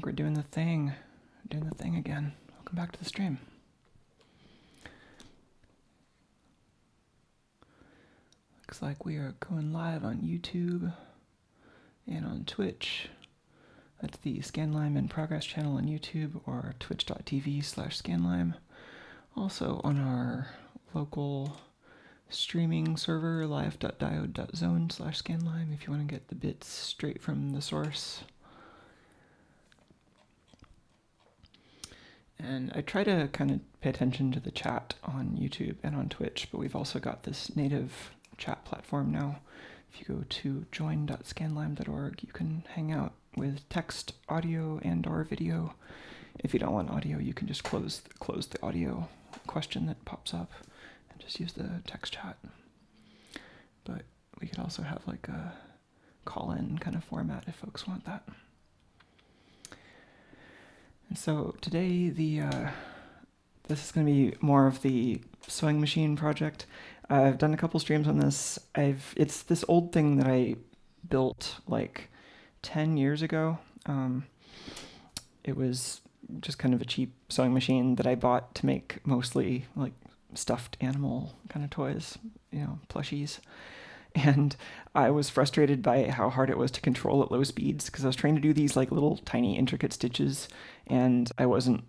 we're doing the thing. Doing the thing again. Welcome back to the stream. Looks like we are going live on YouTube and on Twitch. That's the Scanlime-in-progress channel on YouTube, or twitch.tv/scanlime. Also on our local streaming server, live.diode.zone/scanlime, if you want to get the bits straight from the source. And I try to kind of pay attention to the chat on YouTube and on Twitch, but we've also got this native chat platform now. If you go to join.scanlime.org, you can hang out with text, audio, and or video. If you don't want audio, you can just close the audio question that pops up and just use the text chat. But we could also have like a call-in kind of format if folks want that. And so today this is going to be more of the sewing machine project. I've done a couple streams on this. It's this old thing that I built like 10 years ago. It was just kind of a cheap sewing machine that I bought to make mostly like stuffed animal kind of toys, plushies. And I was frustrated by how hard it was to control at low speeds because I was trying to do these like little tiny intricate stitches, and I wasn't,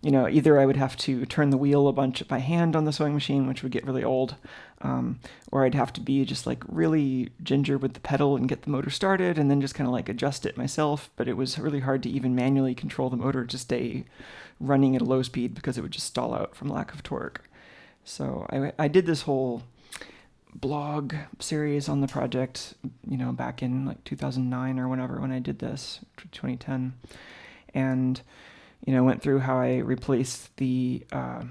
either I would have to turn the wheel a bunch by hand on the sewing machine, which would get really old, or I'd have to be just like really ginger with the pedal and get the motor started and then just kind of like adjust it myself. But it was really hard to even manually control the motor to stay running at a low speed because it would just stall out from lack of torque. So I did this whole blog series on the project, back in like 2009 or whenever when I did this, 2010, and went through how I replaced I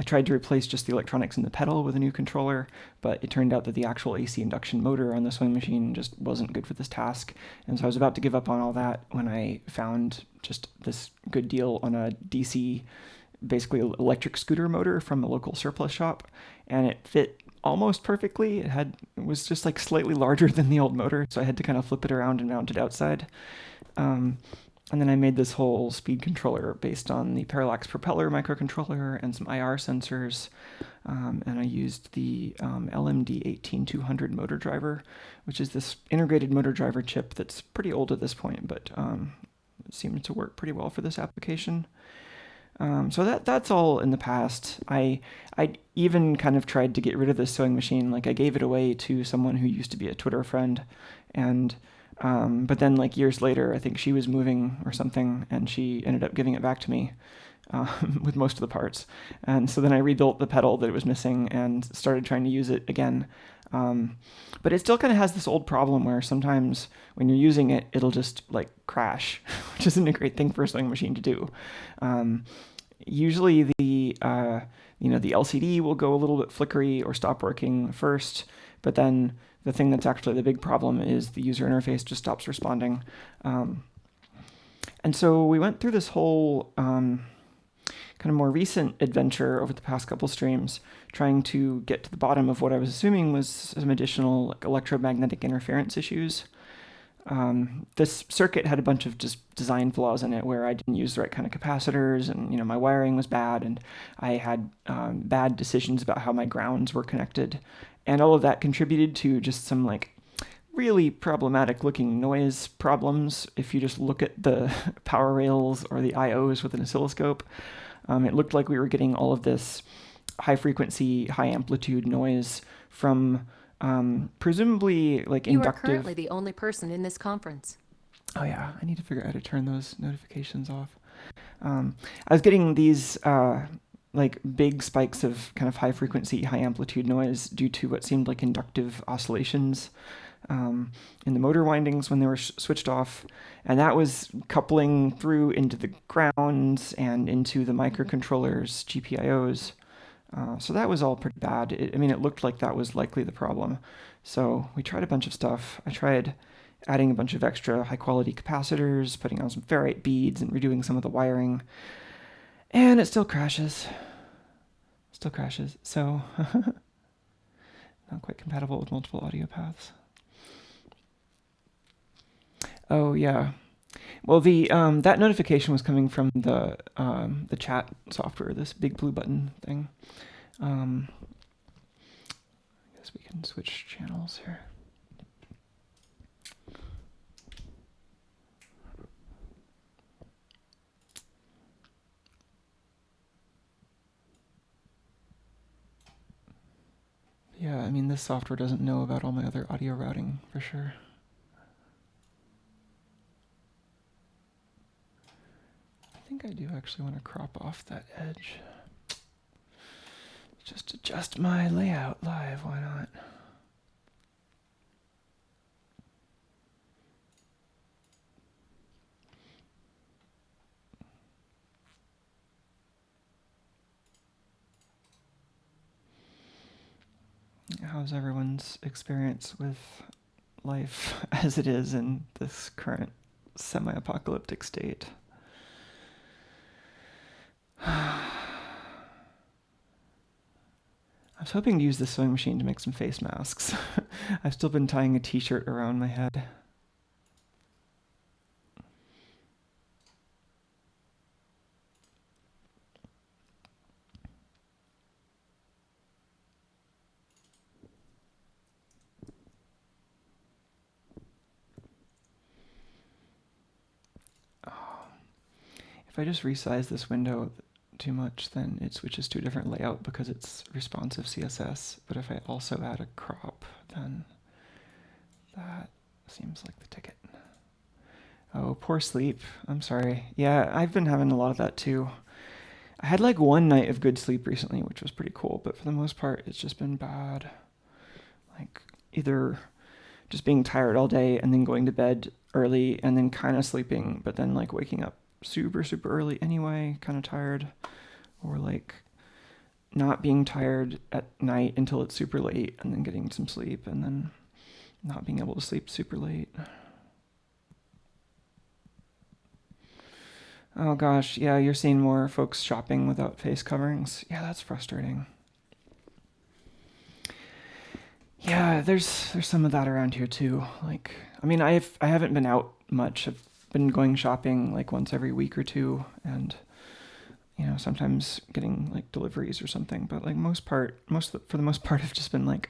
tried to replace just the electronics in the pedal with a new controller, but it turned out that the actual AC induction motor on the sewing machine just wasn't good for this task, and so I was about to give up on all that when I found just this good deal on a DC, basically electric scooter motor from a local surplus shop, and it fit almost perfectly. It was just like slightly larger than the old motor, so I had to kind of flip it around and mount it outside. And then I made this whole speed controller based on the Parallax Propeller microcontroller and some IR sensors, and I used the LMD18200 motor driver, which is this integrated motor driver chip that's pretty old at this point, but it seemed to work pretty well for this application. So that's all in the past. I even kind of tried to get rid of this sewing machine. Like I gave it away to someone who used to be a Twitter friend, and but then like years later, I think she was moving or something, and she ended up giving it back to me with most of the parts. And so then I rebuilt the pedal that it was missing and started trying to use it again. But it still kind of has this old problem where sometimes when you're using it, it'll just like crash, which isn't a great thing for a sewing machine to do. Usually the LCD will go a little bit flickery or stop working first, but then the thing that's actually the big problem is the user interface just stops responding. And so we went through this whole kind of more recent adventure over the past couple streams, trying to get to the bottom of what I was assuming was some additional like electromagnetic interference issues. This circuit had a bunch of just design flaws in it where I didn't use the right kind of capacitors, and my wiring was bad, and I had bad decisions about how my grounds were connected, and all of that contributed to just some like really problematic looking noise problems. If you just look at the power rails or the IOs with an oscilloscope, it looked like we were getting all of this high frequency, high amplitude noise from presumably like inductive. You are currently the only person in this conference. Oh yeah, I need to figure out how to turn those notifications off. I was getting these like big spikes of kind of high frequency, high amplitude noise due to what seemed like inductive oscillations in the motor windings when they were switched off, and that was coupling through into the grounds and into the microcontrollers, GPIOs. So that was all pretty bad. It looked like that was likely the problem. So we tried a bunch of stuff. I tried adding a bunch of extra high-quality capacitors, putting on some ferrite beads, and redoing some of the wiring. And it still crashes. Still crashes. So not quite compatible with multiple audio paths. Oh, yeah. Well, the that notification was coming from the chat software, this big blue button thing. I guess we can switch channels here. Yeah, I mean, this software doesn't know about all my other audio routing for sure. I think I do actually want to crop off that edge. Just adjust my layout live, why not? How's everyone's experience with life as it is in this current semi-apocalyptic state? I was hoping to use the sewing machine to make some face masks. I've still been tying a t-shirt around my head. If I just resize this window too much, then it switches to a different layout because it's responsive CSS. But if I also add a crop, then that seems like the ticket. Oh, poor sleep. I'm sorry. Yeah, I've been having a lot of that too. I had like one night of good sleep recently, which was pretty cool, but for the most part, it's just been bad. Like either just being tired all day and then going to bed early and then kind of sleeping, but then like waking up super early anyway, kind of tired, or like not being tired at night until it's super late and then getting some sleep and then not being able to sleep super late. Oh gosh, yeah, you're seeing more folks shopping without face coverings. Yeah, that's frustrating. Yeah, there's some of that around here too. Like, I mean, I haven't been out much. I've been going shopping like once every week or two, and you know, sometimes getting like deliveries or something. But like for the most part, I've just been like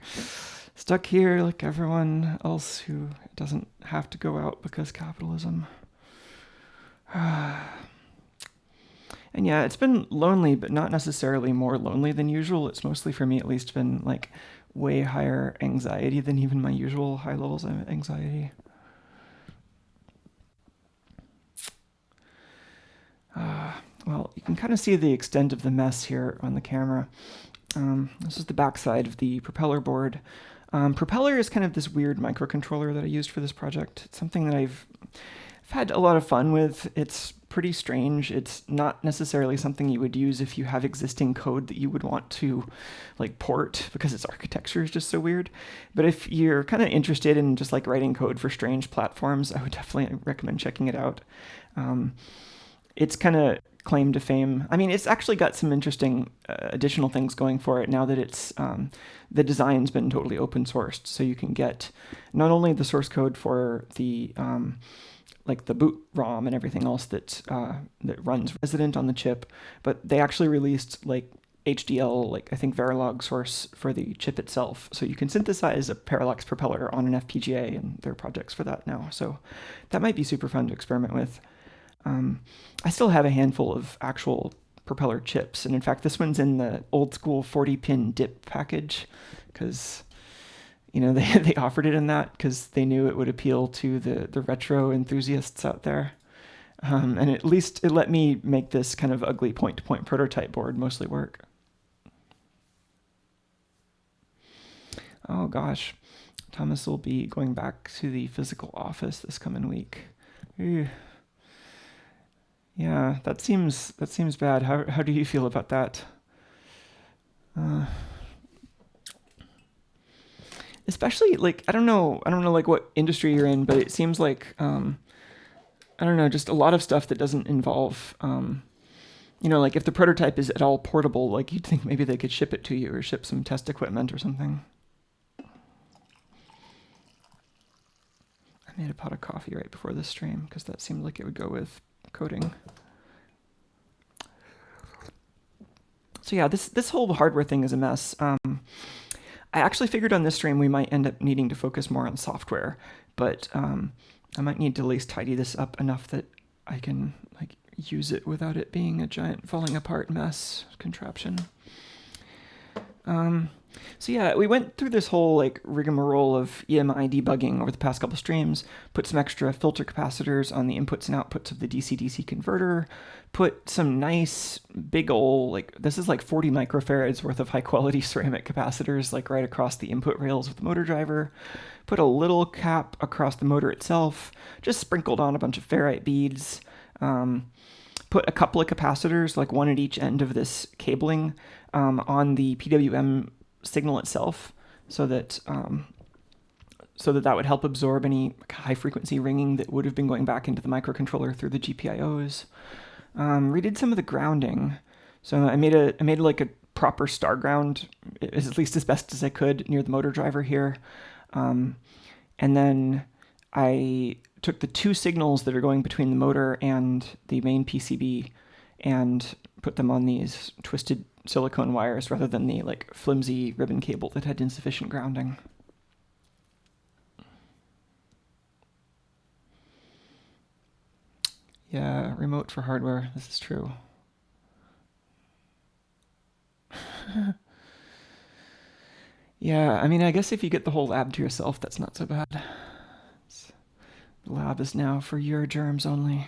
stuck here, like everyone else who doesn't have to go out because capitalism. And yeah, it's been lonely, but not necessarily more lonely than usual. It's mostly, for me at least, been like way higher anxiety than even my usual high levels of anxiety. Well, you can kind of see the extent of the mess here on the camera. This is the backside of the Propeller board. Propeller is kind of this weird microcontroller that I used for this project. It's something that I've had a lot of fun with. It's pretty strange. It's not necessarily something you would use if you have existing code that you would want to like port because its architecture is just so weird. But if you're kind of interested in just like writing code for strange platforms, I would definitely recommend checking it out. It's kind of claim to fame. I mean, it's actually got some interesting additional things going for it now that it's the design's been totally open sourced, so you can get not only the source code for the like the boot ROM and everything else that runs resident on the chip, but they actually released like HDL, like I think Verilog source for the chip itself, so you can synthesize a parallax propeller on an FPGA, and there are projects for that now. So that might be super fun to experiment with. I still have a handful of actual propeller chips, and in fact this one's in the old school 40-pin DIP package because you know they offered it in that because they knew it would appeal to the retro enthusiasts out there. And at least it let me make this kind of ugly point-to-point prototype board mostly work. Oh gosh, Thomas will be going back to the physical office this coming week. Ew. Yeah, that seems bad. How do you feel about that? Especially like I don't know like what industry you're in, but it seems like I don't know, just a lot of stuff that doesn't involve you know, like if the prototype is at all portable, like you'd think maybe they could ship it to you or ship some test equipment or something. I made a pot of coffee right before this stream because that seemed like it would go with coding. So yeah, this whole hardware thing is a mess. I actually figured on this stream we might end up needing to focus more on software, but I might need to at least tidy this up enough that I can like use it without it being a giant falling apart mess contraption. So yeah, we went through this whole like rigmarole of EMI debugging over the past couple streams, put some extra filter capacitors on the inputs and outputs of the DC-DC converter, put some nice big ol' like, this is like 40 microfarads worth of high quality ceramic capacitors like right across the input rails of the motor driver, put a little cap across the motor itself, just sprinkled on a bunch of ferrite beads, put a couple of capacitors, like one at each end of this cabling, on the PWM signal itself, so that that would help absorb any high frequency ringing that would have been going back into the microcontroller through the GPIOs. Redid some of the grounding, so I made like a proper star ground, at least as best as I could, near the motor driver here, and then I took the two signals that are going between the motor and the main PCB and put them on these twisted silicone wires rather than the like flimsy ribbon cable that had insufficient grounding. Yeah, remote for hardware, this is true. Yeah, I mean, I guess if you get the whole lab to yourself, that's not so bad. The lab is now for your germs only.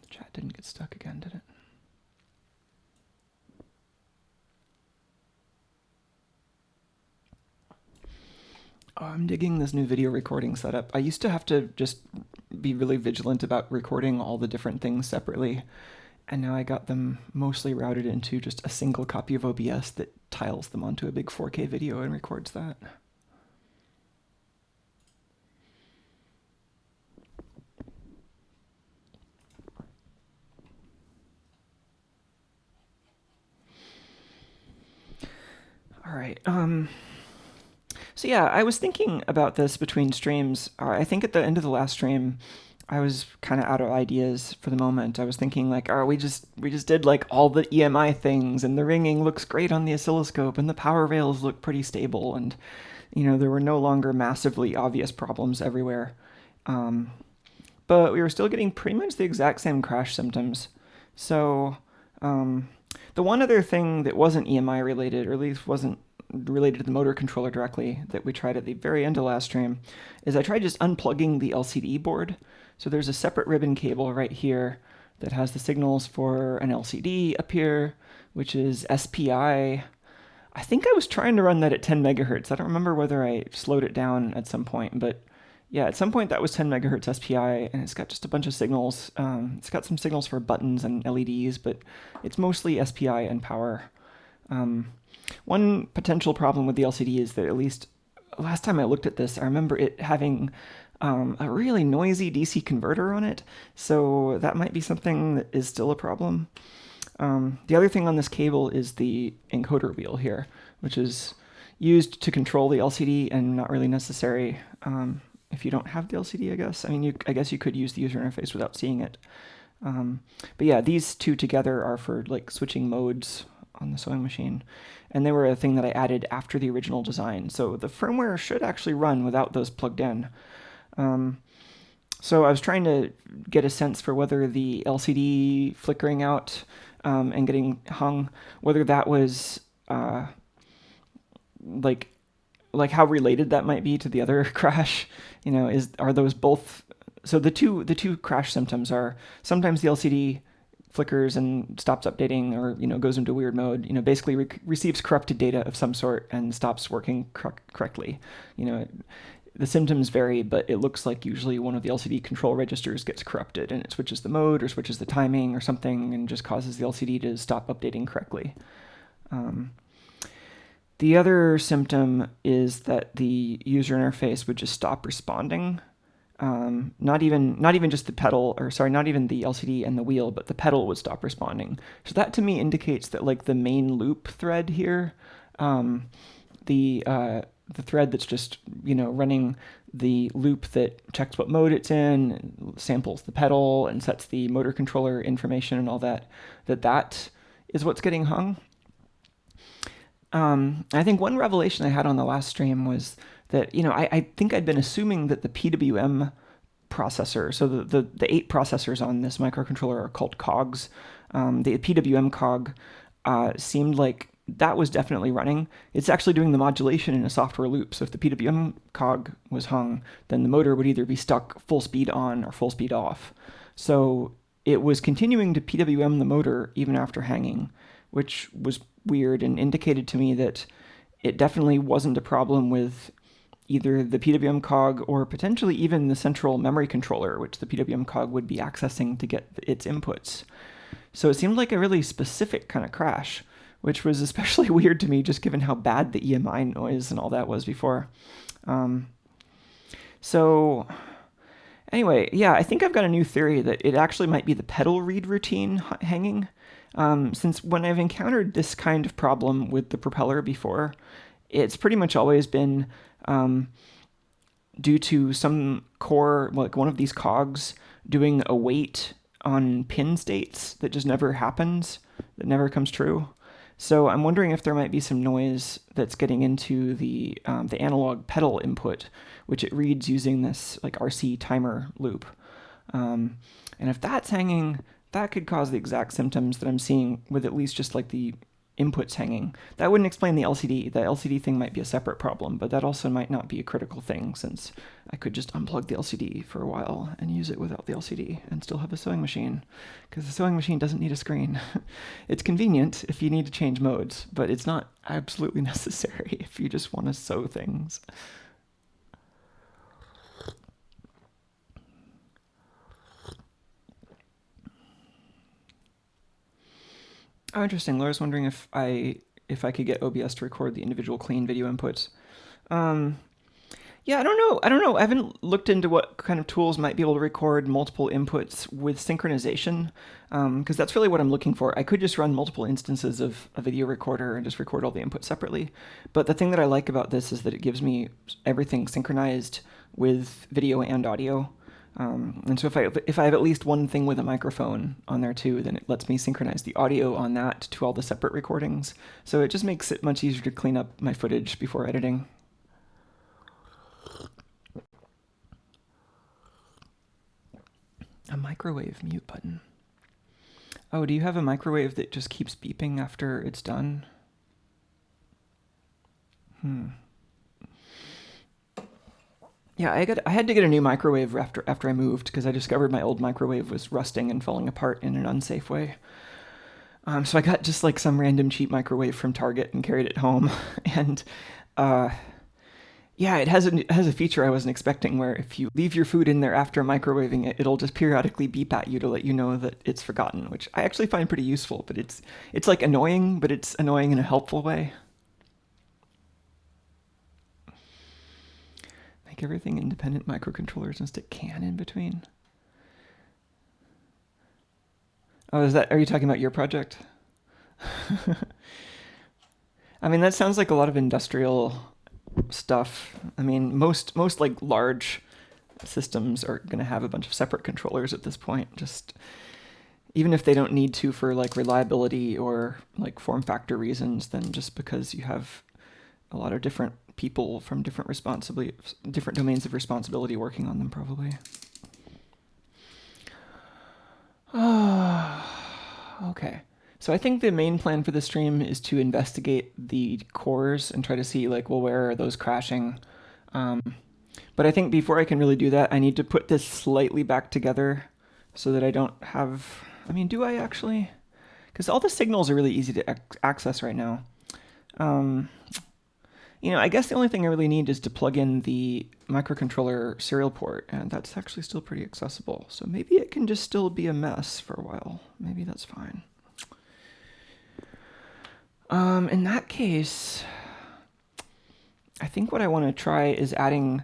Chat didn't get stuck again, did it? Oh, I'm digging this new video recording setup. I used to have to just be really vigilant about recording all the different things separately, and now I got them mostly routed into just a single copy of OBS that tiles them onto a big 4K video and records that. All right. So yeah, I was thinking about this between streams. I think at the end of the last stream, I was kind of out of ideas for the moment. I was thinking like, oh, we just did like all the EMI things, and the ringing looks great on the oscilloscope, and the power rails look pretty stable, and there were no longer massively obvious problems everywhere. But we were still getting pretty much the exact same crash symptoms. So the one other thing that wasn't EMI related, or at least wasn't related to the motor controller directly, that we tried at the very end of last stream, is I tried just unplugging the LCD board. So there's a separate ribbon cable right here that has the signals for an LCD up here, which is SPI. I think I was trying to run that at 10 megahertz. I don't remember whether I slowed it down at some point, but yeah, at some point that was 10 megahertz SPI, and it's got just a bunch of signals. It's got some signals for buttons and LEDs, but it's mostly SPI and power. One potential problem with the LCD is that, at least last time I looked at this, I remember it having a really noisy DC converter on it, so that might be something that is still a problem. The other thing on this cable is the encoder wheel here, which is used to control the LCD and not really necessary if you don't have the LCD, I guess. I mean, I guess you could use the user interface without seeing it. But yeah, these two together are for like switching modes on the sewing machine, and they were a thing that I added after the original design, so the firmware should actually run without those plugged in. So I was trying to get a sense for whether the LCD flickering out and getting hung, whether that was like how related that might be to the other crash. Are those both? So the two crash symptoms are sometimes the LCD flickers and stops updating, or goes into weird mode. Basically receives corrupted data of some sort and stops working correctly. The symptoms vary, but it looks like usually one of the LCD control registers gets corrupted, and it switches the mode or switches the timing or something, and just causes the LCD to stop updating correctly. The other symptom is that the user interface would just stop responding. Not even just the pedal, or sorry, not even the LCD and the wheel, but the pedal would stop responding. So that to me indicates that like the main loop thread here, um, the thread that's just running the loop that checks what mode it's in, samples the pedal, and sets the motor controller information and all that. That is what's getting hung. I think one revelation I had on the last stream was that I think I'd been assuming that the PWM processor, so the 8 processors on this microcontroller are called cogs. The PWM cog seemed like that was definitely running. It's actually doing the modulation in a software loop. So if the PWM cog was hung, then the motor would either be stuck full speed on or full speed off. So it was continuing to PWM the motor even after hanging, which was weird and indicated to me that it definitely wasn't a problem with either the PWM cog or potentially even the central memory controller, which the PWM cog would be accessing to get its inputs. So it seemed like a really specific kind of crash, which was especially weird to me just given how bad the EMI noise and all that was before. So anyway, yeah, I think I've got a new theory that it actually might be the pedal read routine hanging. Since when I've encountered this kind of problem with the propeller before, it's pretty much always been due to some core, like one of these cogs, doing a wait on pin states that just never happens, that never comes true. So I'm wondering if there might be some noise that's getting into the analog pedal input, which it reads using this like RC timer loop. And if that's hanging, that could cause the exact symptoms that I'm seeing with at least just like the inputs hanging. That wouldn't explain the LCD. The LCD thing might be a separate problem, but that also might not be a critical thing, since I could just unplug the LCD for a while and use it without the LCD and still have a sewing machine, because the sewing machine doesn't need a screen. It's convenient if you need to change modes, but it's not absolutely necessary if you just want to sew things. Oh, interesting. Laura's wondering if I could get OBS to record the individual clean video inputs. Yeah, I don't know. I haven't looked into what kind of tools might be able to record multiple inputs with synchronization, because that's really what I'm looking for. I could just run multiple instances of a video recorder and just record all the inputs separately. But the thing that I like about this is that it gives me everything synchronized with video and audio. And so if I have at least one thing with a microphone on there too, then it lets me synchronize the audio on that to all the separate recordings. So it just makes it much easier to clean up my footage before editing. A microwave mute button. Oh, do you have a microwave that just keeps beeping after it's done? Yeah, I had to get a new microwave after I moved, because I discovered my old microwave was rusting and falling apart in an unsafe way. So I got just like some random cheap microwave from Target and carried it home. And yeah, it has a feature I wasn't expecting, where if you leave your food in there after microwaving it, it'll just periodically beep at you to let you know that it's forgotten, which I actually find pretty useful. But it's like annoying, but it's annoying in a helpful way. Make everything independent microcontrollers and stick CAN in between. Oh, are you talking about your project? I mean, that sounds like a lot of industrial stuff. I mean, most like large systems are going to have a bunch of separate controllers at this point, just even if they don't need to for like reliability or like form factor reasons, then just because you have a lot of different people from different domains of responsibility working on them, probably. Okay. So I think the main plan for the stream is to investigate the cores and try to see like, well, where are those crashing? But I think before I can really do that, I need to put this slightly back together so that I don't have... I mean, do I actually? Because all the signals are really easy to access right now. I guess the only thing I really need is to plug in the microcontroller serial port, and that's actually still pretty accessible. So maybe it can just still be a mess for a while. Maybe that's fine. In that case, I think what I want to try is adding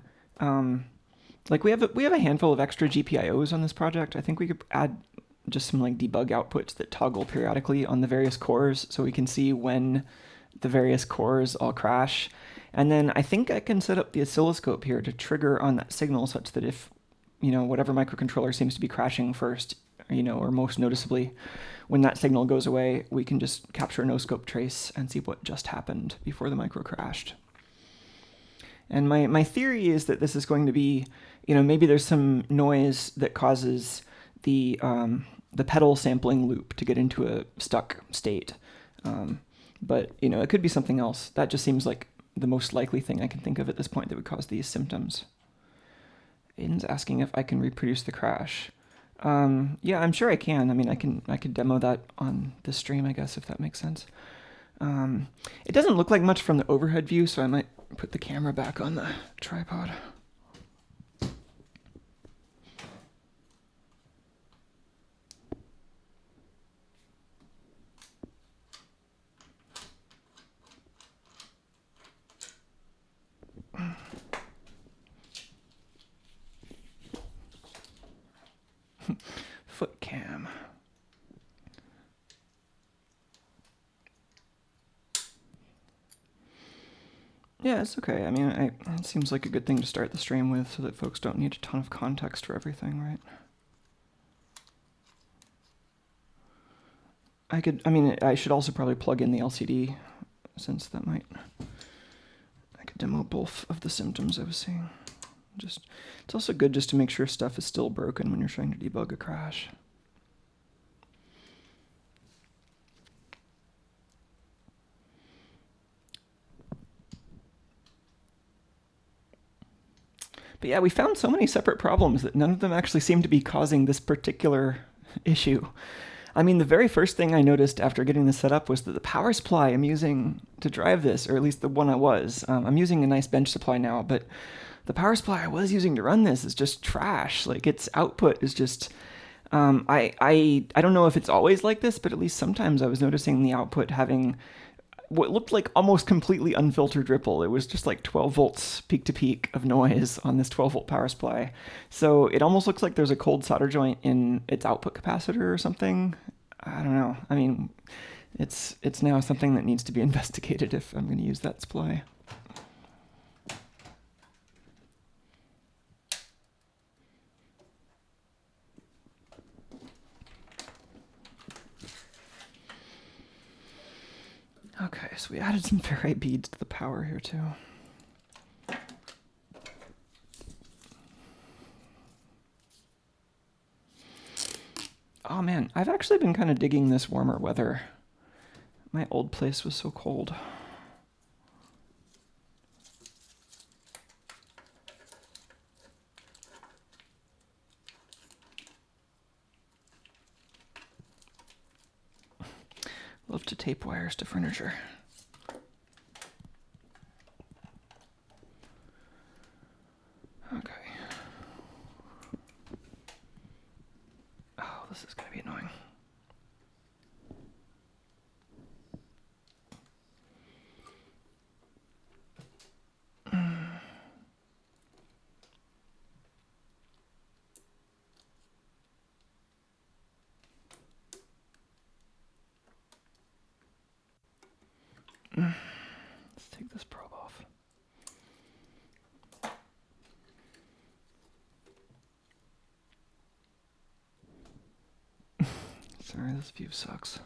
Like we have a handful of extra GPIOs on this project. I think we could add just some like debug outputs that toggle periodically on the various cores so we can see when the various cores all crash. And then I think I can set up the oscilloscope here to trigger on that signal such that if, whatever microcontroller seems to be crashing first, or most noticeably, when that signal goes away, we can just capture a no-scope trace and see what just happened before the micro crashed. And my theory is that this is going to be, maybe there's some noise that causes the pedal sampling loop to get into a stuck state. But, it could be something else. That just seems like the most likely thing I can think of at this point that would cause these symptoms. Aiden's asking if I can reproduce the crash. Yeah, I'm sure I can. I mean, I could demo that on the stream, I guess, if that makes sense. It doesn't look like much from the overhead view, so I might put the camera back on the tripod. Foot cam. Yeah, it's okay. I mean, it seems like a good thing to start the stream with so that folks don't need a ton of context for everything, right? I should also probably plug in the LCD since I could demo both of the symptoms I was seeing. It's also good just to make sure stuff is still broken when you're trying to debug a crash. But yeah, we found so many separate problems that none of them actually seem to be causing this particular issue. I mean, the very first thing I noticed after getting this set up was that the power supply I'm using to drive this, or at least the one I was, I'm using a nice bench supply now, but the power supply I was using to run this is just trash. Like, its output is just... I don't know if it's always like this, but at least sometimes I was noticing the output having what looked like almost completely unfiltered ripple. It was just like 12 volts peak to peak of noise on this 12 volt power supply. So it almost looks like there's a cold solder joint in its output capacitor or something. I don't know. I mean, it's now something that needs to be investigated if I'm going to use that supply. Okay, so we added some ferrite beads to the power here too. Oh man, I've actually been kind of digging this warmer weather. My old place was so cold. Love to tape wires to furniture. Okay. Oh, this is going to be annoying. Let's take this probe off. Sorry, this view sucks.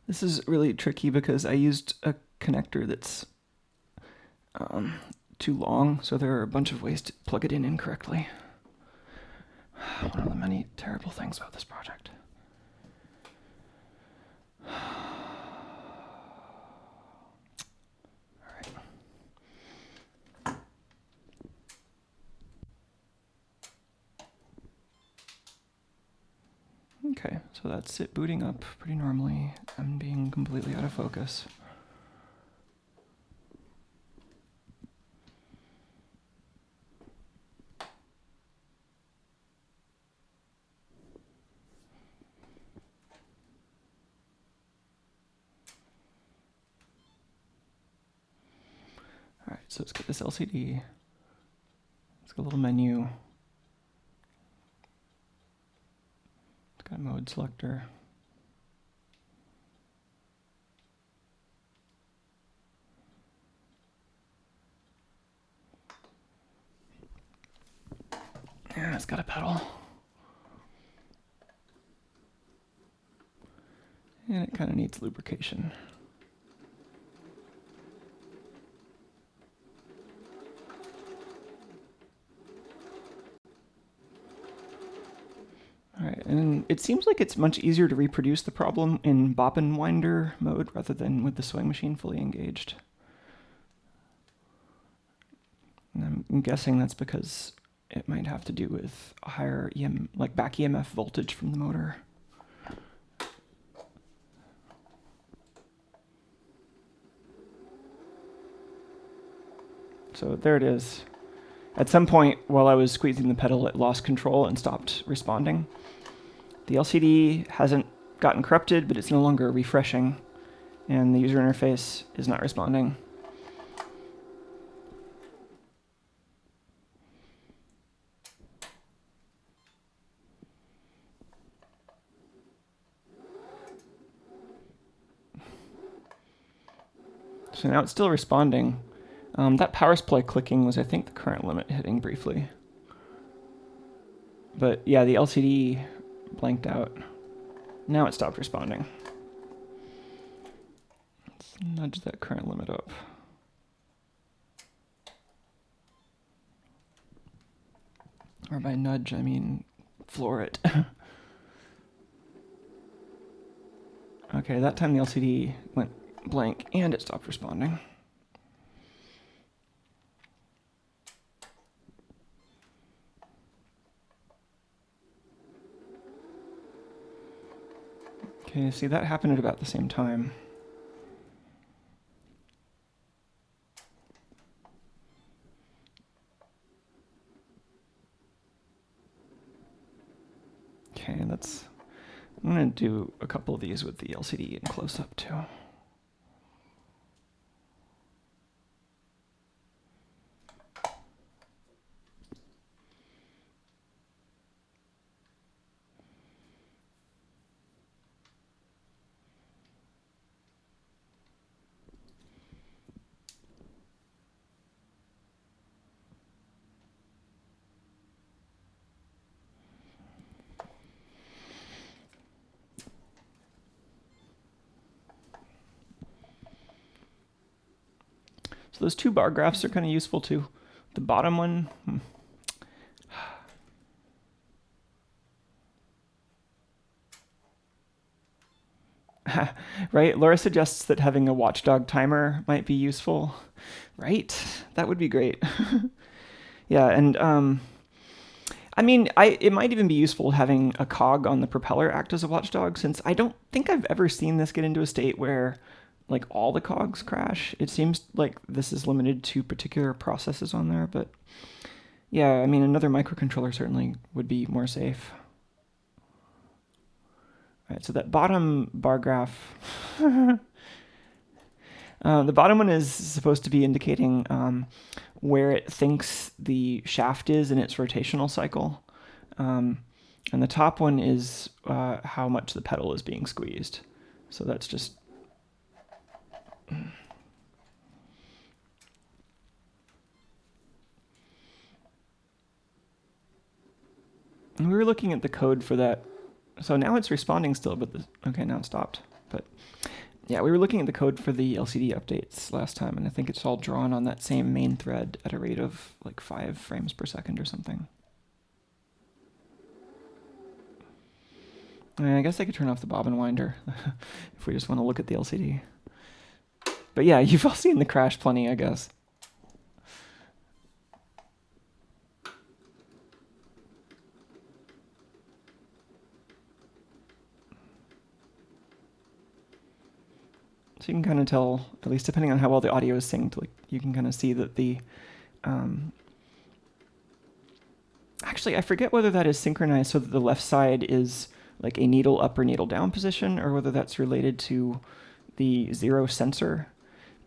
This is really tricky because I used a connector that's too long, so there are a bunch of ways to plug it in incorrectly. One of the many terrible things about this project. Okay, so that's it booting up pretty normally and being completely out of focus. All right, so let's get this LCD. the little menu. It's got a mode selector. Yeah, it's got a pedal. And it kind of needs lubrication. All right, and it seems like it's much easier to reproduce the problem in bobbin winder mode rather than with the sewing machine fully engaged. And I'm guessing that's because it might have to do with a higher like back EMF voltage from the motor. So there it is. At some point while I was squeezing the pedal, it lost control and stopped responding. The LCD hasn't gotten corrupted, but it's no longer refreshing, and the user interface is not responding. So now it's still responding. That power supply clicking was, I think, the current limit hitting briefly. But yeah, the LCD blanked out. Now it stopped responding. Let's nudge that current limit up. Or by nudge, I mean floor it. Okay, that time the LCD went blank and it stopped responding. Okay, see, that happened at about the same time. Okay, I'm going to do a couple of these with the LCD in close-up too. So those two bar graphs are kind of useful too. The bottom one, right? Laura suggests that having a watchdog timer might be useful, right? That would be great. Yeah, and I mean, it might even be useful having a cog on the propeller act as a watchdog, since I don't think I've ever seen this get into a state where like all the cogs crash. It seems like this is limited to particular processes on there, but yeah, I mean, another microcontroller certainly would be more safe. All right, so that bottom bar graph, the bottom one is supposed to be indicating where it thinks the shaft is in its rotational cycle. And the top one is how much the pedal is being squeezed. So that's just... We were looking at the code for that. So now it's responding still, but okay, now it stopped. But yeah, we were looking at the code for the LCD updates last time, and I think it's all drawn on that same main thread at a rate of like 5 frames per second or something. And I guess I could turn off the bobbin winder if we just want to look at the LCD. But yeah, you've all seen the crash plenty, I guess. So you can kind of tell, at least depending on how well the audio is synced, like you can kind of see that the... Actually, I forget whether that is synchronized so that the left side is like a needle up or needle down position, or whether that's related to the 0 sensor.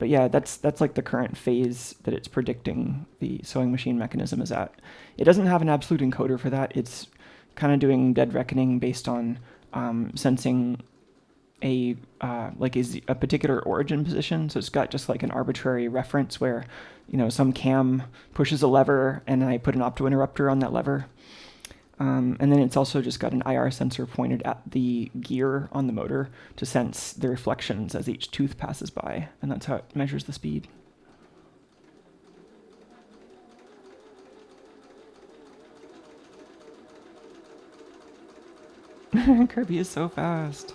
But yeah, that's like the current phase that it's predicting the sewing machine mechanism is at. It doesn't have an absolute encoder for that. It's kind of doing dead reckoning based on sensing a a particular origin position. So it's got just like an arbitrary reference where, some cam pushes a lever and I put an optointerrupter on that lever. And then it's also just got an IR sensor pointed at the gear on the motor to sense the reflections as each tooth passes by, and that's how it measures the speed. Kirby is so fast.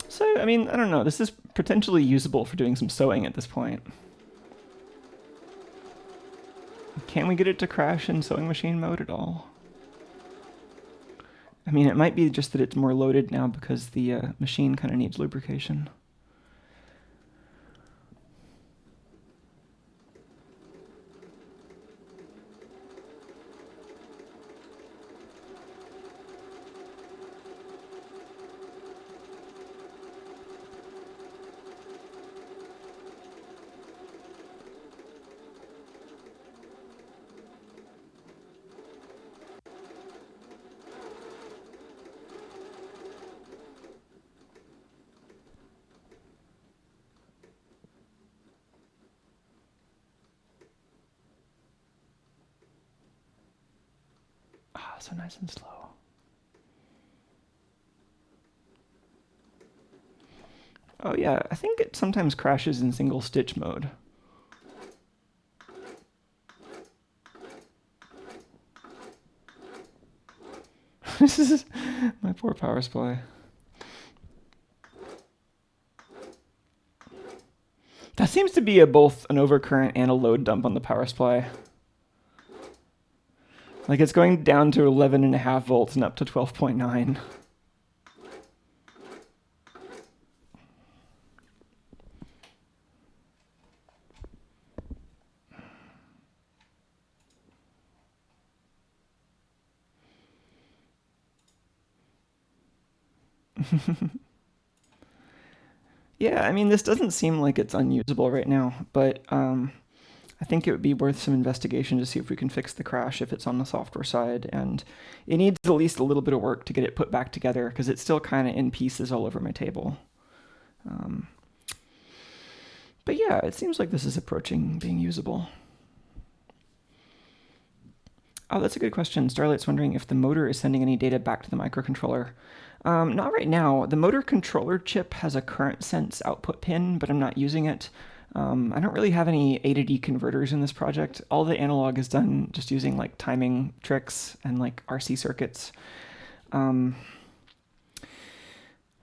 So, I mean, I don't know. This is potentially usable for doing some sewing at this point. Can we get it to crash in sewing machine mode at all? I mean, it might be just that it's more loaded now because the machine kind of needs lubrication. Ah, so nice and slow. Oh yeah, I think it sometimes crashes in single stitch mode. This is my poor power supply. That seems to be both an overcurrent and a load dump on the power supply. Like it's going down to 11.5 volts and up to 12.9. Yeah, I mean, this doesn't seem like it's unusable right now, but I think it would be worth some investigation to see if we can fix the crash if it's on the software side. And it needs at least a little bit of work to get it put back together because it's still kind of in pieces all over my table. But yeah, it seems like this is approaching being usable. Oh, that's a good question. Starlight's wondering if the motor is sending any data back to the microcontroller. Not right now. The motor controller chip has a current sense output pin, but I'm not using it. I don't really have any A to D converters in this project. All the analog is done just using like timing tricks and like RC circuits.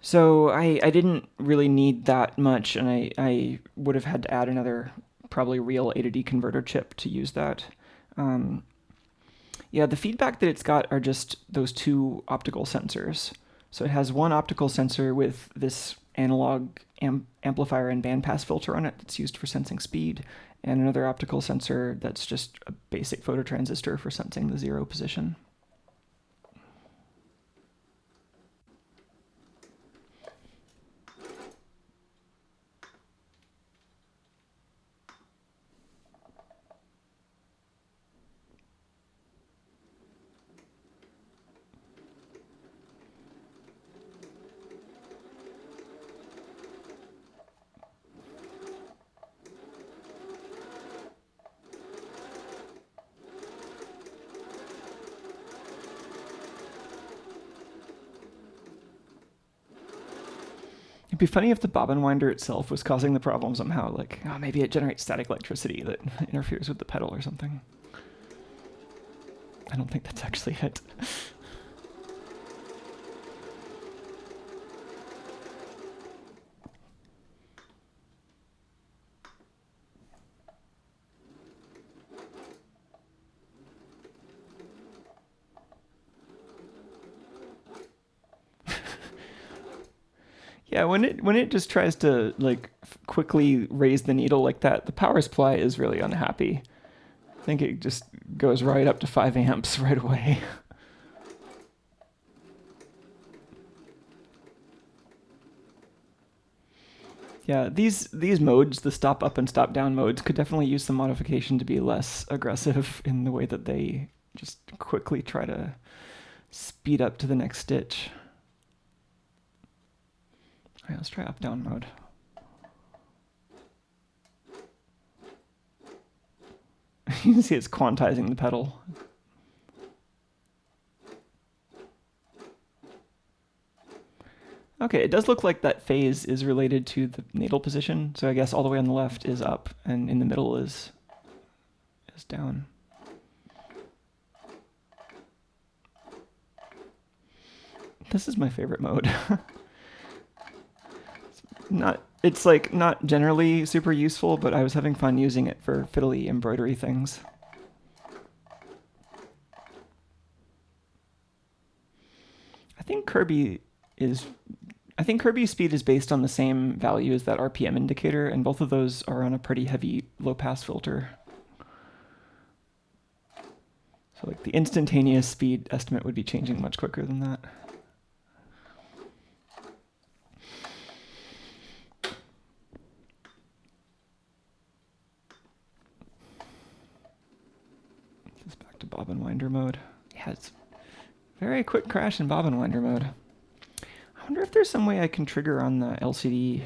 So I didn't really need that much, and I would have had to add another probably real A to D converter chip to use that. Yeah, the feedback that it's got are just those two optical sensors. So it has one optical sensor with this analog amplifier and bandpass filter on it that's used for sensing speed, and another optical sensor that's just a basic phototransistor for sensing the zero position. It'd be funny if the bobbin winder itself was causing the problem somehow. Like, oh, maybe it generates static electricity that interferes with the pedal or something. I don't think that's actually it. Yeah, when it just tries to like quickly raise the needle like that, the power supply is really unhappy. I think it just goes right up to 5 amps right away. Yeah, these modes, the stop up and stop down modes, could definitely use some modification to be less aggressive in the way that they just quickly try to speed up to the next stitch. All right, let's try up down mode. You can see it's quantizing the pedal. Okay, it does look like that phase is related to the needle position, so I guess all the way on the left is up, and in the middle is down. This is my favorite mode. It's like not generally super useful, but I was having fun using it for fiddly embroidery things. I think Kirby's speed is based on the same value as that RPM indicator, and both of those are on a pretty heavy low-pass filter. So like the instantaneous speed estimate would be changing much quicker than that. Just back to bobbin winder mode. Yeah, it's very quick crash in bobbin winder mode. I wonder if there's some way I can trigger on the LCD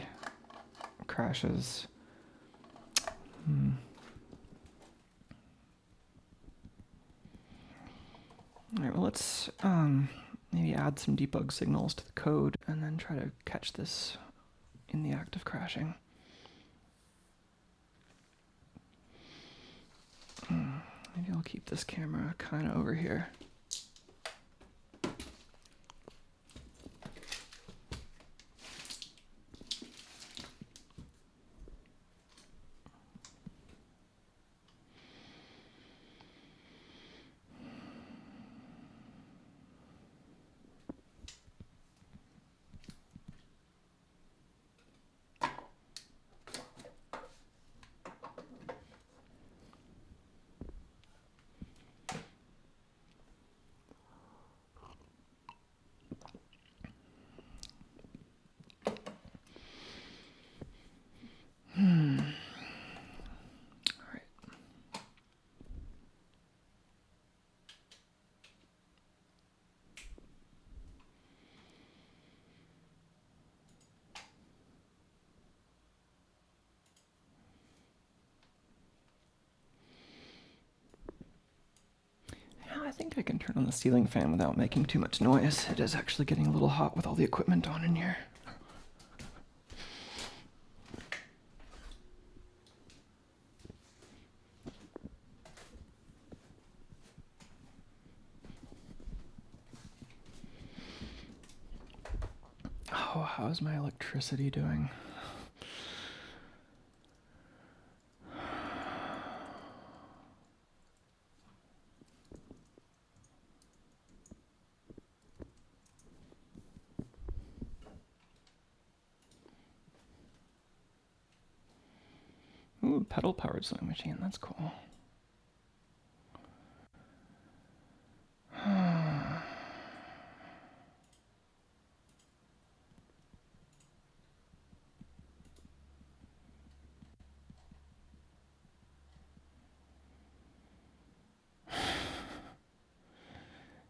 crashes. All right, well, let's maybe add some debug signals to the code and then try to catch this in the act of crashing. Maybe I'll keep this camera kind of over here. I think I can turn on the ceiling fan without making too much noise. It is actually getting a little hot with all the equipment on in here. Oh, how's my electricity doing? Ooh, pedal-powered sewing machine. That's cool.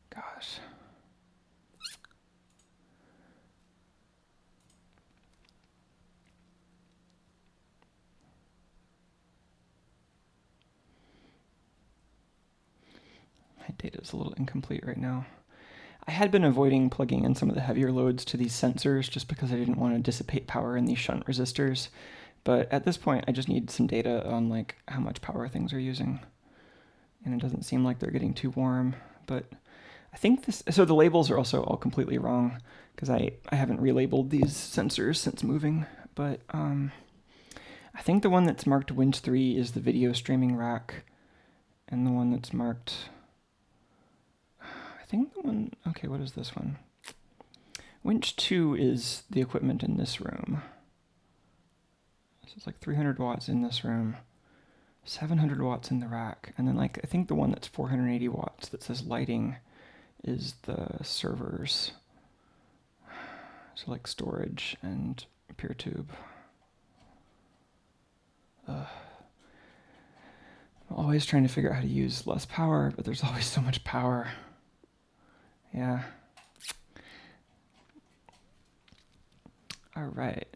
Gosh. My data is a little incomplete right now. I had been avoiding plugging in some of the heavier loads to these sensors just because I didn't want to dissipate power in these shunt resistors. But at this point, I just need some data on like how much power things are using. And it doesn't seem like they're getting too warm, but I think this, so the labels are also all completely wrong because I haven't relabeled these sensors since moving, but I think the one that's marked Winch 3 is the video streaming rack, and the one that's marked, I think the one, okay, what is this one? winch 2 is the equipment in this room. So it's like 300 watts in this room, 700 watts in the rack, and then like I think the one that's 480 watts that says lighting is the servers. So like storage and pure tube. I'm always trying to figure out how to use less power, but there's always so much power. Yeah. All right.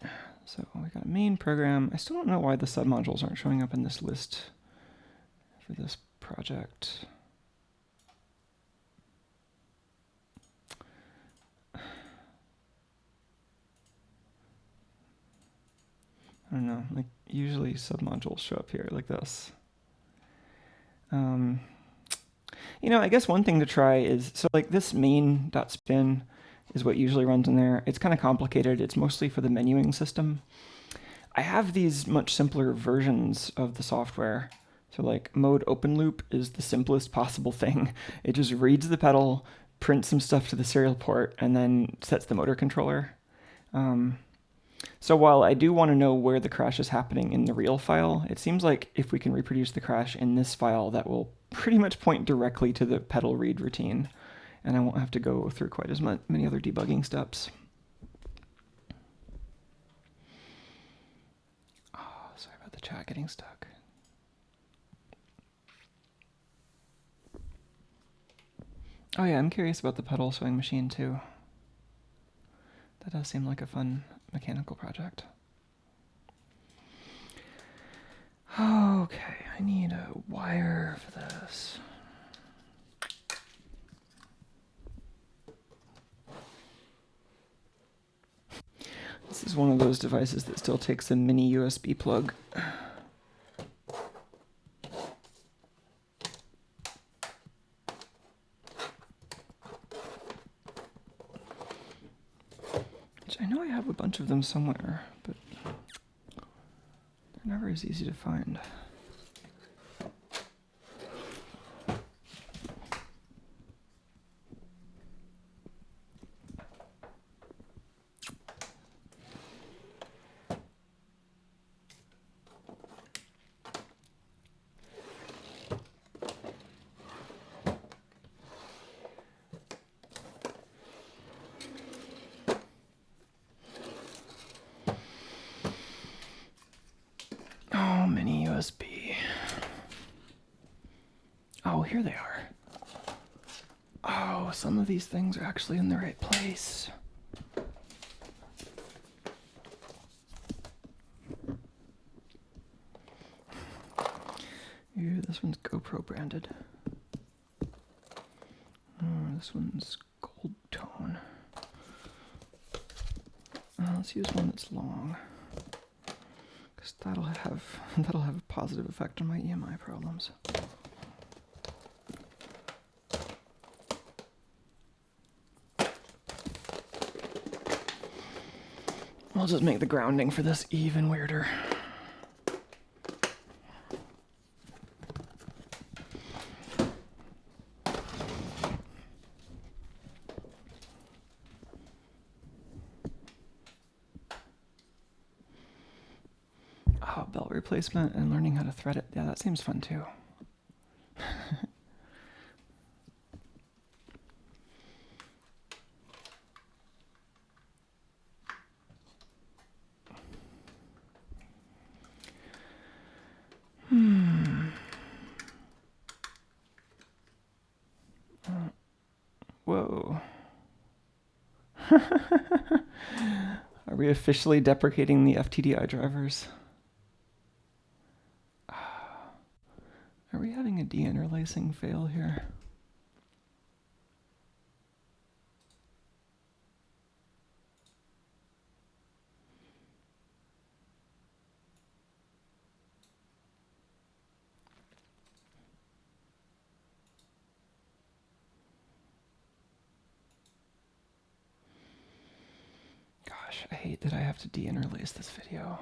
So we got a main program. I still don't know why the submodules aren't showing up in this list for this project. I don't know, like usually submodules show up here like this. I guess one thing to try is, so like this main.spin is what usually runs in there. It's kind of complicated. It's mostly for the menuing system. I have these much simpler versions of the software. So like mode open loop is the simplest possible thing. It just reads the pedal, prints some stuff to the serial port, and then sets the motor controller. So while I do want to know where the crash is happening in the real file, it seems like if we can reproduce the crash in this file, that will pretty much point directly to the pedal read routine, and I won't have to go through quite as many other debugging steps. Oh, sorry about the chat getting stuck. Oh yeah, I'm curious about the pedal sewing machine too. That does seem like a fun mechanical project. Okay, I need a wire for this. This is one of those devices that still takes a mini USB plug. Which I know I have a bunch of them somewhere, but they're never as easy to find. Oh, mini USB. Oh, here they are. Oh, some of these things are actually in the right place. Ew, this one's GoPro branded. Oh, this one's gold tone. Let's use one that's long, because that'll have a positive effect on my EMI problems. I'll just make the grounding for this even weirder. Oh, belt replacement and learning how to thread it. Yeah, that seems fun too. Whoa. Are we officially deprecating the FTDI drivers? Are we having a deinterlacing fail here? Gosh, I hate that I have to deinterlace this video.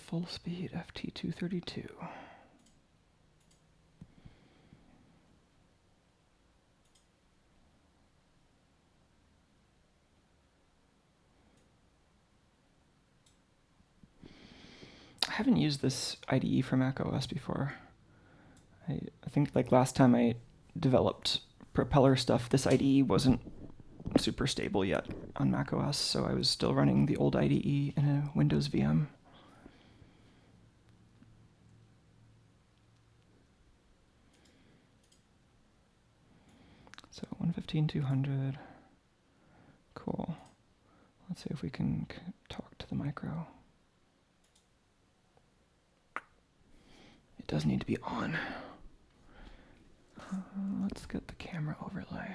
full speed FT232. I haven't used this IDE for macOS before. I think like last time I developed Propeller stuff, this IDE wasn't super stable yet on macOS, so I was still running the old IDE in a Windows VM. So 115.200. Cool. Let's see if we can talk to the micro. It does need to be on. Let's get the camera overlay.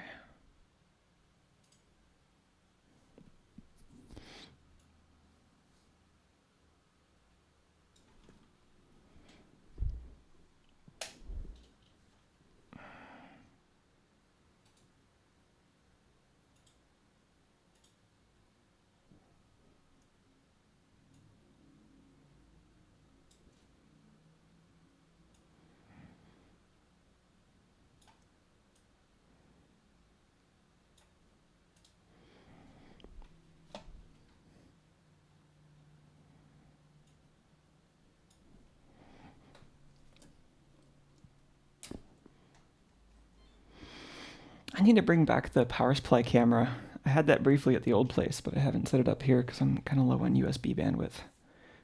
I need to bring back the power supply camera. I had that briefly at the old place, but I haven't set it up here because I'm kind of low on USB bandwidth.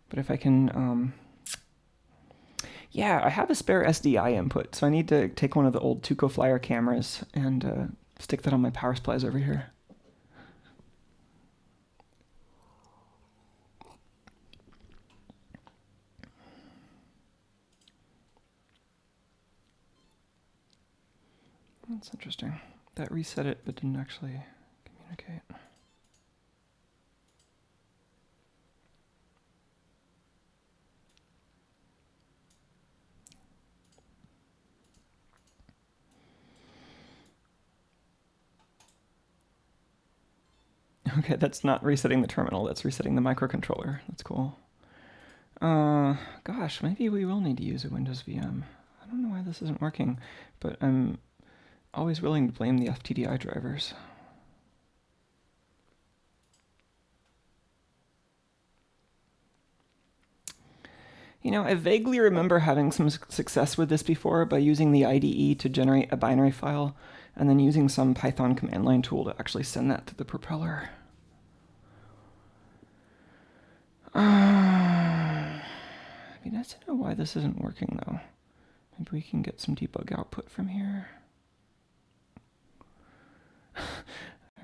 But if I can, yeah, I have a spare SDI input, so I need to take one of the old Tuco Flyer cameras and stick that on my power supplies over here. That's interesting. That reset it, but didn't actually communicate. Okay, that's not resetting the terminal, that's resetting the microcontroller. That's cool. Gosh, maybe we will need to use a Windows VM. I don't know why this isn't working, but I'm always willing to blame the FTDI drivers. You know, I vaguely remember having some success with this before by using the IDE to generate a binary file and then using some Python command line tool to actually send that to the propeller. It'd be nice to know why this isn't working though. Maybe we can get some debug output from here.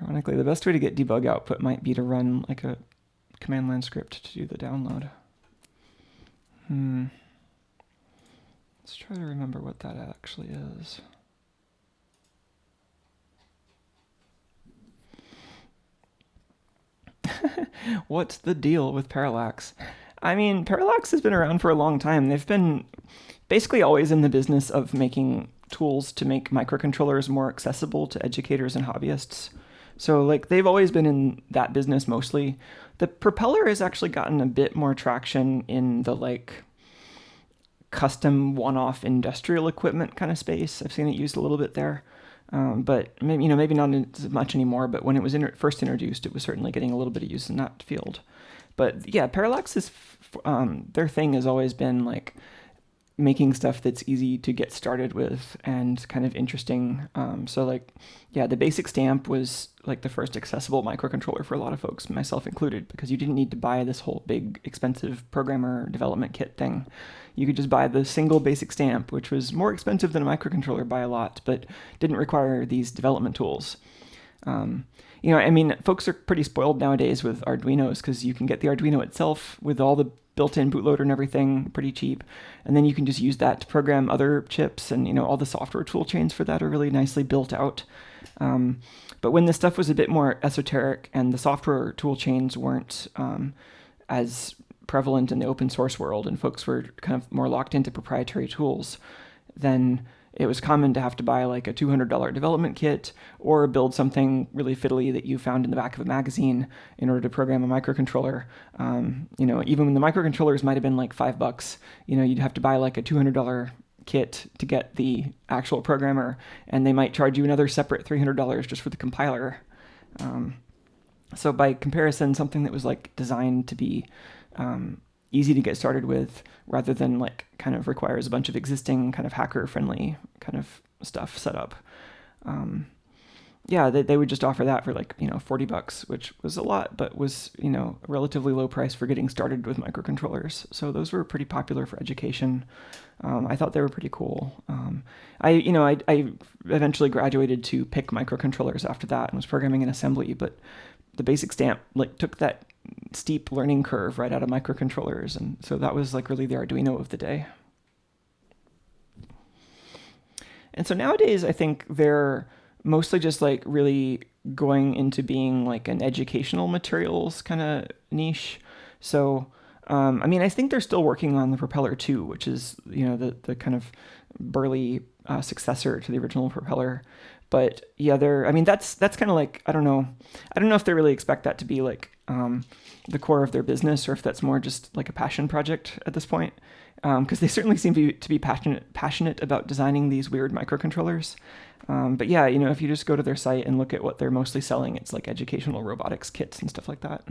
Ironically, the best way to get debug output might be to run like a command line script to do the download. Let's try to remember what that actually is. What's the deal with Parallax? I mean, Parallax has been around for a long time. They've been basically always in the business of making tools to make microcontrollers more accessible to educators and hobbyists. So like they've always been in that business mostly. The Propeller has actually gotten a bit more traction in the like custom one-off industrial equipment kind of space. I've seen it used a little bit there. But maybe, maybe not as much anymore, but when it was first introduced, it was certainly getting a little bit of use in that field. But yeah, Parallax is, their thing has always been like making stuff that's easy to get started with and kind of interesting. So like, yeah, the basic stamp was like the first accessible microcontroller for a lot of folks, myself included, because you didn't need to buy this whole big expensive programmer development kit thing. You could just buy the single basic stamp, which was more expensive than a microcontroller by a lot, but didn't require these development tools. I mean, folks are pretty spoiled nowadays with Arduinos because you can get the Arduino itself with all the built-in bootloader and everything pretty cheap. And then you can just use that to program other chips, and all the software tool chains for that are really nicely built out. But when this stuff was a bit more esoteric and the software tool chains weren't as prevalent in the open source world and folks were kind of more locked into proprietary tools, then it was common to have to buy like a $200 development kit or build something really fiddly that you found in the back of a magazine in order to program a microcontroller. Even when the microcontrollers might have been like $5, you'd have to buy like a $200 kit to get the actual programmer, and they might charge you another separate $300 just for the compiler. So by comparison, something that was like designed to be easy to get started with, rather than like kind of requires a bunch of existing kind of hacker friendly kind of stuff set up. They would just offer that for like, $40, which was a lot, but was, a relatively low price for getting started with microcontrollers. So those were pretty popular for education. I thought they were pretty cool. I eventually graduated to PIC microcontrollers after that and was programming in assembly, but the basic stamp like took that steep learning curve right out of microcontrollers, and so that was like really the Arduino of the day. And so nowadays I think they're mostly just like really going into being like an educational materials kind of niche. So I think they're still working on the Propeller 2, which is the kind of burly successor to the original Propeller. But yeah, that's kind of like, I don't know if they really expect that to be like the core of their business, or if that's more just like a passion project at this point. Because they certainly seem to be passionate about designing these weird microcontrollers. But yeah, if you just go to their site and look at what they're mostly selling, it's like educational robotics kits and stuff like that.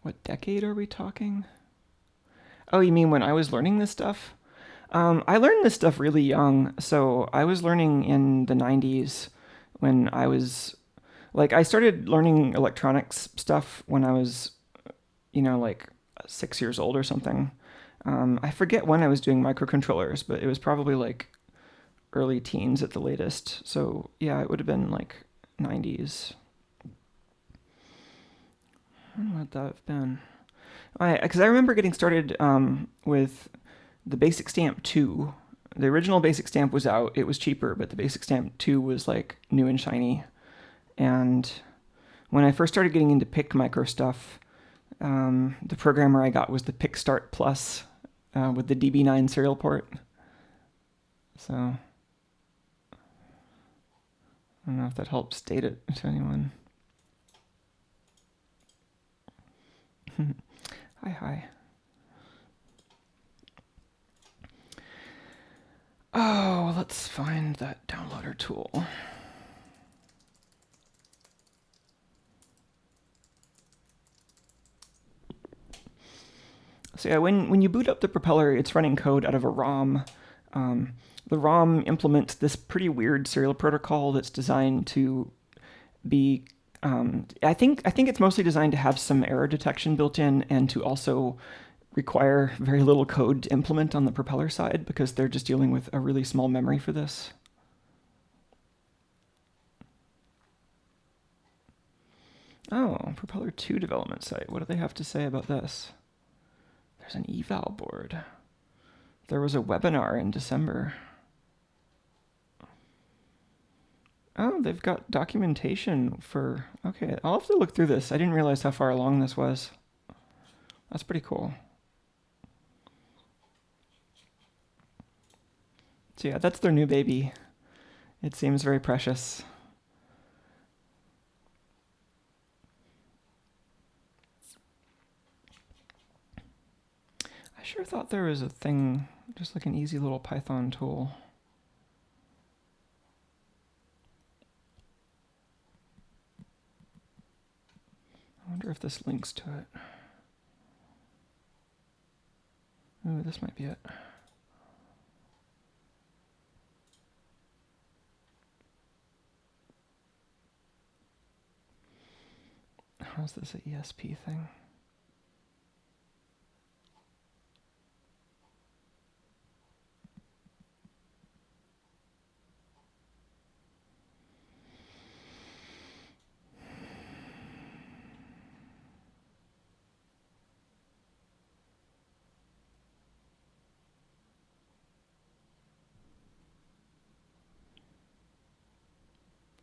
What decade are we talking? Oh, you mean when I was learning this stuff? I learned this stuff really young. So I was learning in the 90s when I was like, I started learning electronics stuff when I was, like 6 years old or something. I forget when I was doing microcontrollers, but it was probably like early teens at the latest. So yeah, it would have been like 90s. When would that have been? Because I remember getting started with the Basic Stamp 2. The original Basic Stamp was out. It was cheaper, but the Basic Stamp 2 was like new and shiny. And when I first started getting into PIC micro stuff, the programmer I got was the PIC Start Plus with the DB9 serial port. So I don't know if that helps date it to anyone. Hi. Oh, let's find that downloader tool. So yeah, when you boot up the Propeller, it's running code out of a ROM. The ROM implements this pretty weird serial protocol that's designed to be I think it's mostly designed to have some error detection built in, and to also require very little code to implement on the Propeller side, because they're just dealing with a really small memory for this. Oh, Propeller 2 development site. What do they have to say about this? There's an eval board. There was a webinar in December. Oh, they've got documentation for... Okay, I'll have to look through this. I didn't realize how far along this was. That's pretty cool. So yeah, that's their new baby. It seems very precious. I sure thought there was a thing, just like an easy little Python tool. I wonder if this links to it. Ooh, this might be it. How's this an ESP thing?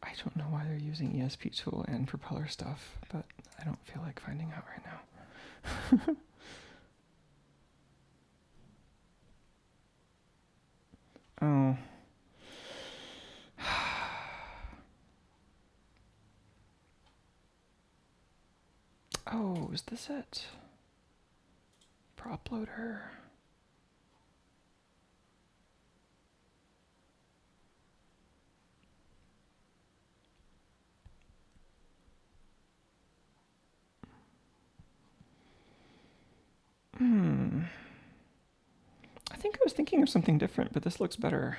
I don't know why they're using ESP tool and Propeller stuff, but I don't feel like finding out right now. is this it? Prop loader. I think I was thinking of something different, but this looks better.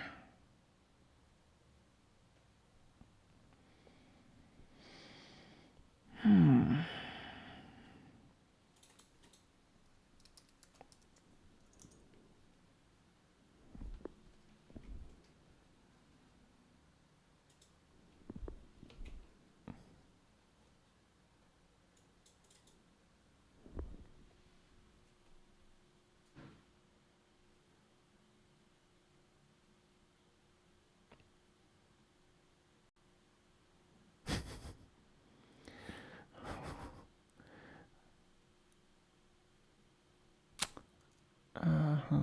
Uh-huh.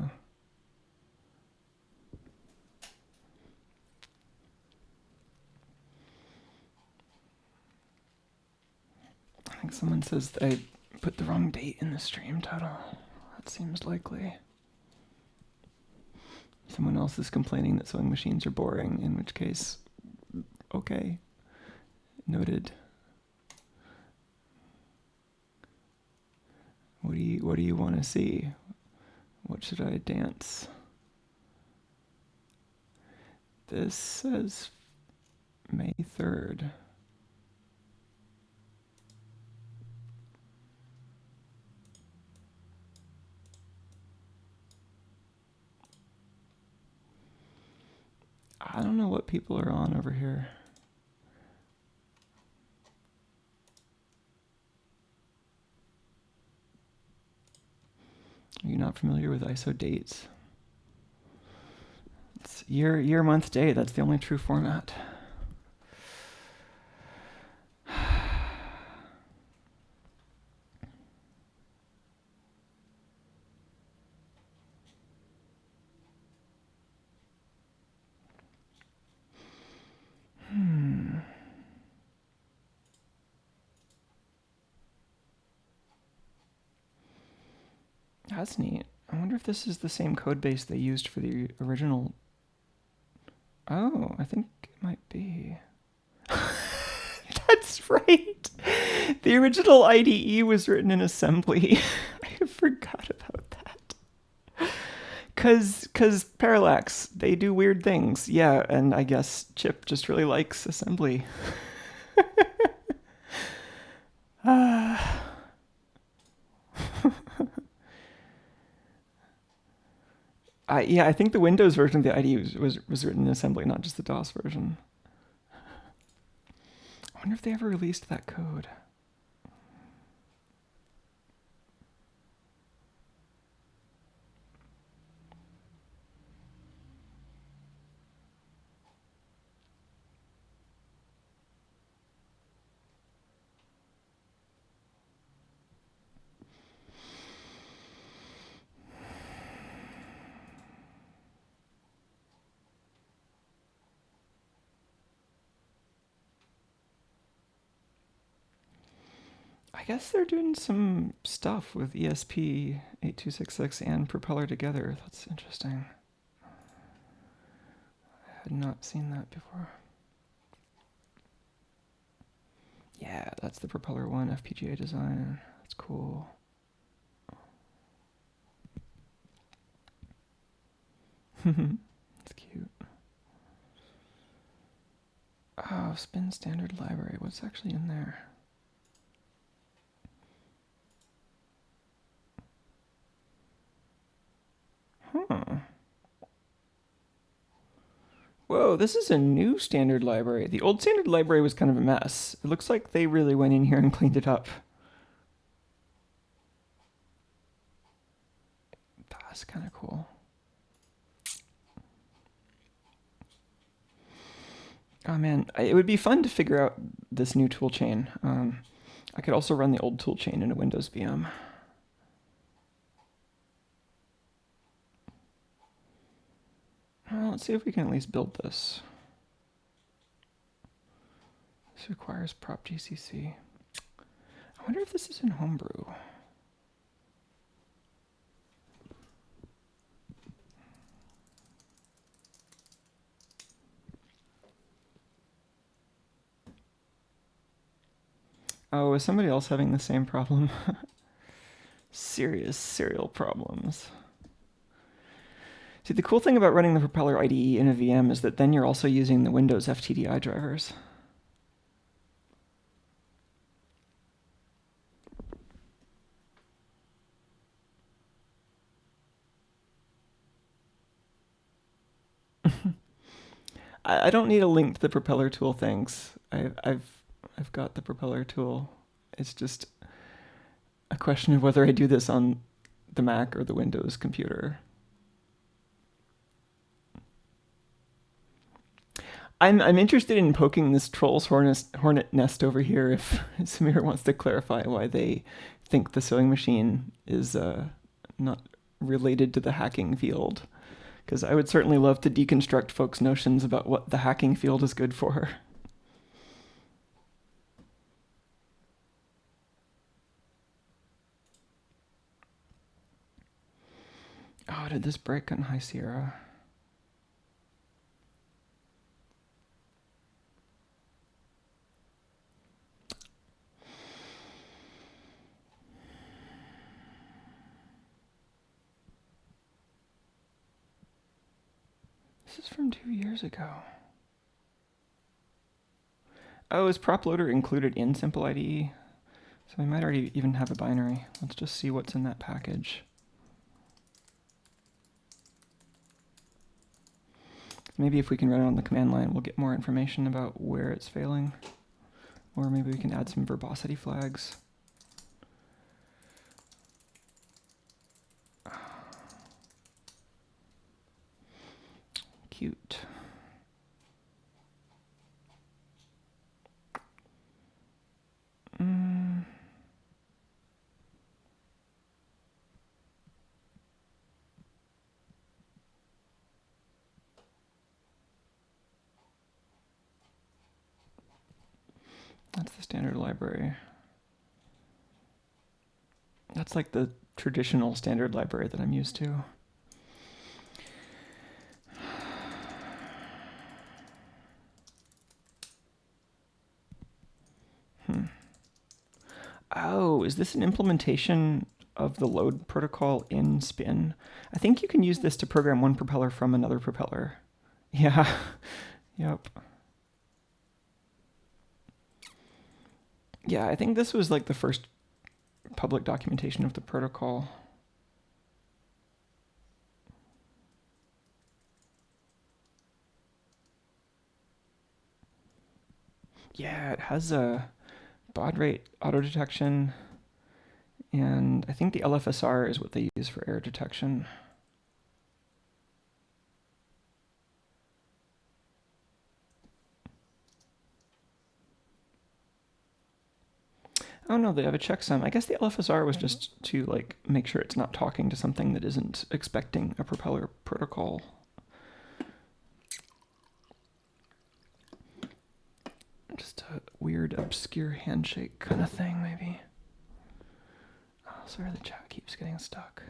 I think someone says that I put the wrong date in the stream title. That seems likely. Someone else is complaining that sewing machines are boring, in which case, okay. Noted. What do you want to see? What should I dance? This says May 3rd. I don't know what people are on over here. Are you not familiar with ISO dates? It's year, month, day. That's the only true format. That's neat. I wonder if this is the same code base they used for the original. Oh, I think it might be. That's right. The original IDE was written in assembly. I forgot about that. Cause Parallax, they do weird things. Yeah, and I guess Chip just really likes assembly. Yeah, I think the Windows version of the IDE was written in assembly, not just the DOS version. I wonder if they ever released that code. I guess they're doing some stuff with ESP8266 and Propeller together. That's interesting. I had not seen that before. Yeah, that's the Propeller 1 FPGA design. That's cool. That's cute. Oh, spin standard library. What's actually in there? Huh. Whoa, this is a new standard library. The old standard library was kind of a mess. It looks like they really went in here and cleaned it up. That's kind of cool. Oh man, it would be fun to figure out this new toolchain. I could also run the old toolchain in a Windows VM. Well, let's see if we can at least build this. This requires prop GCC. I wonder if this is in Homebrew. Oh, is somebody else having the same problem? Serious serial problems. See, the cool thing about running the Propeller IDE in a VM is that then you're also using the Windows FTDI drivers. I don't need a link to the Propeller tool, thanks. I've got the Propeller tool. It's just a question of whether I do this on the Mac or the Windows computer. I'm interested in poking this troll's hornet nest over here if Samir wants to clarify why they think the sewing machine is not related to the hacking field. Because I would certainly love to deconstruct folks' notions about what the hacking field is good for. Oh, did this break on High Sierra? This is from 2 years ago. Oh, is prop loader included in Simple IDE? So I might already even have a binary. Let's just see what's in that package. Maybe if we can run it on the command line, we'll get more information about where it's failing. Or maybe we can add some verbosity flags. Cute. That's the standard library. That's like the traditional standard library that I'm used to. Oh, is this an implementation of the load protocol in Spin? I think you can use this to program one propeller from another propeller. Yeah, yep. Yeah, I think this was like the first public documentation of the protocol. Yeah, it has a baud rate auto detection, and I think the LFSR is what they use for error detection. Oh no, they have a checksum. I guess the LFSR was just to like make sure it's not talking to something that isn't expecting a propeller protocol. Just a weird, obscure handshake kind of thing, maybe. Oh, sorry, the chat keeps getting stuck.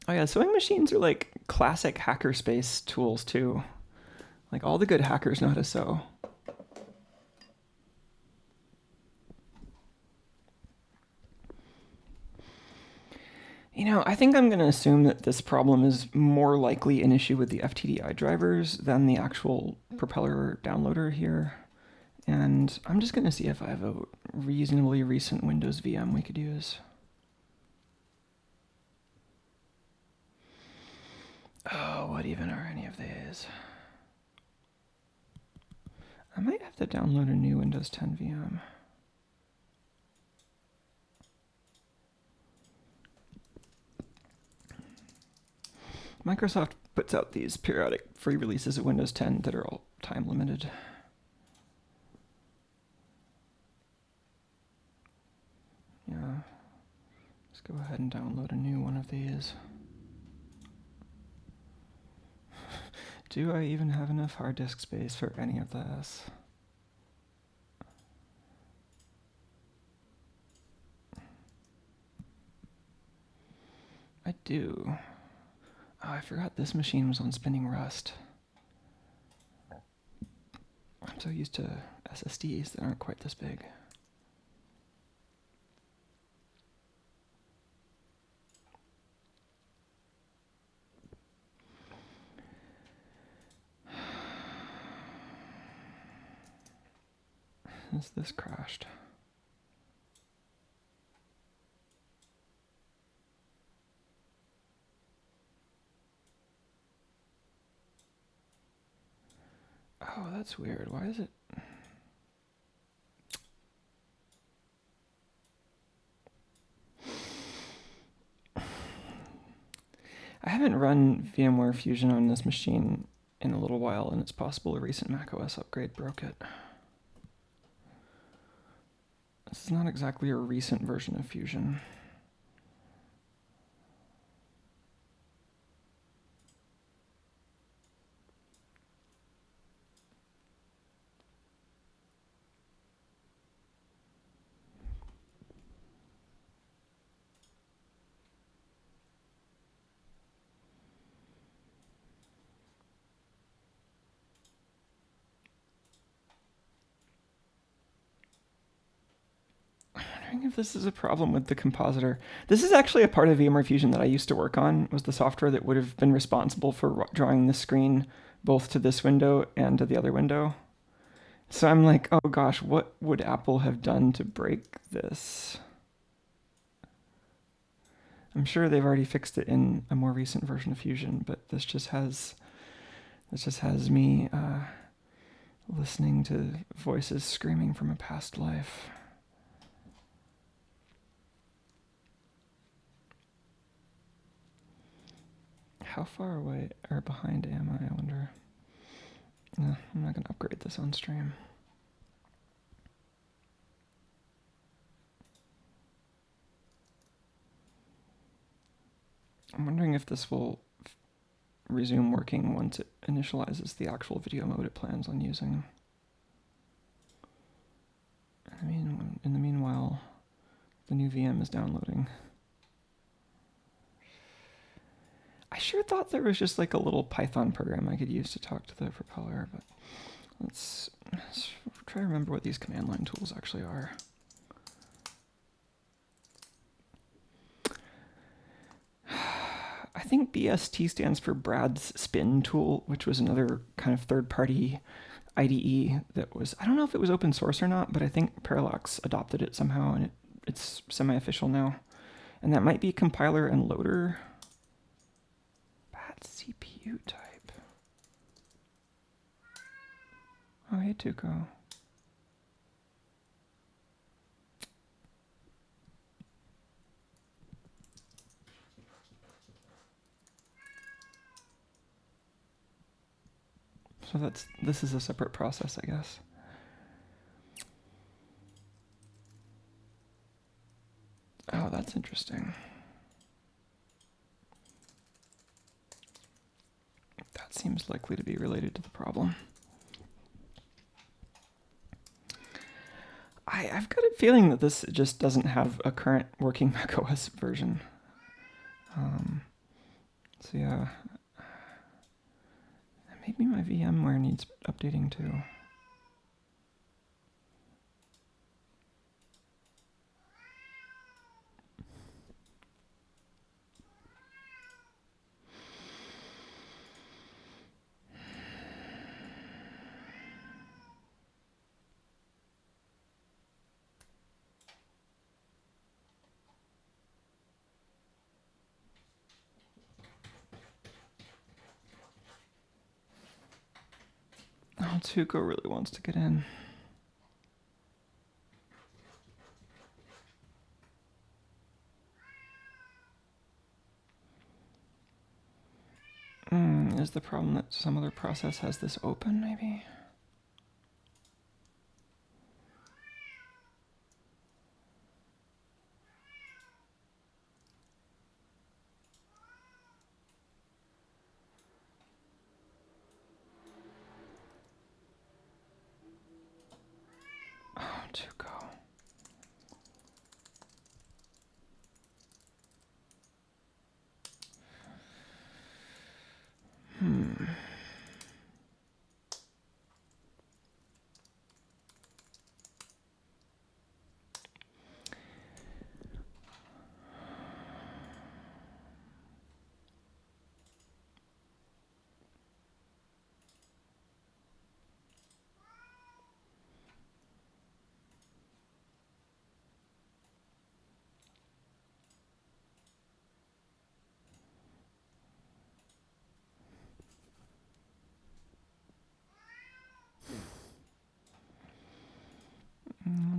Oh yeah, sewing machines are like classic hackerspace tools too. Like all the good hackers know how to sew. You know, I think I'm going to assume that this problem is more likely an issue with the FTDI drivers than the actual propeller downloader here. And I'm just going to see if I have a reasonably recent Windows VM we could use. Oh, what even are any of these? I might have to download a new Windows 10 VM. Microsoft puts out these periodic free releases of Windows 10 that are all time limited. Yeah, let's go ahead and download a new one of these. Do I even have enough hard disk space for any of this? I do. Oh, I forgot this machine was on spinning Rust. I'm so used to SSDs that aren't quite this big. Is this crashed? Oh, that's weird. Why is it? I haven't run VMware Fusion on this machine in a little while, and it's possible a recent macOS upgrade broke it. This is not exactly a recent version of Fusion. If this is a problem with the compositor. This is actually a part of VMware Fusion that I used to work on, was the software that would have been responsible for drawing the screen both to this window and to the other window. So I'm like, oh gosh, what would Apple have done to break this? I'm sure they've already fixed it in a more recent version of Fusion, but this just has me listening to voices screaming from a past life. How far away or behind am I wonder? No, I'm not going to upgrade this on stream. I'm wondering if this will resume working once it initializes the actual video mode it plans on using. I mean, in the meanwhile, the new VM is downloading. I sure thought there was just like a little Python program I could use to talk to the propeller, but let's try to remember what these command line tools actually are. I think BST stands for Brad's Spin tool, which was another kind of third-party IDE that was, I don't know if it was open source or not, but I think Parallax adopted it somehow, and it's semi-official now. And that might be compiler and loader. Bad CPU type. Oh, hey, Tuco. So this is a separate process, I guess. Oh, that's interesting. That seems likely to be related to the problem. I've got a feeling that this just doesn't have a current working macOS version. So yeah, maybe my VMware needs updating too. Oh, Tuco really wants to get in. Is the problem that some other process has this open, maybe? Tuco.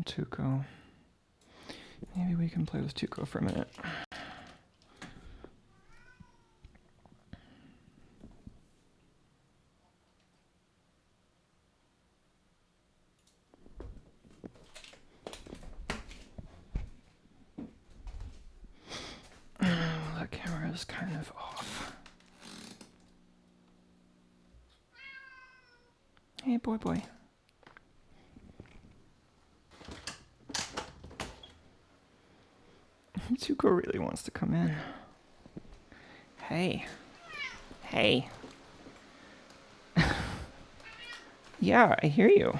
Tuco. Maybe we can play with Tuco for a minute. The camera is kind of off. Hey, boy. Tuco really wants to come in. Hey. Yeah, I hear you.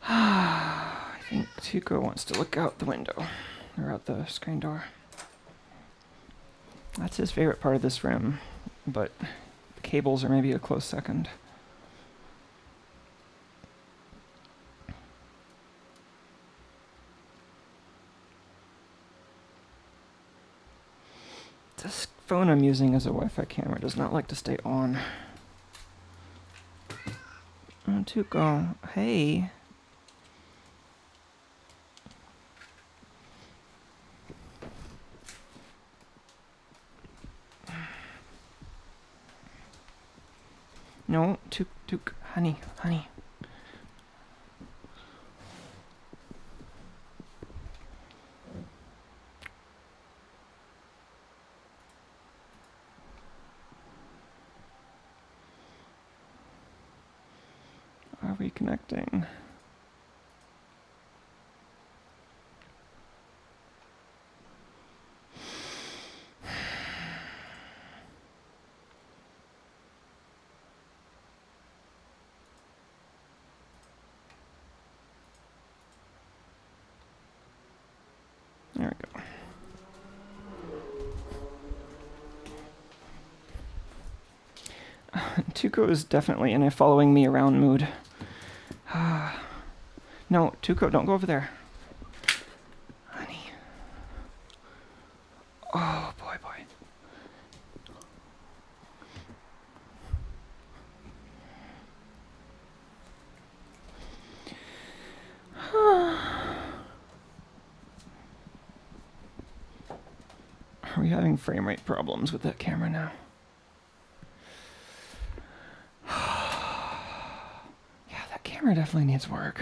I think Tuco wants to look out the window, or out the screen door. That's his favorite part of this room, but the cables are maybe a close second. This phone I'm using as a Wi-Fi camera does not like to stay on. Oh, Tuco, hey. No, Tuco, honey. Are we connecting? There we go. Tuco is definitely in a following me around mood. No, Tuco, don't go over there. Honey. Oh, boy. Are we having frame rate problems with that camera now? Yeah, that camera definitely needs work.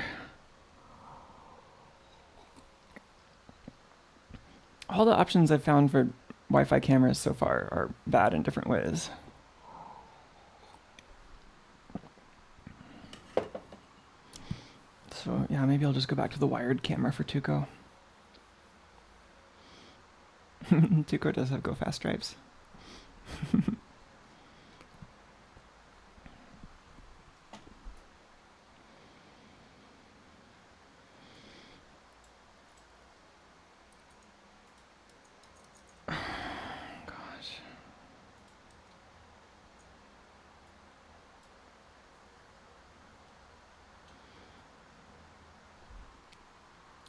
All the options I've found for Wi-Fi cameras so far are bad in different ways. So yeah, maybe I'll just go back to the wired camera for Tuco. Tuco does have go fast stripes. Gosh.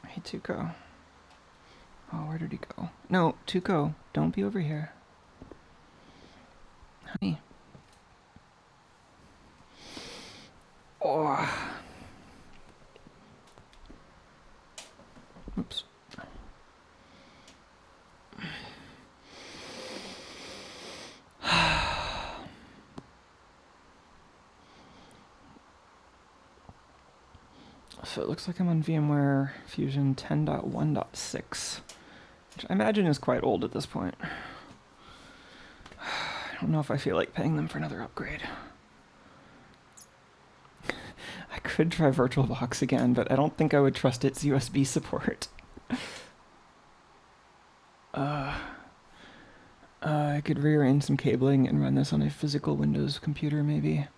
Hey, Tuco. Oh, where did he go? No, Tuco, don't be over here. Honey. Oh. Oops. So it looks like I'm on VMware Fusion 10.1.6, which I imagine is quite old at this point. I don't know if I feel like paying them for another upgrade. could try VirtualBox again, but I don't think I would trust its USB support. I could rearrange some cabling and run this on a physical Windows computer, maybe.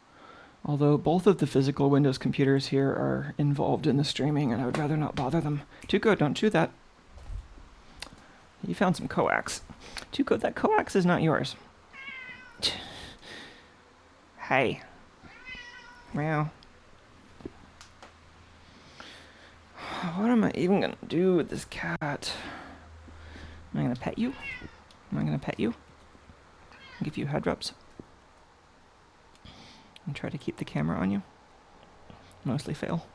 Although both of the physical Windows computers here are involved in the streaming, and I would rather not bother them. Tuco, don't chew that. You found some coax. Tuco, that coax is not yours. Hey. Meow. What am I even gonna do with this cat? Am I gonna pet you? Am I gonna pet you? Give you head rubs? And try to keep the camera on you? Mostly fail.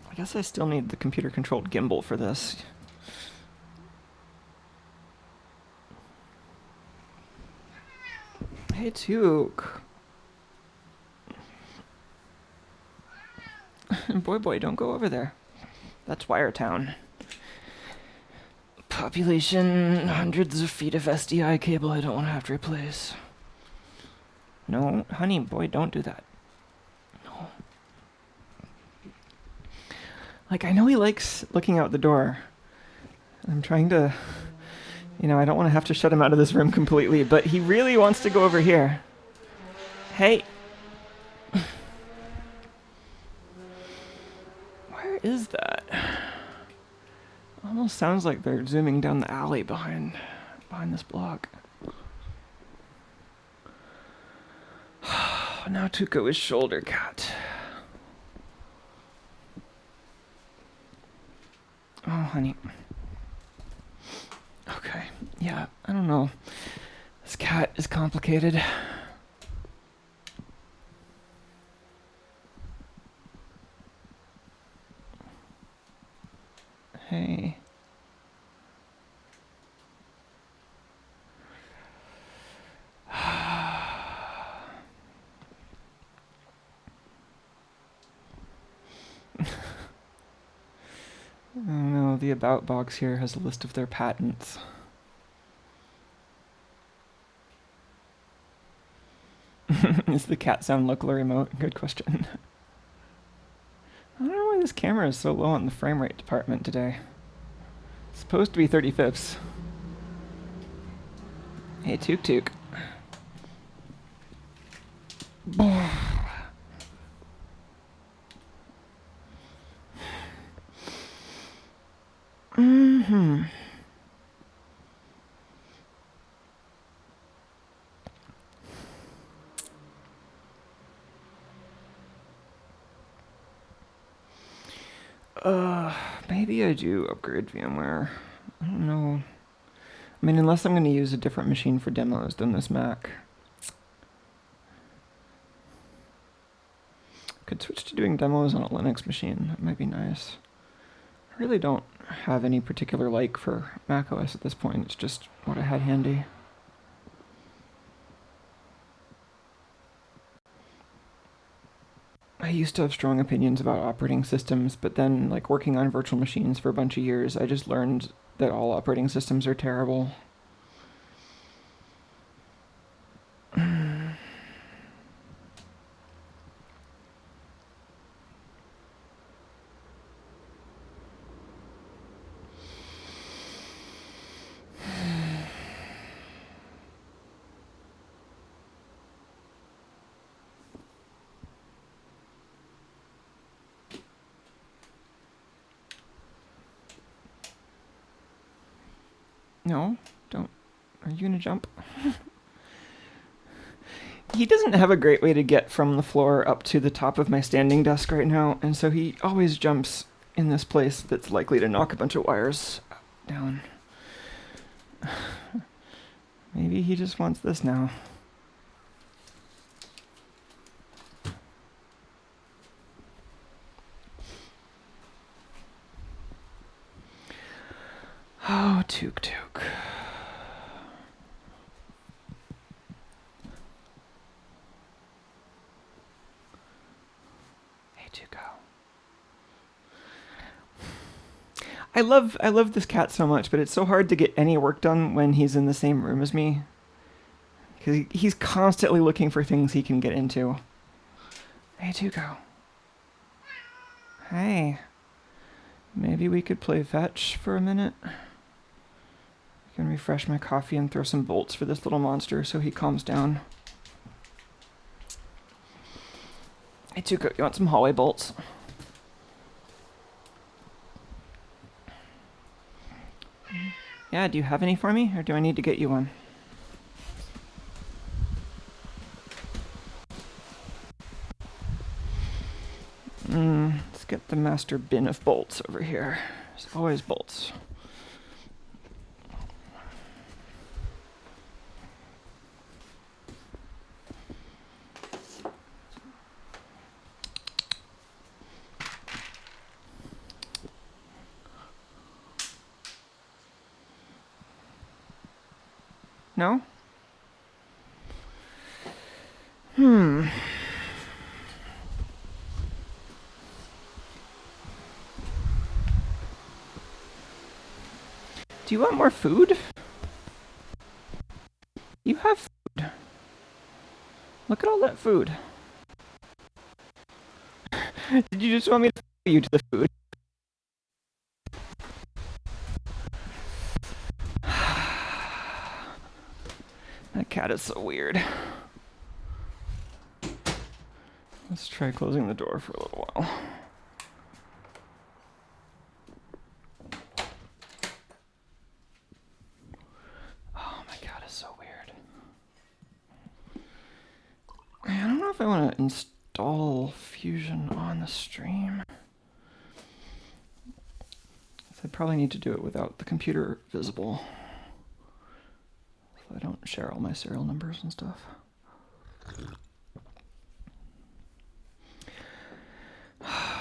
I guess I still need the computer-controlled gimbal for this. Hey, Took. Boy, don't go over there. That's Wiretown. Population, hundreds of feet of SDI cable I don't want to have to replace. No, honey, boy, don't do that. No. Like, I know he likes looking out the door. I'm trying to, I don't want to have to shut him out of this room completely, but he really wants to go over here. Hey. Where is that? Almost sounds like they're zooming down the alley behind this block. Now Tuco is shoulder cat. Oh, honey. Okay. Yeah, I don't know. This cat is complicated. Hey. Oh no, the about box here has a list of their patents. Is the cat sound local or remote? Good question. I don't know why this camera is so low on the frame rate department today. It's supposed to be 35ths. Hey, Took. Mm-hmm. Maybe I do upgrade VMware. I don't know. I mean, unless I'm going to use a different machine for demos than this Mac. Could switch to doing demos on a Linux machine. That might be nice. I really don't have any particular like for macOS at this point. It's just what I had handy. I used to have strong opinions about operating systems, but then, like, working on virtual machines for a bunch of years, I just learned that all operating systems are terrible. No, don't. Are you gonna jump? He doesn't have a great way to get from the floor up to the top of my standing desk right now, and so he always jumps in this place that's likely to knock a bunch of wires down. Maybe he just wants this now. Oh, Took. Hey, Tuco. I love this cat so much, but it's so hard to get any work done when he's in the same room as me. He's constantly looking for things he can get into. Hey, Tuco. Hey. Maybe we could play fetch for a minute. I can refresh my coffee and throw some bolts for this little monster so he calms down. Hey, Tuco, you want some hallway bolts? Yeah, do you have any for me, or do I need to get you one? Let's get the master bin of bolts over here. There's always bolts. No? Do you want more food? You have food. Look at all that food. Did you just want me to follow you to the food? That cat is so weird. Let's try closing the door for a little while. Oh, my cat is so weird. I don't know if I want to install Fusion on the stream. I probably need to do it without the computer visible, so I don't share all my serial numbers and stuff.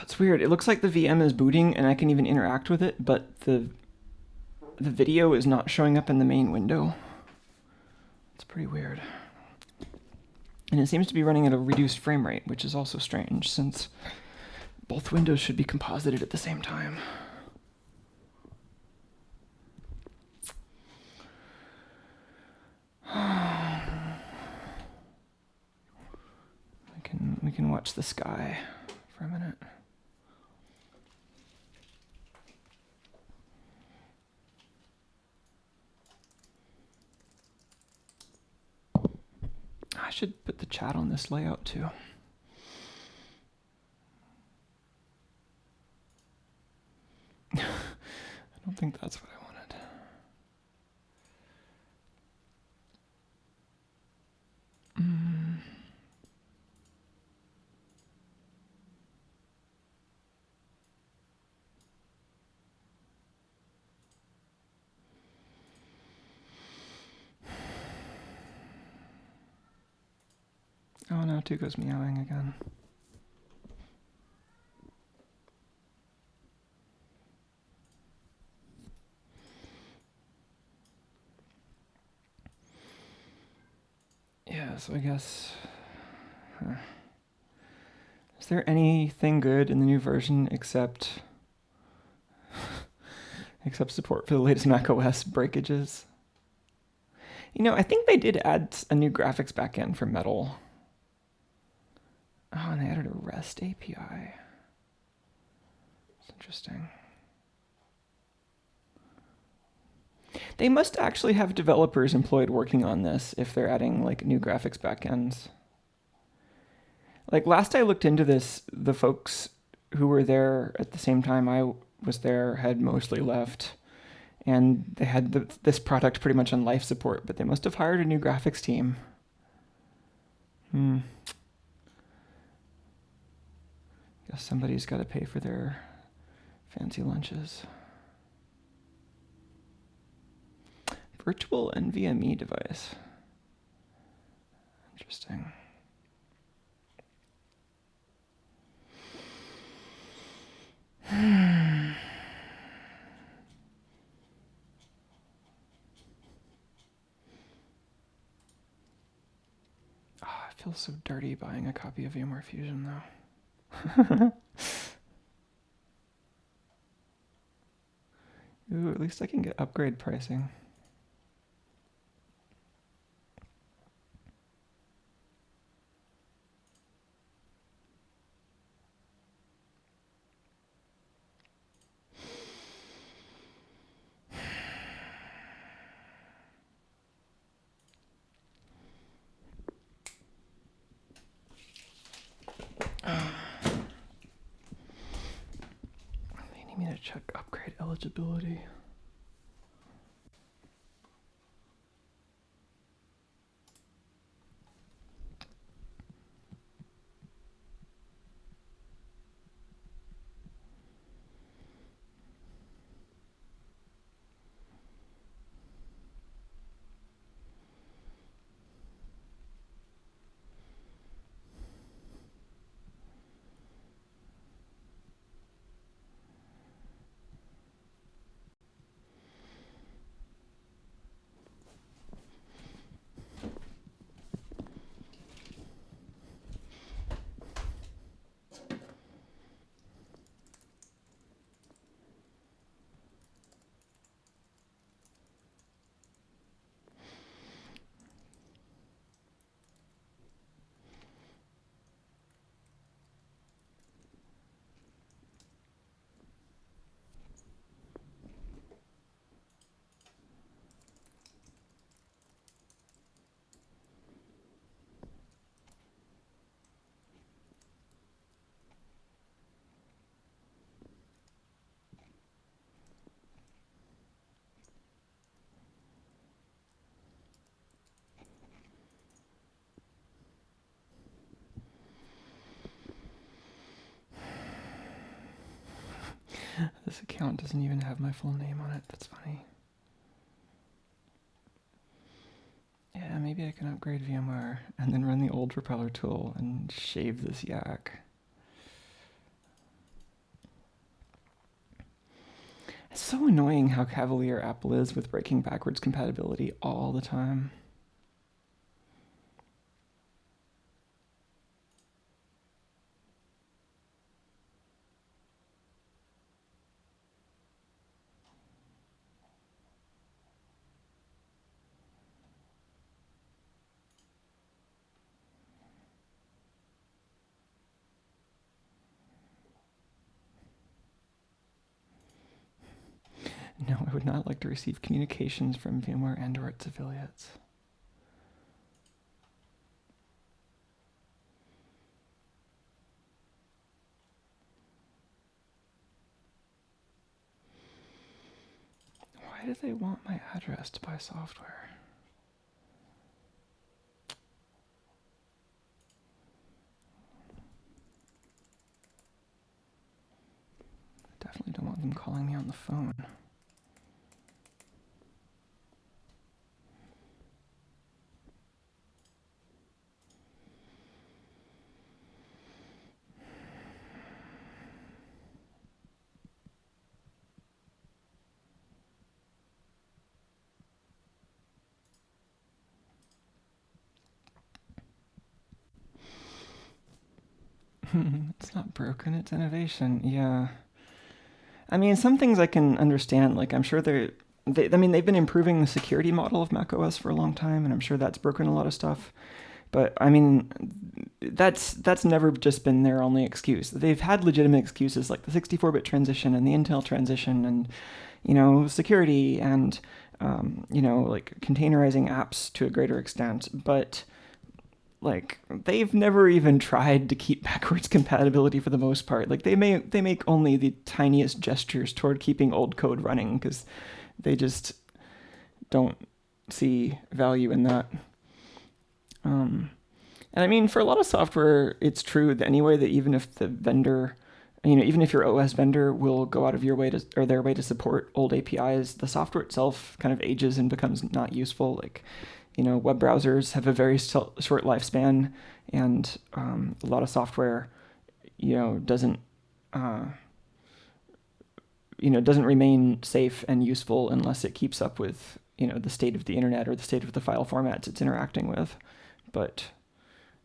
It's weird. It looks like the VM is booting and I can even interact with it, but the video is not showing up in the main window. It's pretty weird. And it seems to be running at a reduced frame rate, which is also strange since both windows should be composited at the same time. We can watch the sky for a minute. I should put the chat on this layout too. I don't think that's what I wanted. Oh no, Tuco's meowing again. Yeah, so I guess... Is there anything good in the new version except support for the latest macOS breakages? You know, I think they did add a new graphics backend for Metal. Oh, and they added a REST API. It's interesting. They must actually have developers employed working on this if they're adding like new graphics backends. Like last I looked into this, the folks who were there at the same time I was there had mostly left, and they had this product pretty much on life support, but they must have hired a new graphics team. Guess somebody's got to pay for their fancy lunches. Virtual NVMe device. Interesting. I feel so dirty buying a copy of VMware Fusion though. Ooh, at least I can get upgrade pricing. check upgrade eligibility. This account doesn't even have my full name on it. That's funny. Yeah, maybe I can upgrade VMware and then run the old Propeller tool and shave this yak. It's so annoying how cavalier Apple is with breaking backwards compatibility all the time. No, I would not like to receive communications from VMware and or its affiliates. Why do they want my address to buy software? I definitely don't want them calling me on the phone. It's not broken, it's innovation. Yeah. I mean, some things I can understand. Like, I'm sure they've been improving the security model of macOS for a long time, and I'm sure that's broken a lot of stuff. But I mean, that's never just been their only excuse. They've had legitimate excuses like the 64-bit transition and the Intel transition, and security and like containerizing apps to a greater extent. But like they've never even tried to keep backwards compatibility for the most part. Like they make only the tiniest gestures toward keeping old code running because they just don't see value in that. And I mean, for a lot of software, it's true that anyway that even if the vendor, even if your OS vendor will go out of your way to or their way to support old APIs, the software itself kind of ages and becomes not useful. Like, web browsers have a very short lifespan, and a lot of software, doesn't, doesn't remain safe and useful unless it keeps up with, the state of the internet or the state of the file formats it's interacting with. But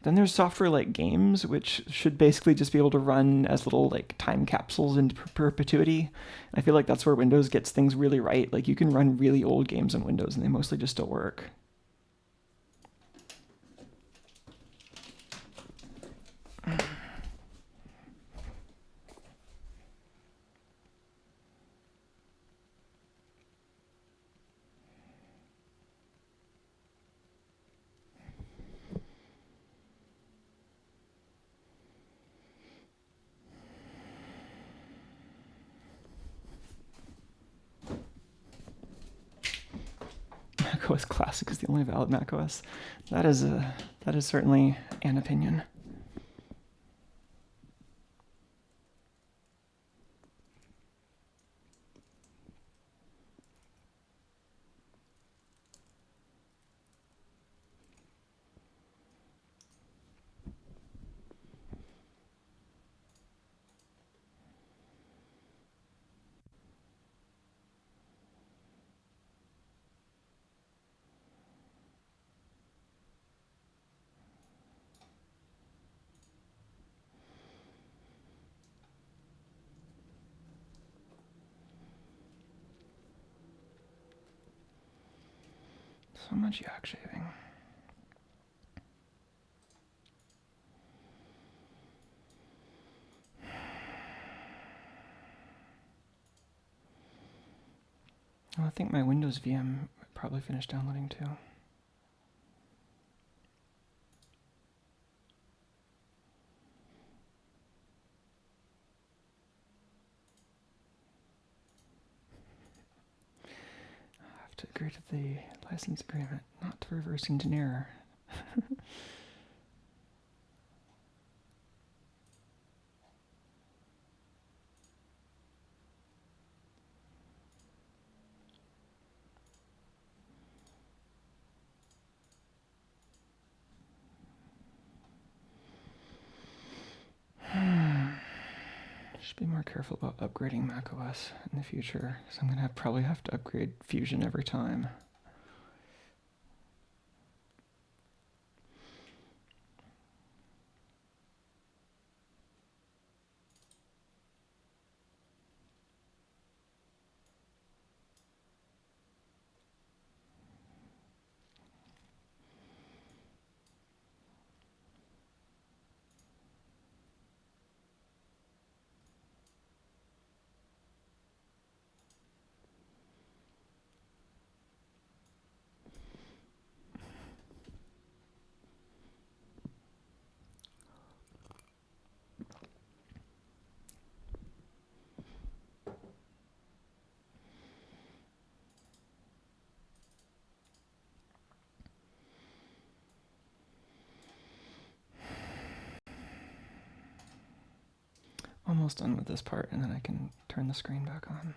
then there's software like games, which should basically just be able to run as little like time capsules into perpetuity. I feel like that's where Windows gets things really right. Like you can run really old games on Windows and they mostly just don't work. macOS Classic is the only valid macOS. That is certainly an opinion. So much yak shaving. Well, I think my Windows VM probably finished downloading too. I have to agree to the license agreement not to reverse engineer. Should be more careful about upgrading macOS in the future, so I'm gonna probably have to upgrade Fusion every time. Almost done with this part, and then I can turn the screen back on.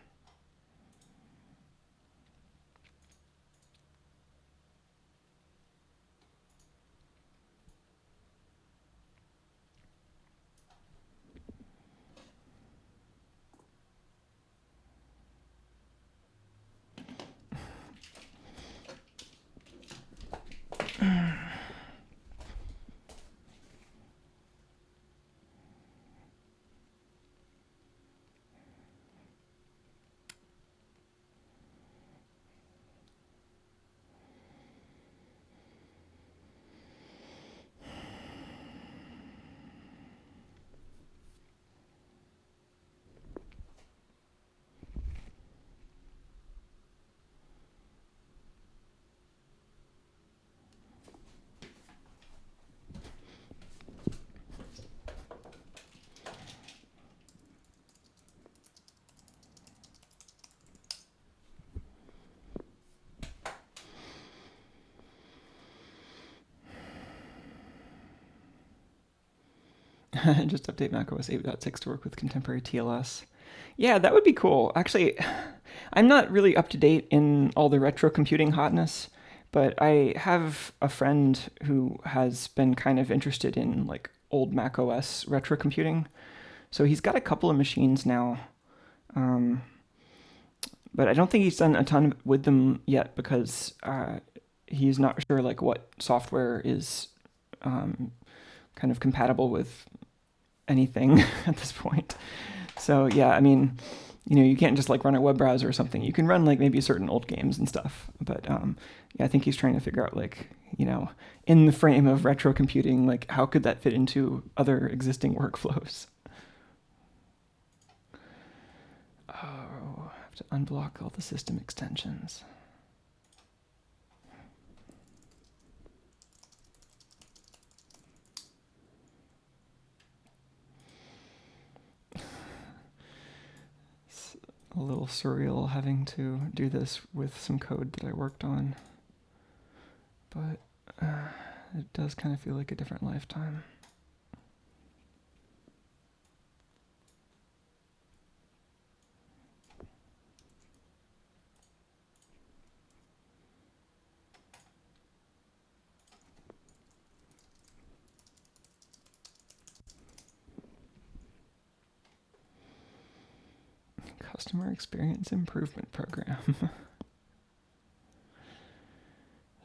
Just update macOS 8.6 to work with contemporary TLS. Yeah, that would be cool. Actually, I'm not really up to date in all the retro computing hotness, but I have a friend who has been kind of interested in like old macOS retro computing. So he's got a couple of machines now, but I don't think he's done a ton with them yet because he's not sure like what software is kind of compatible with anything at this point. So yeah, I mean, you can't just like run a web browser or something. You can run like maybe certain old games and stuff, but yeah, I think he's trying to figure out like, in the frame of retro computing, like how could that fit into other existing workflows? Oh, I have to unblock all the system extensions. It's a little surreal having to do this with some code that I worked on. but it does kind of feel like a different lifetime. Customer Experience Improvement Program.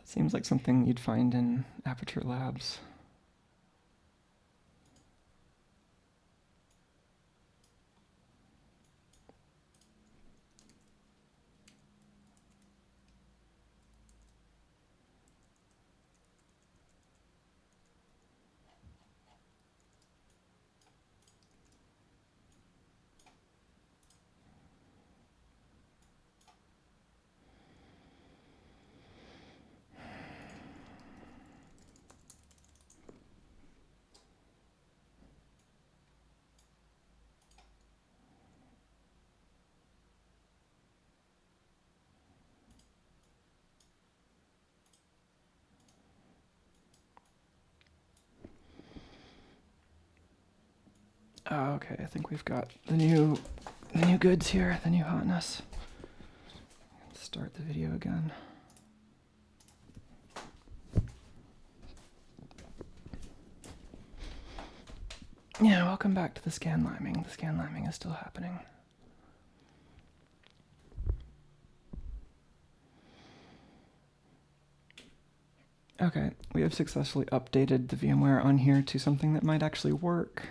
Seems like something you'd find in Aperture Labs. Oh, okay, I think we've got the new goods here, the new hotness. Let's start the video again. Yeah, welcome back to the scanliming. The scanliming is still happening. Okay, we have successfully updated the VMware on here to something that might actually work.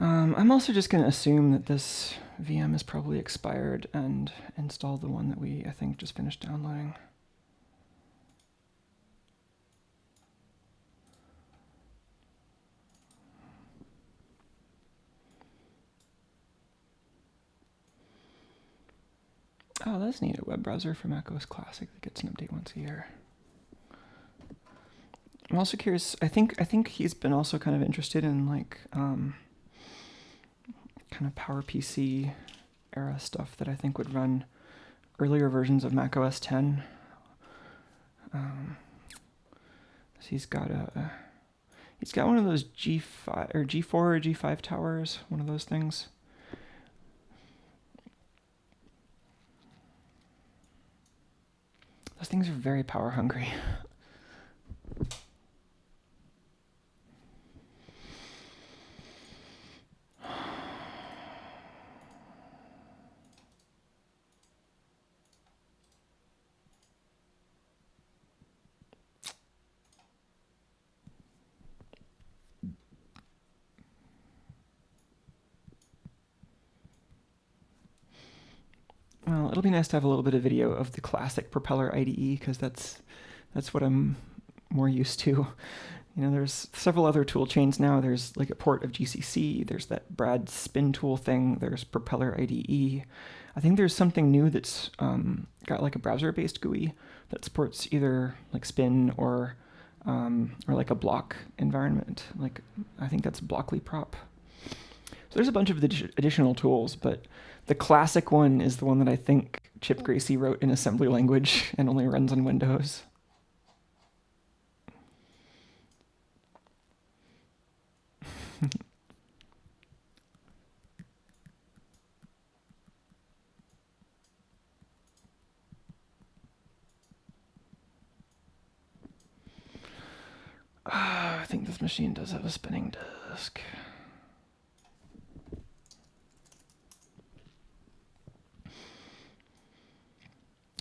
I'm also just going to assume that this VM is probably expired and install the one that we, I think, just finished downloading. Oh, that's neat, a web browser for macOS Classic that gets an update once a year. I'm also curious, I think he's been also kind of interested in like kind of PowerPC era stuff that I think would run earlier versions of macOS 10. He's got one of those G5 or G4 or G5 towers, one of those things. Those things are very power hungry. Well, it'll be nice to have a little bit of video of the classic Propeller IDE, because that's what I'm more used to. You know, there's several other tool chains now. There's like a port of GCC. There's that Brad spin tool thing. There's Propeller IDE. I think there's something new that's got like a browser-based GUI that supports either like spin or like a block environment. Like I think that's Blockly Prop. So there's a bunch of additional tools, but the classic one is the one that I think Chip Gracie wrote in assembly language and only runs on Windows. I think this machine does have a spinning disk.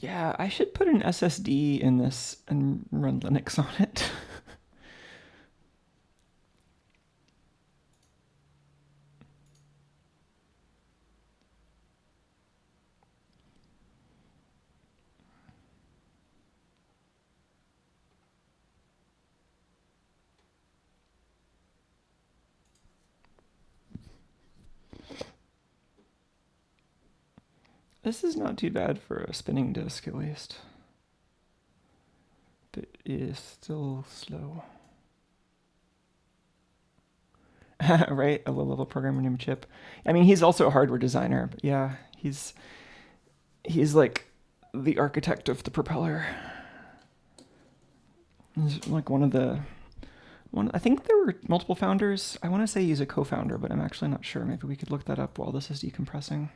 Yeah, I should put an SSD in this and run Linux on it. This is not too bad for a spinning disk, at least. But it is still slow. Right? A low-level programmer named Chip. I mean, he's also a hardware designer, but yeah, he's like the architect of the Propeller. He's like one. I think there were multiple founders. I want to say he's a co-founder, but I'm actually not sure. Maybe we could look that up while this is decompressing.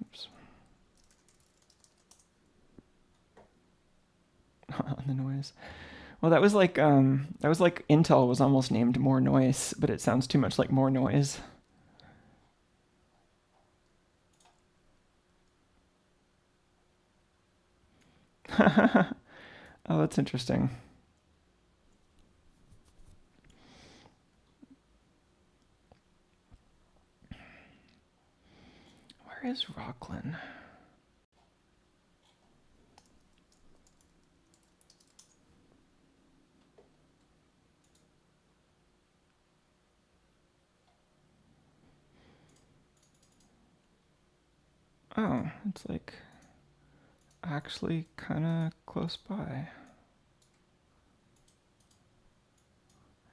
Oops. The noise. Well, that was like Intel was almost named More Noise, but it sounds too much like More Noise. Oh, that's interesting. Where is Rockland? Oh, it's like actually kind of close by.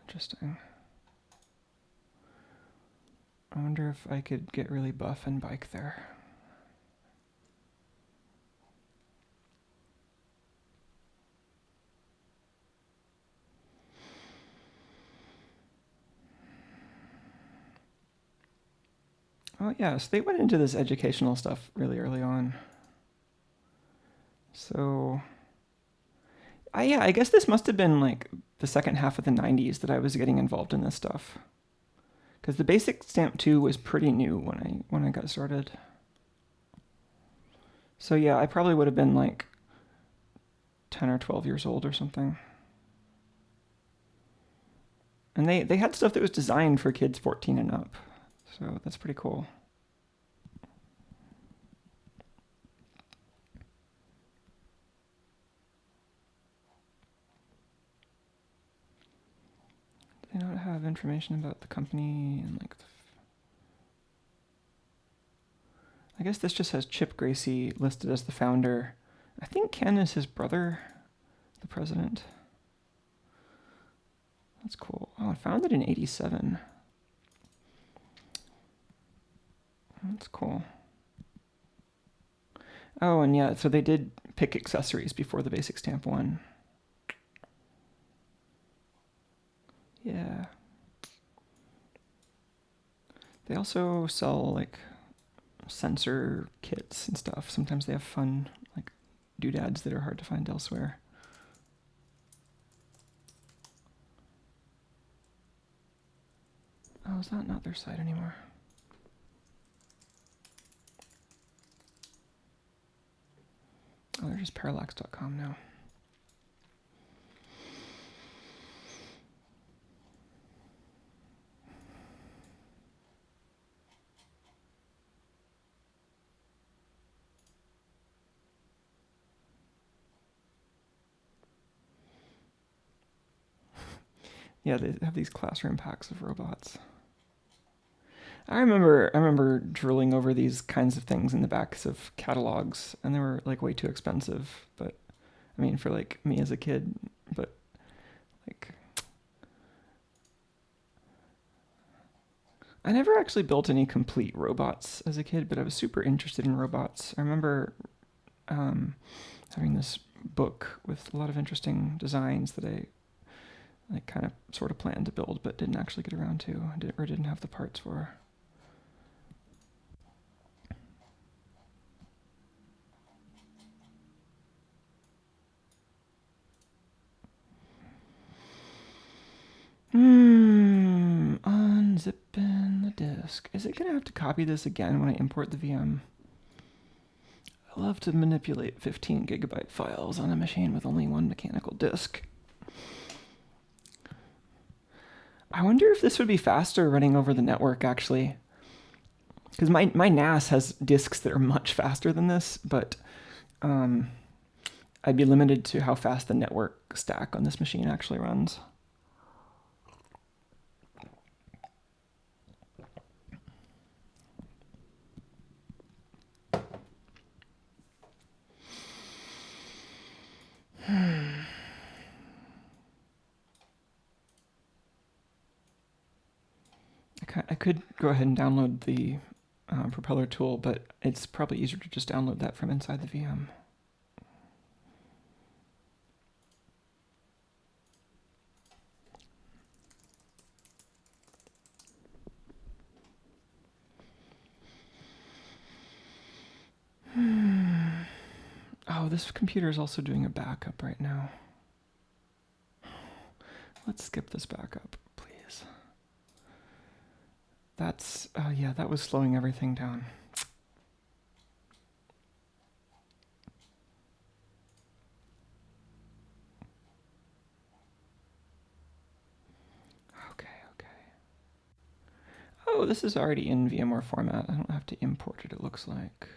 Interesting. I wonder if I could get really buff and bike there. Oh yeah, so they went into this educational stuff really early on. So, I guess this must have been like the second half of the 90s that I was getting involved in this stuff. Because the Basic Stamp 2 was pretty new when I got started. So yeah, I probably would have been like 10 or 12 years old or something. And they had stuff that was designed for kids 14 and up. So that's pretty cool. They don't have information about the company and like I guess this just has Chip Gracie listed as the founder. I think Ken is his brother, the president. That's cool. Oh, founded in 87. That's cool. Oh, and yeah, so they did pick accessories before the Basic Stamp 1. Yeah. They also sell like sensor kits and stuff. Sometimes they have fun like doodads that are hard to find elsewhere. Oh, is that not their site anymore? Oh, they're just parallax.com now. Yeah, they have these classroom packs of robots. I remember drilling over these kinds of things in the backs of catalogs, and they were like way too expensive. But I mean, for like me as a kid, but like I never actually built any complete robots as a kid, but I was super interested in robots. I remember having this book with a lot of interesting designs that I like kind of sort of planned to build, but didn't actually get around to, or didn't have the parts for. Unzipping the disk. Is it gonna have to copy this again when I import the VM? I love to manipulate 15 gigabyte files on a machine with only one mechanical disk. I wonder if this would be faster running over the network, actually. Because my NAS has disks that are much faster than this, but I'd be limited to how fast the network stack on this machine actually runs. I could go ahead and download the Propeller tool, but it's probably easier to just download that from inside the VM. Oh, this computer is also doing a backup right now. Let's skip this backup, please. That's, yeah, that was slowing everything down. Okay. Oh, this is already in VMware format. I don't have to import it, it looks like.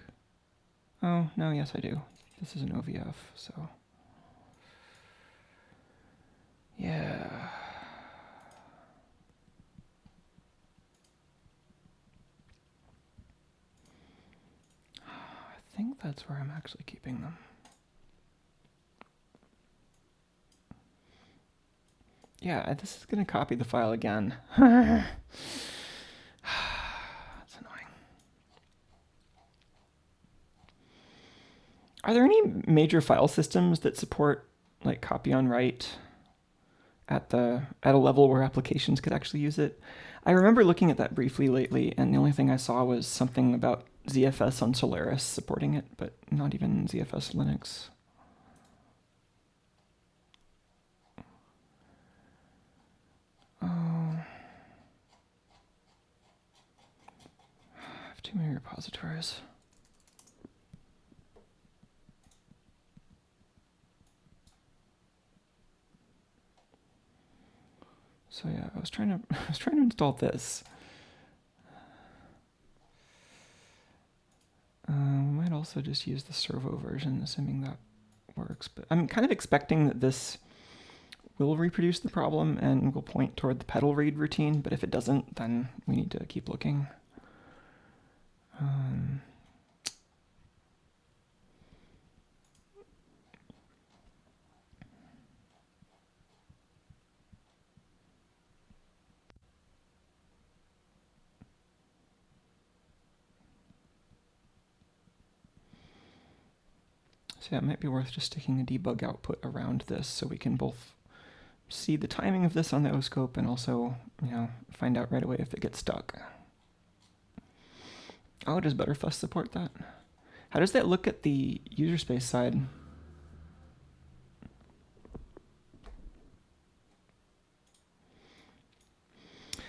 Oh, no, yes I do. This is an OVF, so. Yeah. I think that's where I'm actually keeping them. Yeah, this is going to copy the file again. That's annoying. Are there any major file systems that support like copy on write at a level where applications could actually use it? I remember looking at that briefly lately, and the only thing I saw was something about ZFS on Solaris supporting it, but not even ZFS Linux. Oh, I have too many repositories. So yeah, I was trying to install this. We might also just use the servo version, assuming that works. But I'm kind of expecting that this will reproduce the problem and will point toward the pedal read routine. But if it doesn't, then we need to keep looking. So yeah, it might be worth just sticking a debug output around this so we can both see the timing of this on the oscope and also, find out right away if it gets stuck. Oh, does Butterfuss support that? How does that look at the user space side?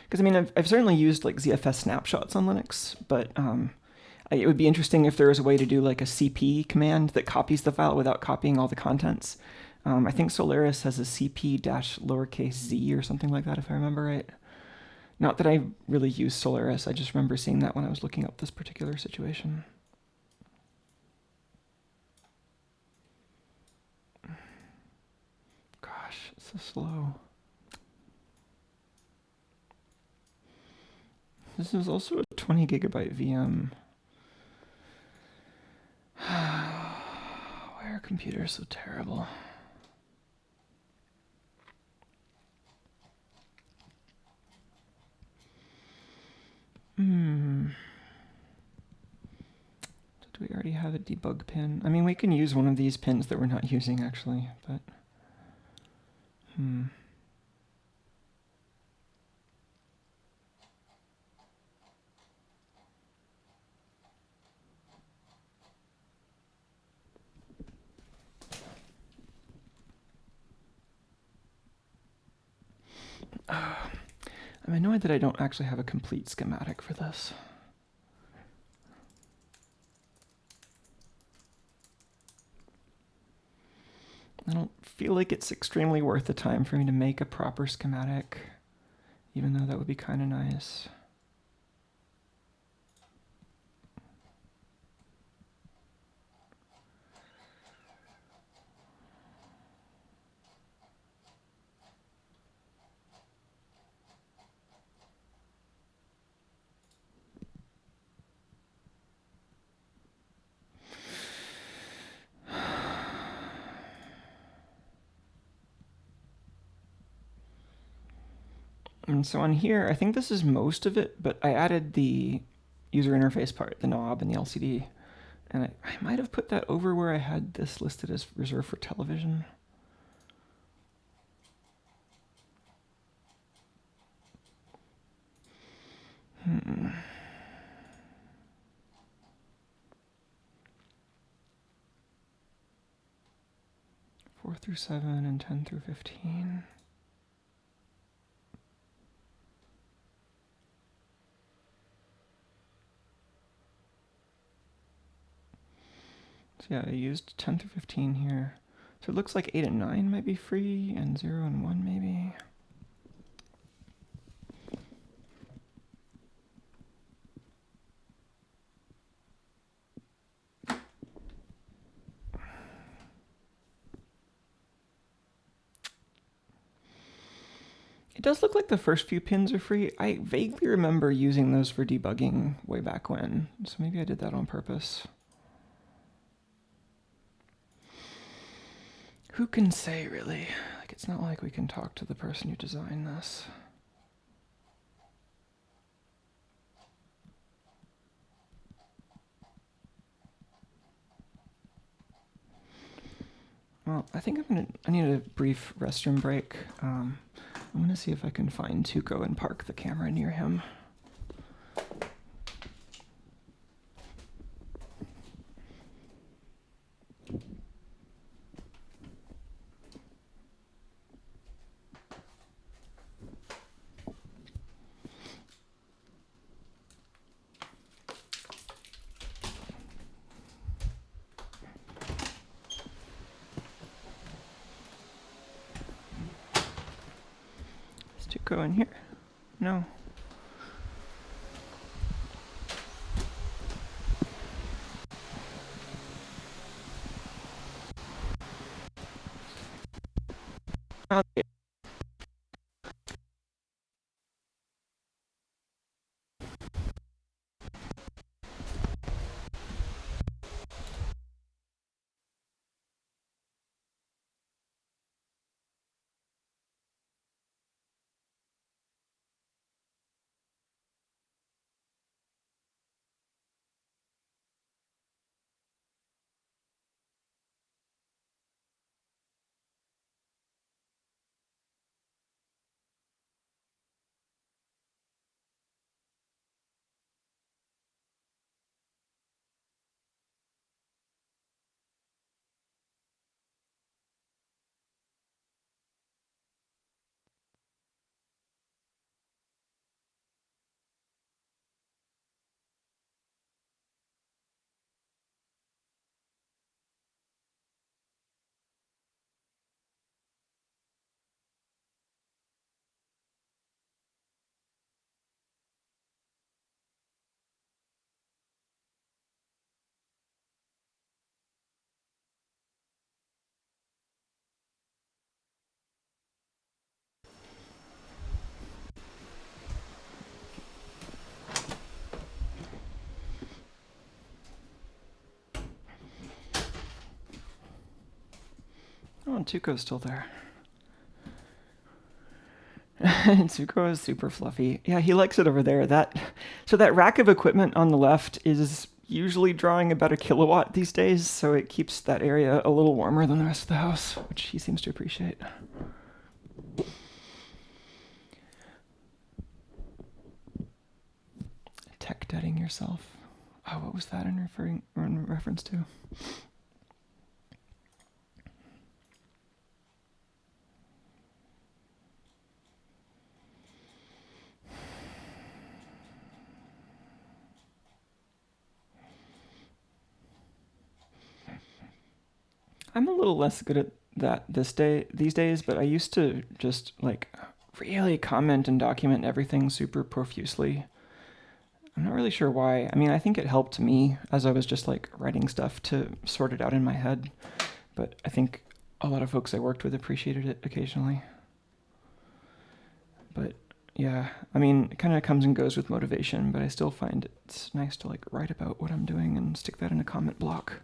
Because I've certainly used like ZFS snapshots on Linux, but it would be interesting if there was a way to do like a CP command that copies the file without copying all the contents. I think Solaris has a CP-lowercase z or something like that, if I remember right. Not that I really use Solaris, I just remember seeing that when I was looking up this particular situation. Gosh, it's so slow. This is also a 20 gigabyte VM. Why are computers so terrible? Did we already have a debug pin? We can use one of these pins that we're not using actually, but I'm annoyed that I don't actually have a complete schematic for this. I don't feel like it's extremely worth the time for me to make a proper schematic, even though that would be kind of nice. And so on here, I think this is most of it, but I added the user interface part, the knob and the LCD. And I might have put that over where I had this listed as reserved for television. Hmm. 4 through 7 and 10 through 15. So yeah, I used 10 through 15 here. So it looks like 8 and 9 might be free, and 0 and 1 maybe. It does look like the first few pins are free. I vaguely remember using those for debugging way back when, so maybe I did that on purpose. Who can say, really? Like, it's not like we can talk to the person who designed this. Well, I think I need a brief restroom break. I'm gonna see if I can find Tuco and park the camera near him. Is Tuco in here? No. Okay. Oh, and Tuco's still there. Tuco is super fluffy. Yeah, he likes it over there. So that rack of equipment on the left is usually drawing about 1 kilowatt these days, so it keeps that area a little warmer than the rest of the house, which he seems to appreciate. Tech deading yourself. Oh, what was that in reference to? I'm a little less good at that these days, but I used to just like really comment and document everything super profusely. I'm not really sure why. I mean, I think it helped me as I was just like writing stuff to sort it out in my head, but I think a lot of folks I worked with appreciated it occasionally. But yeah, I mean, it kind of comes and goes with motivation, but I still find it's nice to like write about what I'm doing and stick that in a comment block.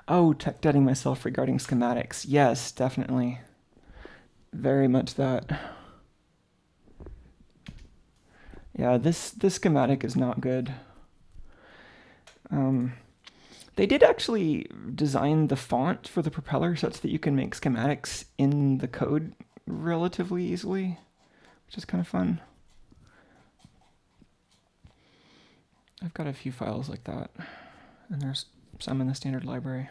Oh, tech deading myself regarding schematics. Yes, definitely. Very much that. Yeah, this schematic is not good. They did actually design the font for the propeller such that you can make schematics in the code relatively easily, which is kind of fun. I've got a few files like that, and there's some in the standard library.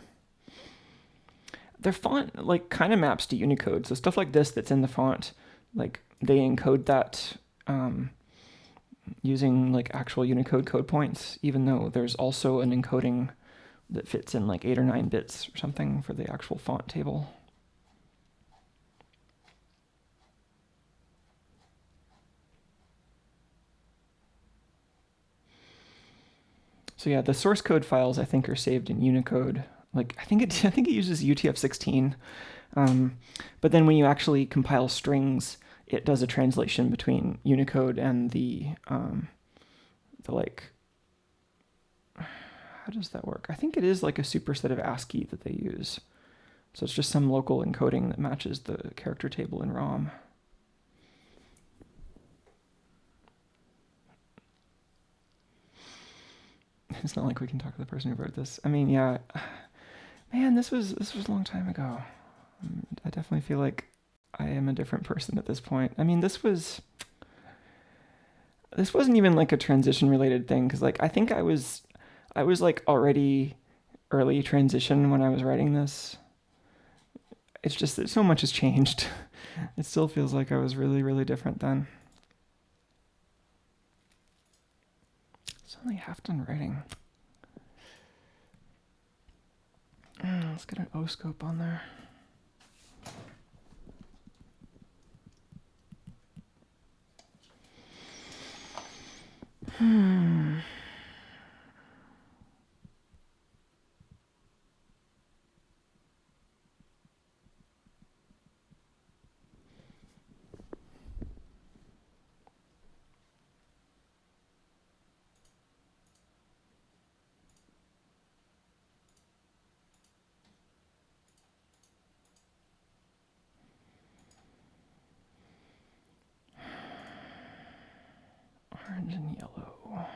Their font like kind of maps to Unicode, so stuff like this that's in the font, like they encode that using like actual Unicode code points, even though there's also an encoding that fits in like 8 or 9 bits or something for the actual font table. So yeah, the source code files I think are saved in Unicode. Like I think it uses UTF-16, but then when you actually compile strings, it does a translation between Unicode and the like. How does that work? I think it is like a superset of ASCII that they use. So it's just some local encoding that matches the character table in ROM. It's not like we can talk to the person who wrote this. I mean, yeah, man, this was a long time ago. I definitely feel like I am a different person at this point. I mean, this wasn't even like a transition related thing because like I think I was like already early transition when I was writing this. It's just that so much has changed. It still feels like I was really, really different then. It's only half done writing. Let's get an O-scope on there. Orange and yellow.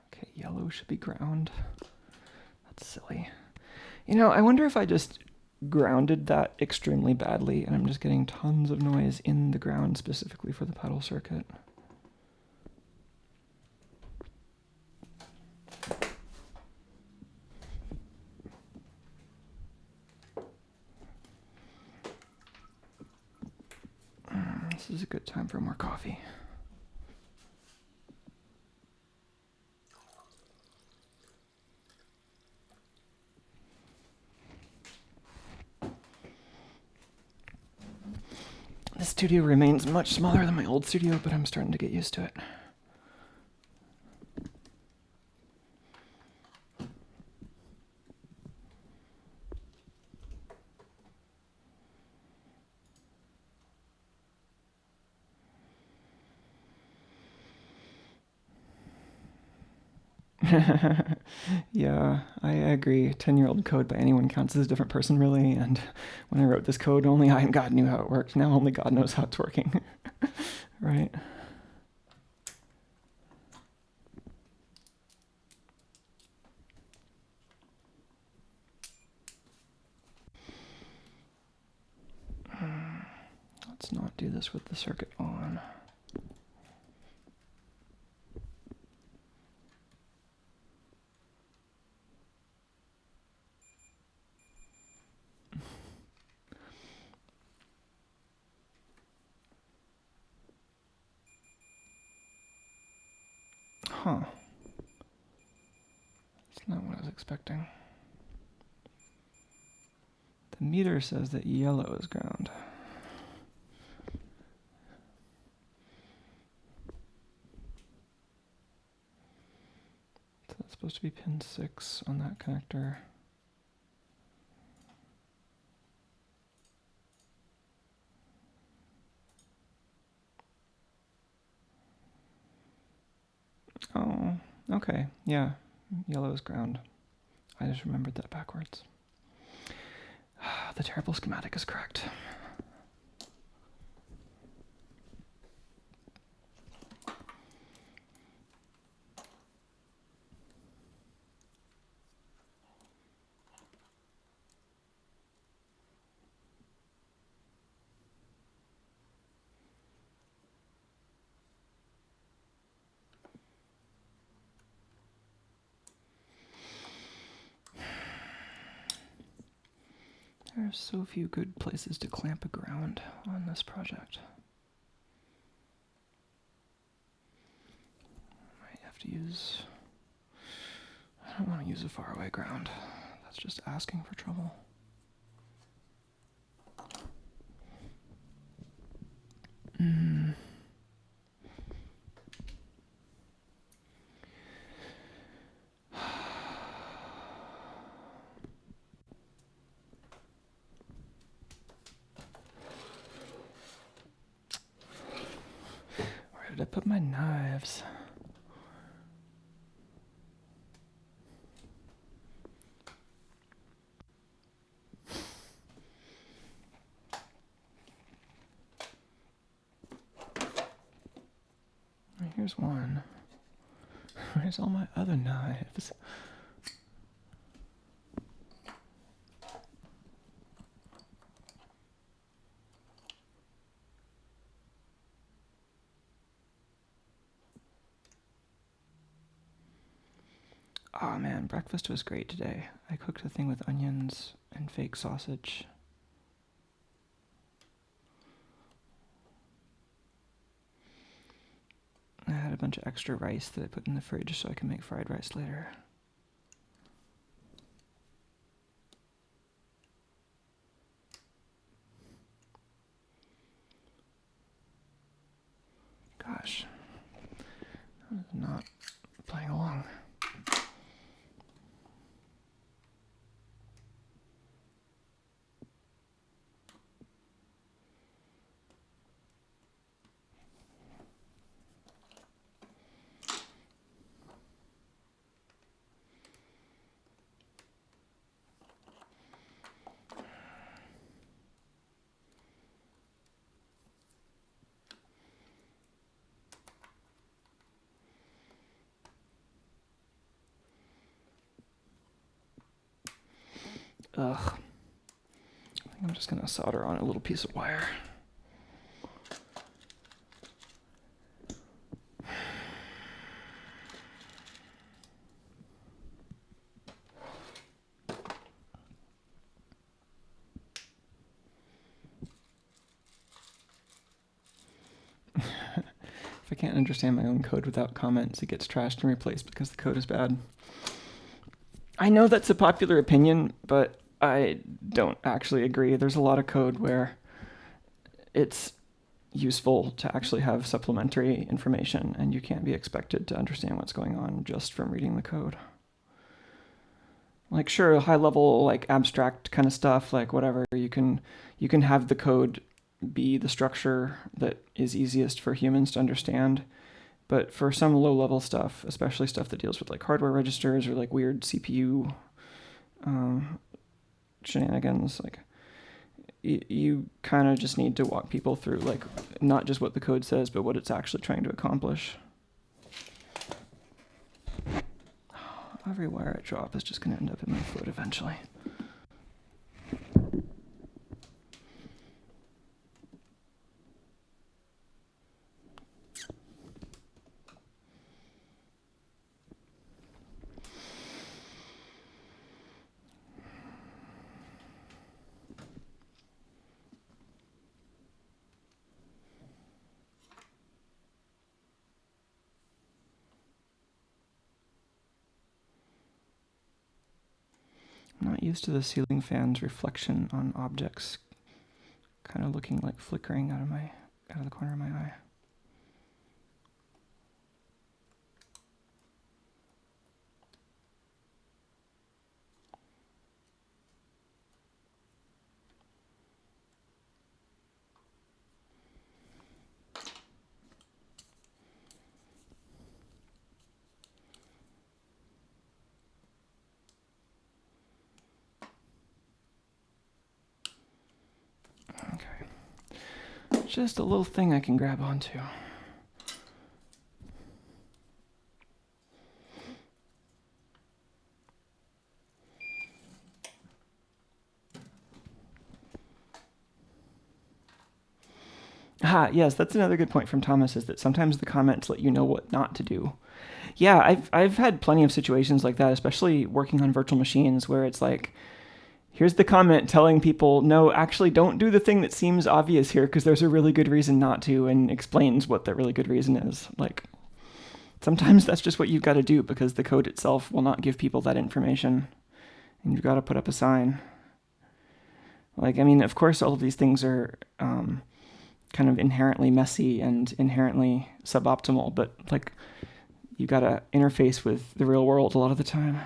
Okay, yellow should be ground. That's silly. You know, I wonder if I just grounded that extremely badly and I'm just getting tons of noise in the ground specifically for the pedal circuit. This is a good time for more coffee. The studio remains much smaller than my old studio, but I'm starting to get used to it. Yeah, I agree. 10-year-old code by anyone counts as a different person, really. And when I wrote this code, only I and God knew how it worked. Now only God knows how it's working. Right? Let's not do this with the circuit on. Huh. That's not what I was expecting. The meter says that yellow is ground. So that's supposed to be pin 6 on that connector. Oh, okay. Yeah, yellow is ground. I just remembered that backwards. The terrible schematic is correct. There are so few good places to clamp a ground on this project. Might have to use... I don't want to use a faraway ground. That's just asking for trouble. Where did I put my knives? Here's one. Where's all my other knives? Oh man, breakfast was great today. I cooked a thing with onions and fake sausage. I had a bunch of extra rice that I put in the fridge so I can make fried rice later. Gosh, I'm not playing along. Ugh. I think I'm just gonna solder on a little piece of wire. If I can't understand my own code without comments, it gets trashed and replaced because the code is bad. I know that's a popular opinion, but I don't actually agree. There's a lot of code where it's useful to actually have supplementary information, and you can't be expected to understand what's going on just from reading the code. Like, sure, high level, like abstract kind of stuff, like whatever, you can have the code be the structure that is easiest for humans to understand. But for some low level stuff, especially stuff that deals with like hardware registers or like weird CPU shenanigans, like you kind of just need to walk people through like not just what the code says, but what it's actually trying to accomplish. Every wire I drop is just going to end up in my foot eventually. I'm not used to the ceiling fan's reflection on objects kind of looking like flickering out of the corner of my eye. just a little thing I can grab onto. Yes, that's another good point from Thomas, is that sometimes the comments let you know what not to do. Yeah, I've had plenty of situations like that, especially working on virtual machines, where it's like, here's the comment telling people, no, actually don't do the thing that seems obvious here because there's a really good reason not to, and explains what that really good reason is. Like, sometimes that's just what you've got to do because the code itself will not give people that information, and you've got to put up a sign. Like, I mean, of course, all of these things are kind of inherently messy and inherently suboptimal, but like, you got to interface with the real world a lot of the time.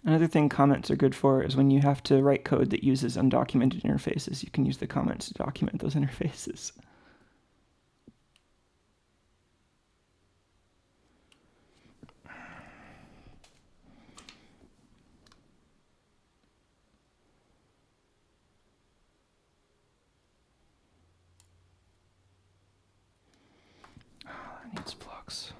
Another thing comments are good for is when you have to write code that uses undocumented interfaces, you can use the comments to document those interfaces. Oh, that needs blocks.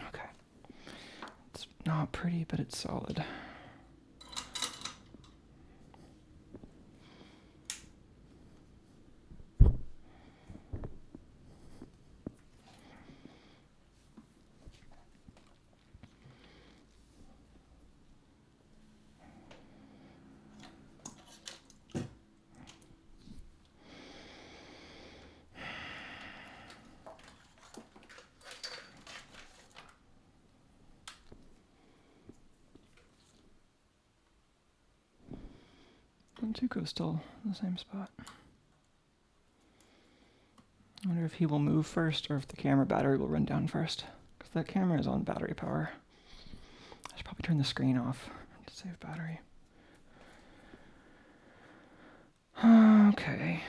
Okay. It's not pretty, but it's solid. And Tuco's still in the same spot. I wonder if he will move first or if the camera battery will run down first. Because that camera is on battery power. I should probably turn the screen off to save battery. Okay.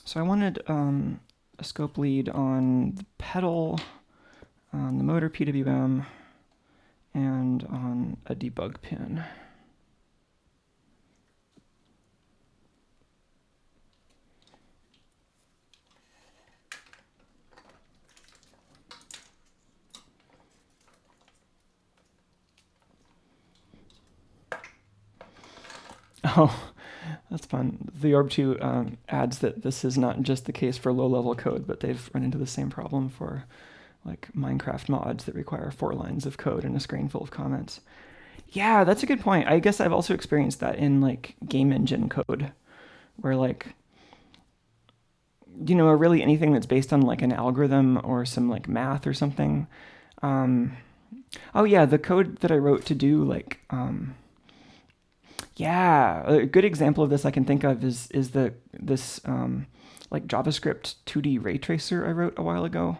So I wanted a scope lead on the pedal, on the motor PWM, and on a debug pin. Oh, that's fun. The Orb2 adds that this is not just the case for low-level code, but they've run into the same problem for like Minecraft mods that require 4 lines of code and a screen full of comments. Yeah, that's a good point. I guess I've also experienced that in like game engine code, where like, you know, really anything that's based on like an algorithm or some like math or something. Oh yeah, the code that I wrote to do like yeah, a good example of this I can think of is this like JavaScript 2D ray tracer I wrote a while ago.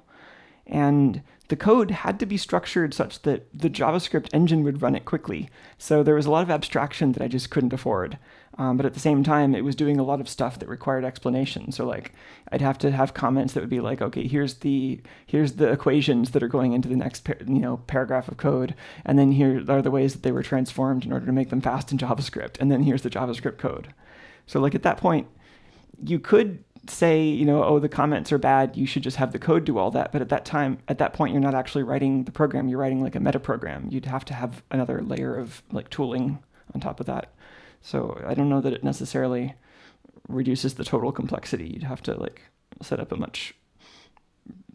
And the code had to be structured such that the JavaScript engine would run it quickly. So there was a lot of abstraction that I just couldn't afford. But at the same time, it was doing a lot of stuff that required explanation. So like, I'd have to have comments that would be like, okay, here's the equations that are going into the next paragraph of code, and then here are the ways that they were transformed in order to make them fast in JavaScript, and then here's the JavaScript code. So like at that point, you could say, oh, the comments are bad, you should just have the code do all that. But at that point, you're not actually writing the program, you're writing like a meta program. You'd have to have another layer of like tooling on top of that. So I don't know that it necessarily reduces the total complexity. You'd have to like set up a much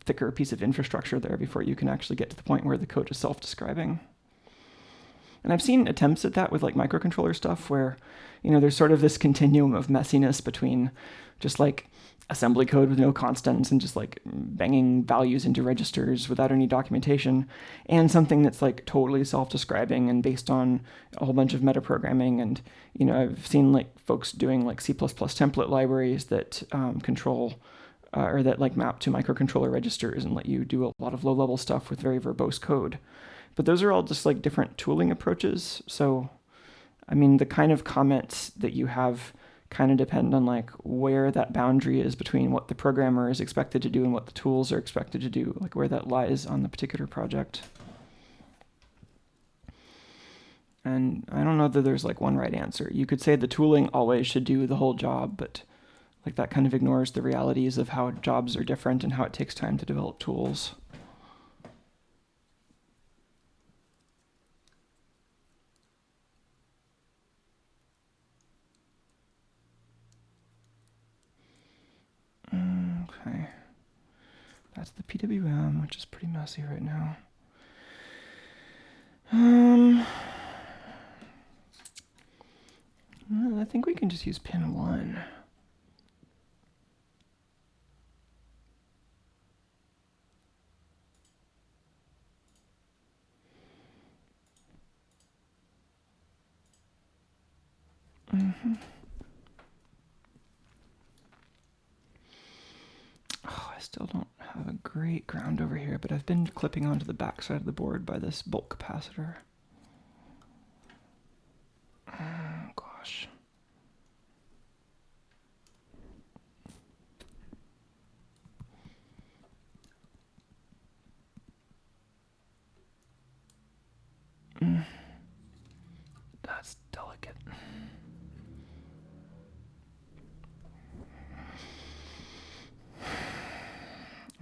thicker piece of infrastructure there before you can actually get to the point where the code is self-describing. And I've seen attempts at that with like microcontroller stuff where, there's sort of this continuum of messiness between just like assembly code with no constants and just like banging values into registers without any documentation, and something that's like totally self-describing and based on a whole bunch of metaprogramming. And I've seen like folks doing like C++ template libraries that control or that like map to microcontroller registers and let you do a lot of low-level stuff with very verbose code. But those are all just like different tooling approaches. So I mean, the kind of comments that you have kind of depend on like where that boundary is between what the programmer is expected to do and what the tools are expected to do, like where that lies on the particular project. And I don't know that there's like one right answer. You could say the tooling always should do the whole job, but like that kind of ignores the realities of how jobs are different and how it takes time to develop tools. Okay. That's the PWM, which is pretty messy right now. I think we can just use pin 1. Oh, I still don't have a great ground over here, but I've been clipping onto the back side of the board by this bulk capacitor. Oh, gosh. That's delicate.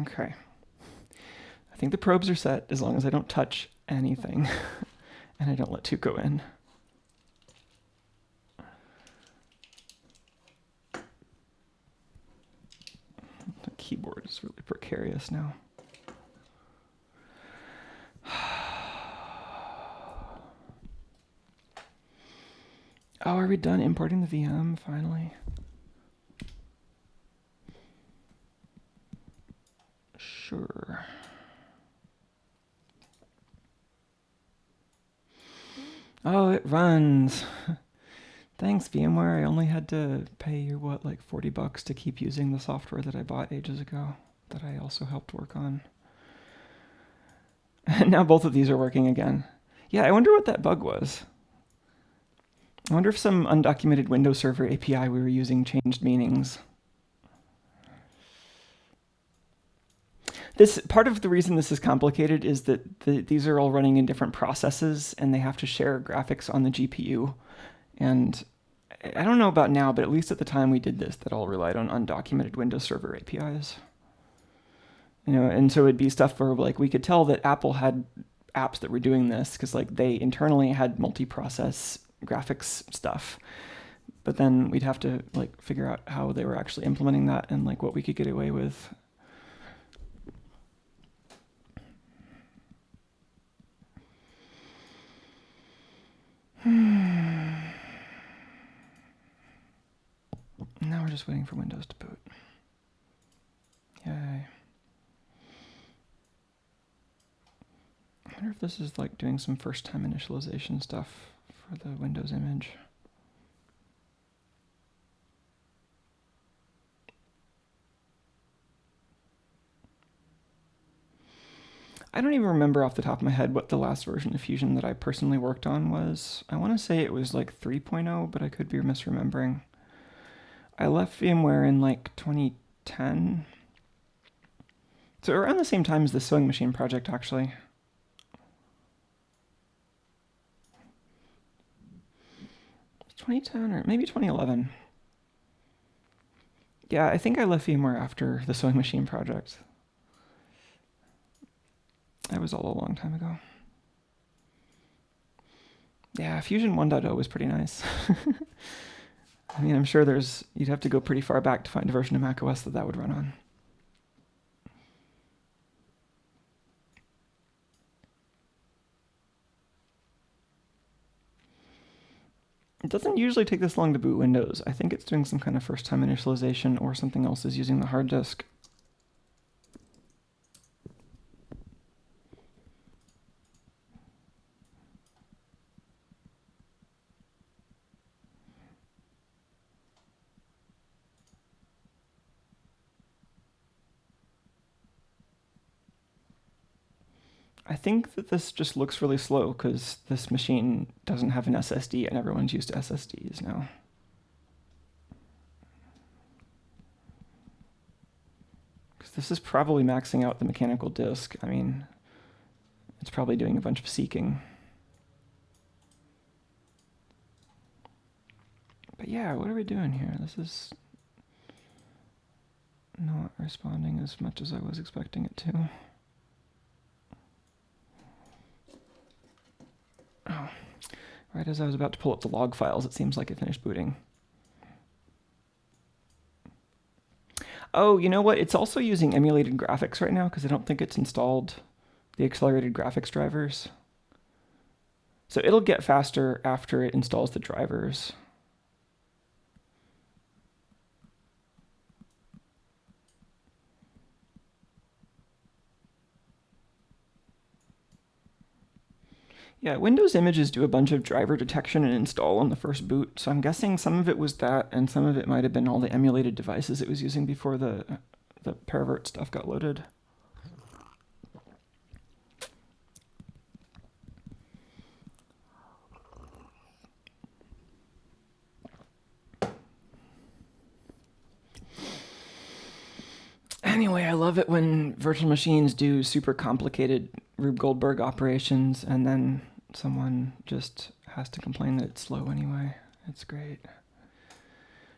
Okay. I think the probes are set as long as I don't touch anything and I don't let 2 go in. The keyboard is really precarious now. Oh, are we done importing the VM finally? Sure. Oh, it runs. Thanks, VMware. I only had to pay you, what, like $40 to keep using the software that I bought ages ago that I also helped work on. And now both of these are working again. Yeah, I wonder what that bug was. I wonder if some undocumented Windows Server API we were using changed meanings. This part of the reason this is complicated is that these are all running in different processes and they have to share graphics on the GPU. And I don't know about now, but at least at the time we did this, that all relied on undocumented Windows Server APIs. And so it'd be stuff where like we could tell that Apple had apps that were doing this because like they internally had multi-process graphics stuff. But then we'd have to like figure out how they were actually implementing that and like what we could get away with. Now we're just waiting for Windows to boot. Yay. I wonder if this is like doing some first time initialization stuff for the Windows image. I don't even remember off the top of my head what the last version of Fusion that I personally worked on was. I want to say it was like 3.0, but I could be misremembering. I left VMware in like 2010. So around the same time as the sewing machine project, actually. 2010 or maybe 2011. Yeah, I think I left VMware after the sewing machine project. That was all a long time ago. Yeah, Fusion 1.0 was pretty nice. I mean, I'm sure you'd have to go pretty far back to find a version of macOS that would run on. It doesn't usually take this long to boot Windows. I think it's doing some kind of first-time initialization or something else is using the hard disk. I think that this just looks really slow because this machine doesn't have an SSD and everyone's used to SSDs now. Because this is probably maxing out the mechanical disk. I mean, it's probably doing a bunch of seeking. But yeah, what are we doing here? This is not responding as much as I was expecting it to. Oh, right as I was about to pull up the log files, it seems like it finished booting. Oh, you know what? It's also using emulated graphics right now because I don't think it's installed the accelerated graphics drivers. So it'll get faster after it installs the drivers. Yeah, Windows images do a bunch of driver detection and install on the first boot, so I'm guessing some of it was that, and some of it might have been all the emulated devices it was using before the Paravert stuff got loaded. Anyway, I love it when virtual machines do super complicated Rube Goldberg operations and then someone just has to complain that it's slow anyway. It's great.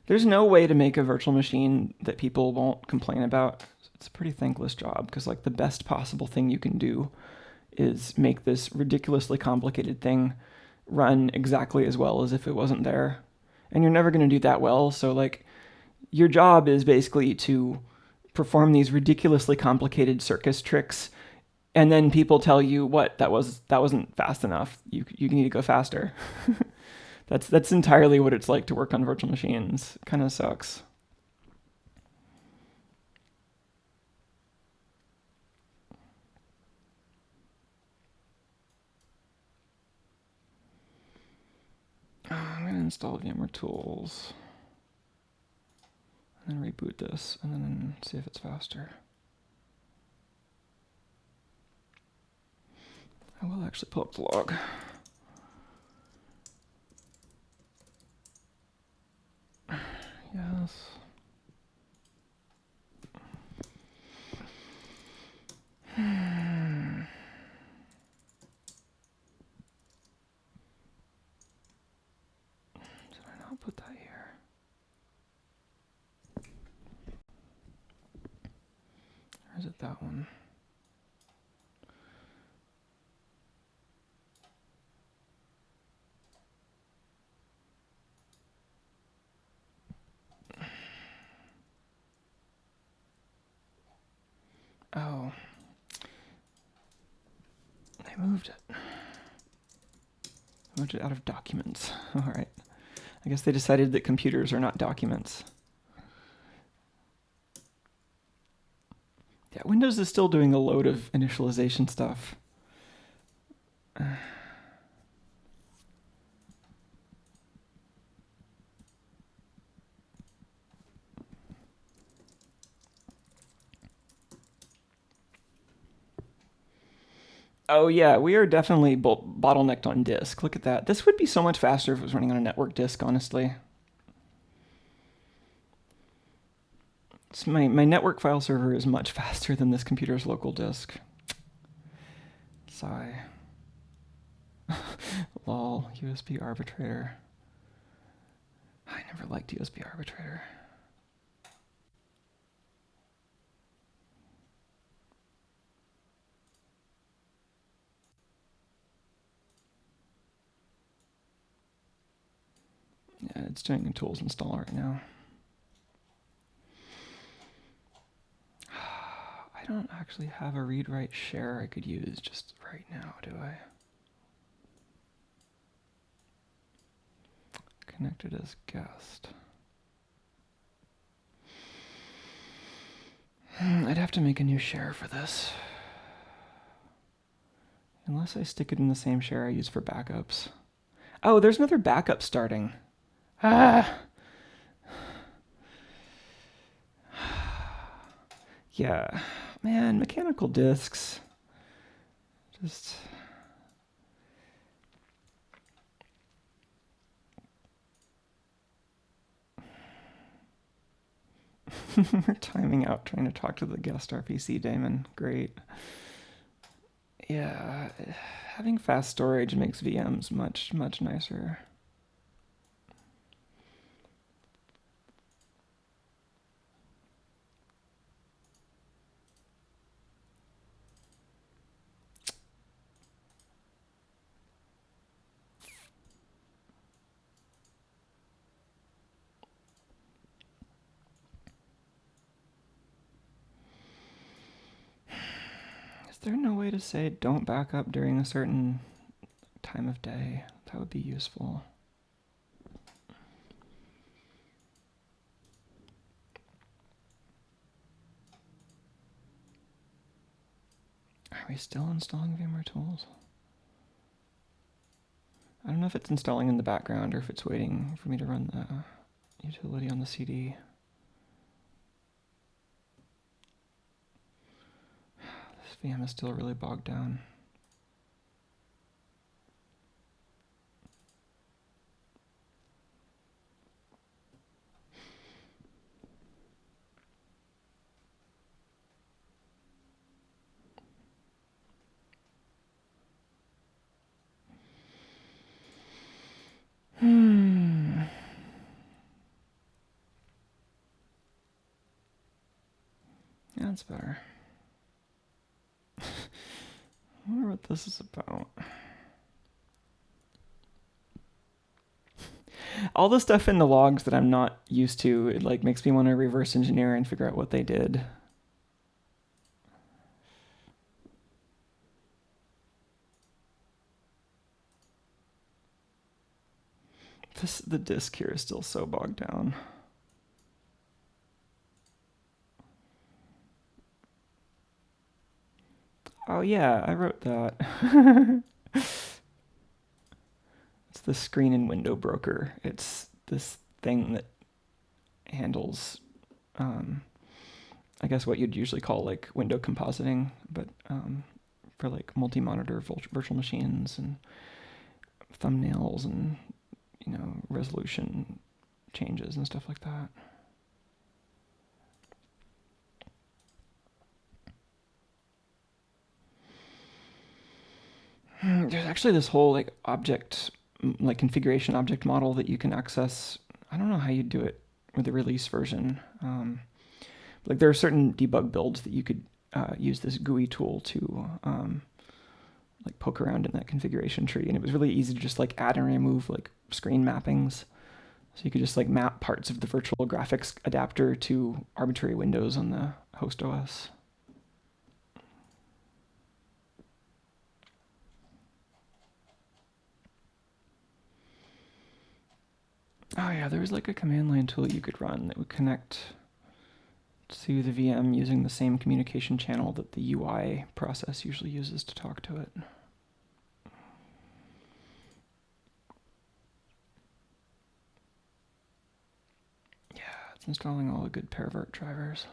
There's no way to make a virtual machine that people won't complain about. It's a pretty thankless job because like the best possible thing you can do is make this ridiculously complicated thing run exactly as well as if it wasn't there. And you're never going to do that well, so like your job is basically to perform these ridiculously complicated circus tricks, and then people tell you what that wasn't fast enough. You need to go faster. That's entirely what it's like to work on virtual machines. It kind of sucks. I'm gonna install VMware Tools and then reboot this and then see if it's faster. I will actually pull up the log. Yes. Did I not put that here? Or is it that one? Oh. They moved it. Moved it out of documents. All right. I guess they decided that computers are not documents. Yeah, Windows is still doing a load of initialization stuff. Oh yeah, we are definitely bottlenecked on disk. Look at that. This would be so much faster if it was running on a network disk, honestly. My network file server is much faster than this computer's local disk. Sigh. Lol, USB arbitrator. I never liked USB arbitrator. Yeah, it's doing a tools install right now. I don't actually have a read-write share I could use just right now, do I? connected as guest. I'd have to make a new share for this. Unless I stick it in the same share I use for backups. Oh, there's another backup starting. Ah! Yeah. Man, mechanical disks. Just... We're timing out trying to talk to the guest RPC daemon. Great. Yeah, having fast storage makes VMs much, much nicer. Is there no way to say don't back up during a certain time of day? That would be useful. Are we still installing VMware tools? I don't know if it's installing in the background or if it's waiting for me to run the utility on the CD. This VM is still really bogged down. Yeah, that's better. I wonder what this is about. All the stuff in the logs that I'm not used to, it like makes me want to reverse engineer and figure out what they did. The disk here is still so bogged down. Oh yeah, I wrote that. It's the screen and window broker. It's this thing that handles, I guess what you'd usually call like window compositing, but for like multi-monitor virtual machines and thumbnails and, you know, resolution changes and stuff like that. There's actually this whole like object, like configuration object model that you can access. I don't know how you do it with the release version. Like there are certain debug builds that you could use this GUI tool to like poke around in that configuration tree, and it was really easy to just like add and remove like screen mappings. So you could just like map parts of the virtual graphics adapter to arbitrary windows on the host OS. Oh yeah, there was like a command line tool you could run that would connect to the VM using the same communication channel that the UI process usually uses to talk to it. Yeah, it's installing all the good pervert drivers.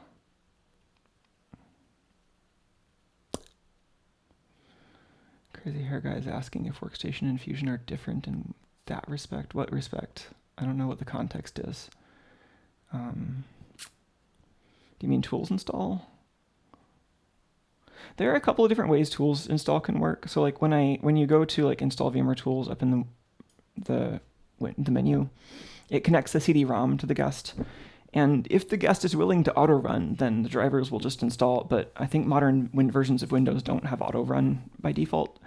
Crazy Hair Guy is asking if Workstation and Fusion are different in that respect. What respect? I don't know what the context is. Do you mean tools install? There are a couple of different ways tools install can work. So like when you go to like install VMware tools up in the menu, it connects the CD-ROM to the guest. And if the guest is willing to auto run, then the drivers will just install. But I think modern versions of Windows don't have auto run by default.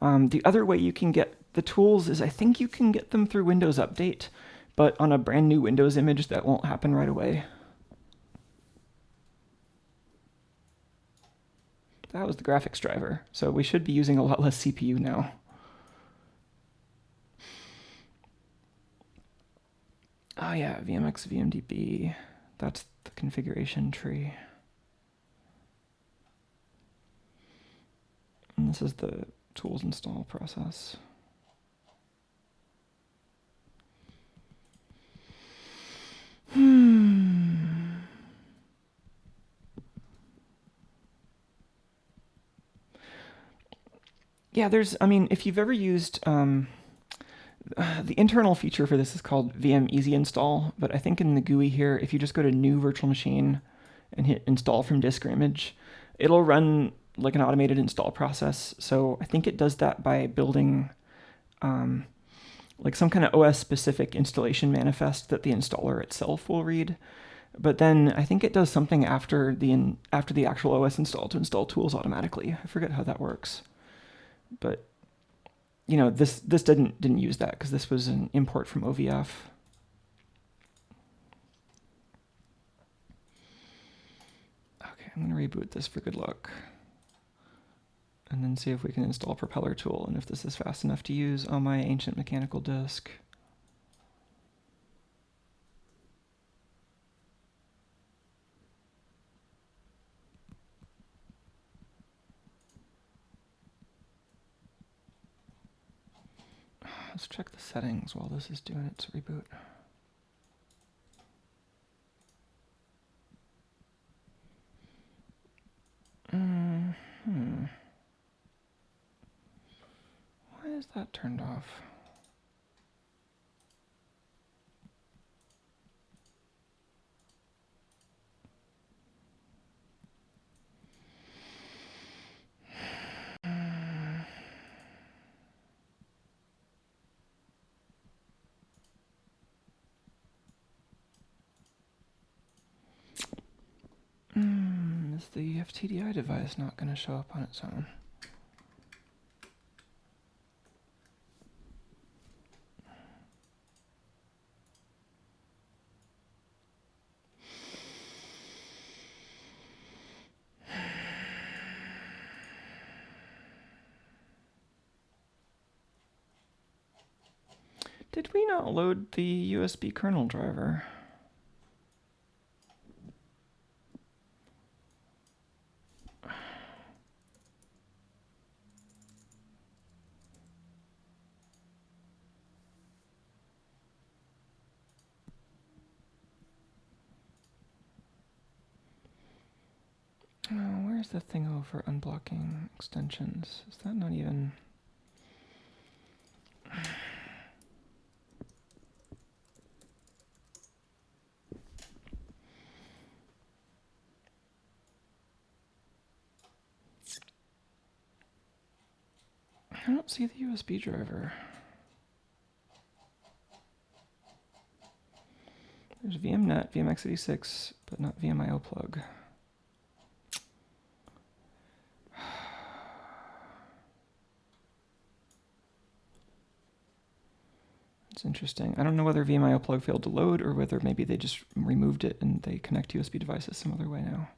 The other way you can get the tools is I think you can get them through Windows Update, but on a brand new Windows image that won't happen right away. That was the graphics driver, so we should be using a lot less CPU now. Oh yeah, VMX VMDB. That's the configuration tree. And this is the tools install process. Yeah, if you've ever used, the internal feature for this is called VM Easy Install, but I think in the GUI here, if you just go to New Virtual Machine and hit Install from Disk or Image, it'll run like an automated install process. So I think it does that by building like some kind of OS-specific installation manifest that the installer itself will read. But then I think it does something after the actual OS install to install tools automatically. I forget how that works, but this didn't use that because this was an import from OVF. Okay, I'm going to reboot this for good luck, and then see if we can install Propeller tool and if this is fast enough to use on my ancient mechanical disk. Let's check the settings while this is doing its reboot. Why is that turned off? Is the FTDI device not going to show up on its own? Did we not load the USB kernel driver? Oh, where's the thing over unblocking extensions? Is that not even... I don't see the USB driver. There's VMNet, VMX86, but not VMIO plug. It's interesting. I don't know whether VMIO plug failed to load or whether maybe they just removed it and they connect USB devices some other way now.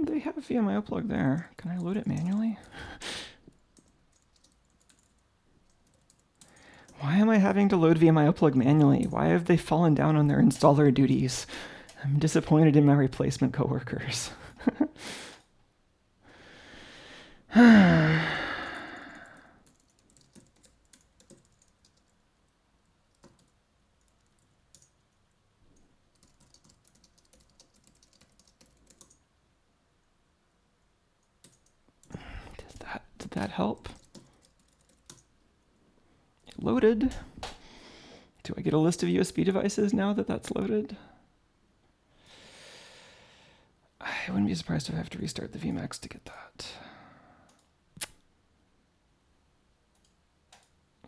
They have a VMIO plug there. Can I load it manually? Why am I having to load VMIO plug manually? Why have they fallen down on their installer duties? I'm disappointed in my replacement coworkers. Did that help? It loaded. Do I get a list of USB devices now that that's loaded? I wouldn't be surprised if I have to restart the VMAX to get that.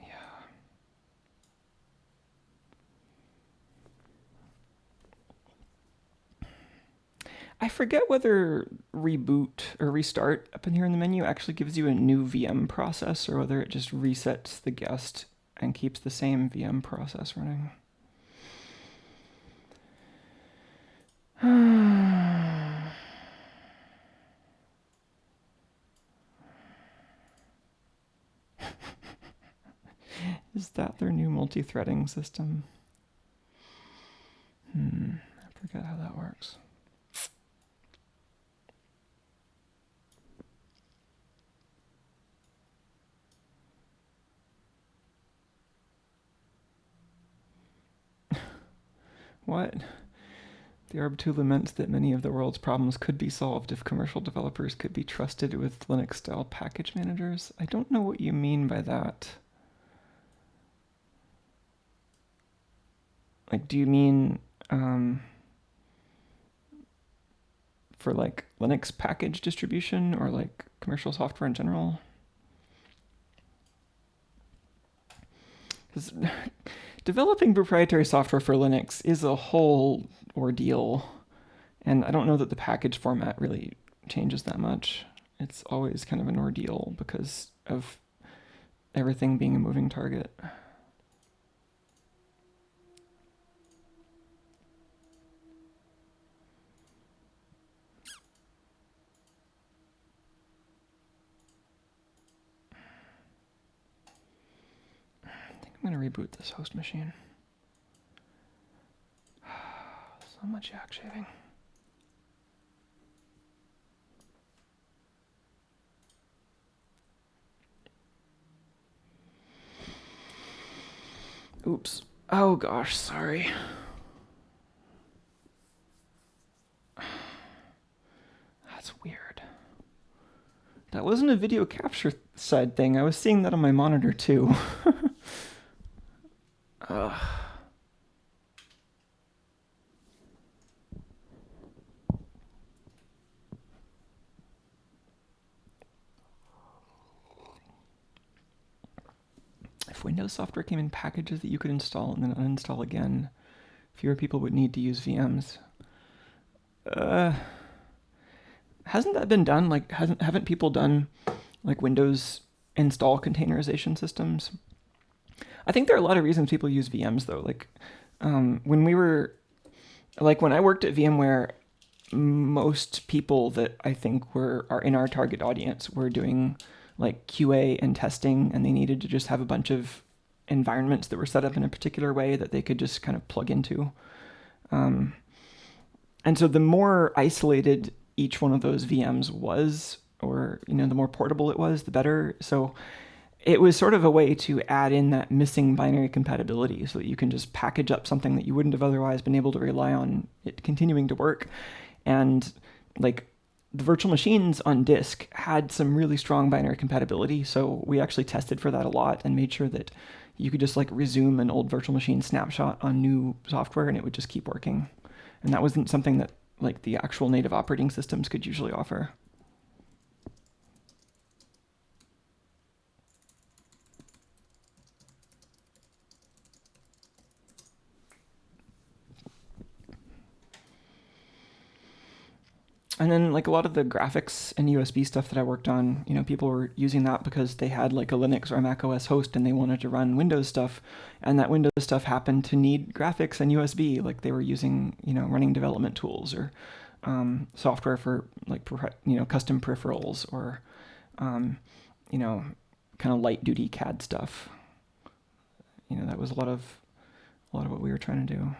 Yeah. forget whether reboot or restart up in here in the menu actually gives you a new VM process or whether it just resets the guest and keeps the same VM process running. Is that their new multi-threading system? I forget how that works. What? The ARB2 laments that many of the world's problems could be solved if commercial developers could be trusted with Linux-style package managers. I don't know what you mean by that. Like, do you mean for like Linux package distribution or like commercial software in general? Because developing proprietary software for Linux is a whole ordeal, and I don't know that the package format really changes that much. It's always kind of an ordeal because of everything being a moving target. I'm going to reboot this host machine. So much yak shaving. Oops. Oh gosh, sorry. That's weird. That wasn't a video capture side thing. I was seeing that on my monitor too. If Windows software came in packages that you could install and then uninstall again, fewer people would need to use VMs. Hasn't that been done? Like, haven't people done like Windows install containerization systems? I think there are a lot of reasons people use VMs though. Like, when I worked at VMware, most people that I think are in our target audience were doing like QA and testing, and they needed to just have a bunch of environments that were set up in a particular way that they could just kind of plug into. And so the more isolated each one of those VMs was, or the more portable it was, the better. So it was sort of a way to add in that missing binary compatibility so that you can just package up something that you wouldn't have otherwise been able to rely on it continuing to work. And like the virtual machines on disk had some really strong binary compatibility. So we actually tested for that a lot and made sure that you could just like resume an old virtual machine snapshot on new software and it would just keep working. And that wasn't something that like the actual native operating systems could usually offer. And then like a lot of the graphics and USB stuff that I worked on, people were using that because they had like a Linux or a Mac OS host and they wanted to run Windows stuff. And that Windows stuff happened to need graphics and USB. Like they were using, running development tools or software for like, custom peripherals or, kind of light duty CAD stuff. That was a lot of what we were trying to do.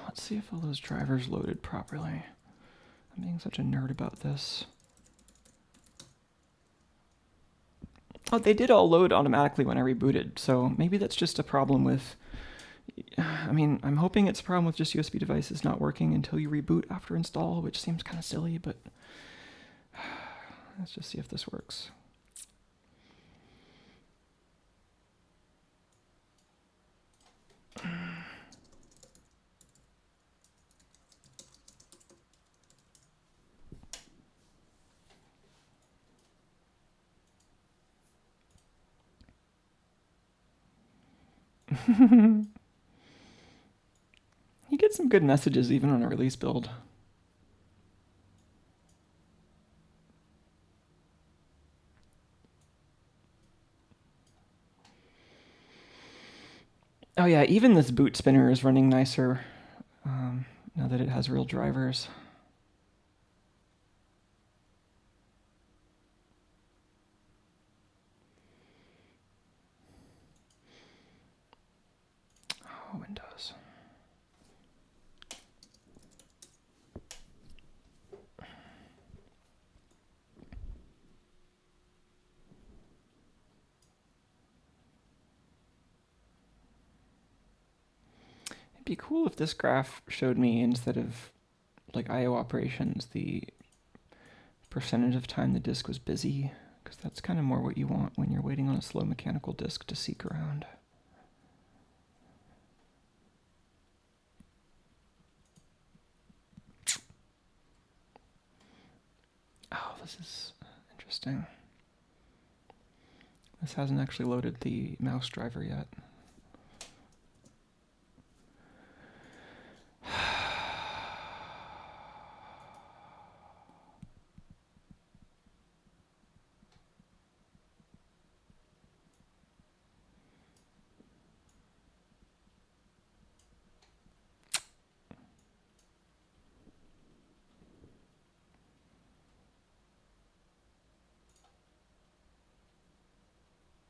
Let's see if all those drivers loaded properly. I'm being such a nerd about this. Oh, they did all load automatically when I rebooted, so maybe that's just a problem with... I'm hoping it's a problem with just USB devices not working until you reboot after install, which seems kind of silly, but let's just see if this works. You get some good messages even on a release build. Oh yeah, even this boot spinner is running nicer now that it has real drivers. Oh, Windows. It'd be cool if this graph showed me, instead of like I/O operations, the percentage of time the disk was busy, because that's kind of more what you want when you're waiting on a slow mechanical disk to seek around. Oh, this is interesting. This hasn't actually loaded the mouse driver yet.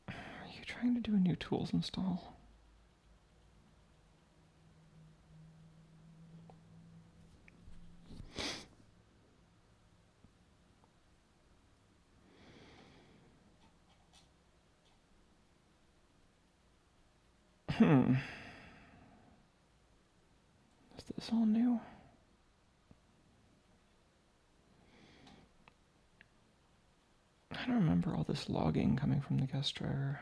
Are you trying to do a new tools install? Is this all new? I don't remember all this logging coming from the guest driver.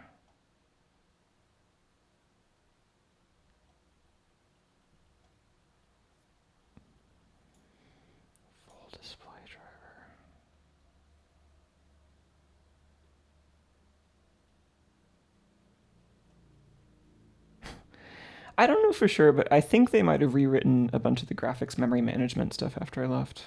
Full display driver. I don't know for sure, but I think they might have rewritten a bunch of the graphics memory management stuff after I left.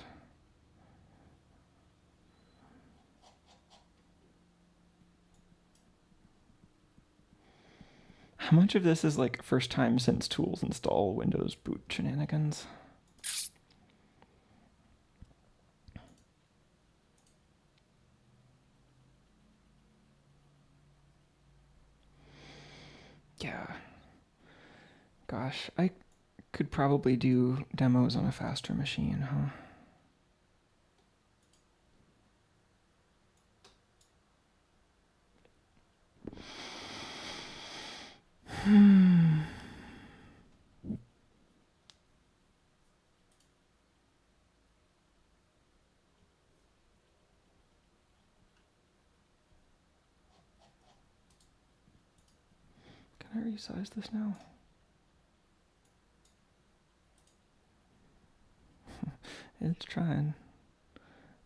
How much of this is like first time since tools install Windows boot shenanigans? Yeah. Gosh, I could probably do demos on a faster machine, huh? Can I resize this now? It's trying.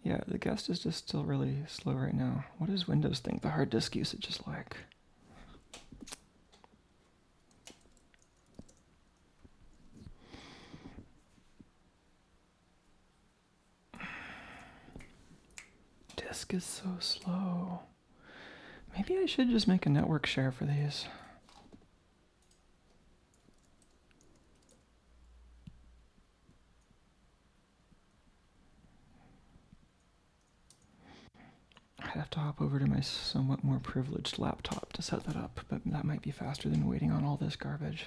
Yeah, the guest is just still really slow right now. What does Windows think the hard disk usage is like? Disk is so slow. Maybe I should just make a network share for these. I'd have to hop over to my somewhat more privileged laptop to set that up, but that might be faster than waiting on all this garbage.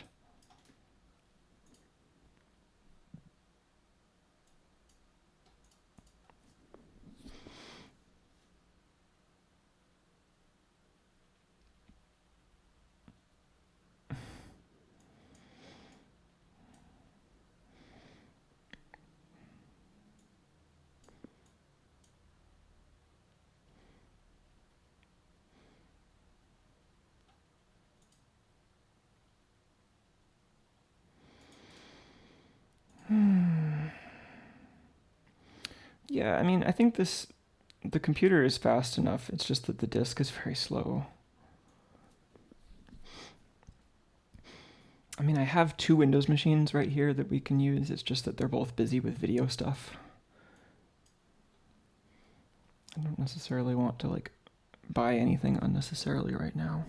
Yeah, I mean, I think the computer is fast enough. It's just that the disk is very slow. I mean, I have two Windows machines right here that we can use. It's just that they're both busy with video stuff. I don't necessarily want to like buy anything unnecessarily right now,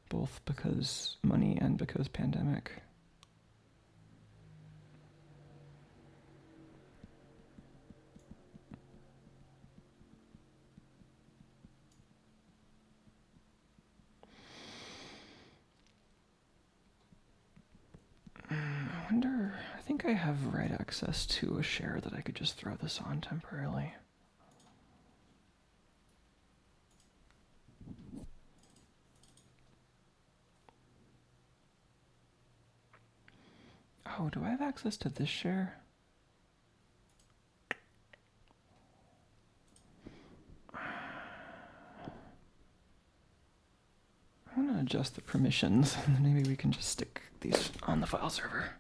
both because money and because pandemic. I wonder, I think I have write access to a share that I could just throw this on temporarily. Oh, do I have access to this share? I'm gonna adjust the permissions, and then maybe we can just stick these on the file server.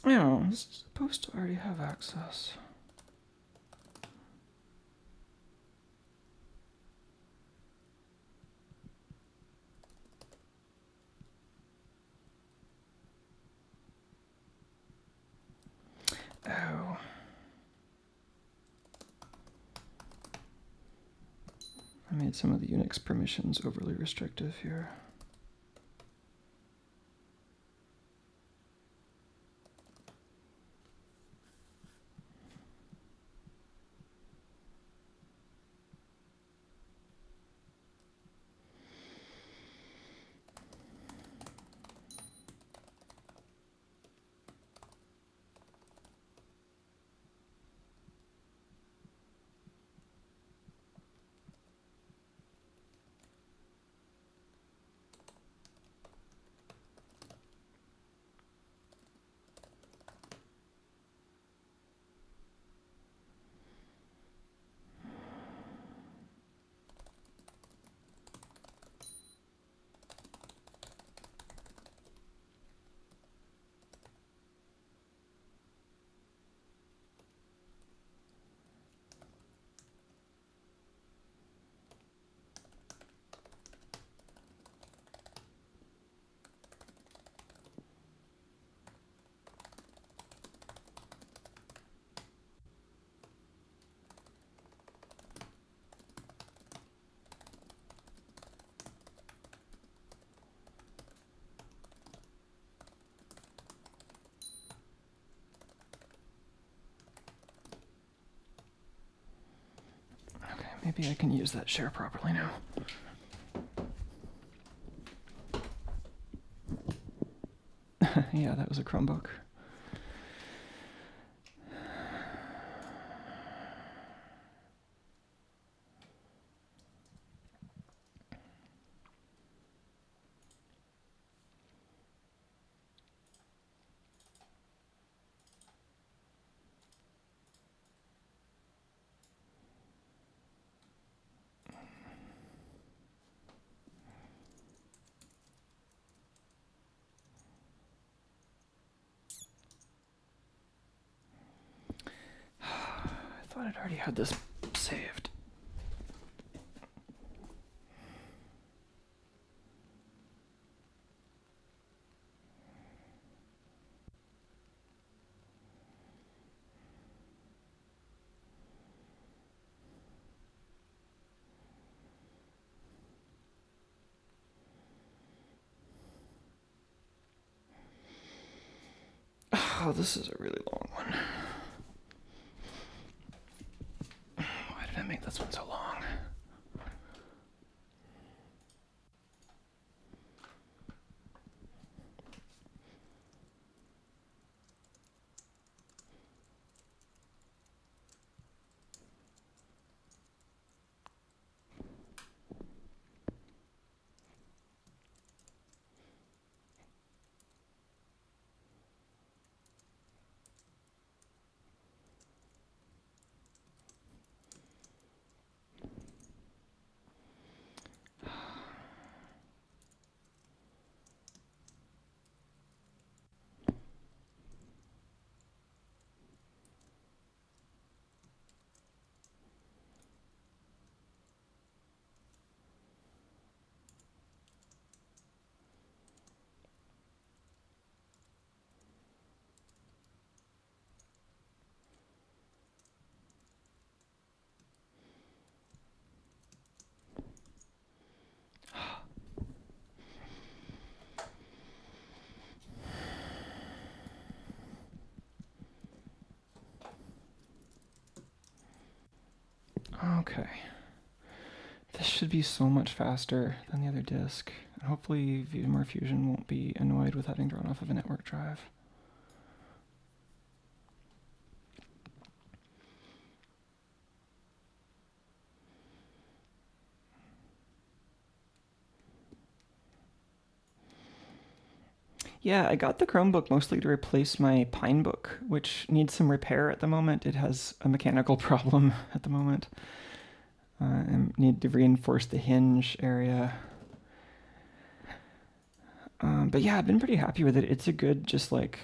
Yeah, this is supposed to already have access. Oh. I made some of the Unix permissions overly restrictive here. Okay, maybe I can use that share properly now. Yeah, that was a Chromebook. I thought I'd already had this saved. Oh, this is a really long one. Why did I make this one so long? Okay. This should be so much faster than the other disk. Hopefully VMware Fusion won't be annoyed with having to run off of a network drive. Yeah, I got the Chromebook mostly to replace my Pinebook, which needs some repair at the moment. It has a mechanical problem at the moment. I need to reinforce the hinge area. But yeah, I've been pretty happy with it. It's a good, just like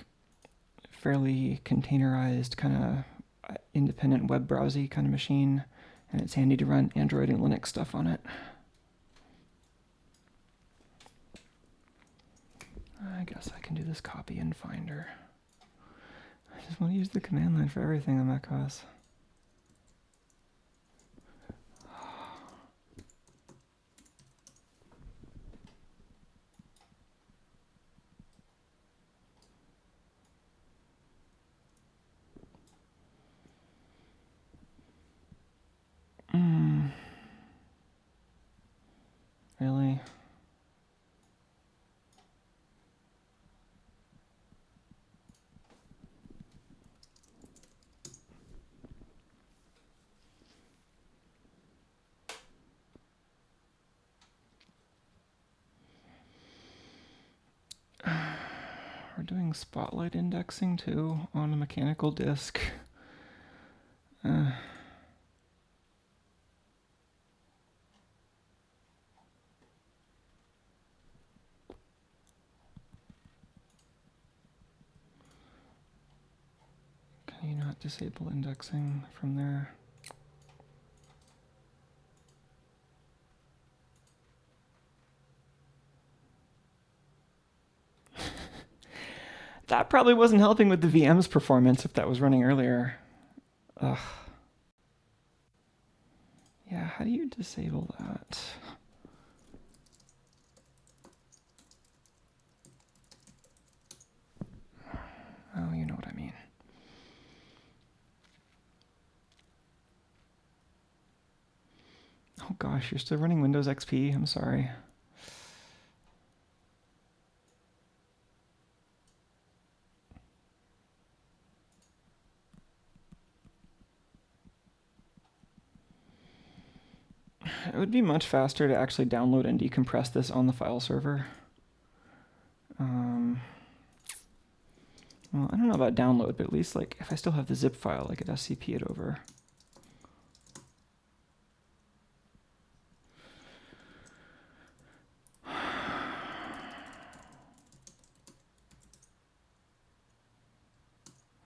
fairly containerized kind of independent web browsing kind of machine, and it's handy to run Android and Linux stuff on it. I guess I can do this copy in Finder. I just want to use the command line for everything on macOS. Really? We're doing spotlight indexing too on a mechanical disk. Can you not disable indexing from there? That probably wasn't helping with the VM's performance if that was running earlier. Ugh. Yeah, how do you disable that? Oh, you know what I mean. Oh gosh, you're still running Windows XP? I'm sorry. It would be much faster to actually download and decompress this on the file server. Well, I don't know about download, but at least like if I still have the zip file, I could SCP it over.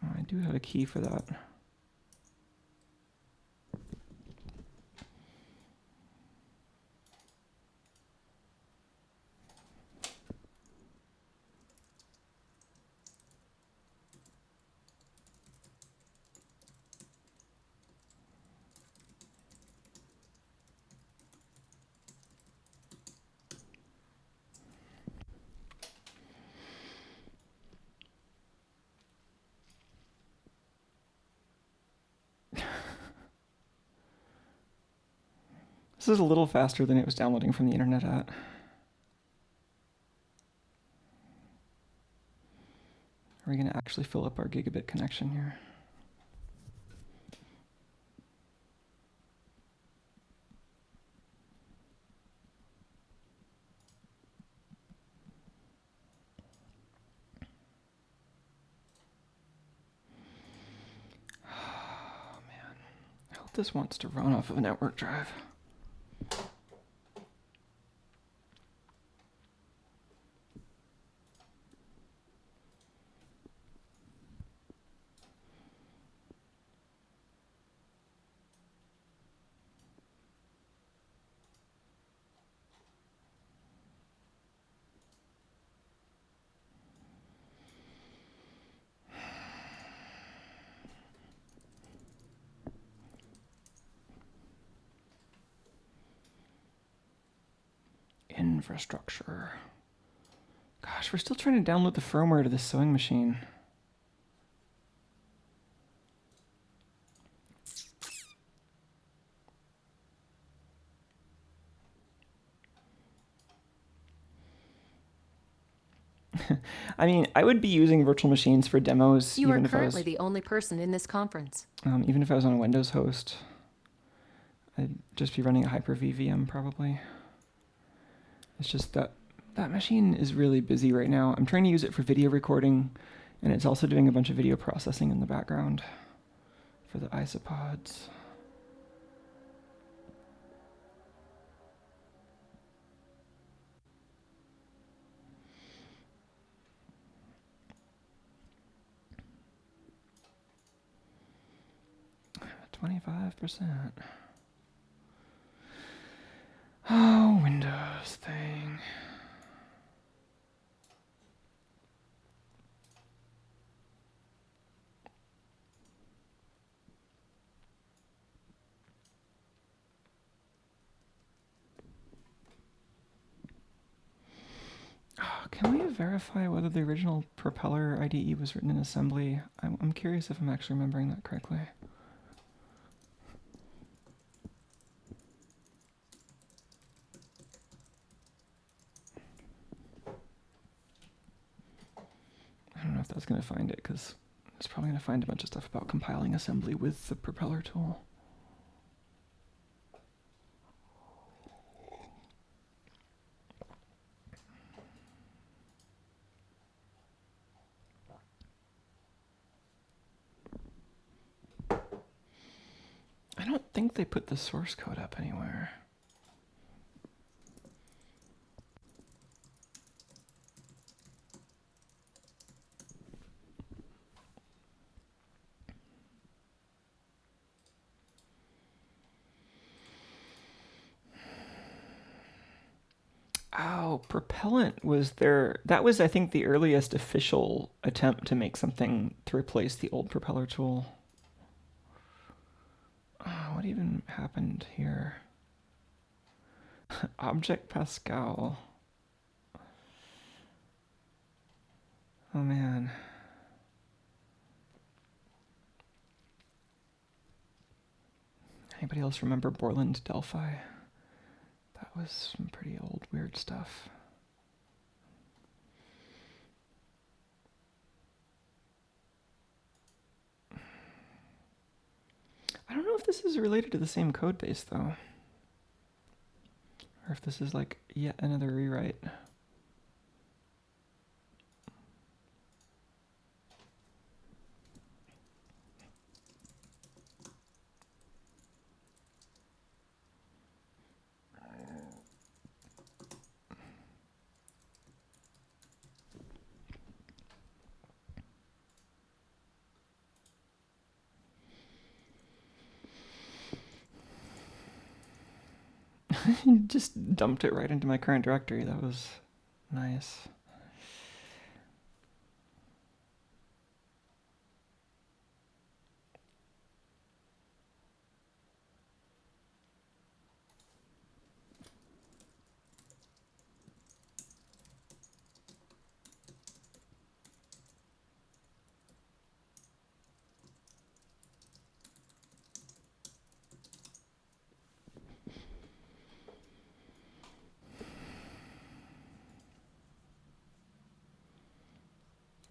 I do have a key for that. This is a little faster than it was downloading from the internet at. Are we going to actually fill up our gigabit connection here? Oh man, I hope this wants to run off of a network drive. Infrastructure. Gosh, we're still trying to download the firmware to this sewing machine. I mean, I would be using virtual machines for demos You are even if I currently was the only person in this conference. even if I was on a Windows host. I'd just be running a Hyper-V VM probably. It's just that that machine is really busy right now. I'm trying to use it for video recording, and it's also doing a bunch of video processing in the background for the isopods. $25%. Oh, Windows thing. Oh, can we verify whether the original Propeller IDE was written in assembly? I'm curious if I'm actually remembering that correctly. I don't know if that's going to find it, because it's probably going to find a bunch of stuff about compiling assembly with the Propeller tool. I don't think they put the source code up anywhere. Oh, Propellant was there. That was, I think, the earliest official attempt to make something to replace the old Propeller tool. Oh, what even happened here? Object Pascal. Oh man. Anybody else remember Borland Delphi? That was some pretty old weird stuff. I don't know if this is related to the same code base though. Or if this is like yet another rewrite. Just dumped it right into my current directory. That was nice.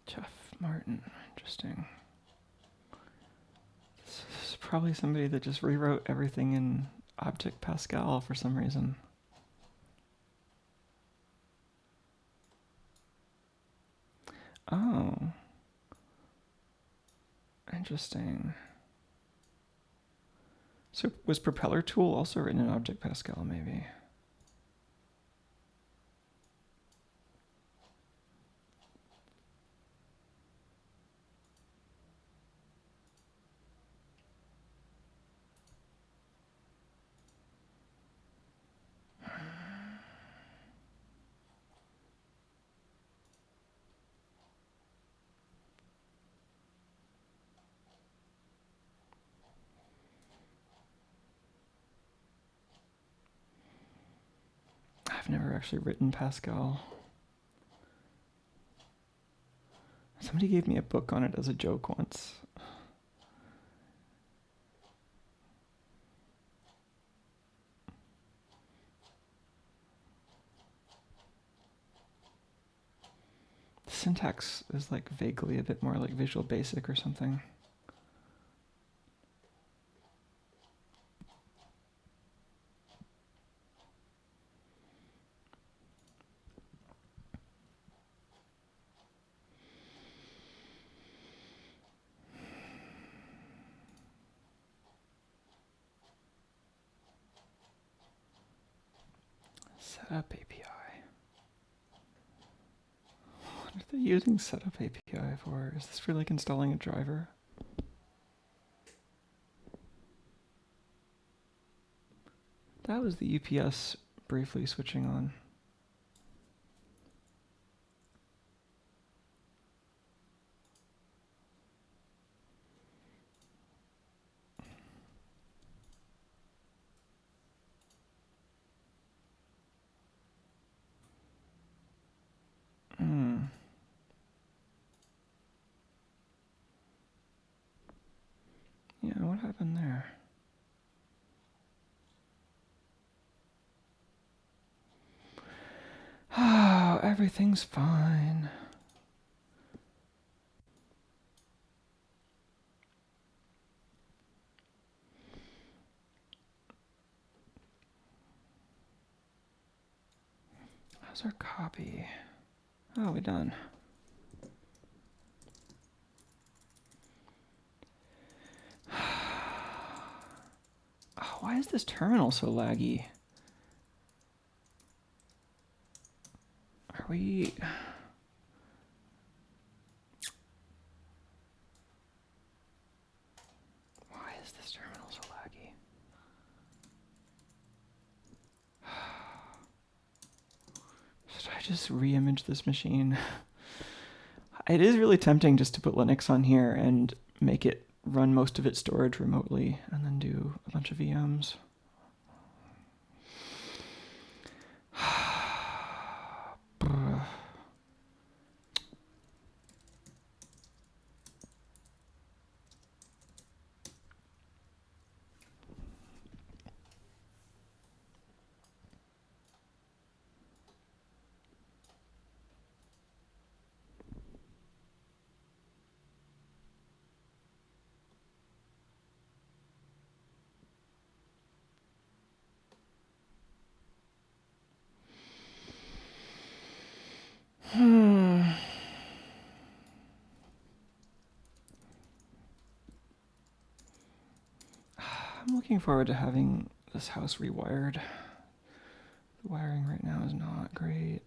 Jeff Martin, interesting. This is probably somebody that just rewrote everything in Object Pascal for some reason. Oh. Interesting. So was Propeller tool also written in Object Pascal, maybe? I've never actually written Pascal. Somebody gave me a book on it as a joke once. syntax is like vaguely a bit more like Visual Basic or something. Setup API. What are they using Setup API for? Is this for like installing a driver? That was the UPS briefly switching on. Yeah, what happened there? Oh, everything's fine. How's our copy? Oh, we're done. Oh, why is this terminal so laggy? Are we... Why is this terminal so laggy? Should I just re-image this machine? It is really tempting just to put Linux on here and make it run most of its storage remotely and then do a bunch of VMs. I'm looking forward to having this house rewired. The wiring right now is not great.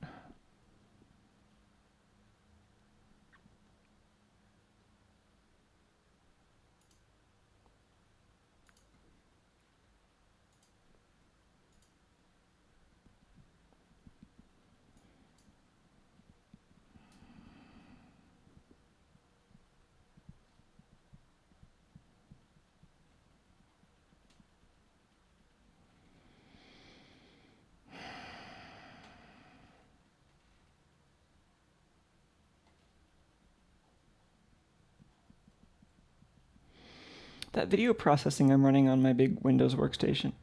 That video processing I'm running on my big Windows workstation,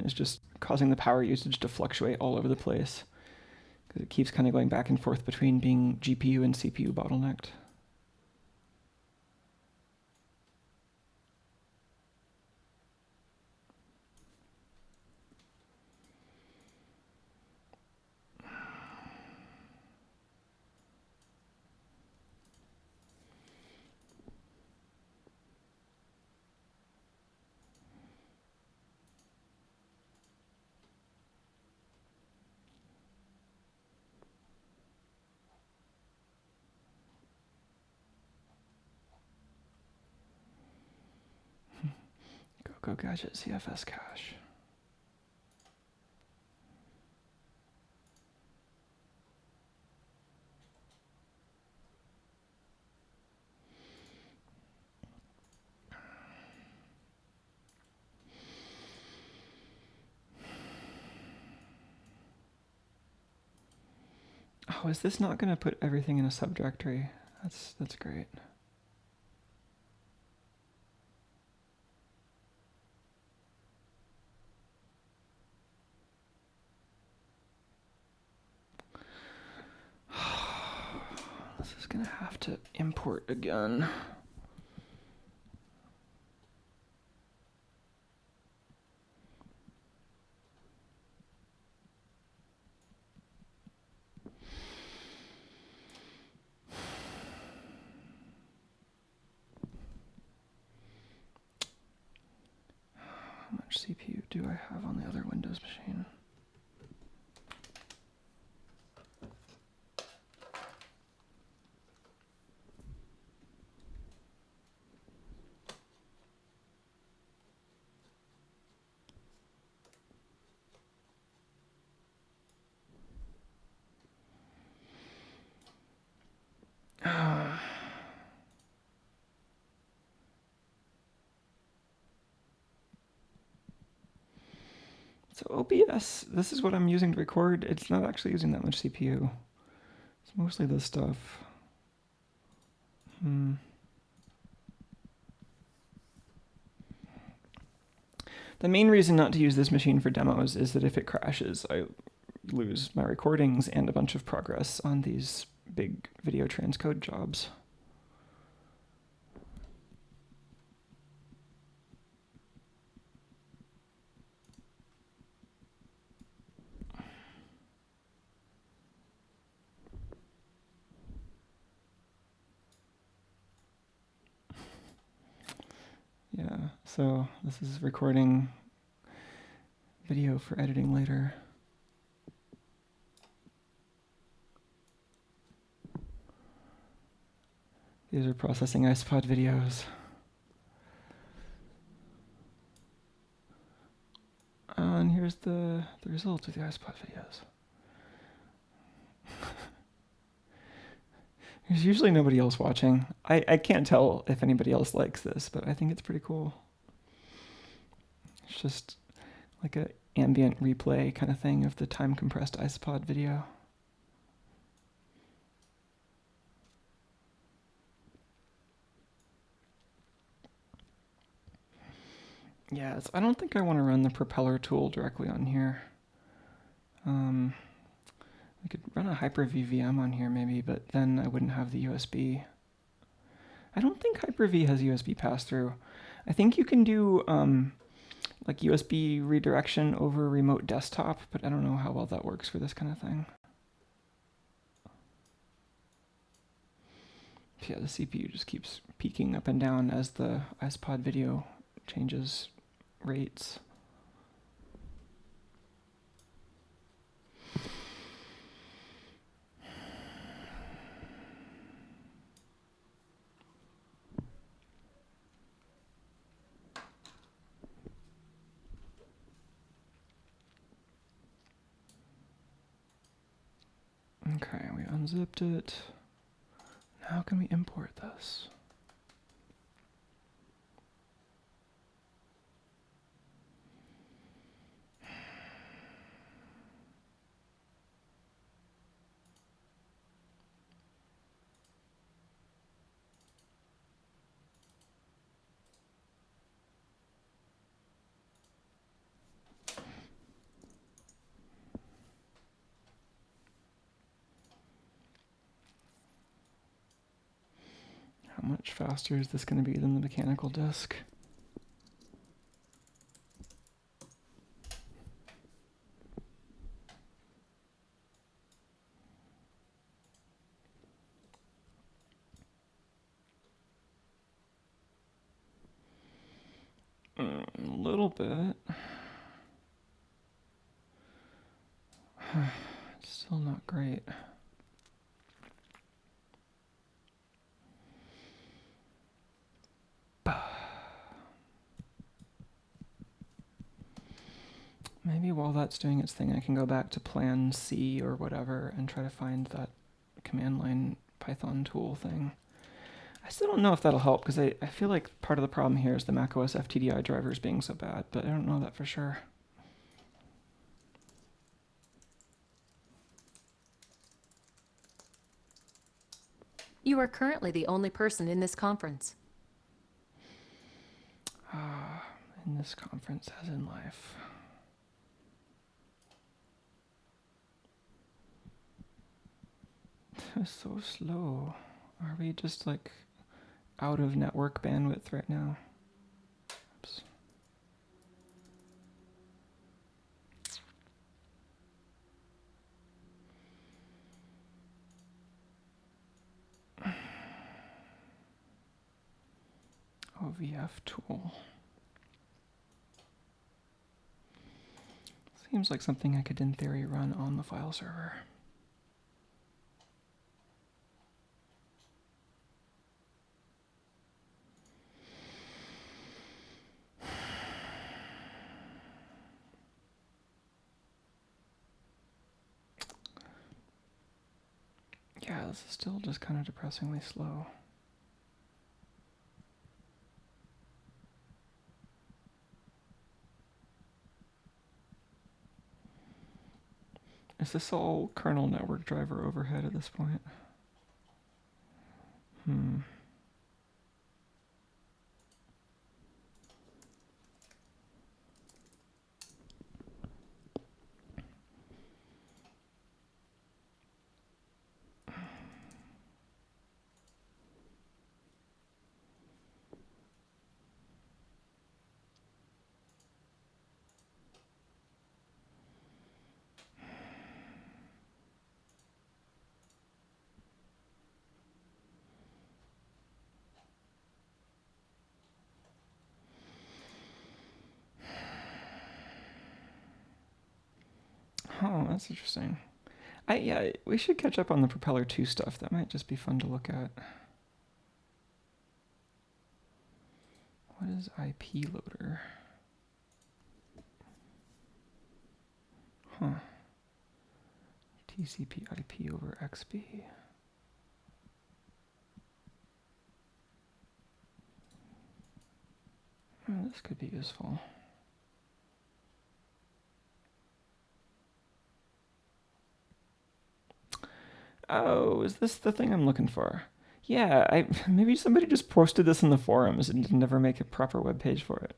is just causing the power usage to fluctuate all over the place because it keeps kind of going back and forth between being GPU and CPU bottlenecked. Go gadget CFS cache. Oh, is this not going to put everything in a subdirectory? That's great. gonna have to import again. How much CPU do I have on the other Windows machine? So OBS, this is what I'm using to record. It's not actually using that much CPU. It's mostly this stuff. The main reason not to use this machine for demos is that if it crashes, I lose my recordings and a bunch of progress on these big video transcode jobs. Yeah, so this is recording video for editing later. These are processing iSpot videos. And here's the results of the iSpot videos. There's usually nobody else watching. I can't tell if anybody else likes this, but I think it's pretty cool. It's just like an ambient replay kind of thing of the time-compressed iSpot video. Yeah, I don't think I want to run the Propeller tool directly on here. I could run a Hyper-V VM on here maybe, but then I wouldn't have the USB. I don't think Hyper-V has USB pass-through. I think you can do like USB redirection over remote desktop, but I don't know how well that works for this kind of thing. Yeah, the CPU just keeps peaking up and down as the iSpot video changes rates. Okay, we unzipped it. How can we import this? How much faster is this going to be than the mechanical disk? A little bit. It's still not great. Maybe while that's doing its thing, I can go back to plan C or whatever and try to find that command line Python tool thing. I still don't know if that'll help because I feel like part of the problem here is the macOS FTDI drivers being so bad, but I don't know that for sure. You are currently the only person in this conference. In this conference, as in life. It was so slow. Are we just like out of network bandwidth right now? Oops. OVF tool. Seems like something I could in theory run on the file server. Yeah, this is still just kind of depressingly slow. Is this all kernel network driver overhead at this point? Oh, that's interesting. Yeah, we should catch up on the Propeller 2 stuff. That might just be fun to look at. What is IP loader? Huh. TCP IP over XB. Oh, this could be useful. Oh, is this the thing I'm looking for? Yeah, maybe somebody just posted this in the forums and didn't ever make a proper web page for it.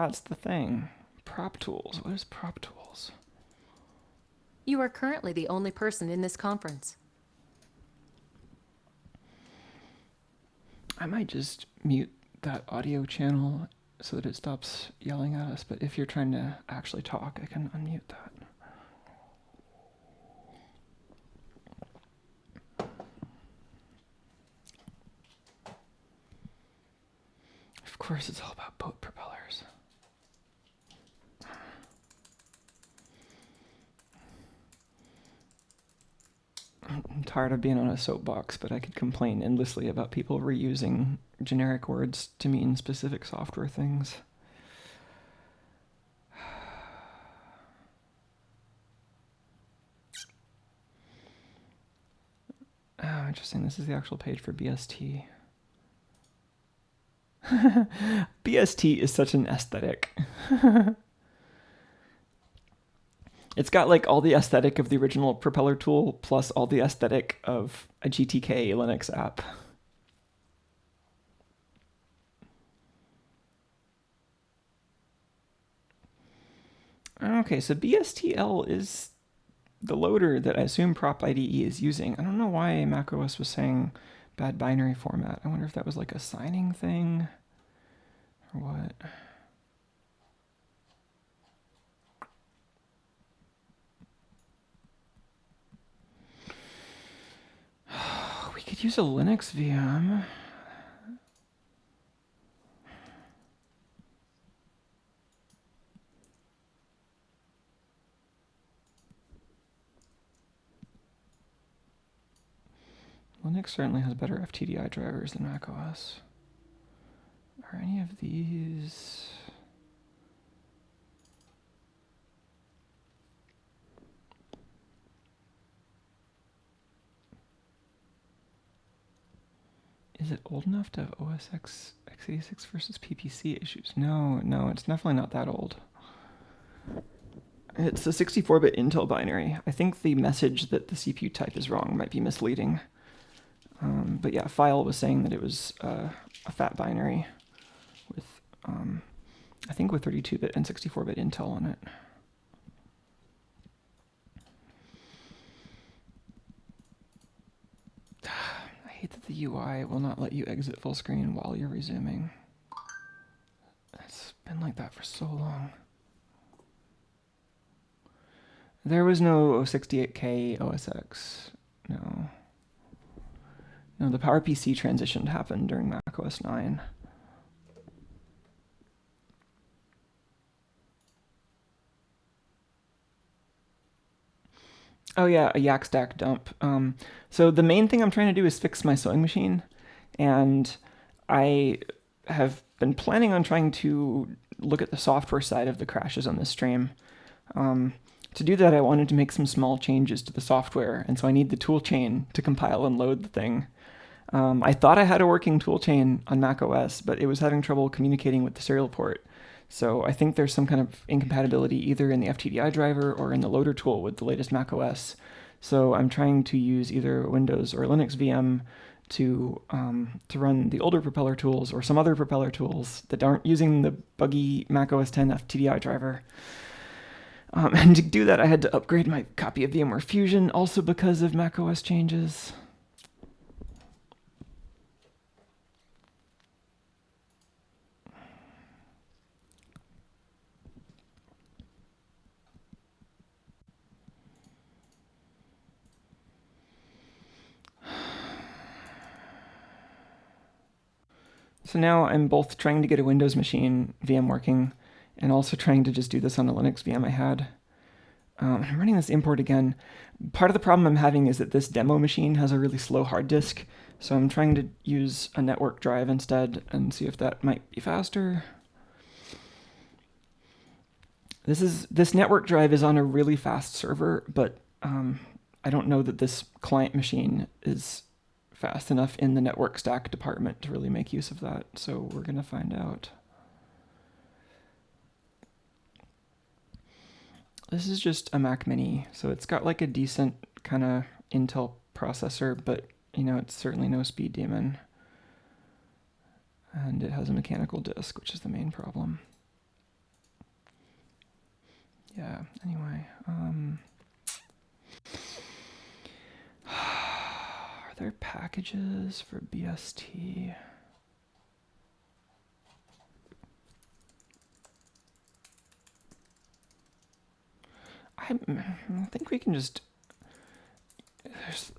It's the thing. Prop tools. What is prop tools? You are currently the only person in this conference. I might just mute that audio channel so that it stops yelling at us, but if you're trying to actually talk, I can unmute that. Of course, it's all about boat propellers. I'm tired of being on a soapbox, but I could complain endlessly about people reusing generic words to mean specific software things. Oh, interesting. This is the actual page for BST. BST is such an aesthetic. It's got like all the aesthetic of the original Propeller tool plus all the aesthetic of a GTK Linux app. Okay, so BSTL is the loader that I assume Prop IDE is using. I don't know why macOS was saying bad binary format. I wonder if that was like a signing thing or what. We could use a Linux VM. Linux certainly has better FTDI drivers than macOS. Are any of these... Is it old enough to have OS X x86 versus PPC issues? No, it's definitely not that old. It's a 64-bit Intel binary. I think the message that the CPU type is wrong might be misleading. But yeah, File was saying that it was a fat binary with, I think with 32-bit and 64-bit Intel on it. I hate that the UI will not let you exit full screen while you're resuming. It's been like that for so long. There was no 68K OS X. No. No, the PowerPC transition happened during Mac OS 9. Oh yeah, a yak stack dump. So the main thing I'm trying to do is fix my sewing machine, and I have been planning on trying to look at the software side of the crashes on this stream. To do that, I wanted to make some small changes to the software, and so I need the toolchain to compile and load the thing. I thought I had a working toolchain on Mac OS, but it was having trouble communicating with the serial port. So I think there's some kind of incompatibility either in the FTDI driver or in the loader tool with the latest Mac OS. So I'm trying to use either Windows or Linux VM to run the older Propeller tools or some other Propeller tools that aren't using the buggy Mac OS 10 FTDI driver. And to do that, I had to upgrade my copy of VMware Fusion, also because of Mac OS changes. So now I'm both trying to get a Windows machine VM working and also trying to just do this on a Linux VM I had. I'm running this import again. Part of the problem I'm having is that this demo machine has a really slow hard disk, so I'm trying to use a network drive instead and see if that might be faster. This network drive is on a really fast server, but I don't know that this client machine is fast enough in the network stack department to really make use of that, so we're going to find out. This is just a Mac Mini, so it's got like a decent kind of Intel processor, but you know, it's certainly no speed demon. And it has a mechanical disk, which is the main problem. Yeah, anyway. Are there packages for BST? I think we can just...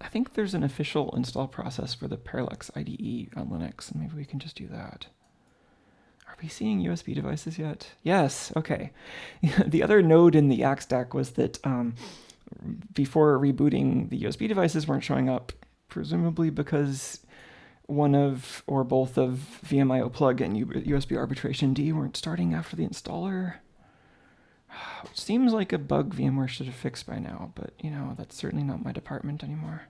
I think there's an official install process for the Parallax IDE on Linux, and maybe we can just do that. Are we seeing USB devices yet? Yes, okay. The other node in the yak stack was that before rebooting, the USB devices weren't showing up, presumably because one of or both of VMIO plug and USB arbitration D weren't starting after the installer. Which seems like a bug VMware should have fixed by now, but you know, that's certainly not my department anymore.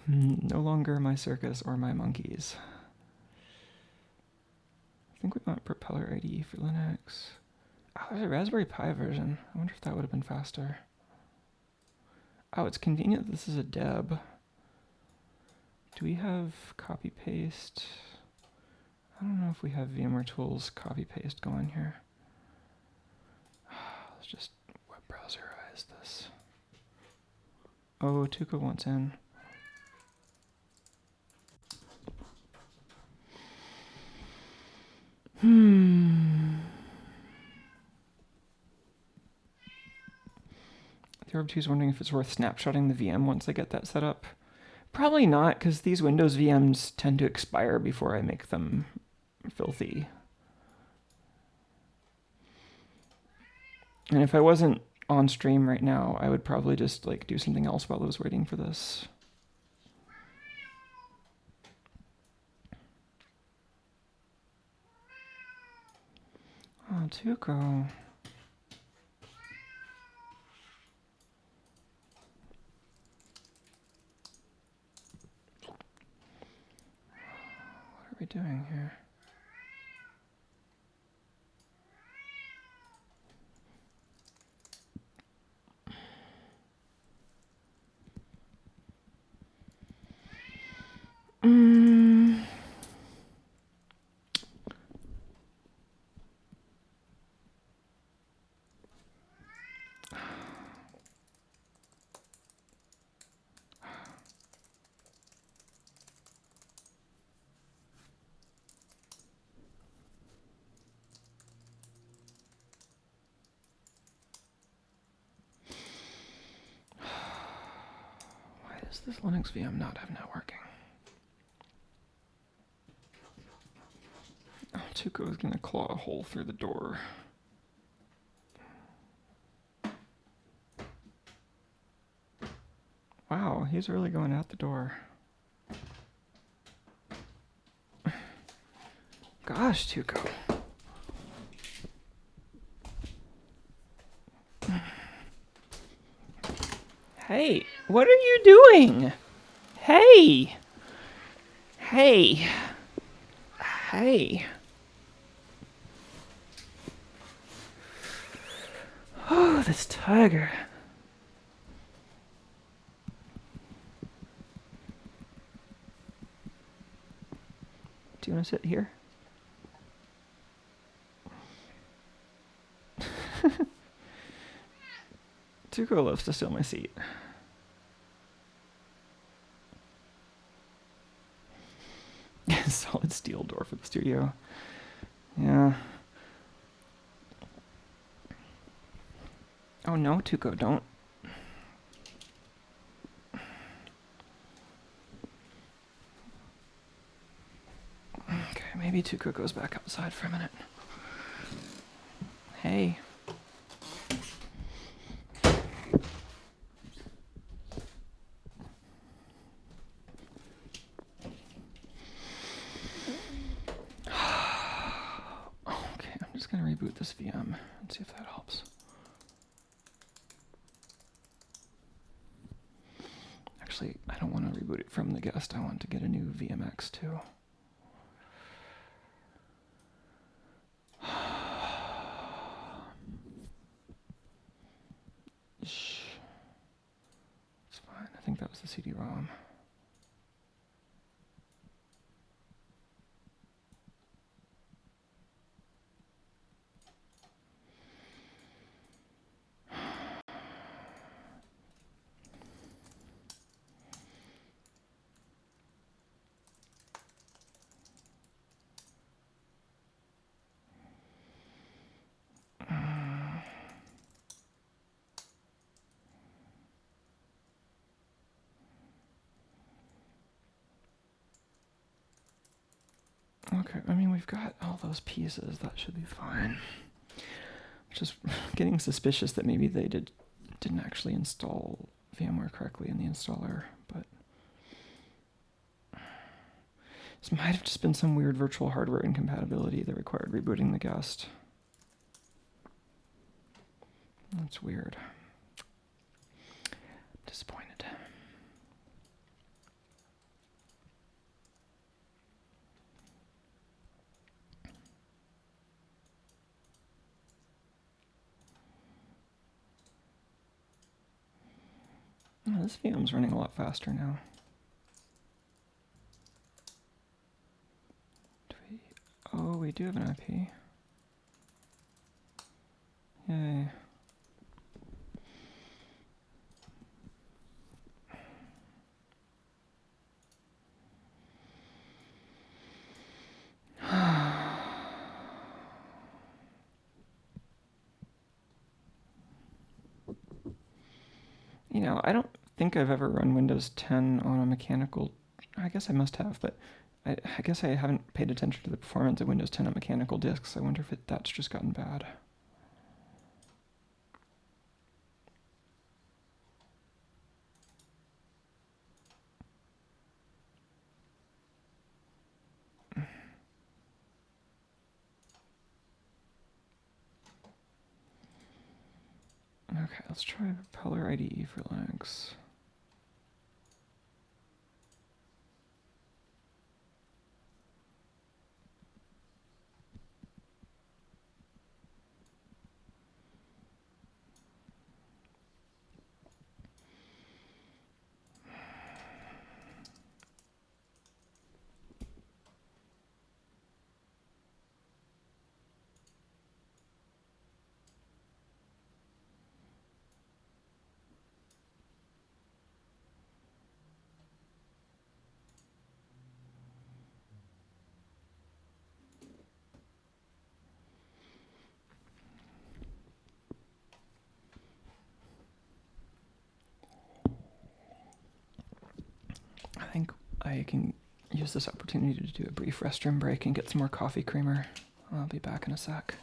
No longer my circus or my monkeys. I think we want Propeller IDE for Linux. Oh, there's a Raspberry Pi version. I wonder if that would have been faster. Oh, it's convenient that this is a deb. Do we have copy paste? I don't know if we have VMware Tools copy paste going here. Let's just web browserize this. Oh, Tuco wants in. The Orb2 is wondering if it's worth snapshotting the VM once I get that set up. Probably not, because these Windows VMs tend to expire before I make them filthy. And if I wasn't on stream right now, I would probably just like do something else while I was waiting for this. Oh, Tuco. doing here? Why does this Linux VM not have networking? Oh, Tuco is going to claw a hole through the door. Wow, he's really going out the door. Gosh, Tuco. Hey, what are you doing? Hey! Hey! Hey! Oh, this tiger. Do you want to sit here? Tuco loves to steal my seat. Solid steel door for the studio. Yeah. Oh no, Tuco, don't. Okay, maybe Tuco goes back outside for a minute. Hey. Okay, I'm just gonna reboot this VM and see if that helps. Actually, I don't want to reboot it from the guest. I want to get a new VMX too. Shh. It's fine. I think that was the CD-ROM. Okay, I mean, we've got all those pieces. That should be fine. Just getting suspicious that maybe they didn't actually install VMware correctly in the installer, but this might have just been some weird virtual hardware incompatibility that required rebooting the guest. That's weird. Disappointed. Oh, this VM's running a lot faster now. Oh, we do have an IP. Yay. You know, I don't think I've ever run Windows 10 on a mechanical. I guess I must have, but I guess I haven't paid attention to the performance of Windows 10 on mechanical disks. I wonder if that's just gotten bad. Okay, let's try Propeller IDE for Linux. think I can use this opportunity to do a brief restroom break and get some more coffee creamer. I'll be back in a sec.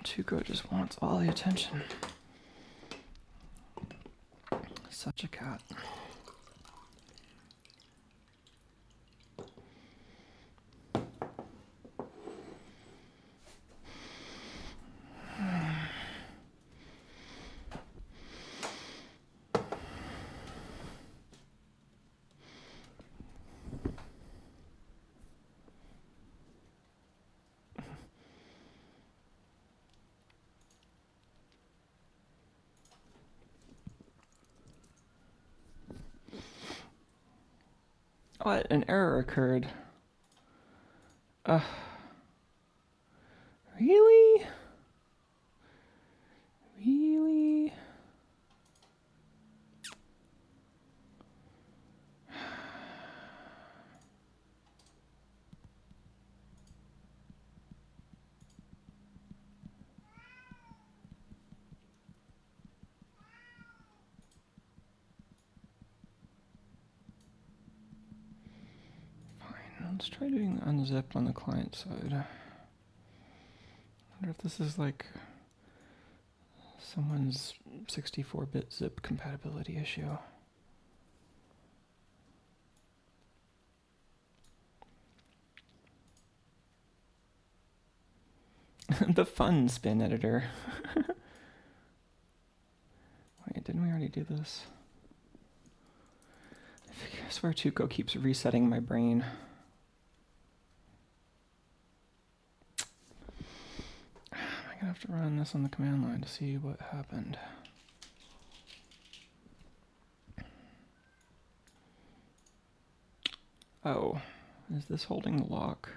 Tuco just wants all the attention. Such a cat. What? An error occurred. Really? Really? Fine, let's try doing the unzip on the client side. I wonder if this is like someone's 64-bit zip compatibility issue. The fun spin editor. Wait, didn't we already do this? I swear Tuco keeps resetting my brain. I'm gonna have to run this on the command line to see what happened. Oh, is this holding the lock?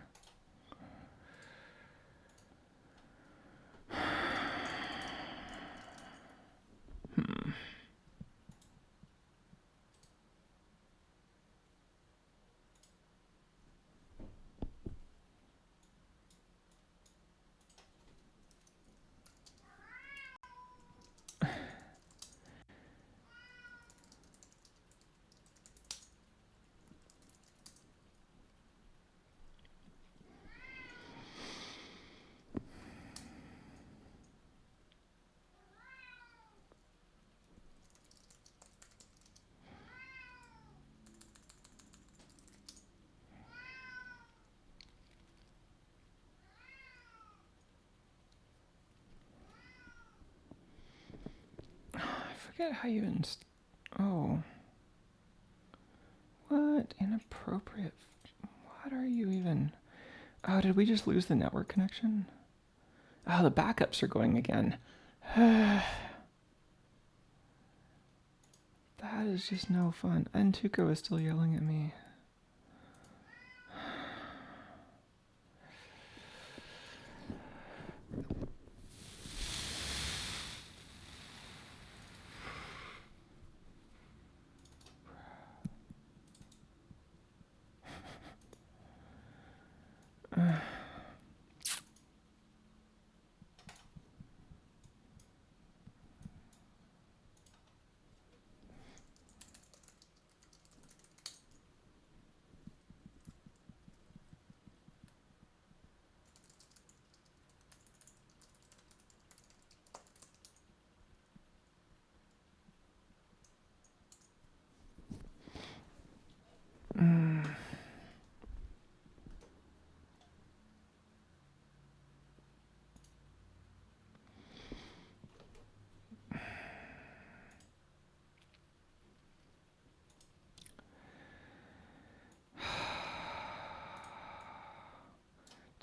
forget how you oh. What inappropriate. What are you even? Oh, did we just lose the network connection? Oh, the backups are going again. That is just no fun. And Tuco is still yelling at me.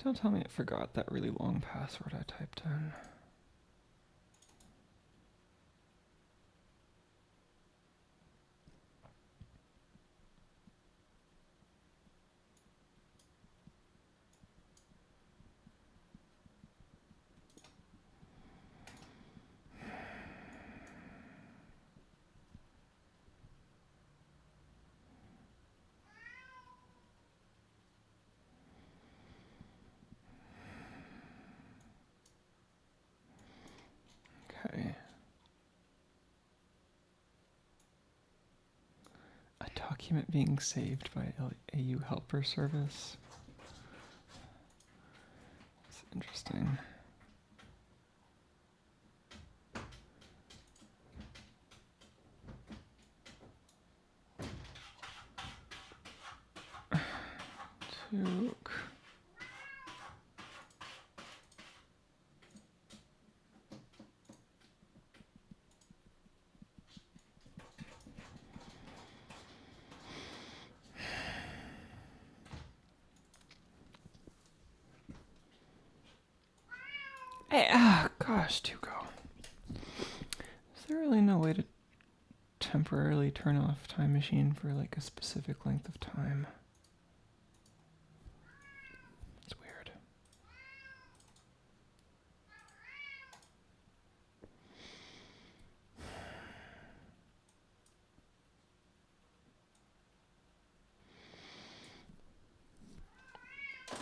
Don't tell me it forgot that really long password I typed in. Okay. A document being saved by AU helper service. That's interesting. Took. Hey, gosh, Tuco. Is there really no way to temporarily turn off Time Machine for like a specific length of time? It's weird.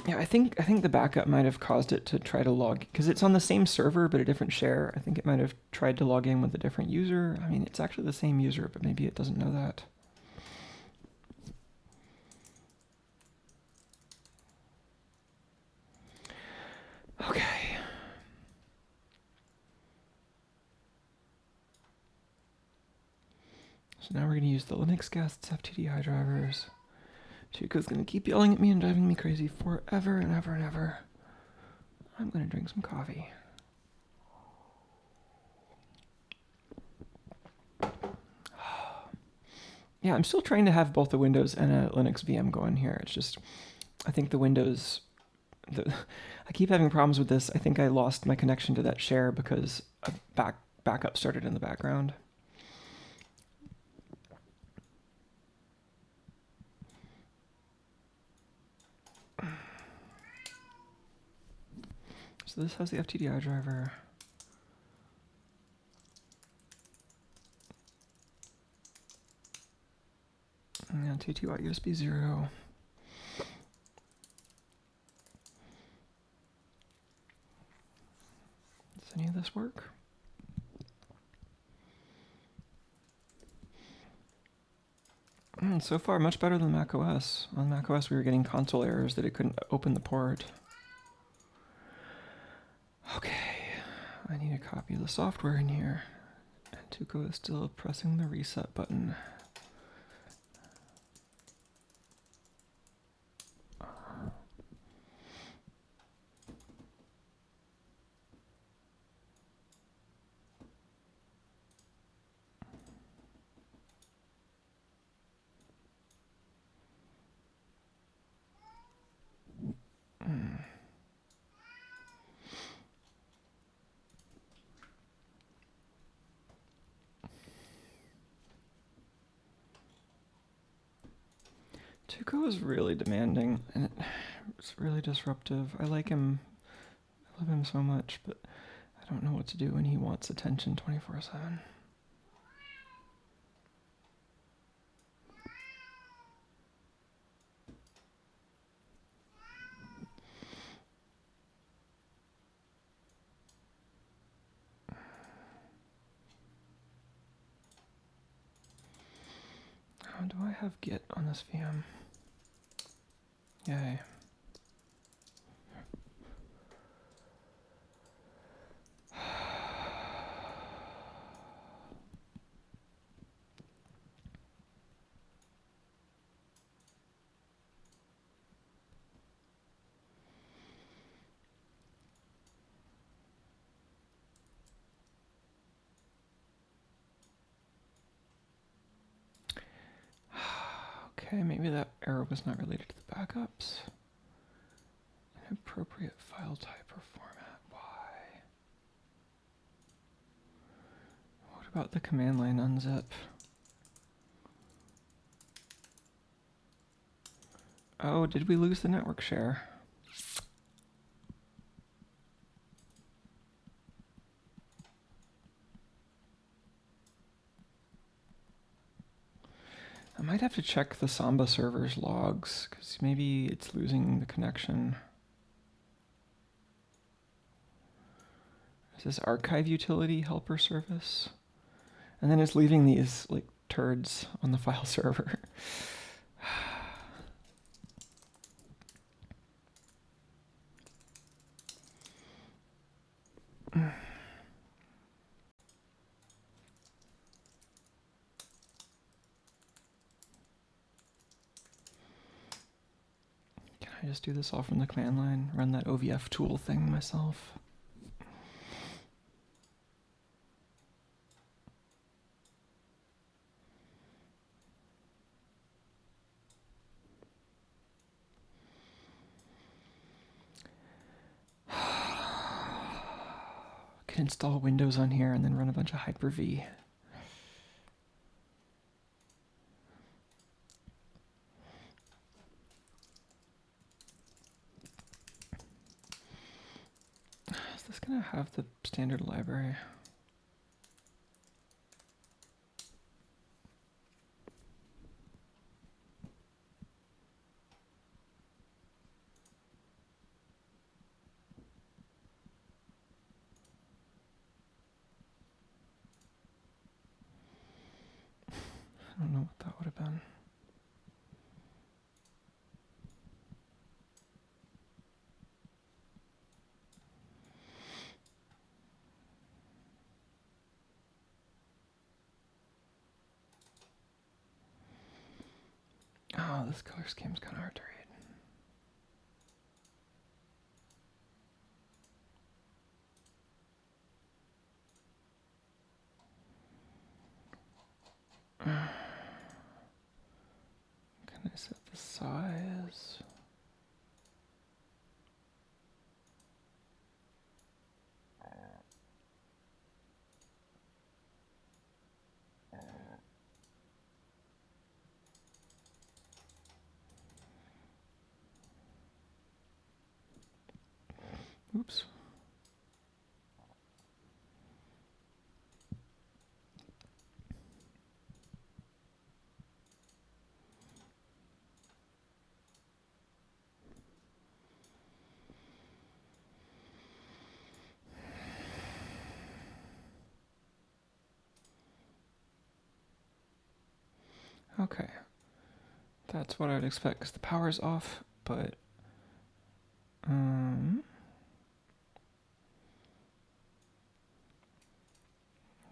Yeah, I think the backup might have caused it to try to log, because it's on the same server but a different share. I think it might have tried to log in with a different user. I mean, it's actually the same user, but maybe it doesn't know that. Okay. So now we're going to use the Linux guests FTDI drivers. Chico's going to keep yelling at me and driving me crazy forever and ever and ever. I'm going to drink some coffee. Yeah, I'm still trying to have both the Windows and a Linux VM going here. It's just, I think the Windows, I keep having problems with this. I think I lost my connection to that share because a backup started in the background. So this has the FTDI driver. And TTY USB 0. Does any of this work? So far, much better than macOS. On macOS, we were getting console errors that it couldn't open the port. Okay, I need a copy of the software in here. And Tuco is still pressing the reset button. Tuco is really demanding, and it's really disruptive. I like him. I love him so much, but I don't know what to do when he wants attention 24/7. How do I have Git on this VM? Yay. Okay, maybe that error was not related to the backups. Inappropriate file type or format. Why? What about the command line unzip? Oh, did we lose the network share? I might have to check the Samba server's logs, because maybe it's losing the connection. Is this archive utility helper service? And then it's leaving these like turds on the file server. I just do this all from the command line, run that OVF tool thing myself. Can install Windows on here and then run a bunch of Hyper-V. Is this gonna have the standard library? I don't know what that would have been. Oh, this color scheme's kind of hard to read. Can I set the size? Oops. Okay. That's what I would expect because the power's off, but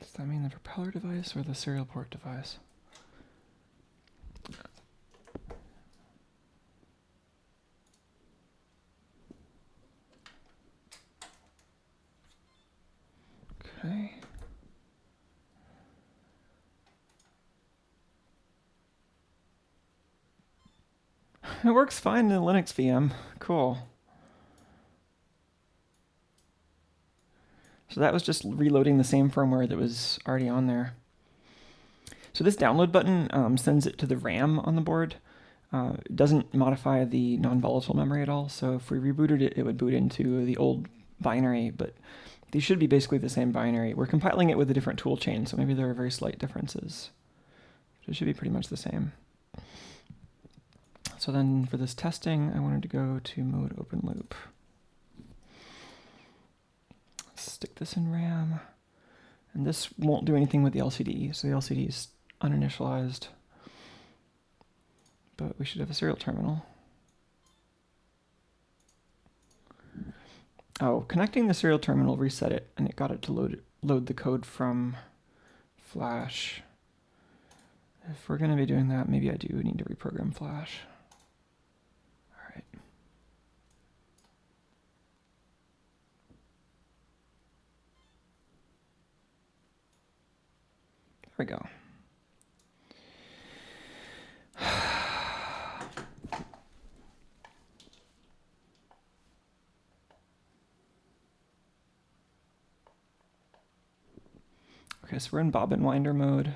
does that mean the propeller device or the serial port device? Okay. It works fine in a Linux VM. Cool. So that was just reloading the same firmware that was already on there. So this download button sends it to the RAM on the board. It doesn't modify the non-volatile memory at all, so if we rebooted it, it would boot into the old binary, but these should be basically the same binary. We're compiling it with a different tool chain, so maybe there are very slight differences. But it should be pretty much the same. So then for this testing, I wanted to go to mode open loop. Stick this in RAM. And this won't do anything with the LCD, so the LCD is uninitialized. But we should have a serial terminal. Oh, connecting the serial terminal reset it, and it got it to load the code from Flash. If we're going to be doing that, maybe I do need to reprogram Flash. All right. There we go. Okay, so we're in bobbin winder mode,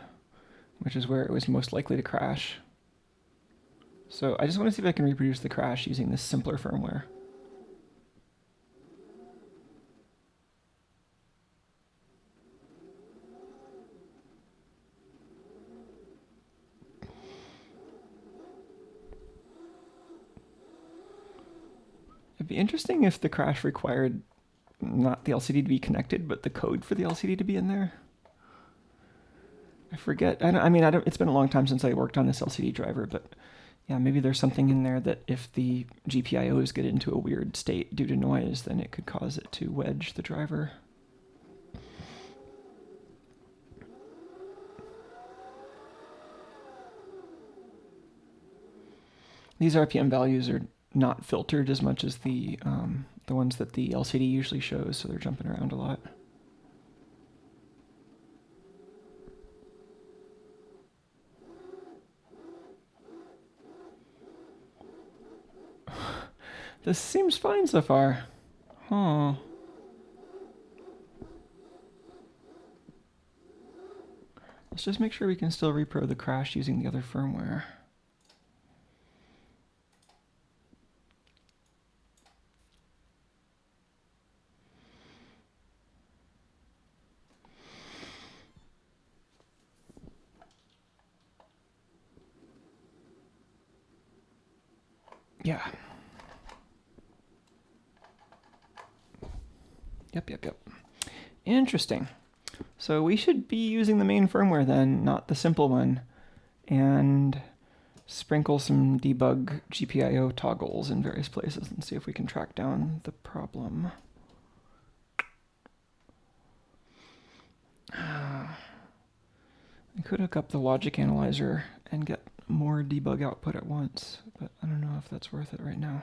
which is where it was most likely to crash. So I just want to see if I can reproduce the crash using this simpler firmware. It'd be interesting if the crash required not the LCD to be connected, but the code for the LCD to be in there. I forget. It's been a long time since I worked on this LCD driver, but yeah, maybe there's something in there that if the GPIOs get into a weird state due to noise, then it could cause it to wedge the driver. These RPM values are not filtered as much as the ones that the LCD usually shows, so they're jumping around a lot. This seems fine so far. Huh. Let's just make sure we can still repro the crash using the other firmware. Yeah. Yep. Interesting. So we should be using the main firmware then, not the simple one, and sprinkle some debug GPIO toggles in various places and see if we can track down the problem. I could hook up the logic analyzer and get more debug output at once, but I don't know if that's worth it right now.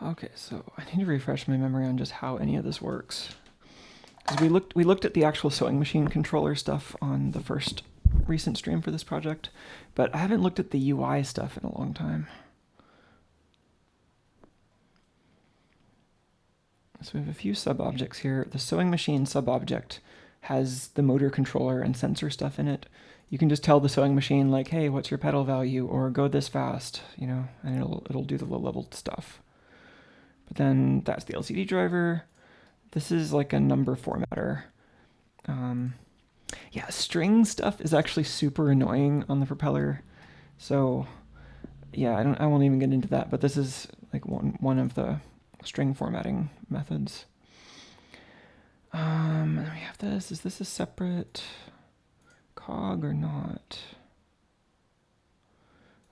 Okay, so I need to refresh my memory on just how any of this works. Because we looked at the actual sewing machine controller stuff on the first recent stream for this project, but I haven't looked at the UI stuff in a long time. So we have a few sub-objects here. The sewing machine sub-object has the motor controller and sensor stuff in it. You can just tell the sewing machine, like, hey, what's your pedal value? Or go this fast, you know, and it'll do the low-level stuff. But then that's the LCD driver. This is like a number formatter. Yeah, string stuff is actually super annoying on the Propeller. So yeah, I won't even get into that, but this is like one of the string formatting methods. And then we have this. Is this a separate cog or not?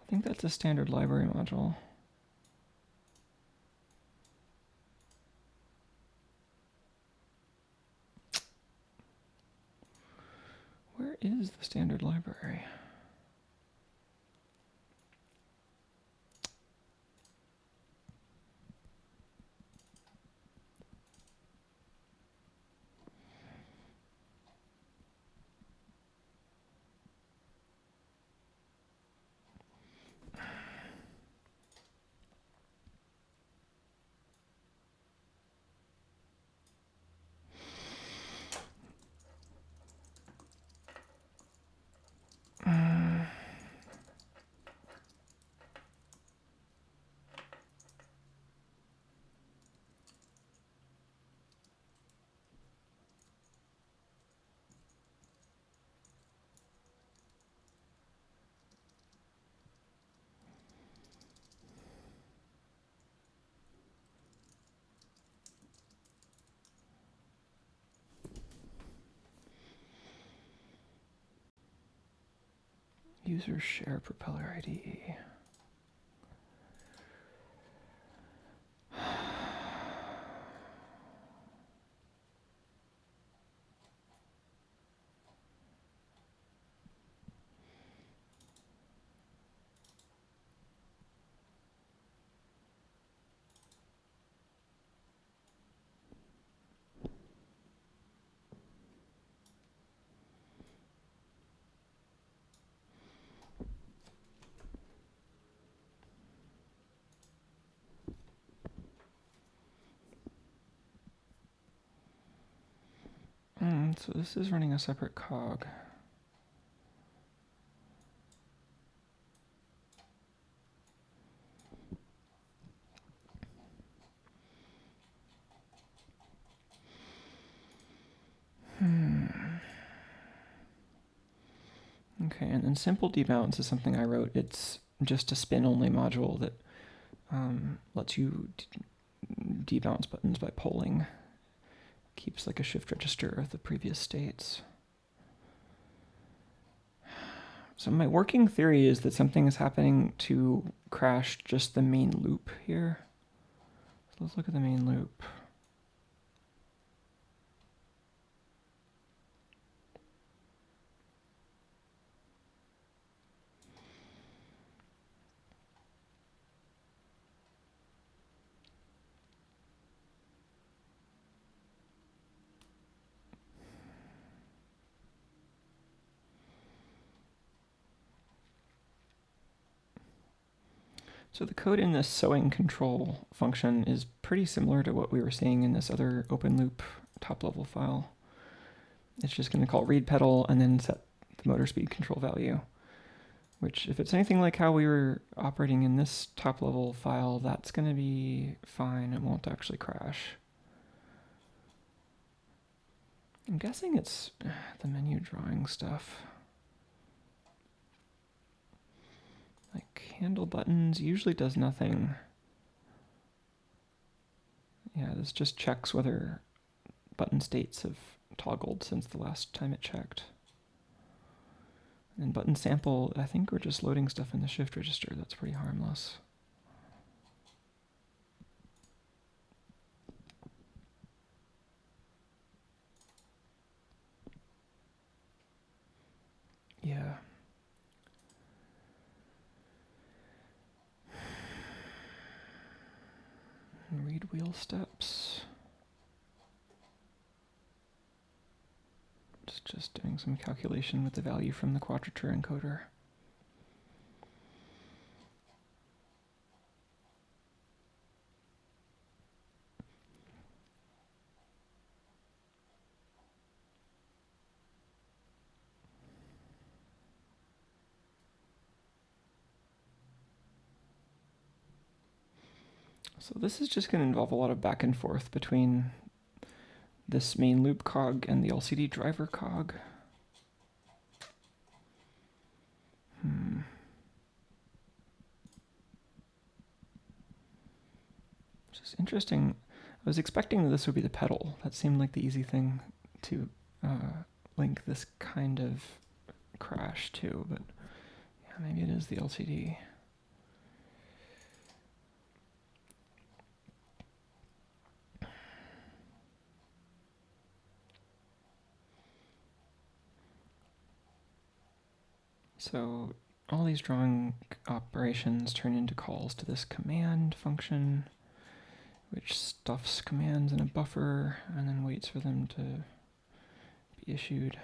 I think that's a standard library module. Where is the standard library? User share propeller IDE. So this is running a separate cog. Okay, and then simple debounce is something I wrote. It's just a spin-only module that lets you debounce buttons by polling. Keeps like a shift register of the previous states. So my working theory is that something is happening to crash just the main loop here. So let's look at the main loop. So the code in this sewing control function is pretty similar to what we were seeing in this other open loop top level file. It's just going to call read pedal and then set the motor speed control value, which if it's anything like how we were operating in this top level file, that's going to be fine. It won't actually crash. I'm guessing it's the menu drawing stuff. Like handle buttons usually does nothing. Yeah, this just checks whether button states have toggled since the last time it checked. And button sample, I think we're just loading stuff in the shift register. That's pretty harmless. Yeah. Read wheel steps. It's just doing some calculation with the value from the quadrature encoder. So this is just going to involve a lot of back and forth between this main loop cog and the LCD driver cog. Which is interesting. I was expecting that this would be the pedal. That seemed like the easy thing to link this kind of crash to, but yeah, maybe it is the LCD. So all these drawing operations turn into calls to this command function, which stuffs commands in a buffer and then waits for them to be issued.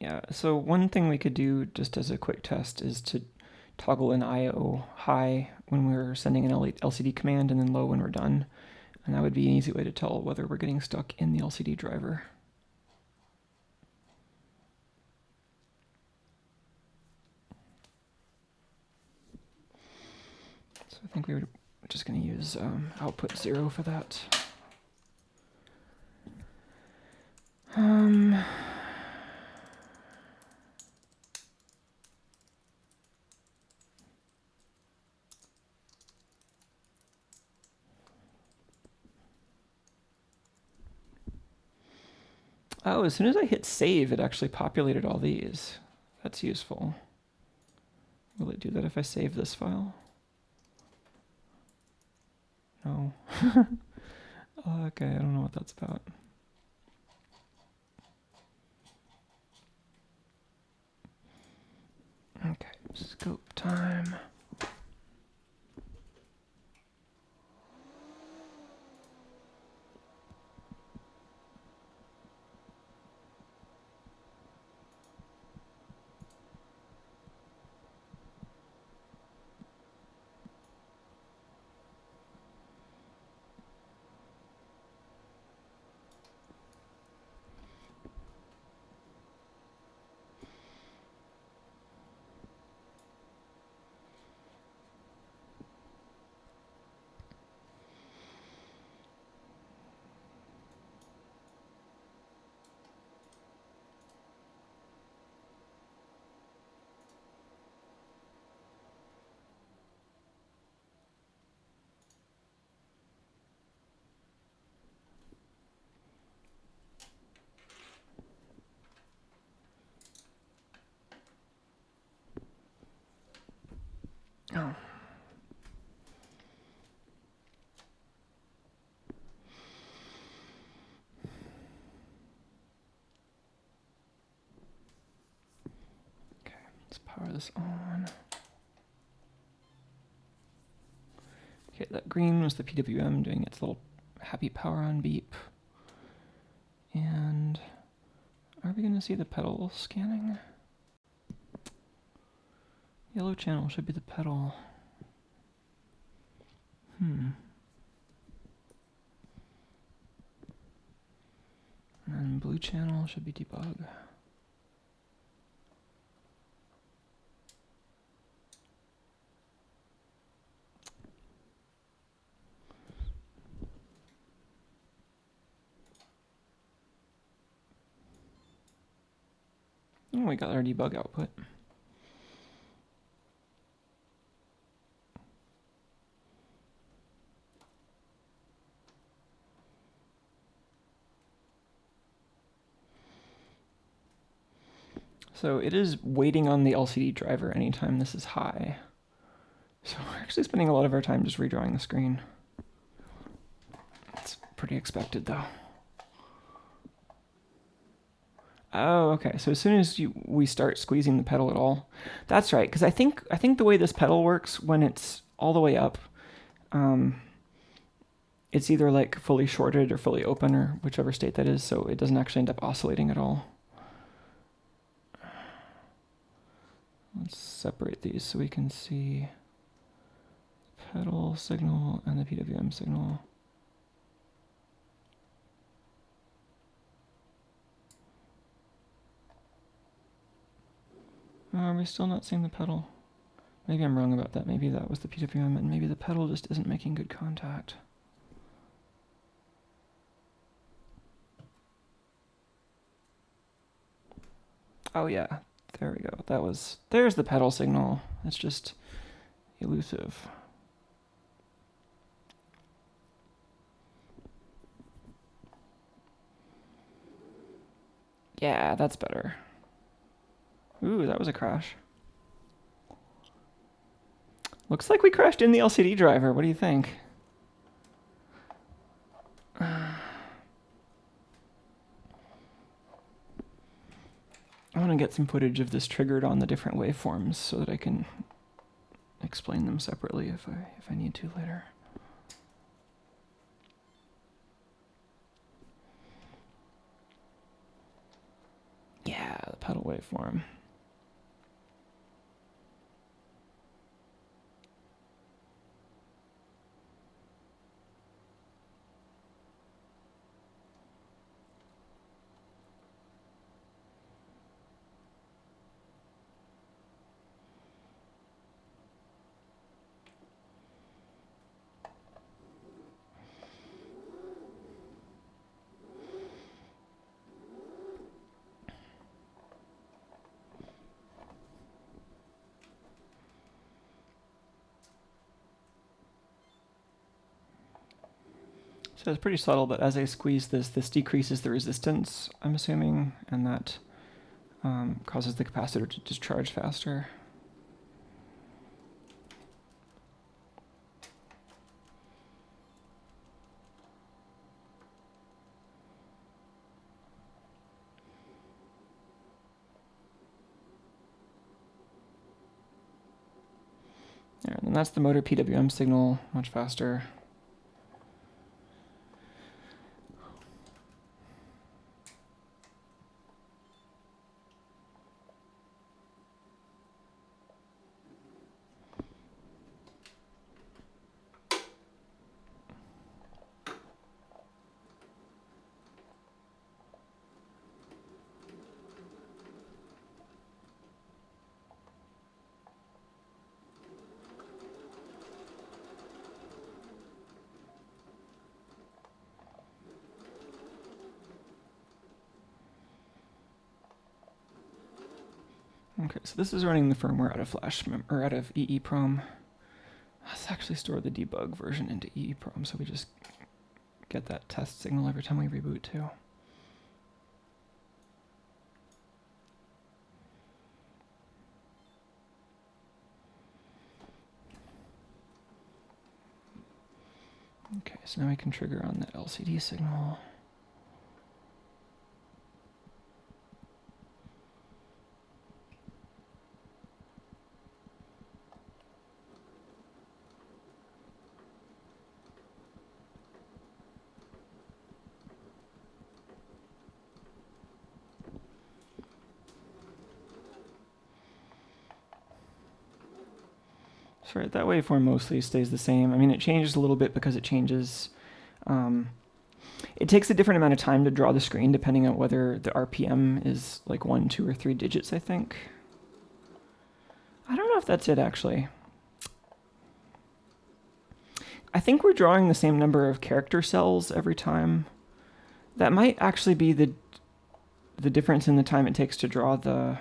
Yeah, so one thing we could do just as a quick test is to toggle an IO high when we're sending an LCD command and then low when we're done. And that would be an easy way to tell whether we're getting stuck in the LCD driver. So I think we're just going to use output 0 for that. Oh, as soon as I hit save, it actually populated all these. That's useful. Will it do that if I save this file? No. Okay, I don't know what that's about. Okay, scope time. Oh. Okay, let's power this on. Okay, that green was the PWM doing its little happy power on beep. And are we going to see the pedal scanning? Yellow channel should be the pedal. And blue channel should be debug. Oh, we got our debug output. So it is waiting on the LCD driver anytime this is high. So we're actually spending a lot of our time just redrawing the screen. It's pretty expected though. Oh, okay. So as soon as we start squeezing the pedal at all, that's right. Because I think the way this pedal works when it's all the way up, it's either like fully shorted or fully open or whichever state that is. So it doesn't actually end up oscillating at all. Let's separate these so we can see the pedal signal and the PWM signal. Are we still not seeing the pedal? Maybe I'm wrong about that. Maybe that was the PWM and maybe the pedal just isn't making good contact. Oh yeah, there we go. There's the pedal signal. It's just elusive. Yeah, that's better. Ooh, that was a crash. Looks like we crashed in the LCD driver. What do you think? I want to get some footage of this triggered on the different waveforms so that I can explain them separately if I need to later. Yeah, the pedal waveform. So it's pretty subtle, but as I squeeze this, this decreases the resistance, I'm assuming, and that causes the capacitor to discharge faster. There, and then that's the motor PWM signal, much faster. Okay, so this is running the firmware out of or out of EEPROM. Let's actually store the debug version into EEPROM, so we just get that test signal every time we reboot too. Okay, so now we can trigger on that LCD signal. So right, that waveform mostly stays the same. I mean, it changes a little bit because it changes. It takes a different amount of time to draw the screen depending on whether the RPM is like 1, 2, or 3 digits, I think. I don't know if that's it, actually. I think we're drawing the same number of character cells every time. That might actually be the difference in the time it takes to draw the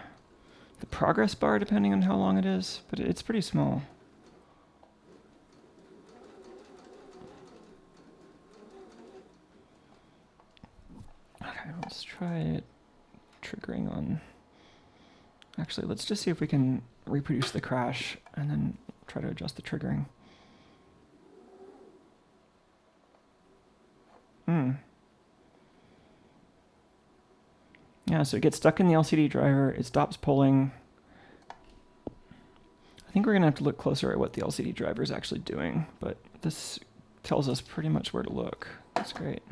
progress bar, depending on how long it is, but it's pretty small. Okay, let's try it triggering on... Actually, let's just see if we can reproduce the crash and then try to adjust the triggering. Yeah, so it gets stuck in the LCD driver, it stops pulling. I think we're going to have to look closer at what the LCD driver is actually doing, but this tells us pretty much where to look. That's great.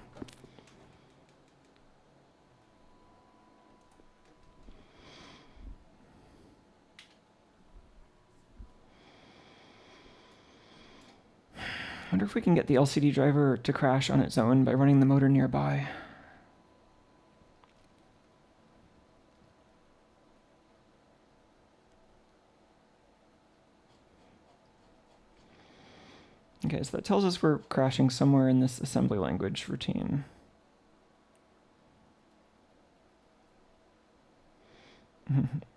I wonder if we can get the LCD driver to crash on its own by running the motor nearby. Okay, so that tells us we're crashing somewhere in this assembly language routine.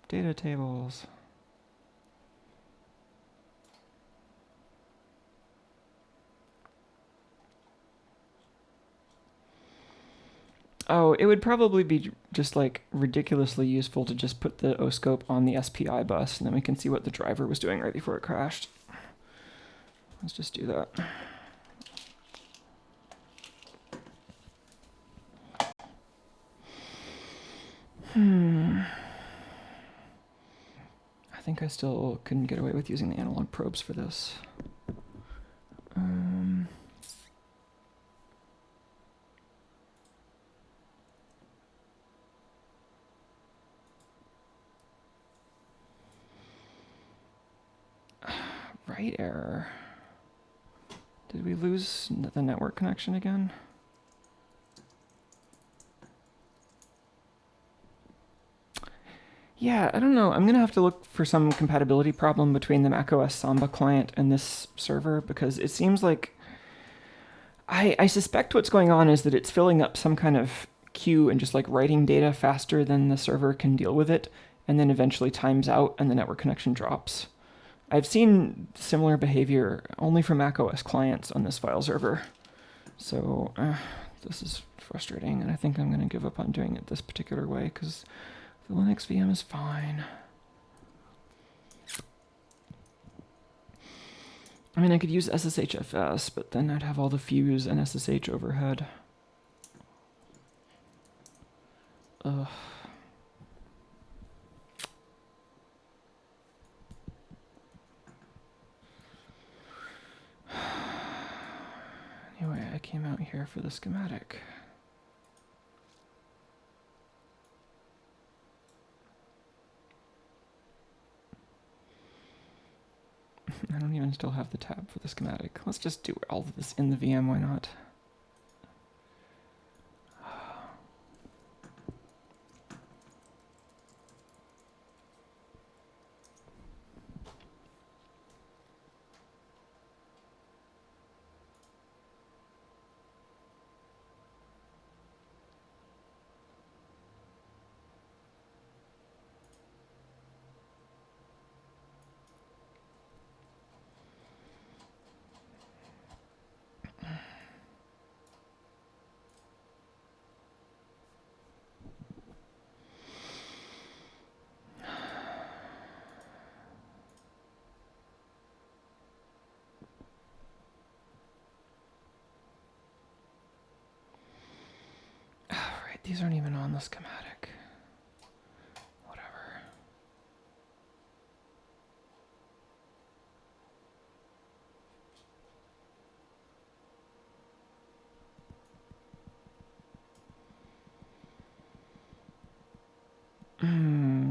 Data tables. Oh, it would probably be just like ridiculously useful to just put the oscope on the SPI bus, and then we can see what the driver was doing right before it crashed. Let's just do that. I think I still couldn't get away with using the analog probes for this. Write error. Did we lose the network connection again? Yeah, I don't know. I'm going to have to look for some compatibility problem between the macOS Samba client and this server, because it seems like... I suspect what's going on is that it's filling up some kind of queue and just like writing data faster than the server can deal with it, and then eventually times out and the network connection drops. I've seen similar behavior only for macOS clients on this file server. So this is frustrating, and I think I'm going to give up on doing it this particular way because the Linux VM is fine. I mean, I could use SSHFS, but then I'd have all the fuse and SSH overhead. Ugh. Anyway, I came out here for the schematic. I don't even still have the tab for the schematic. Let's just do all of this in the VM, why not? Alright, these aren't even on the schematic. Whatever.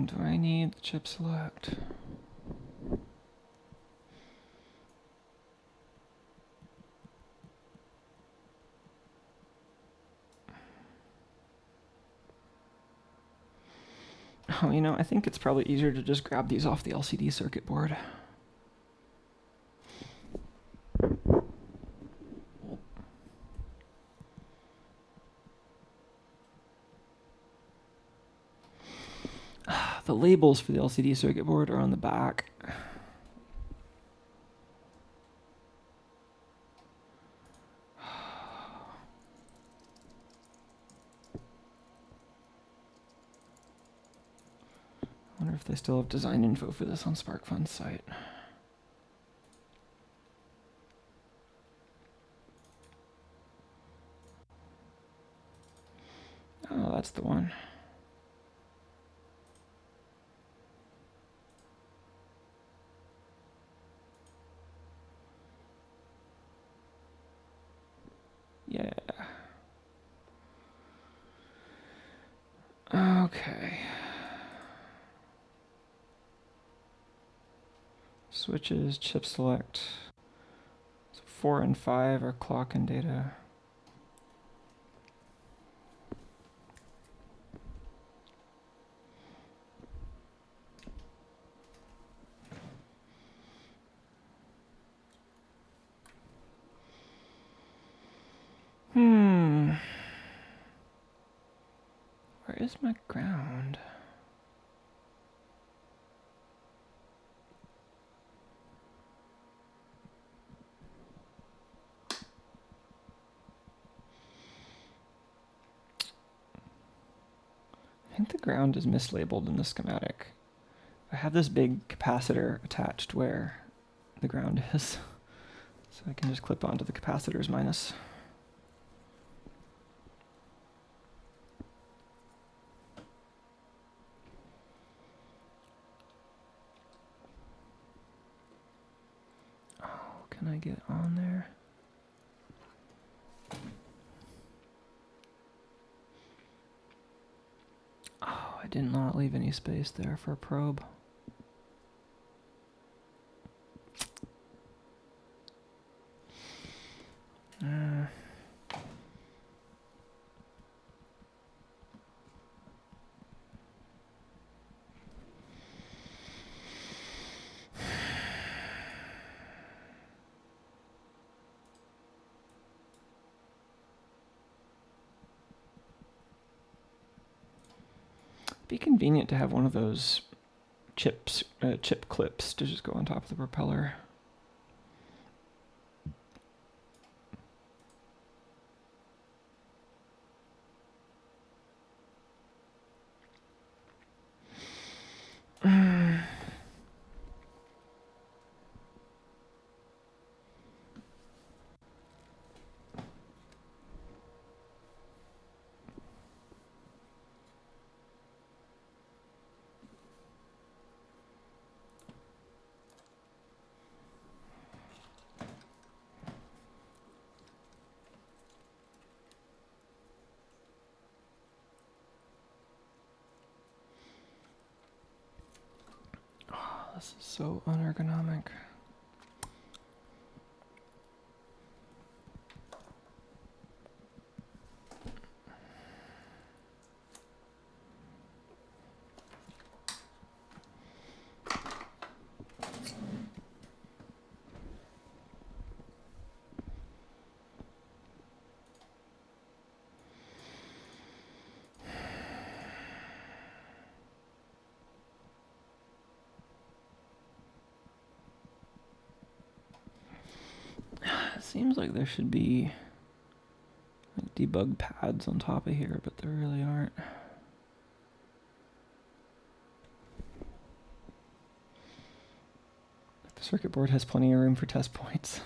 Do I need the chip select? Oh, you know, I think it's probably easier to just grab these off the LCD circuit board. The labels for the LCD circuit board are on the back. I wonder if they still have design info for this on SparkFun's site. Oh, that's the one. Yeah. Okay. Switches, chip select. So 4 and 5 are clock and data. Where is my ground? I think the ground is mislabeled in the schematic. I have this big capacitor attached where the ground is. So I can just clip onto the capacitor's minus. Oh, can I get on there? Oh, I did not leave any space there for a probe. Be convenient to have one of those chip clips to just go on top of the propeller. This is so unergonomic. It seems like there should be like debug pads on top of here, but there really aren't. The circuit board has plenty of room for test points.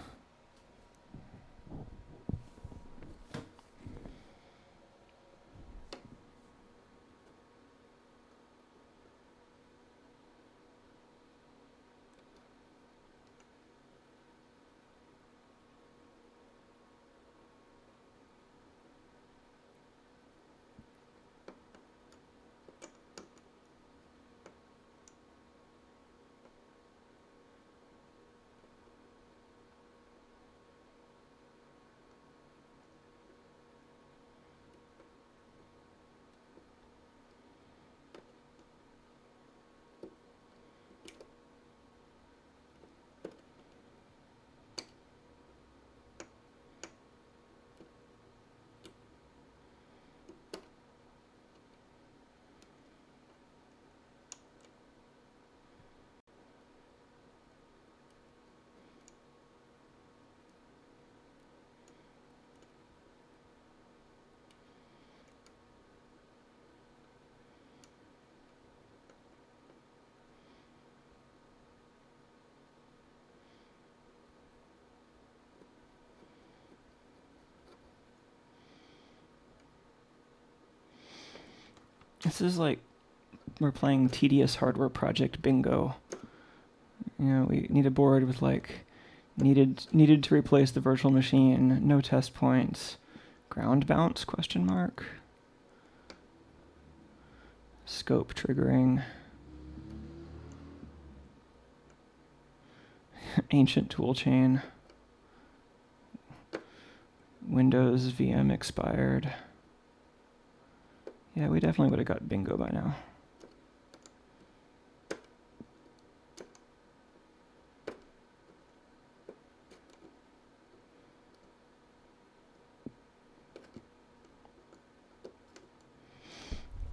This is like we're playing tedious hardware project bingo. You know, we need a board with like needed to replace the virtual machine, no test points, ground bounce question mark, scope triggering, ancient tool chain, Windows VM expired. Yeah, we definitely would have got bingo by now.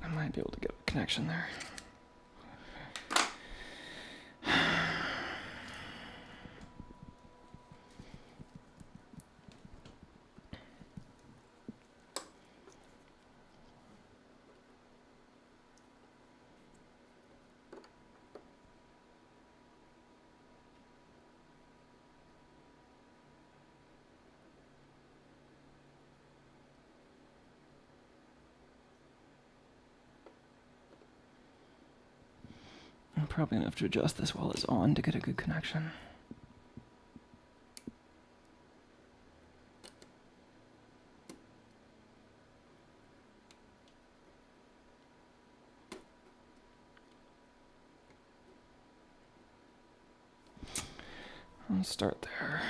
I might be able to get a connection there. I'm probably gonna have to adjust this while it's on to get a good connection. I'll start there.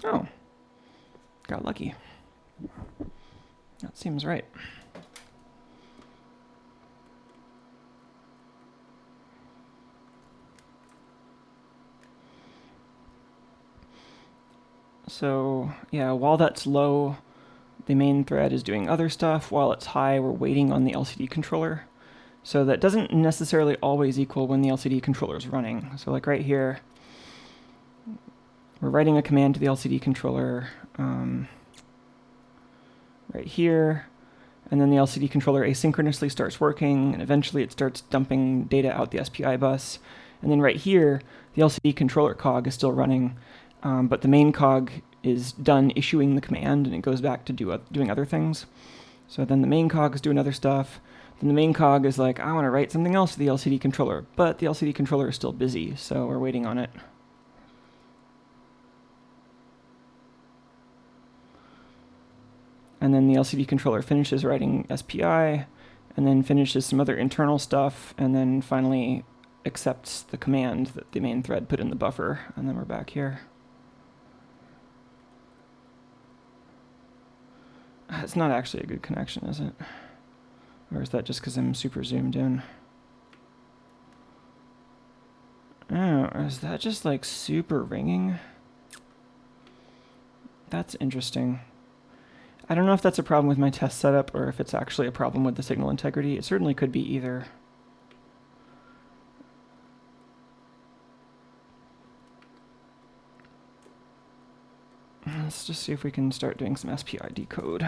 Oh, got lucky. That seems right. So yeah, while that's low, the main thread is doing other stuff. While it's high, we're waiting on the LCD controller. So that doesn't necessarily always equal when the LCD controller is running. So like right here, we're writing a command to the LCD controller right here, and then the LCD controller asynchronously starts working, and eventually it starts dumping data out the SPI bus. And then right here, the LCD controller cog is still running, but the main cog is done issuing the command, and it goes back to doing other things. So then the main cog is doing other stuff. Then the main cog is like, I want to write something else to the LCD controller, but the LCD controller is still busy, so we're waiting on it. And then the LCD controller finishes writing SPI, and then finishes some other internal stuff, and then finally accepts the command that the main thread put in the buffer, and then we're back here. It's not actually a good connection, is it? Or is that just because I'm super zoomed in? Oh, is that just like super ringing? That's interesting. I don't know if that's a problem with my test setup or if it's actually a problem with the signal integrity. It certainly could be either. Let's just see if we can start doing some SPI decode.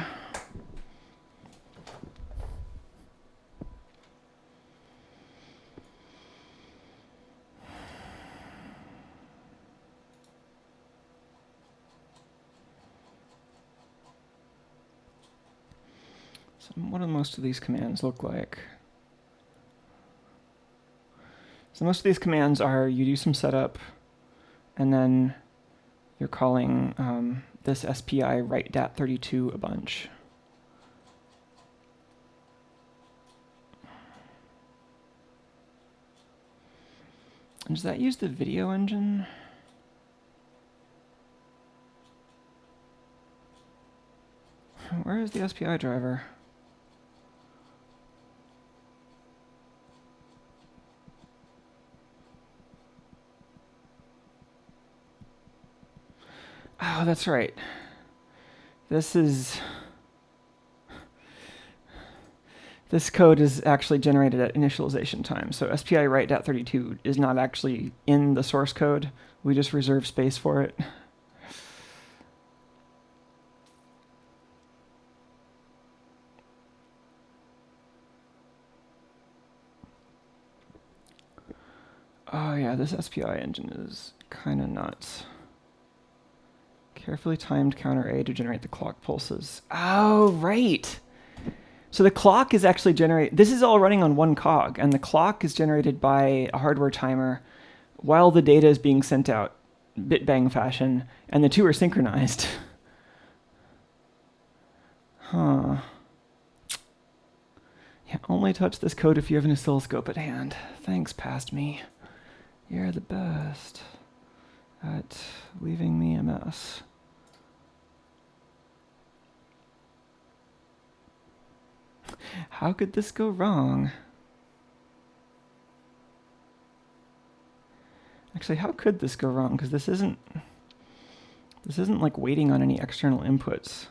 So what do most of these commands look like? So most of these commands are you do some setup, and then you're calling this SPI write dat32 a bunch. And does that use the video engine? Where is the SPI driver? Oh, that's right. This code is actually generated at initialization time. So SPI write dat32 is not actually in the source code. We just reserve space for it. Oh yeah, this SPI engine is kind of nuts. Carefully timed counter A to generate the clock pulses. Oh, right. So the clock is actually this is all running on one cog, and the clock is generated by a hardware timer while the data is being sent out, bit bang fashion, and the two are synchronized. Huh. Yeah, only touch this code if you have an oscilloscope at hand. Thanks, past me. You're the best at leaving me a mess. How could this go wrong? Actually, how could this go wrong? Because this isn't like waiting on any external inputs.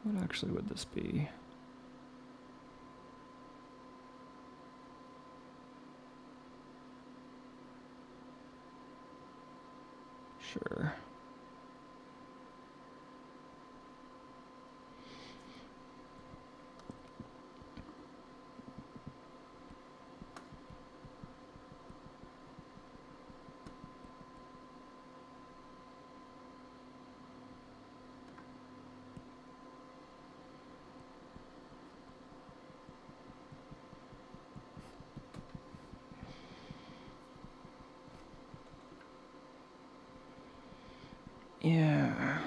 What actually would this be? Sure. Yeah.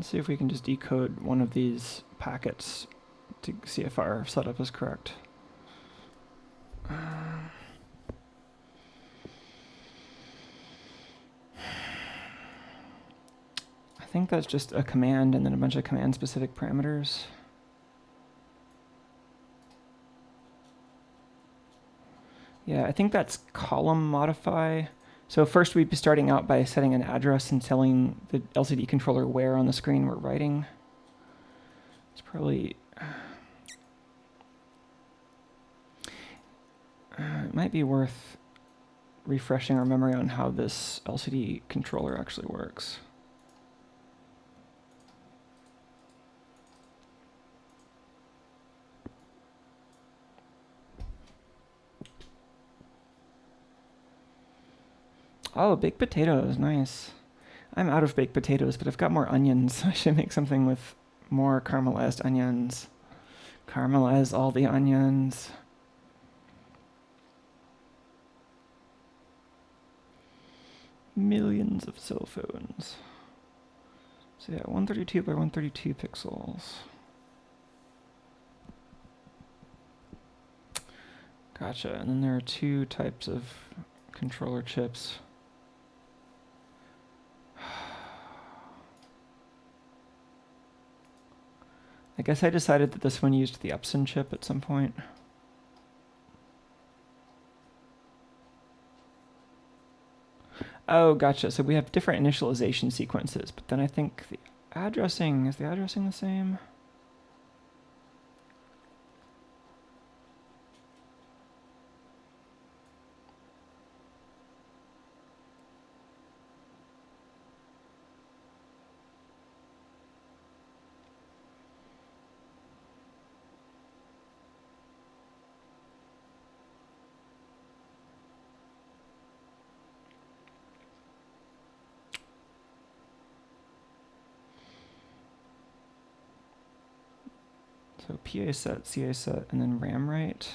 Let's see if we can just decode one of these packets to see if our setup is correct. I think that's just a command and then a bunch of command-specific parameters. Yeah, I think that's column modify. So first we'd be starting out by setting an address and telling the LCD controller where on the screen we're writing. It's probably... it might be worth refreshing our memory on how this LCD controller actually works. Oh, baked potatoes, nice. I'm out of baked potatoes, but I've got more onions. I should make something with more caramelized onions. Caramelize all the onions. Millions of cell phones. So yeah, 132 by 132 pixels. Gotcha, and then there are two types of controller chips. I guess I decided that this one used the Epson chip at some point. Oh, gotcha. So we have different initialization sequences, but then I think the addressing, is the addressing the same? So PA set, CA set, and then RAM write.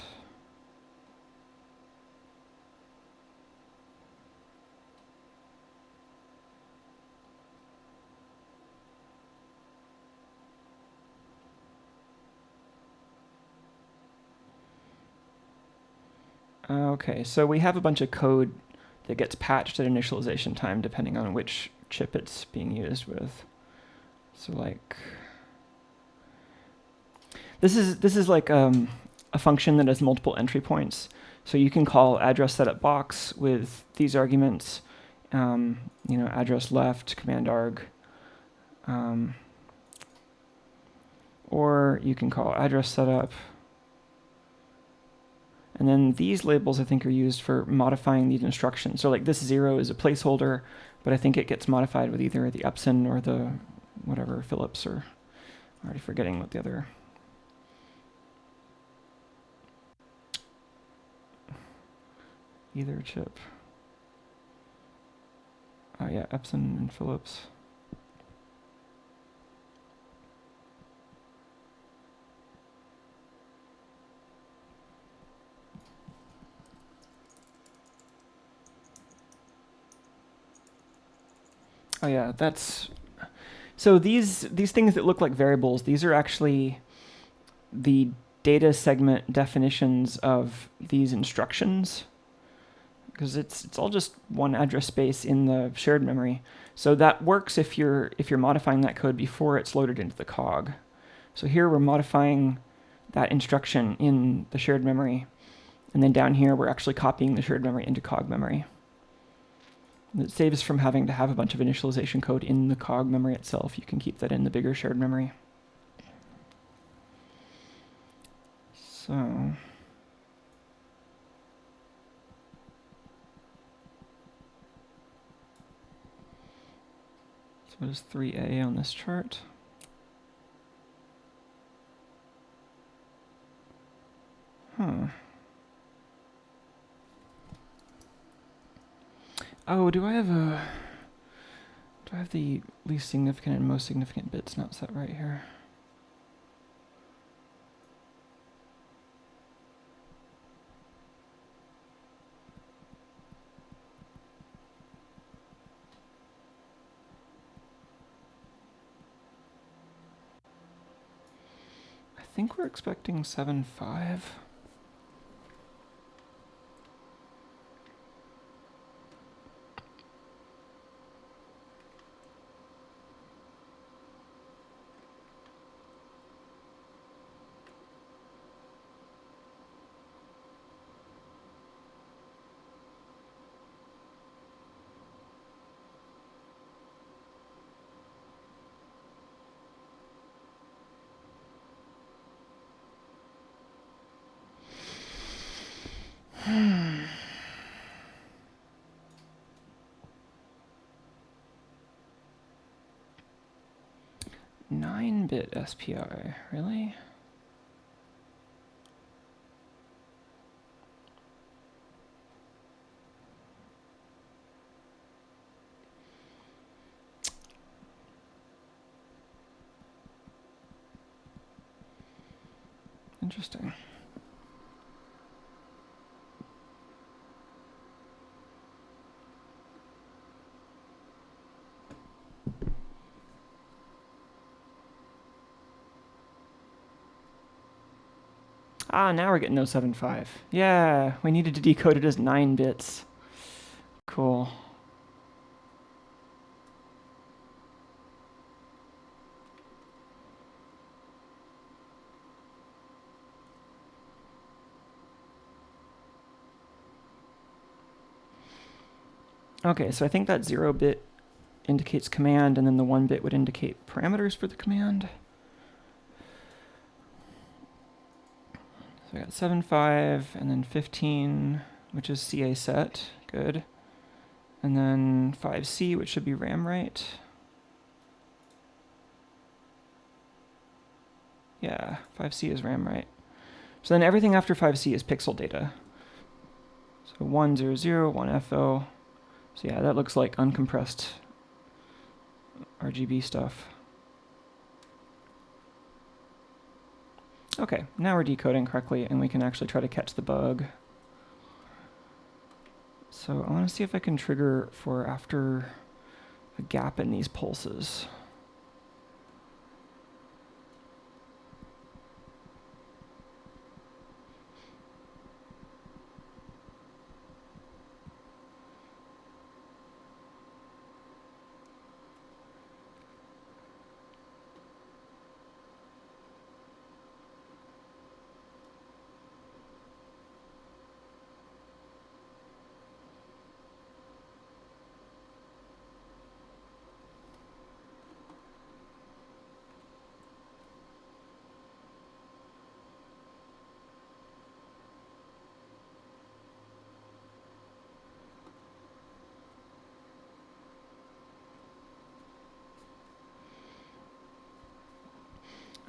Okay, so we have a bunch of code that gets patched at initialization time depending on which chip it's being used with. So like, this is like a function that has multiple entry points. So you can call address setup box with these arguments, address left, command arg, or you can call address setup. And then these labels, I think, are used for modifying these instructions. So like this 0 is a placeholder, but I think it gets modified with either the Epson or the whatever, Philips, or I'm already forgetting what the other. Either chip. Oh yeah, Epson and Philips. Oh yeah, that's... So these things that look like variables, these are actually the data segment definitions of these instructions, because it's all just one address space in the shared memory. So that works if you're modifying that code before it's loaded into the cog. So here we're modifying that instruction in the shared memory, and then down here we're actually copying the shared memory into cog memory. It saves from having to have a bunch of initialization code in the cog memory itself. You can keep that in the bigger shared memory. So what is 3A on this chart? Huh. Oh, do I have the least significant and most significant bits not set right here? think we're expecting 7.5. Hmm. 9-bit SPI, really? Interesting. Ah, now we're getting no 7.5. Yeah, we needed to decode it as 9 bits. Cool. Okay, so I think that 0-bit indicates command, and then the 1-bit would indicate parameters for the command. So we got 7.5, and then 15, which is CA set. Good. And then 5C, which should be RAM right. Yeah, 5C is RAM right. So then everything after 5C is pixel data. So 100, 1FO. So yeah, that looks like uncompressed RGB stuff. Okay, now we're decoding correctly, and we can actually try to catch the bug. So I want to see if I can trigger for after a gap in these pulses.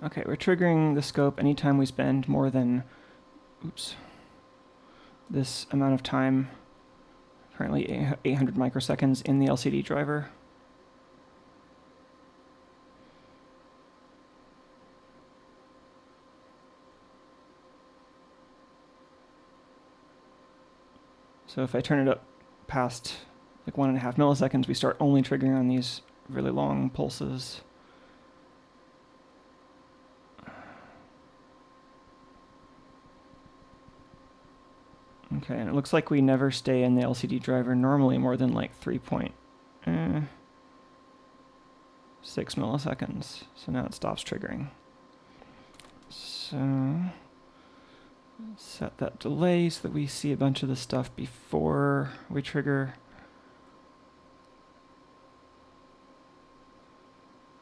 Okay, we're triggering the scope anytime we spend more than, this amount of time, currently 800 microseconds in the LCD driver. So if I turn it up past like 1.5 milliseconds, we start only triggering on these really long pulses. Okay, and it looks like we never stay in the LCD driver normally more than like 3.6 milliseconds. So now it stops triggering. So set that delay so that we see a bunch of the stuff before we trigger.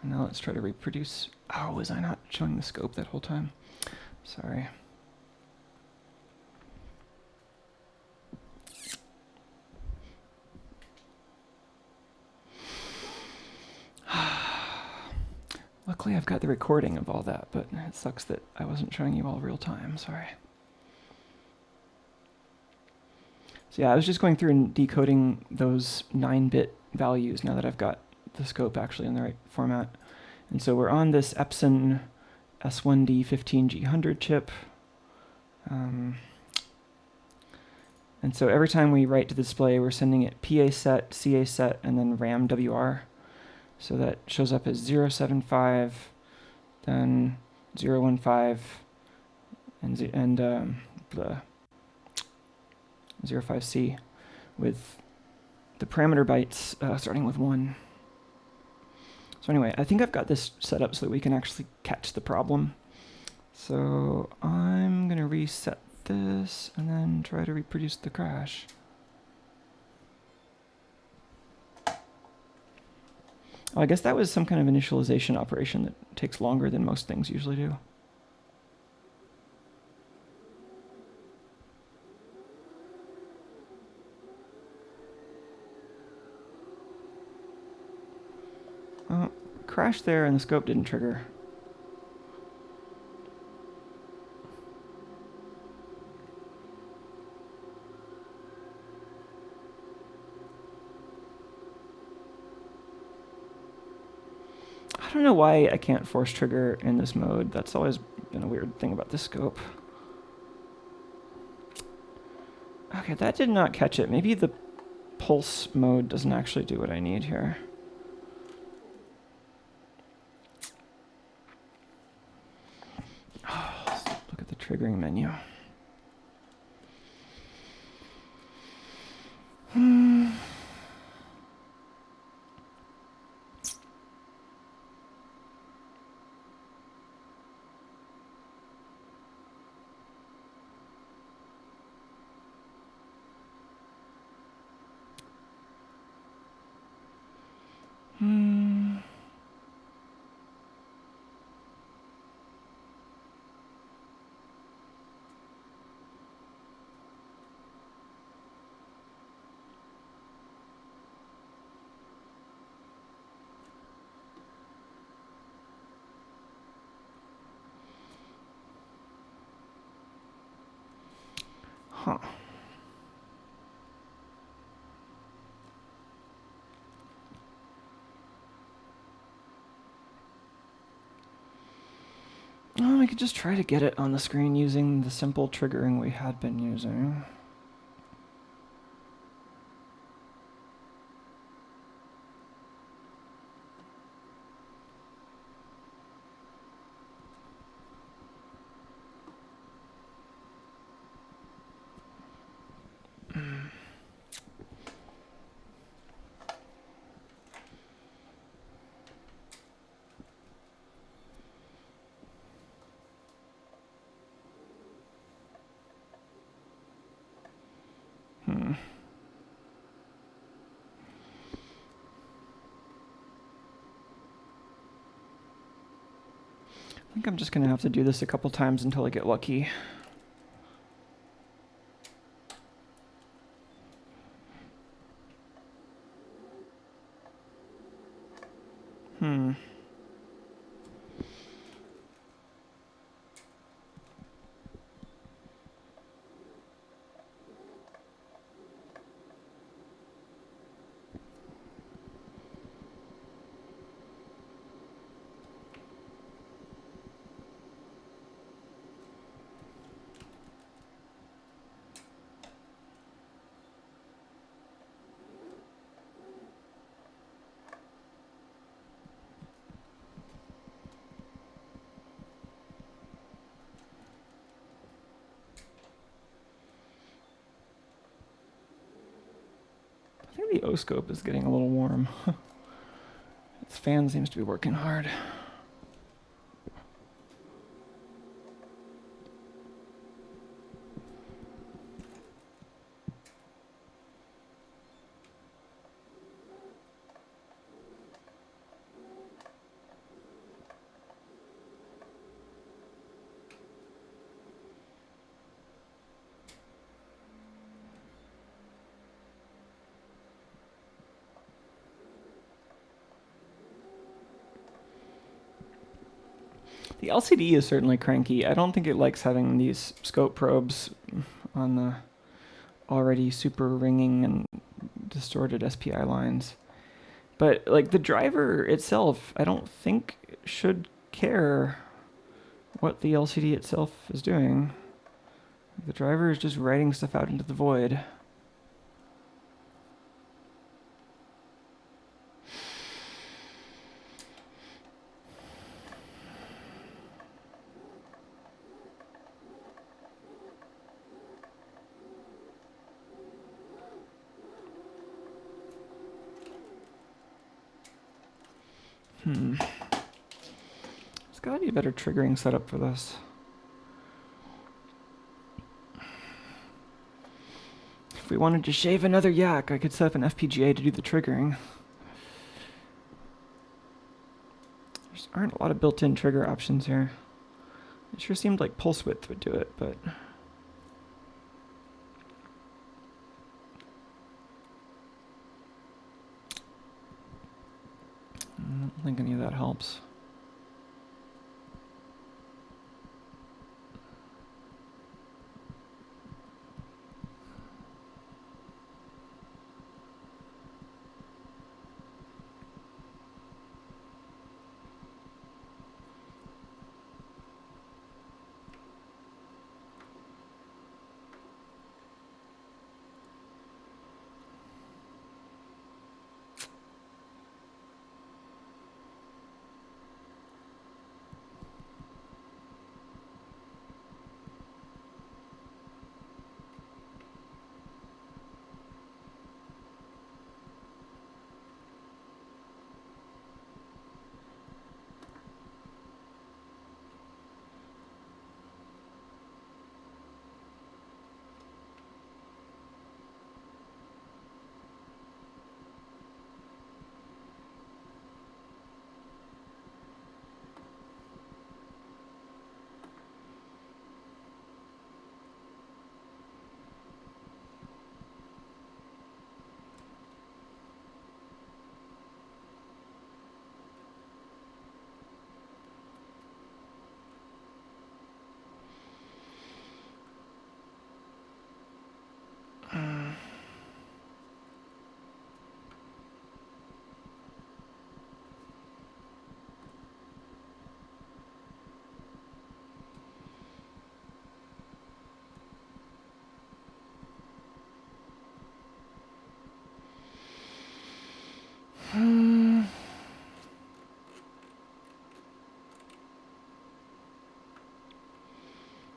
And now let's try to reproduce. Oh, was I not showing the scope that whole time? Sorry. Luckily, I've got the recording of all that, but it sucks that I wasn't showing you all real time. Sorry. So yeah, I was just going through and decoding those 9-bit values now that I've got the scope actually in the right format. And so we're on this Epson S1D15G100 chip. And so every time we write to the display, we're sending it PA set, CA set, and then RAM WR. So that shows up as 075, then 015 and the 05C with the parameter bytes starting with 1. So anyway, I think I've got this set up so that we can actually catch the problem. So I'm going to reset this and then try to reproduce the crash. Oh, I guess that was some kind of initialization operation that takes longer than most things usually do. Oh, crash there and the scope didn't trigger. I don't know why I can't force trigger in this mode. That's always been a weird thing about this scope. Okay, that did not catch it. Maybe the pulse mode doesn't actually do what I need here. Oh, look at the triggering menu. Huh. Oh, I could just try to get it on the screen using the simple triggering we had been using. I think I'm just going to have to do this a couple times until I get lucky. I think the O-scope is getting a little warm. Its fan seems to be working hard. The LCD is certainly cranky. I don't think it likes having these scope probes on the already super ringing and distorted SPI lines. But like the driver itself, I don't think should care what the LCD itself is doing. The driver is just writing stuff out into the void. There's gotta be a better triggering setup for this. If we wanted to shave another yak, I could set up an FPGA to do the triggering. There aren't a lot of built-in trigger options here. It sure seemed like pulse width would do it, but... I don't think any of that helps.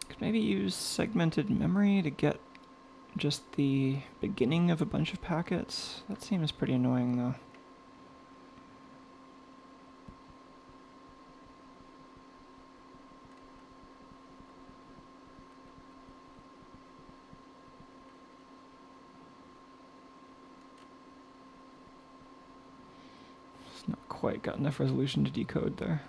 Could maybe use segmented memory to get just the beginning of a bunch of packets. That seems pretty annoying though. It's not quite got enough resolution to decode there.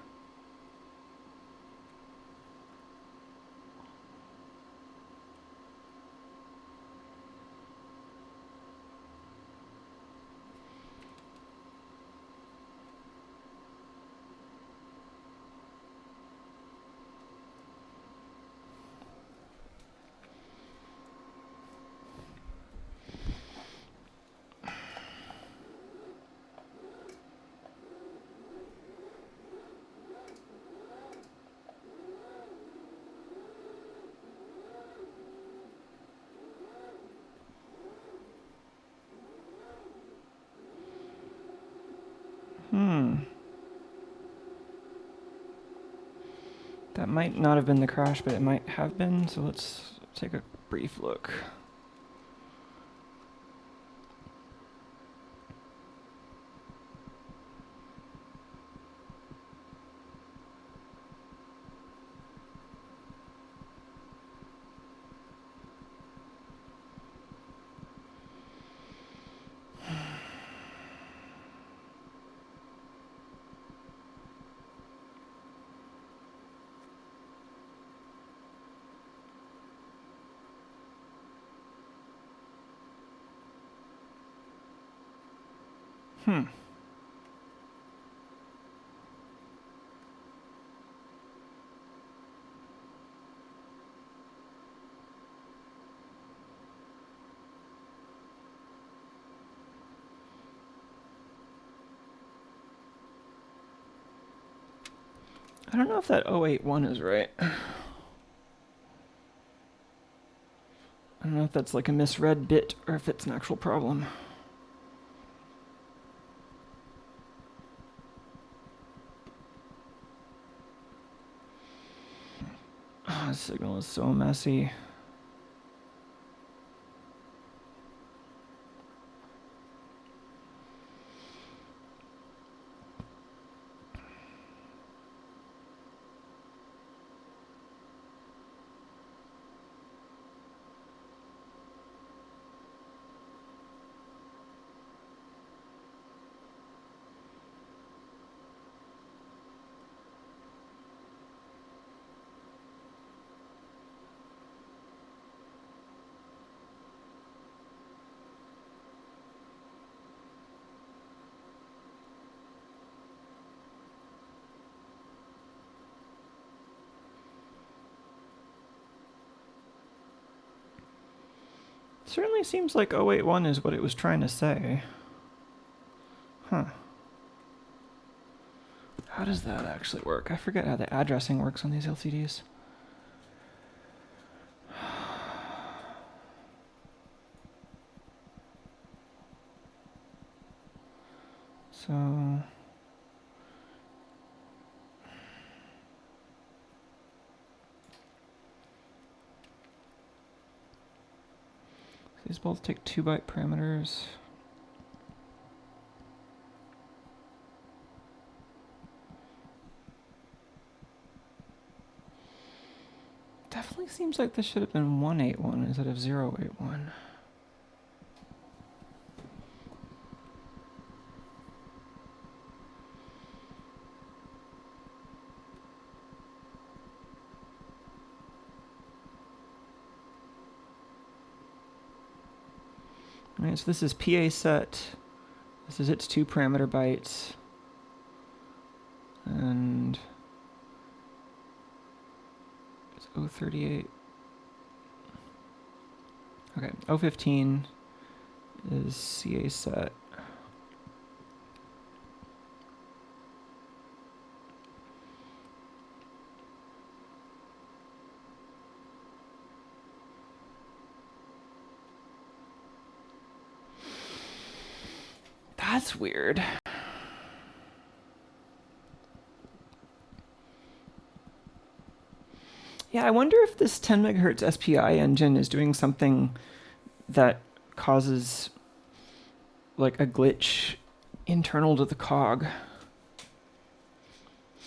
That might not have been the crash, but it might have been, so let's take a brief look. I don't know if that 081 is right. I don't know if that's like a misread bit or if it's an actual problem. Oh, this signal is so messy. Certainly seems like 081 is what it was trying to say. Huh. How does that actually work? I forget how the addressing works on these LCDs. So... these both take 2-byte parameters. Definitely seems like this should have been 181 instead of 081. Alright, so this is PA set. This is its 2 parameter bytes. And it's 038. Okay, 015 is CA set. That's weird. Yeah, I wonder if this 10 megahertz SPI engine is doing something that causes like a glitch internal to the cog.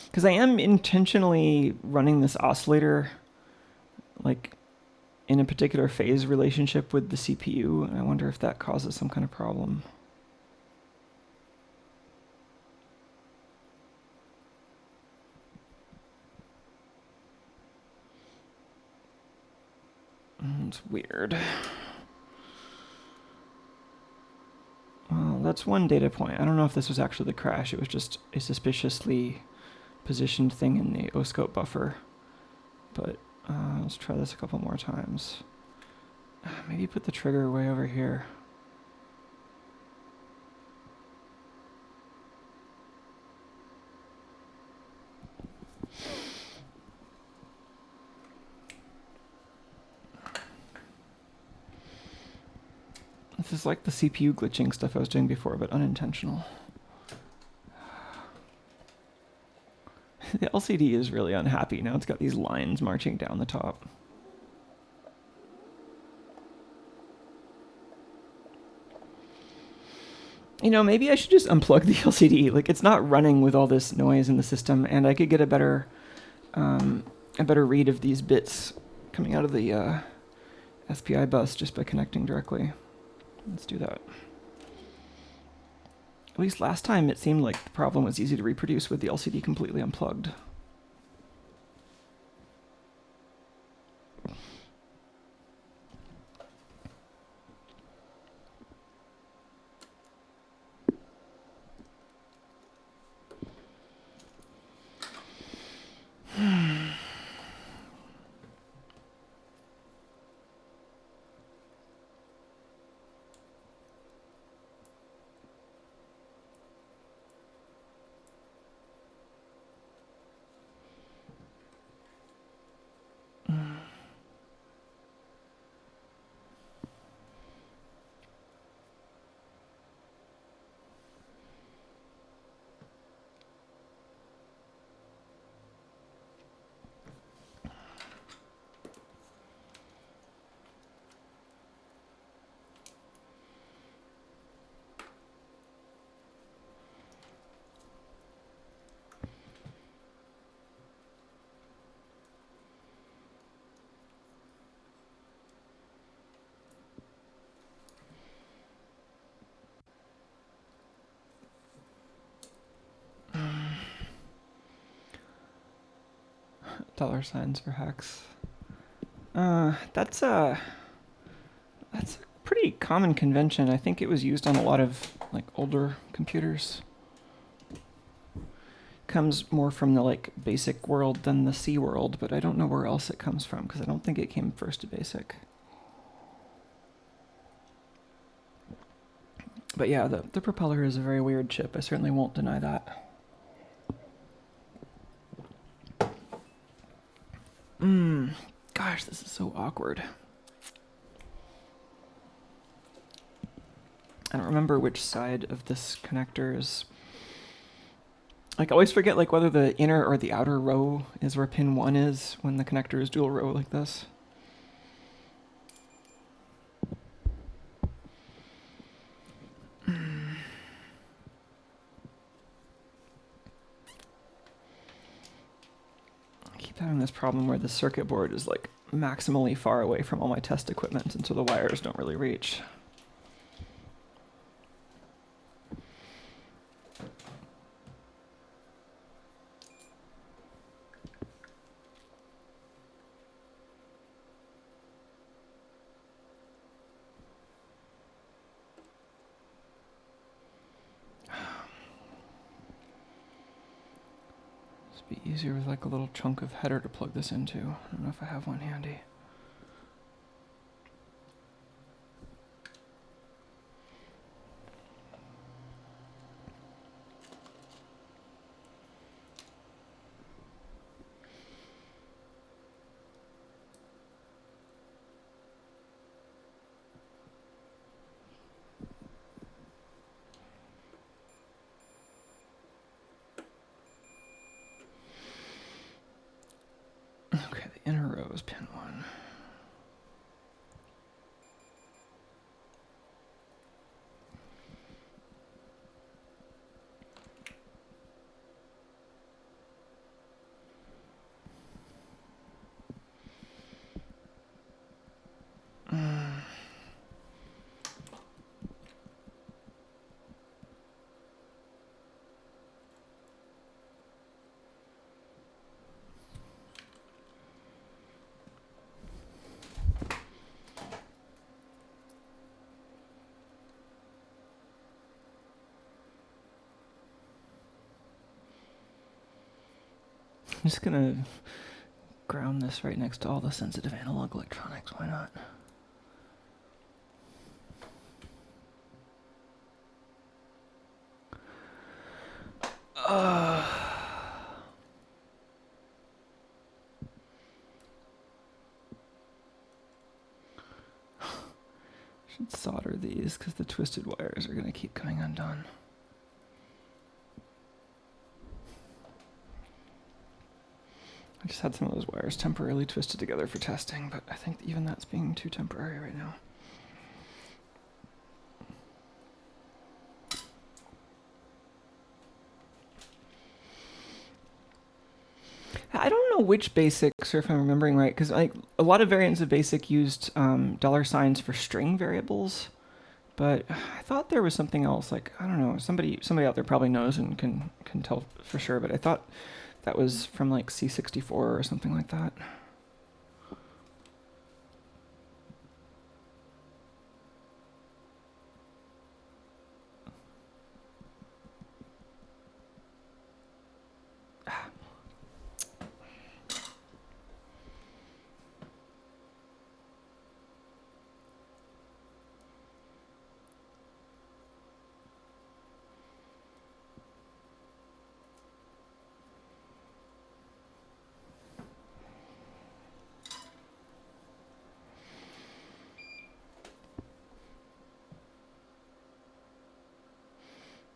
Because I am intentionally running this oscillator like in a particular phase relationship with the CPU, and I wonder if that causes some kind of problem. It's weird. Well, that's one data point. I don't know if this was actually the crash. It was just a suspiciously positioned thing in the oscope buffer. But let's try this a couple more times. Maybe put the trigger way over here. This is like the CPU glitching stuff I was doing before, but unintentional. The LCD is really unhappy. Now it's got these lines marching down the top. You know, maybe I should just unplug the LCD. Like, it's not running with all this noise in the system, and I could get a better read of these bits coming out of the SPI bus just by connecting directly. Let's do that. At least last time it seemed like the problem was easy to reproduce with the LCD completely unplugged. $signs for hex. That's a pretty common convention. I think it was used on a lot of like older computers. Comes more from the like basic world than the C world, but I don't know where else it comes from because I don't think it came first to basic. But yeah, the propeller is a very weird chip. I certainly won't deny that. Gosh, this is so awkward. I don't remember which side of this connector is. Like, I always forget like whether the inner or the outer row is where pin 1 is when the connector is dual row like this. I keep having this problem where the circuit board is like maximally far away from all my test equipment, and so the wires don't really reach. Be easier with like a little chunk of header to plug this into. I don't know if I have one handy. Okay, the inner row is pin 1. I'm just gonna ground this right next to all the sensitive analog electronics. Why not? Should solder these because the twisted wires are gonna keep coming undone. I just had some of those wires temporarily twisted together for testing, but I think even that's being too temporary right now. I don't know which basics, or if I'm remembering right, because like a lot of variants of basic used dollar signs for string variables, but I thought there was something else. Like, I don't know, somebody out there probably knows and can tell for sure, but I thought that was from like C64 or something like that.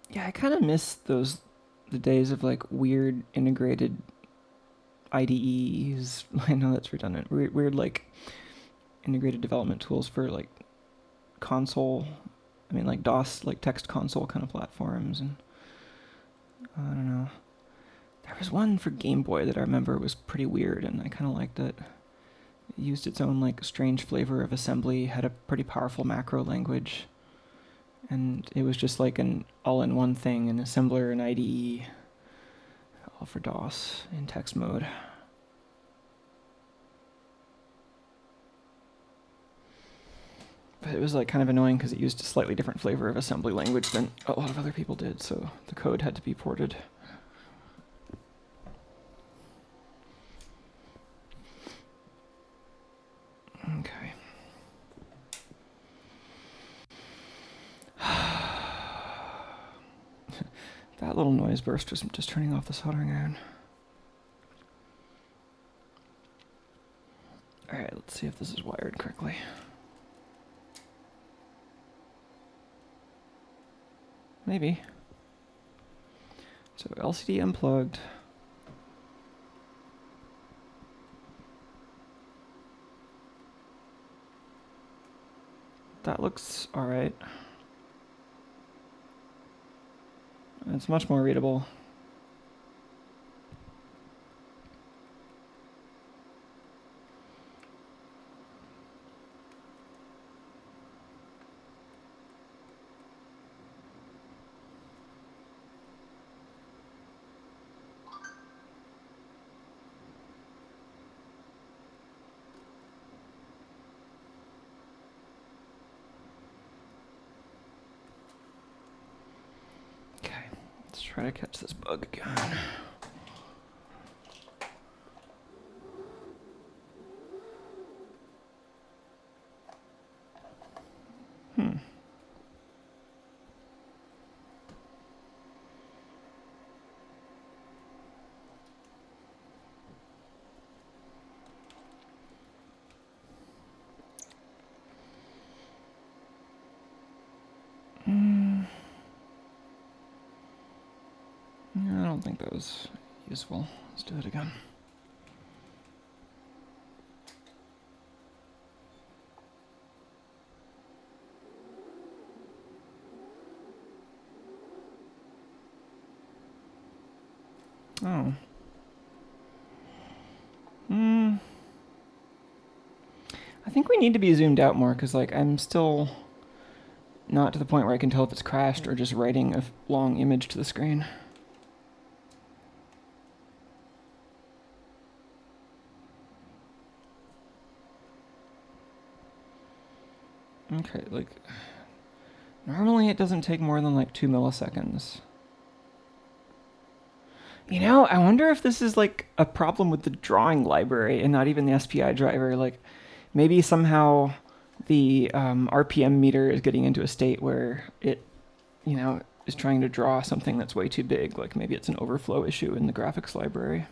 Yeah, I kind of miss the days of like weird integrated IDEs. I know that's redundant. Weird like integrated development tools for like console. I mean, like DOS, like text console kind of platforms, and I don't know. There was one for Game Boy that I remember was pretty weird, and I kind of liked it. It used its own like strange flavor of assembly, had a pretty powerful macro language, and it was just like an all-in-one thing, an assembler, an IDE, all for DOS in text mode. But it was like kind of annoying because it used a slightly different flavor of assembly language than a lot of other people did, so the code had to be ported. Okay. That little noise burst was just turning off the soldering iron. Alright, let's see if this is wired correctly. Maybe. So LCD unplugged. That looks alright. It's much more readable. Let's try to catch this bug again. I don't think that was useful. Let's do it again. Oh. I think we need to be zoomed out more because, like, I'm still not to the point where I can tell if it's crashed or just writing a long image to the screen. Okay, like, normally it doesn't take more than like 2 milliseconds. You know, I wonder if this is like a problem with the drawing library and not even the SPI driver. Like, maybe somehow the RPM meter is getting into a state where it, you know, is trying to draw something that's way too big. Like maybe it's an overflow issue in the graphics library.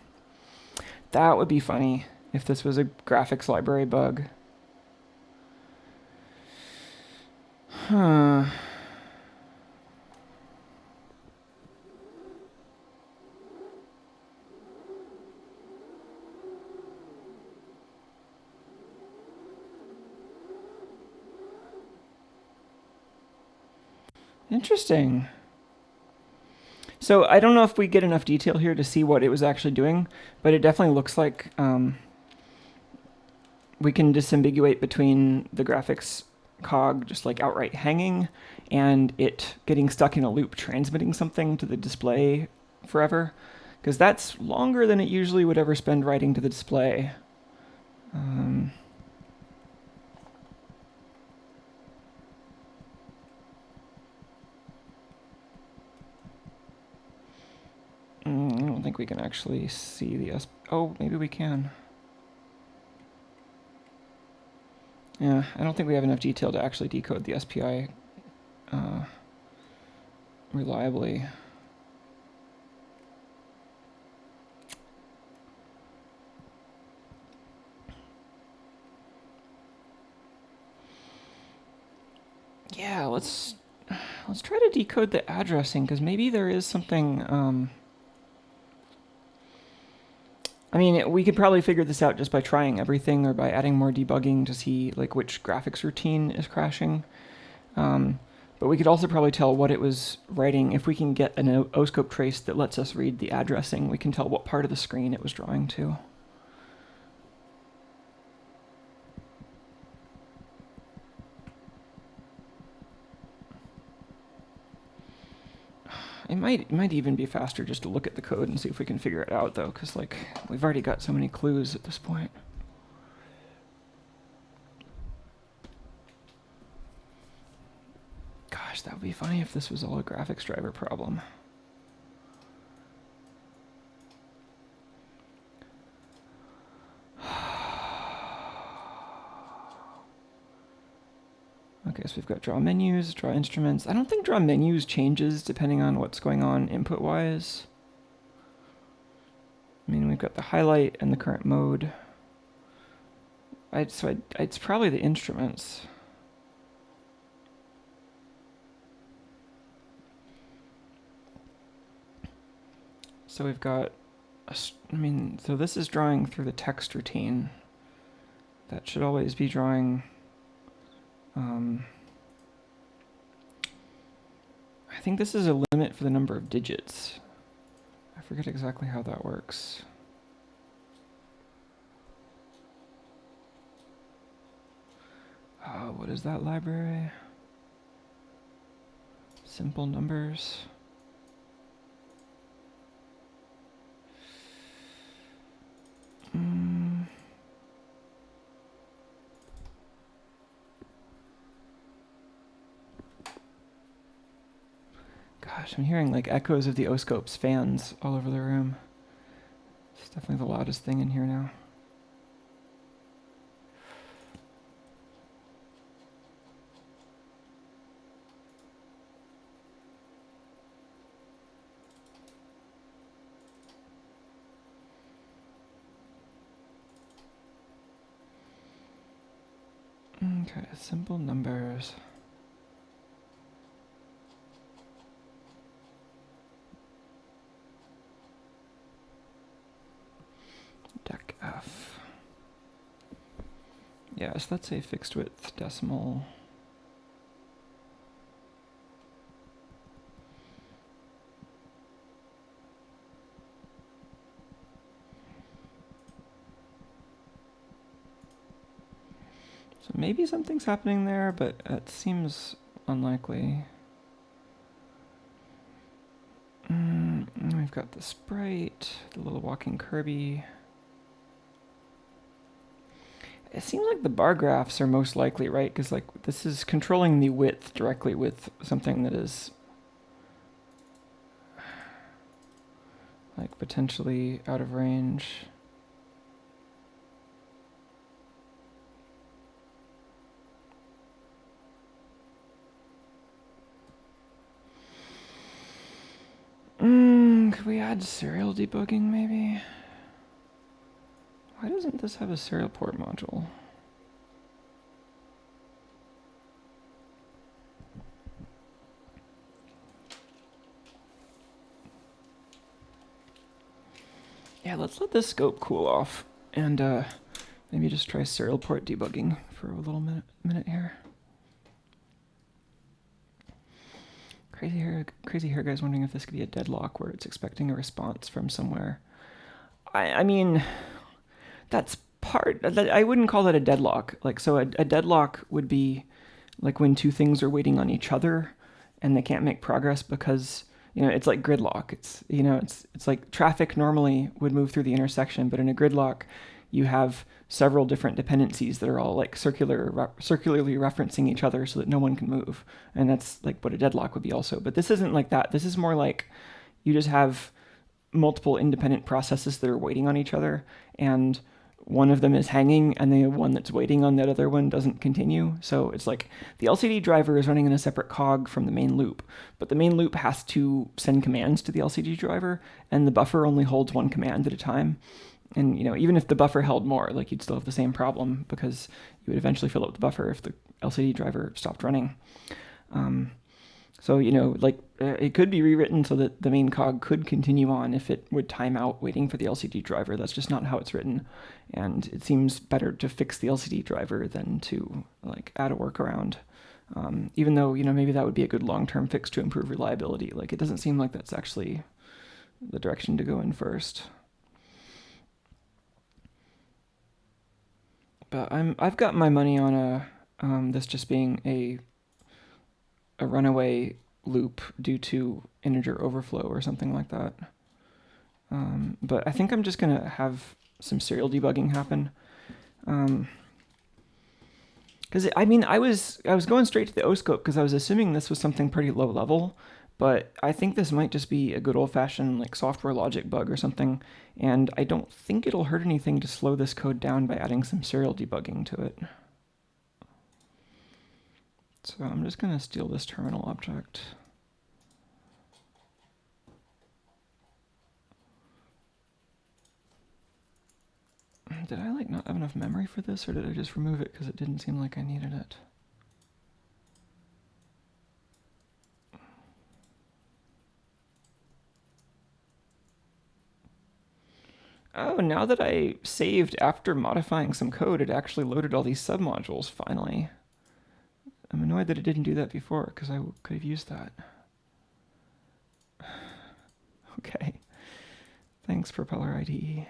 That would be funny if this was a graphics library bug. Huh. Interesting. So I don't know if we get enough detail here to see what it was actually doing, but it definitely looks like we can disambiguate between the graphics cog just like outright hanging and it getting stuck in a loop transmitting something to the display forever, because that's longer than it usually would ever spend writing to the display. I don't think we can actually see the oh, maybe we can. Yeah, I don't think we have enough detail to actually decode the SPI reliably. Yeah, let's try to decode the addressing, because maybe there is something. I mean, we could probably figure this out just by trying everything or by adding more debugging to see like which graphics routine is crashing. But we could also probably tell what it was writing. If we can get an oscope trace that lets us read the addressing, we can tell what part of the screen it was drawing to. It might even be faster just to look at the code and see if we can figure it out, though, because like we've already got so many clues at this point. Gosh, that would be funny if this was all a graphics driver problem. Okay, so we've got draw menus, draw instruments. I don't think draw menus changes depending on what's going on input-wise. I mean, we've got the highlight and the current mode. It's probably the instruments. So we've got, so this is drawing through the text routine. That should always be drawing. I think this is a limit for the number of digits. I forget exactly how that works. What is that library? Simple numbers. Gosh, I'm hearing like echoes of the Oscope's fans all over the room. It's definitely the loudest thing in here now. Okay, simple numbers. Dec F. Yes, that's a fixed width decimal. So maybe something's happening there, but it seems unlikely. We've got the sprite, the little walking Kirby. It seems like the bar graphs are most likely, right? Because like this is controlling the width directly with something that is like potentially out of range. Could we add serial debugging maybe? Why doesn't this have a serial port module? Yeah, let's let this scope cool off and maybe just try serial port debugging for a little minute here. Crazy hair guy's wondering if this could be a deadlock where it's expecting a response from somewhere. I mean, that's I wouldn't call that a deadlock. Like, so a deadlock would be like when two things are waiting on each other and they can't make progress because, it's like gridlock. It's like traffic normally would move through the intersection, but in a gridlock, you have several different dependencies that are all like circularly referencing each other so that no one can move. And that's like what a deadlock would be also. But this isn't like that. This is more like you just have multiple independent processes that are waiting on each other, and one of them is hanging and the one that's waiting on that other one doesn't continue. So it's like the LCD driver is running in a separate cog from the main loop, but the main loop has to send commands to the LCD driver, and the buffer only holds one command at a time. And, even if the buffer held more, like you'd still have the same problem because you would eventually fill up the buffer if the LCD driver stopped running. So, it could be rewritten so that the main cog could continue on if it would time out waiting for the LCD driver. That's just not how it's written. And it seems better to fix the LCD driver than to add a workaround. Even though, maybe that would be a good long-term fix to improve reliability. Like, it doesn't seem like that's actually the direction to go in first. But I've got my money on this just being a runaway loop due to integer overflow or something like that. But I think I'm just gonna have some serial debugging happen. Because I was going straight to the oscope because I was assuming this was something pretty low level, but I think this might just be a good old-fashioned software logic bug or something, and I don't think it'll hurt anything to slow this code down by adding some serial debugging to it. So I'm just going to steal this terminal object. Did I like not have enough memory for this, or did I just remove it because it didn't seem like I needed it? Oh, now that I saved after modifying some code, it actually loaded all these submodules finally. I'm annoyed that it didn't do that before, because I could have used that. Okay. Thanks, Propeller IDE.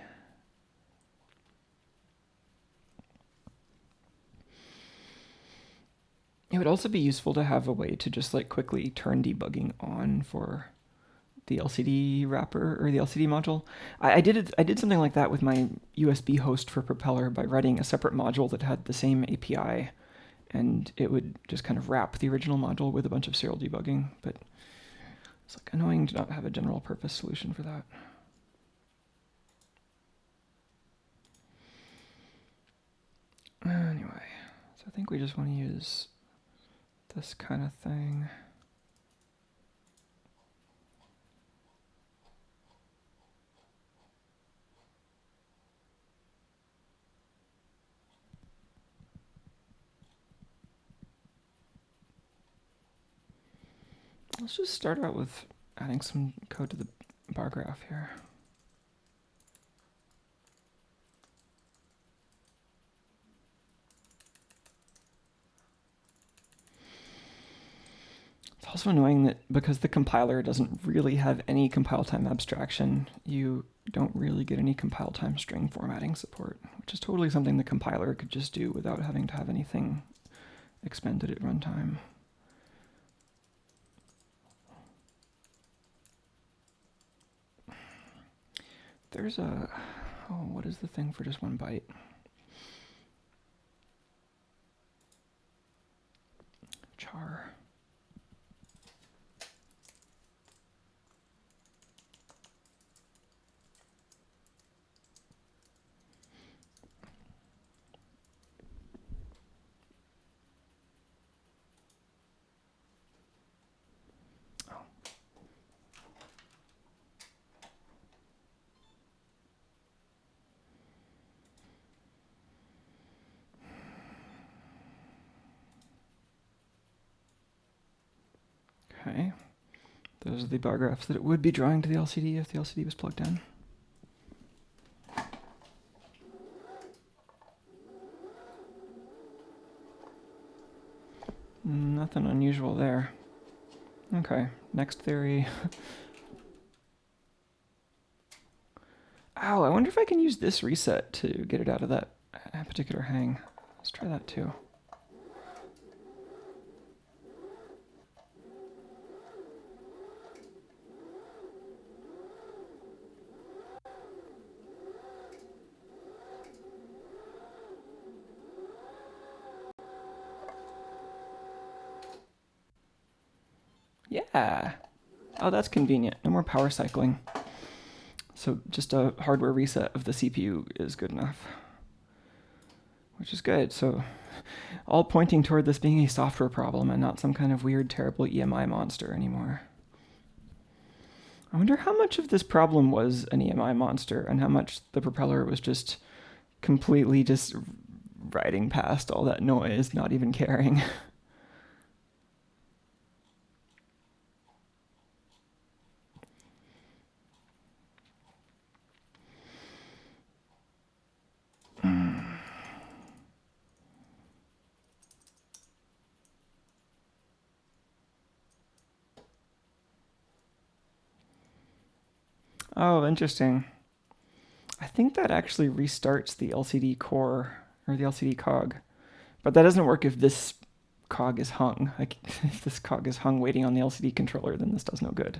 It would also be useful to have a way to just like quickly turn debugging on for the LCD wrapper or the LCD module. I did something like that with my USB host for Propeller by writing a separate module that had the same API, and it would just kind of wrap the original module with a bunch of serial debugging, but it's like annoying to not have a general purpose solution for that. Anyway, so I think we just want to use this kind of thing. Let's just start out with adding some code to the bar graph here. It's also annoying that because the compiler doesn't really have any compile time abstraction, you don't really get any compile time string formatting support, which is totally something the compiler could just do without having to have anything expended at runtime. There's a, oh, what is the thing for just 1 byte? Char. Okay. Those are the bar graphs that it would be drawing to the LCD if the LCD was plugged in. Nothing unusual there. Okay, next theory. Ow, I wonder if I can use this reset to get it out of that particular hang. Let's try that too. Yeah. Oh, that's convenient. No more power cycling. So just a hardware reset of the CPU is good enough, which is good. So all pointing toward this being a software problem and not some kind of weird, terrible EMI monster anymore. I wonder how much of this problem was an EMI monster and how much the propeller was just completely just riding past all that noise, not even caring. Oh, interesting. I think that actually restarts the LCD core or the LCD cog, but that doesn't work if this cog is hung. Like if this cog is hung waiting on the LCD controller, then this does no good.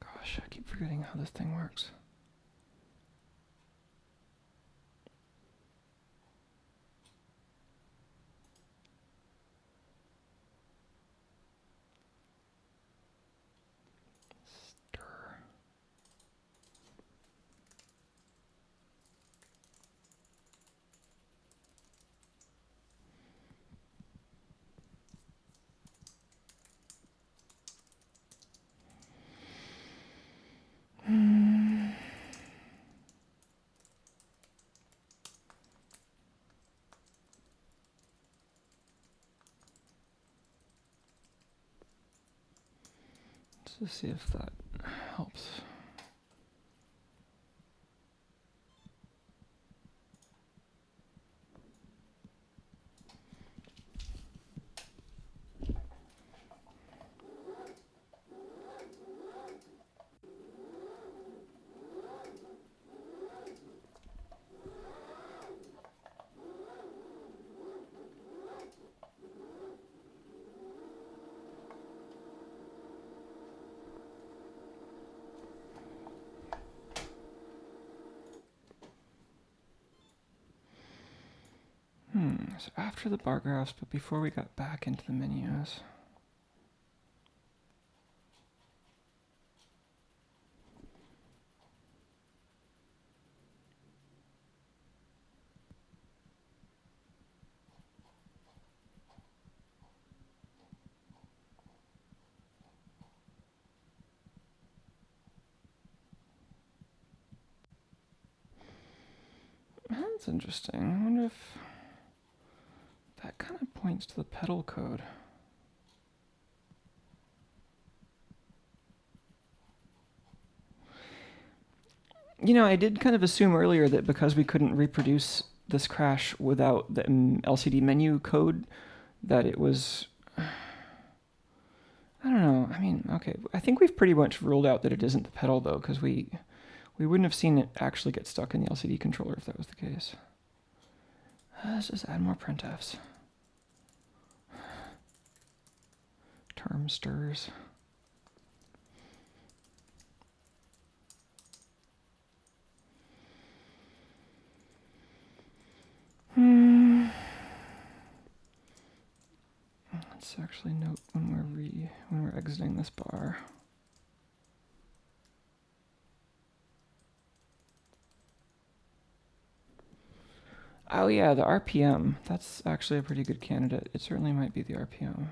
Gosh, I keep forgetting how this thing works. Let's just see if that helps. So after the bar graphs, but before we got back into the menus. That's interesting. I wonder if that kind of points to the pedal code. You know, I did kind of assume earlier that because we couldn't reproduce this crash without the LCD menu code, that it was... I don't know. I mean, okay. I think we've pretty much ruled out that it isn't the pedal, though, because we wouldn't have seen it actually get stuck in the LCD controller if that was the case. Let's just add more printfs. Term stirs. Let's actually note when we're exiting this bar. Oh yeah, the RPM. That's actually a pretty good candidate. It certainly might be the RPM.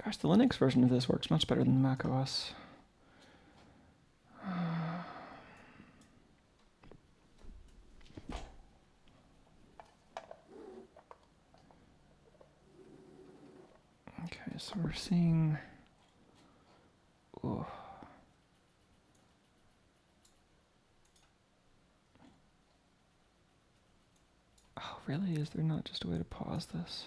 Gosh, the Linux version of this works much better than the Mac OS. Okay, so we're seeing... Ooh. Oh, really? Is there not just a way to pause this?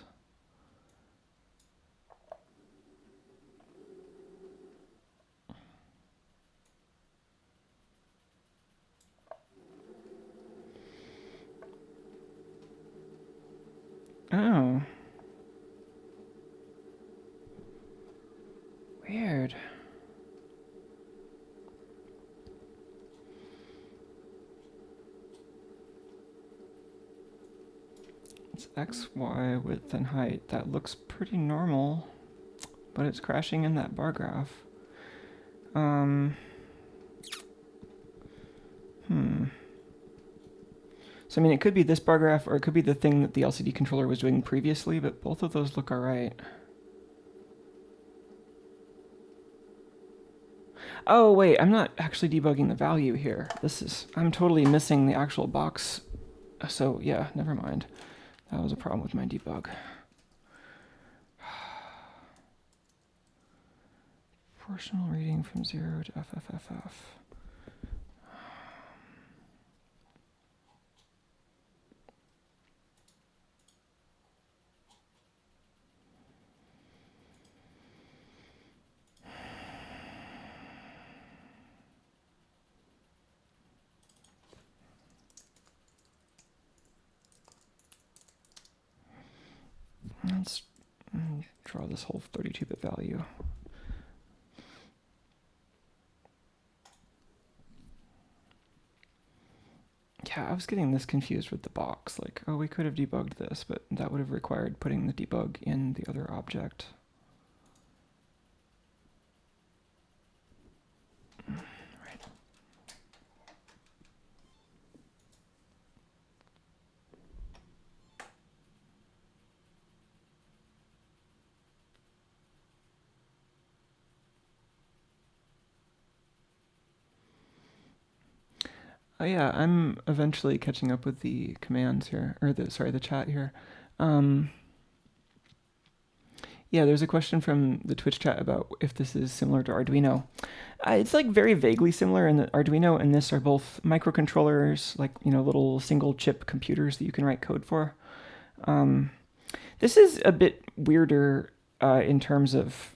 Oh. Weird. It's X, Y, width, and height. That looks pretty normal, but it's crashing in that bar graph. So, I mean, it could be this bar graph, or it could be the thing that the LCD controller was doing previously, but both of those look alright. Oh, wait, I'm not actually debugging the value here. I'm totally missing the actual box. So, yeah, never mind. That was a problem with my debug. Proportional reading from 0 to FFFF. Let's draw this whole 32-bit value. Yeah, Yeah, I was getting this confused with the box. Like, oh, we could have debugged this, but that would have required putting the debug in the other object. Right. Oh yeah, I'm eventually catching up with the commands here, or the chat here. Um, yeah, there's a question from the Twitch chat about if this is similar to Arduino. It's like very vaguely similar, and Arduino and this are both microcontrollers, like little single chip computers that you can write code for. This is a bit weirder in terms of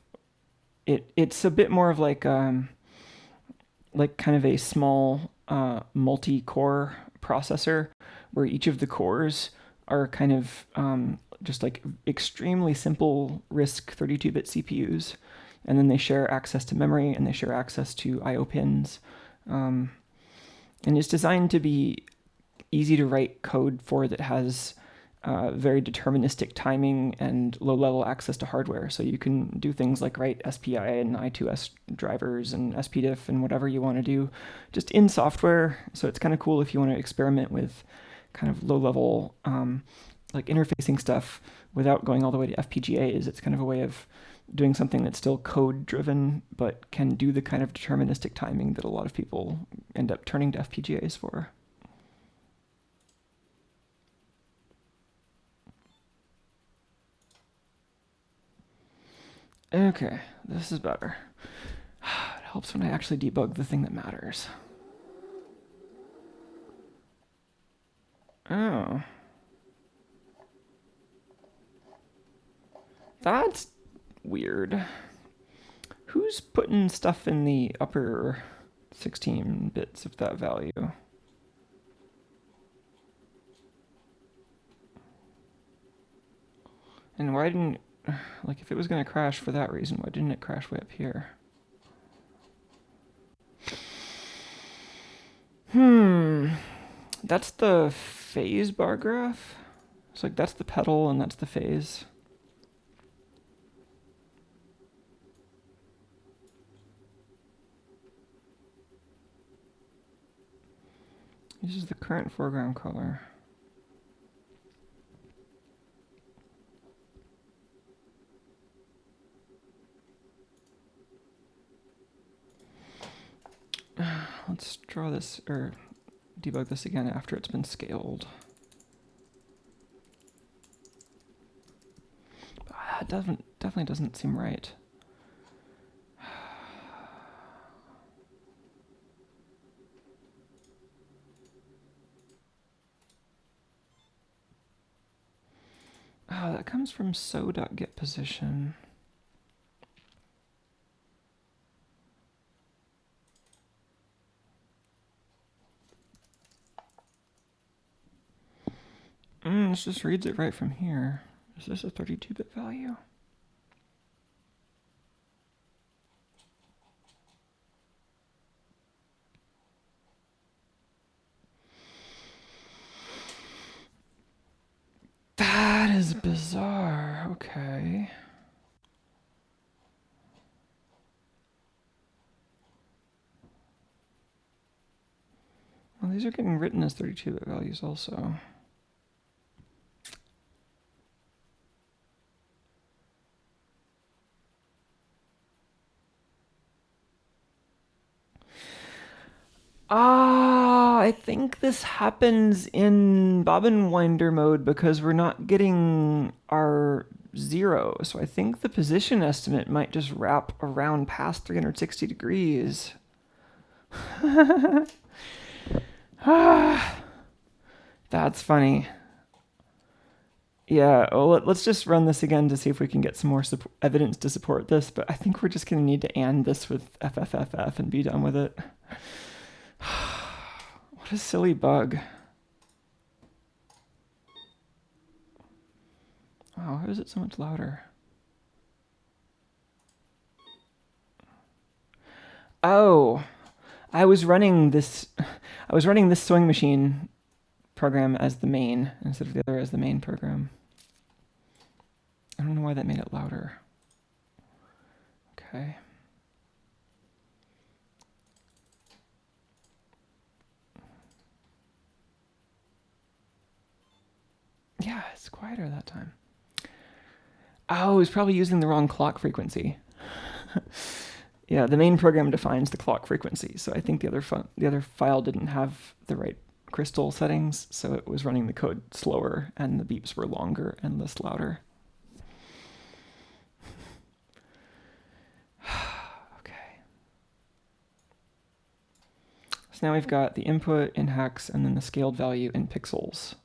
it. It's a bit more of like kind of a small multi-core processor where each of the cores are kind of just like extremely simple RISC 32-bit CPUs, and then they share access to memory and they share access to I/O pins, and it's designed to be easy to write code for that has very deterministic timing and low-level access to hardware. So you can do things like write SPI and I2S drivers and SPDIF and whatever you want to do just in software. So it's kind of cool if you want to experiment with kind of low-level like interfacing stuff without going all the way to FPGAs. It's kind of a way of doing something that's still code-driven but can do the kind of deterministic timing that a lot of people end up turning to FPGAs for. Okay, this is better. It helps when I actually debug the thing that matters. Oh. That's weird. Who's putting stuff in the upper 16 bits of that value? And why didn't, like, if it was going to crash for that reason, why didn't it crash way up here? That's the phase bar graph. It's like that's the pedal and that's the phase. This is the current foreground color. Let's draw this, or debug this again after it's been scaled. It definitely doesn't seem right. Oh, that comes from so.getPosition. This just reads it right from here. Is this a 32-bit value? That is bizarre. Okay. Well, these are getting written as 32-bit values also. I think this happens in bobbin winder mode because we're not getting our 0. So I think the position estimate might just wrap around past 360 degrees. That's funny. Yeah, well, let's just run this again to see if we can get some more evidence to support this, but I think we're just going to need to AND this with FFFF and be done with it. What a silly bug. Wow, how is it so much louder? Oh, I was running this sewing machine program as the main instead of the other as the main program. I don't know why that made it louder. Okay. Yeah, it's quieter that time. Oh, he's probably using the wrong clock frequency. Yeah, the main program defines the clock frequency, so I think the other file didn't have the right crystal settings, so it was running the code slower, and the beeps were longer and less louder. Okay. So now we've got the input in hex and then the scaled value in pixels.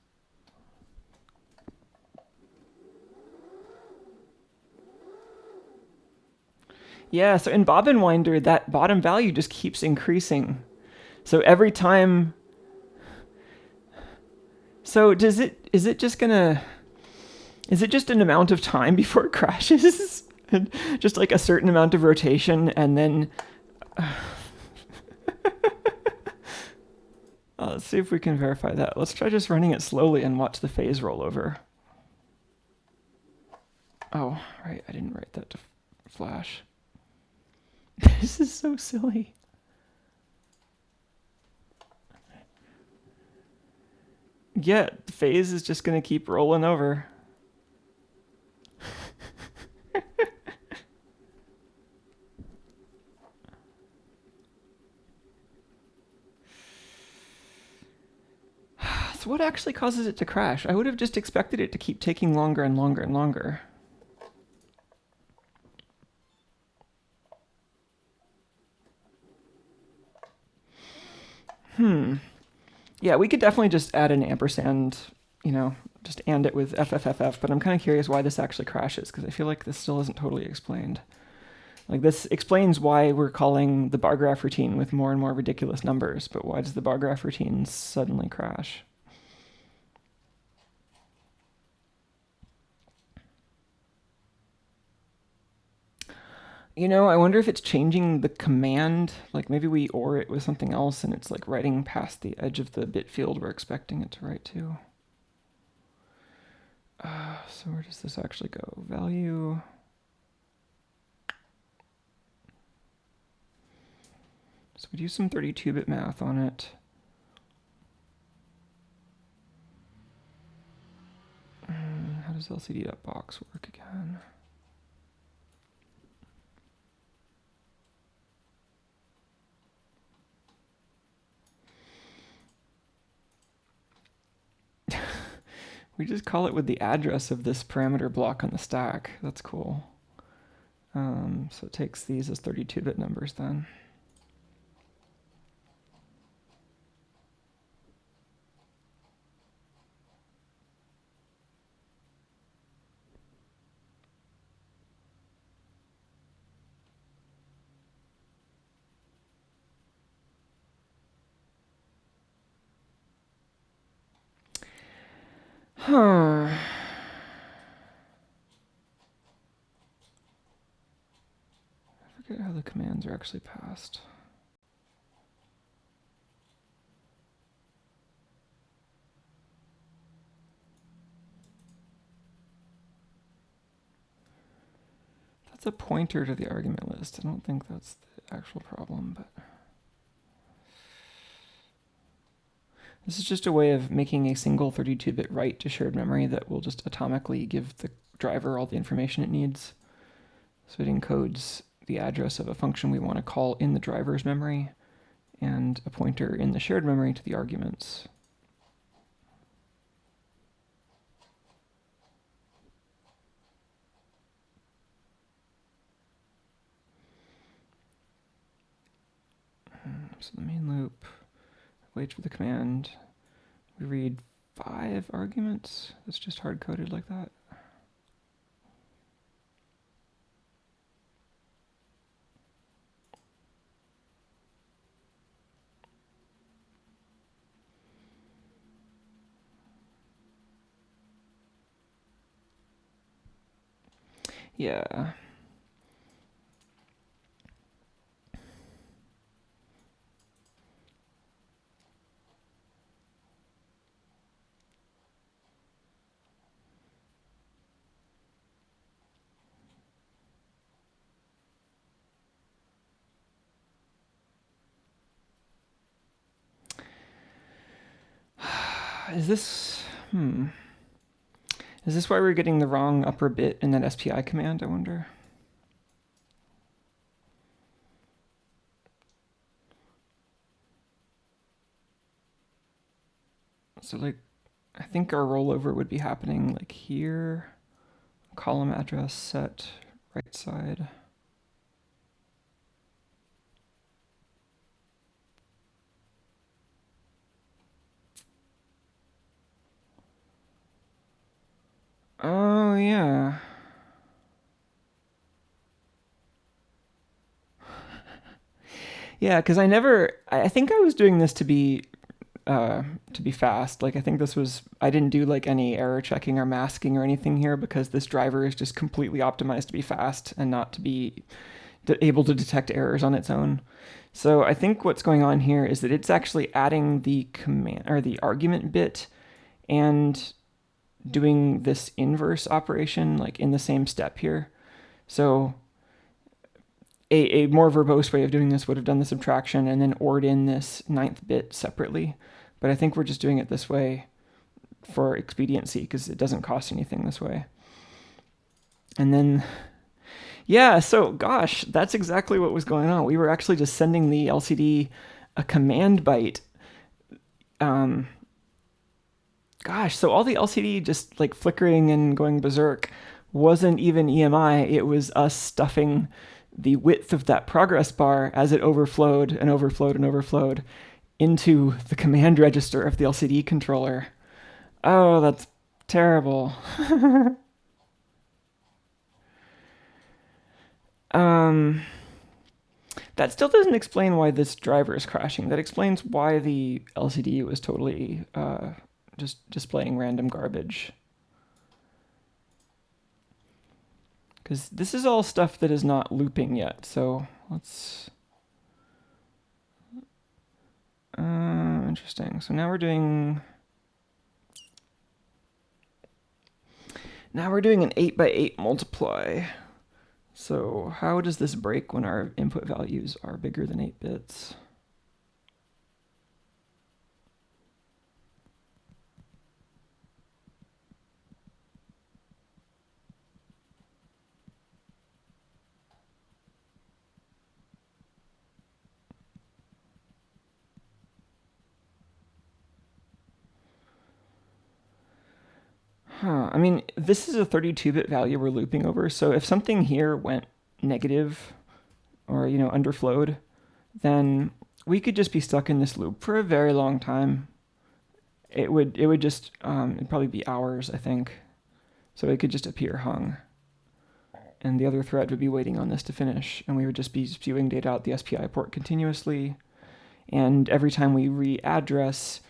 Yeah, so in Bobbin Winder, that bottom value just keeps increasing. So every time... So is it just gonna... Is it just an amount of time before it crashes? Just like a certain amount of rotation and then... Let's see if we can verify that. Let's try just running it slowly and watch the phase roll over. Oh, right, I didn't write that to Flash. This is so silly. Yeah, the phase is just going to keep rolling over. So what actually causes it to crash? I would have just expected it to keep taking longer and longer and longer. Yeah, we could definitely just add an ampersand, just and it with FFFF, but I'm kind of curious why this actually crashes, because I feel like this still isn't totally explained. Like, this explains why we're calling the bar graph routine with more and more ridiculous numbers, but why does the bar graph routine suddenly crash? I wonder if it's changing the command. Like, maybe we OR it with something else and it's like writing past the edge of the bit field we're expecting it to write to. So where does this actually go? Value. So we do some 32-bit math on it. How does lcd.box work again? We just call it with the address of this parameter block on the stack. That's cool. So it takes these as 32-bit numbers then. Huh. I forget how the commands are actually passed. That's a pointer to the argument list. I don't think that's the actual problem, but... This is just a way of making a single 32-bit write to shared memory that will just atomically give the driver all the information it needs. So it encodes the address of a function we want to call in the driver's memory and a pointer in the shared memory to the arguments. So the main loop, waits for the command. We read 5 arguments. That's just hard-coded like that. Yeah. Is this... Is this why we're getting the wrong upper bit in that SPI command, I wonder? So like, I think our rollover would be happening like here. Column address set, right side. Oh, yeah. Yeah, because I think I was doing this to be fast. Like, I think this was, I didn't do like any error checking or masking or anything here because this driver is just completely optimized to be fast and not to be able to detect errors on its own. So I think what's going on here is that it's actually adding the command or the argument bit and doing this inverse operation like in the same step here. So a more verbose way of doing this would have done the subtraction and then ORed in this 9th bit separately. But I think we're just doing it this way for expediency because it doesn't cost anything this way. And then, yeah, so gosh, that's exactly what was going on. We were actually just sending the LCD a command byte. Gosh, so all the LCD just like flickering and going berserk wasn't even EMI. It was us stuffing the width of that progress bar as it overflowed and overflowed and overflowed into the command register of the LCD controller. Oh, that's terrible. That still doesn't explain why this driver is crashing. That explains why the LCD was totally just displaying random garbage. Because this is all stuff that is not looping yet, so let's... interesting. So now we're doing... Now we're doing an 8x8 multiply. So how does this break when our input values are bigger than 8 bits? I mean, this is a 32-bit value we're looping over, so if something here went negative or, underflowed, then we could just be stuck in this loop for a very long time. It would just, it'd probably be hours, I think. So it could just appear hung. And the other thread would be waiting on this to finish, and we would just be spewing data out the SPI port continuously. And every time we readdress,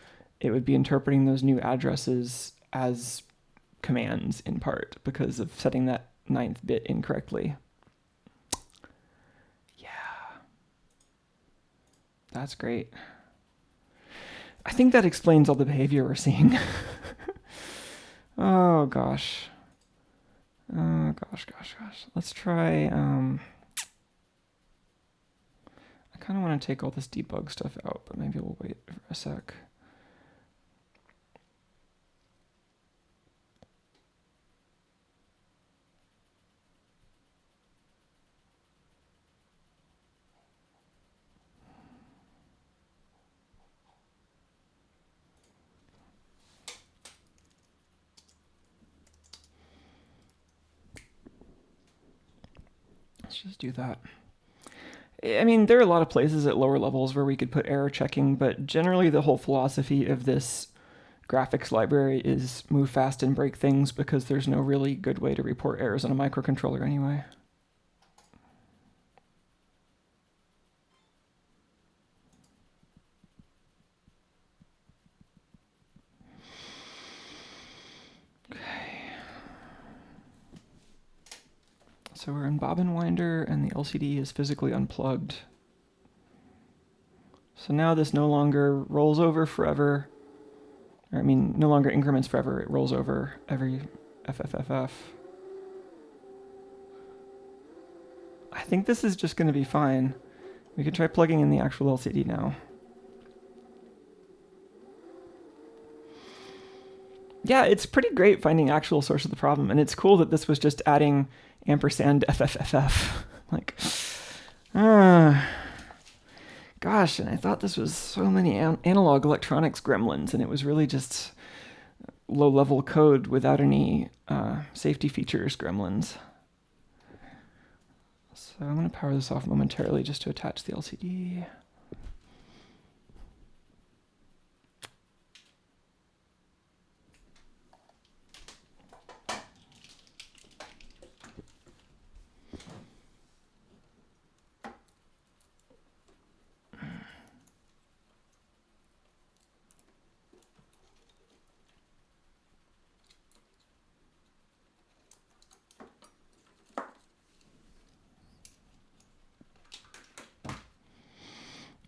it would be interpreting those new addresses as commands in part because of setting that 9th bit incorrectly. Yeah. That's great. I think that explains all the behavior we're seeing. Oh, gosh. Oh, gosh. Let's try... I kind of want to take all this debug stuff out, but maybe we'll wait for a sec. Let's just do that. I mean, there are a lot of places at lower levels where we could put error checking, but generally the whole philosophy of this graphics library is move fast and break things because there's no really good way to report errors on a microcontroller anyway. So we're in bobbin winder and the LCD is physically unplugged. So now this no longer rolls over forever. Or I mean, no longer increments forever. It rolls over every FFFF. I think this is just going to be fine. We could try plugging in the actual LCD now. Yeah, it's pretty great finding actual source of the problem, and it's cool that this was just adding ampersand FFFF. Like, gosh, and I thought this was so many analog electronics gremlins, and it was really just low-level code without any safety features gremlins. So I'm going to power this off momentarily just to attach the LCD.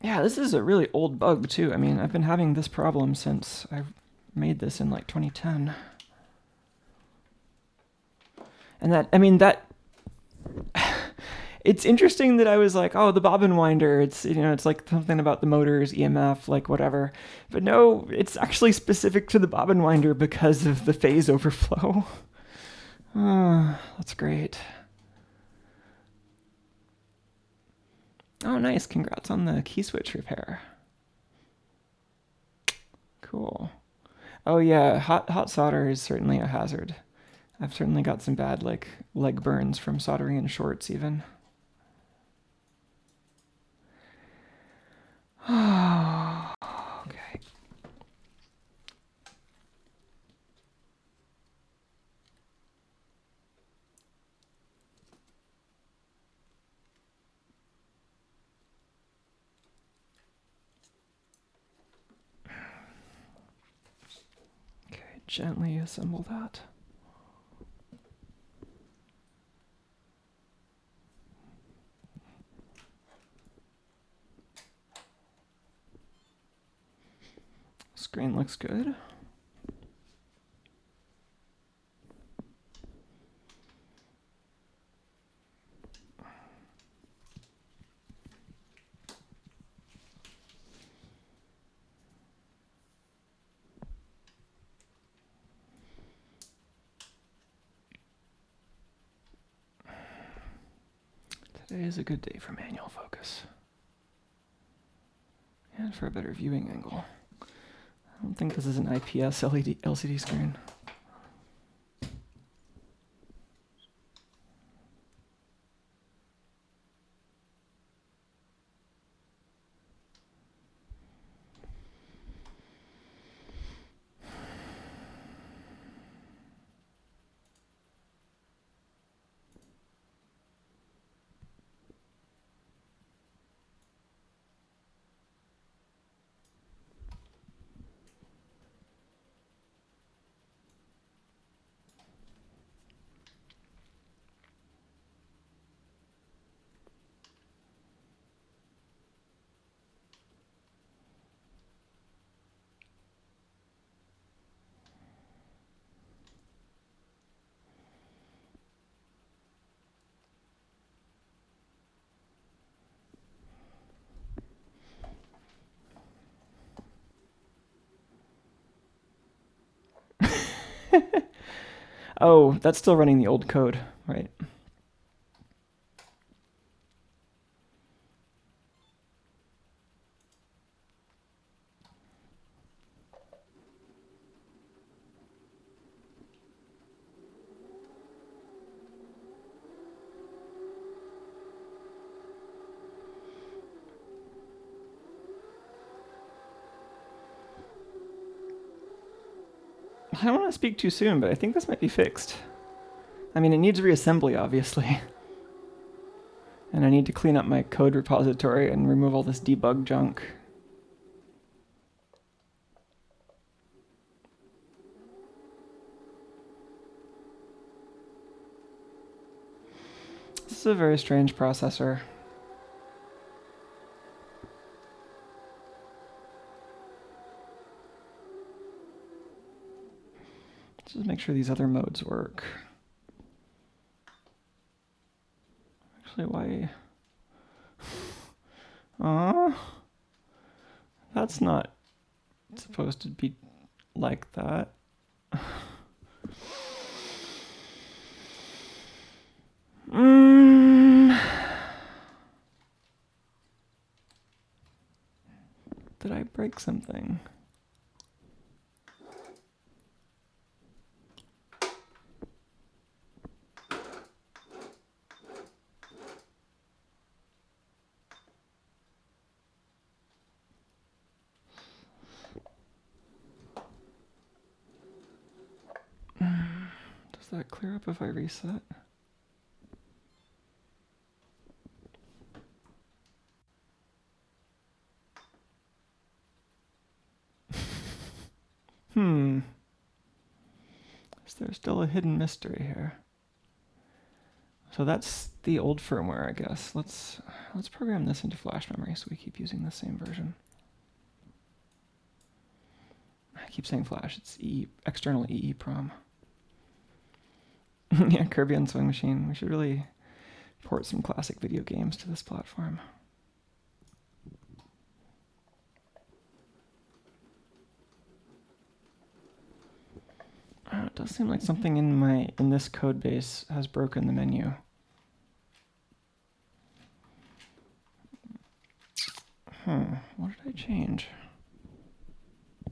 Yeah, this is a really old bug too. I mean, I've been having this problem since I made this in like 2010. And it's interesting that I was like, oh, the bobbin winder, it's like something about the motors, EMF, like whatever. But no, it's actually specific to the bobbin winder because of the phase overflow. That's great. Oh, nice. Congrats on the key switch repair. Cool. Oh yeah, hot solder is certainly a hazard. I've certainly got some bad leg burns from soldering in shorts even. Okay. Okay, gently assemble that. Screen looks good. Today is a good day for manual focus. And for a better viewing angle. I don't think this is an IPS LCD screen. Oh, that's still running the old code, right? I don't want to speak too soon, but I think this might be fixed. I mean, it needs reassembly, obviously. And I need to clean up my code repository and remove all this debug junk. This is a very strange processor. Let's just make sure these other modes work. Actually, why? That's not supposed to be like that. break something. Does that clear up if I reset? Is there still a hidden mystery here? So that's the old firmware, I guess. Let's program this into flash memory so we keep using the same version. I keep saying flash, it's external EEPROM. Yeah, Kirby on Swing Machine. We should really port some classic video games to this platform. It does seem like something in this code base has broken the menu. What did I change? I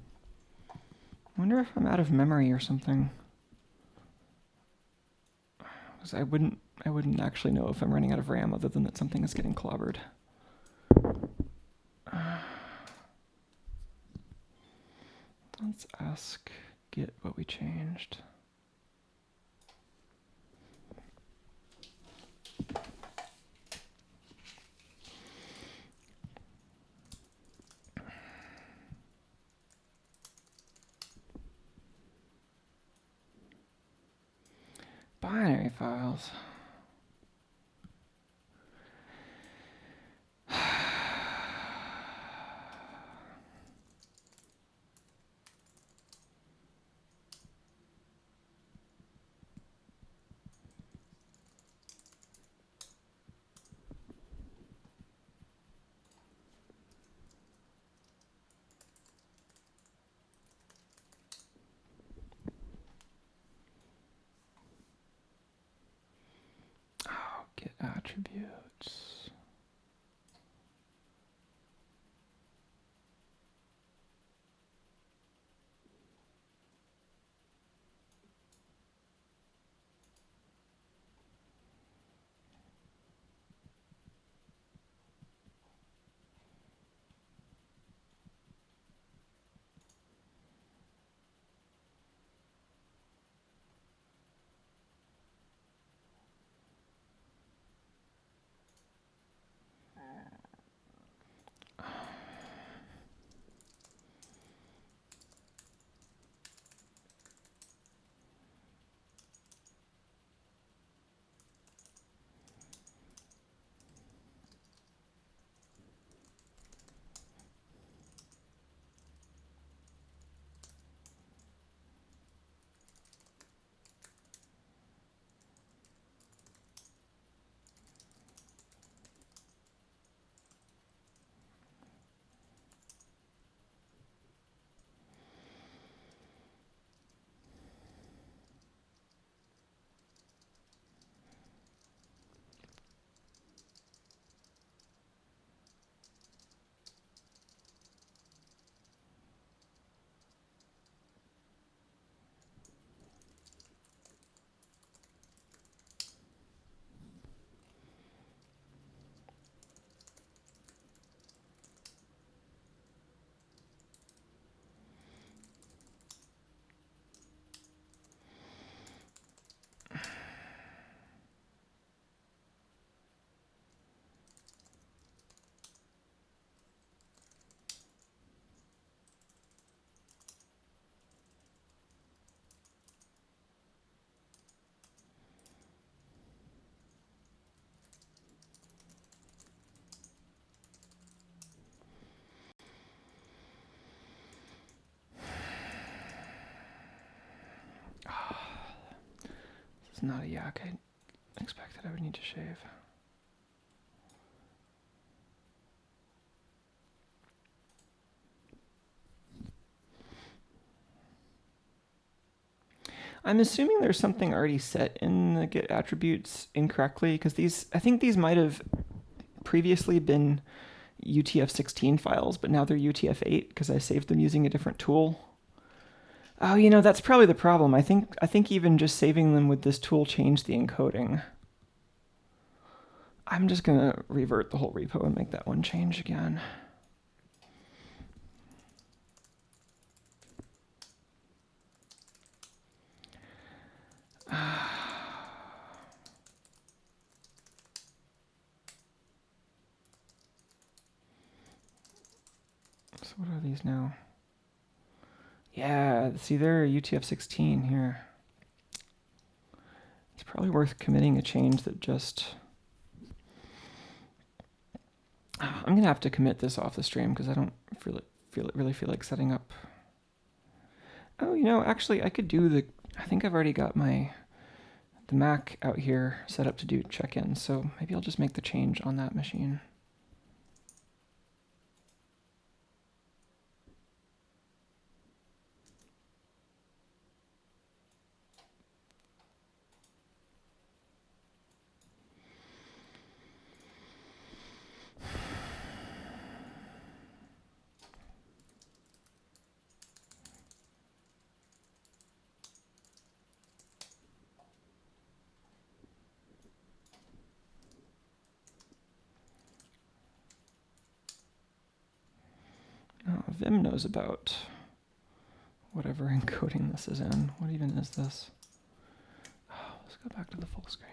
wonder if I'm out of memory or something. Because I wouldn't actually know if I'm running out of RAM other than that something is getting clobbered. Let's ask Git what we changed. Binary files. Get attributes. It's not a yak I expected I would need to shave. I'm assuming there's something already set in the Git attributes incorrectly, because I think these might have previously been UTF-16 files, but now they're UTF-8 because I saved them using a different tool. Oh, that's probably the problem. I think even just saving them with this tool changed the encoding. I'm just going to revert the whole repo and make that one change again. So what are these now? Yeah, see, they're UTF-16 here. It's probably worth committing a change that just... I'm going to have to commit this off the stream because I don't really feel like setting up. Oh, actually, I could do I think I've already got the Mac out here set up to do check-ins, so maybe I'll just make the change on that machine. Oh, Vim knows about whatever encoding this is in. What even is this? Oh, let's go back to the full screen.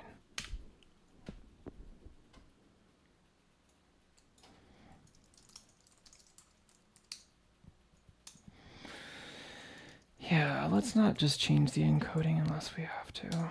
Yeah, let's not just change the encoding unless we have to.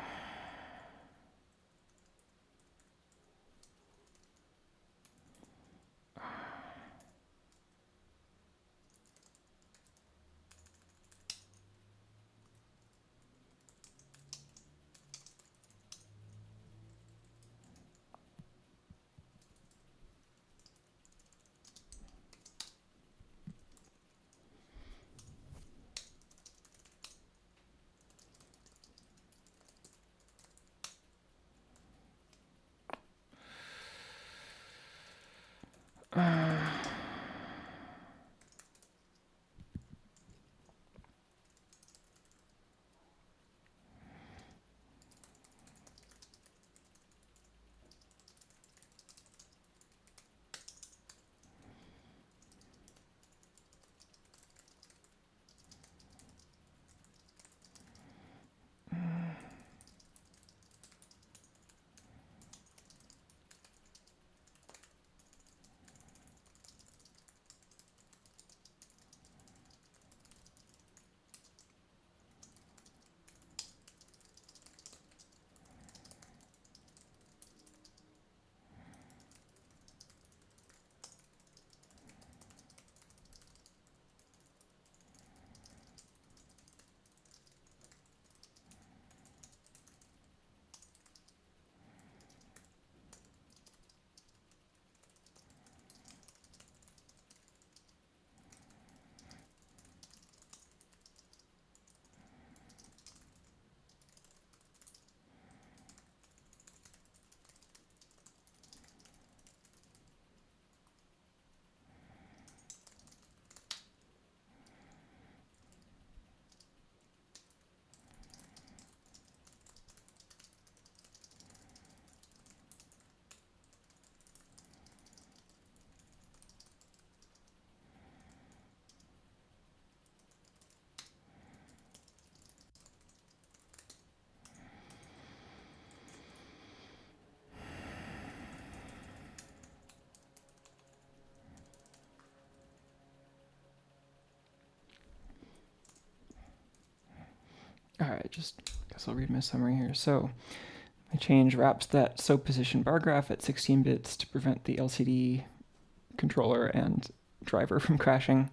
All right, guess I'll read my summary here. So my change wraps that soap position bar graph at 16 bits to prevent the LCD controller and driver from crashing.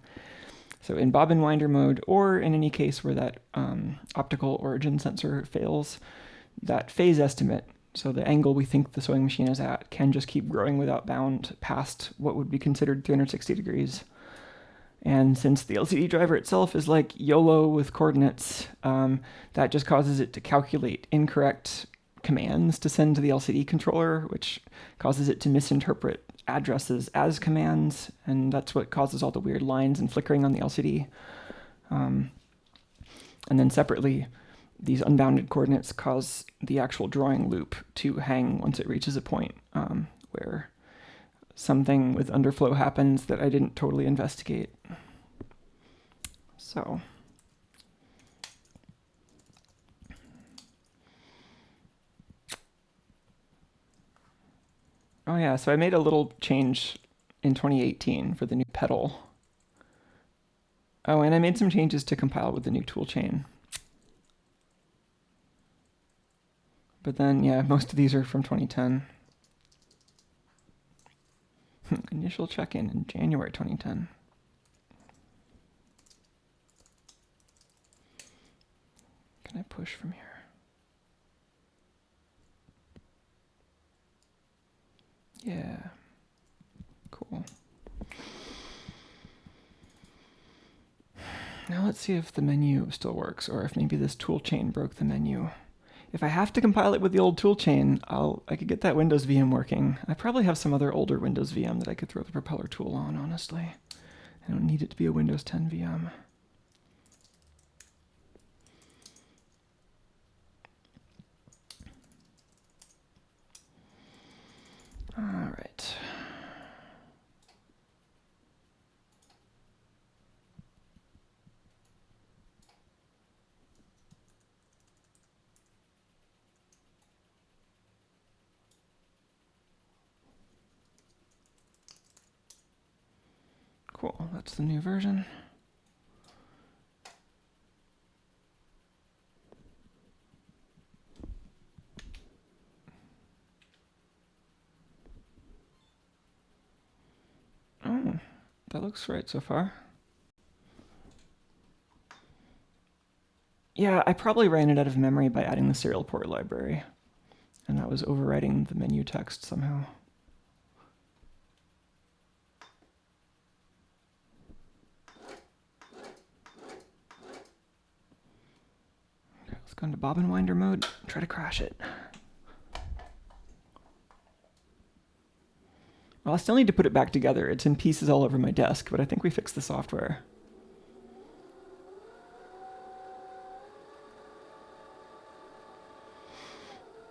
So in bobbin winder mode, or in any case where that optical origin sensor fails, that phase estimate, so the angle we think the sewing machine is at, can just keep growing without bound past what would be considered 360 degrees. And since the LCD driver itself is like YOLO with coordinates, that just causes it to calculate incorrect commands to send to the LCD controller, which causes it to misinterpret addresses as commands, and that's what causes all the weird lines and flickering on the LCD. And then separately, these unbounded coordinates cause the actual drawing loop to hang once it reaches a point where something with underflow happens that I didn't totally investigate. So oh yeah, so I made a little change in 2018 for the new pedal. Oh, and I made some changes to compile with the new toolchain. But then, yeah, most of these are from 2010. Initial check-in in January 2010. Can I push from here? Yeah. Cool. Now let's see if the menu still works, or if maybe this toolchain broke the menu. If I have to compile it with the old toolchain, I could get that Windows VM working. I probably have some other older Windows VM that I could throw the propeller tool on, honestly. I don't need it to be a Windows 10 VM. All right. Cool, that's the new version. Oh, that looks right so far. Yeah, I probably ran it out of memory by adding the serial port library, and that was overwriting the menu text somehow. Okay, let's go into bobbin winder mode, try to crash it. Well, I still need to put it back together. It's in pieces all over my desk, but I think we fixed the software.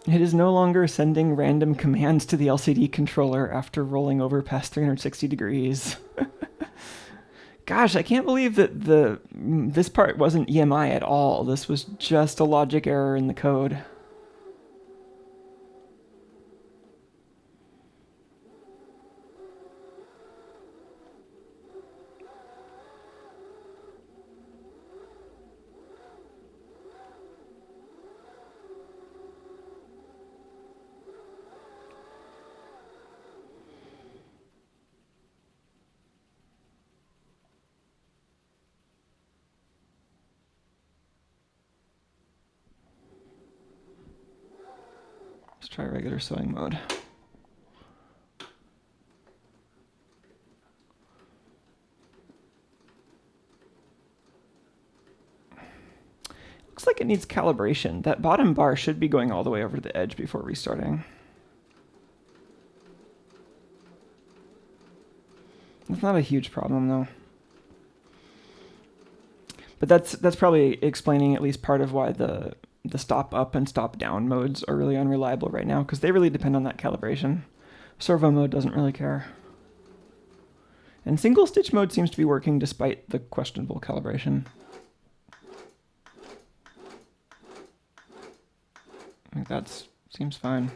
It is no longer sending random commands to the LCD controller after rolling over past 360 degrees. Gosh, I can't believe that this part wasn't EMI at all. This was just a logic error in the code. Let's try regular sewing mode. Looks like it needs calibration. That bottom bar should be going all the way over to the edge before restarting. It's not a huge problem though. But that's probably explaining at least part of why the stop up and stop down modes are really unreliable right now, because they really depend on that calibration. Servo mode doesn't really care. And single stitch mode seems to be working despite the questionable calibration. I think that seems fine.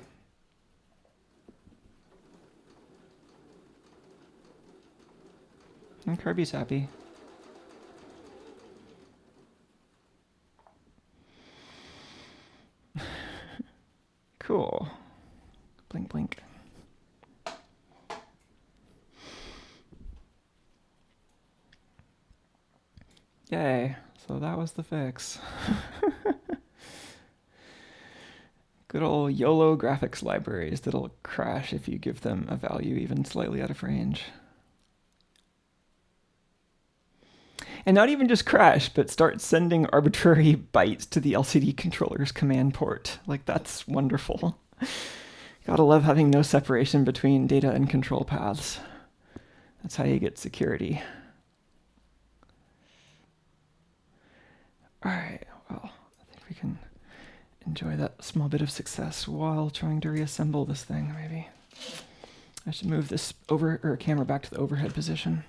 And Kirby's happy. Cool. Blink, blink. Yay. So that was the fix. Good old YOLO graphics libraries that'll crash if you give them a value even slightly out of range. And not even just crash, but start sending arbitrary bytes to the LCD controller's command port. Like, that's wonderful. Gotta love having no separation between data and control paths. That's how you get security. All right, well, I think we can enjoy that small bit of success while trying to reassemble this thing, maybe. I should move this camera back to the overhead position.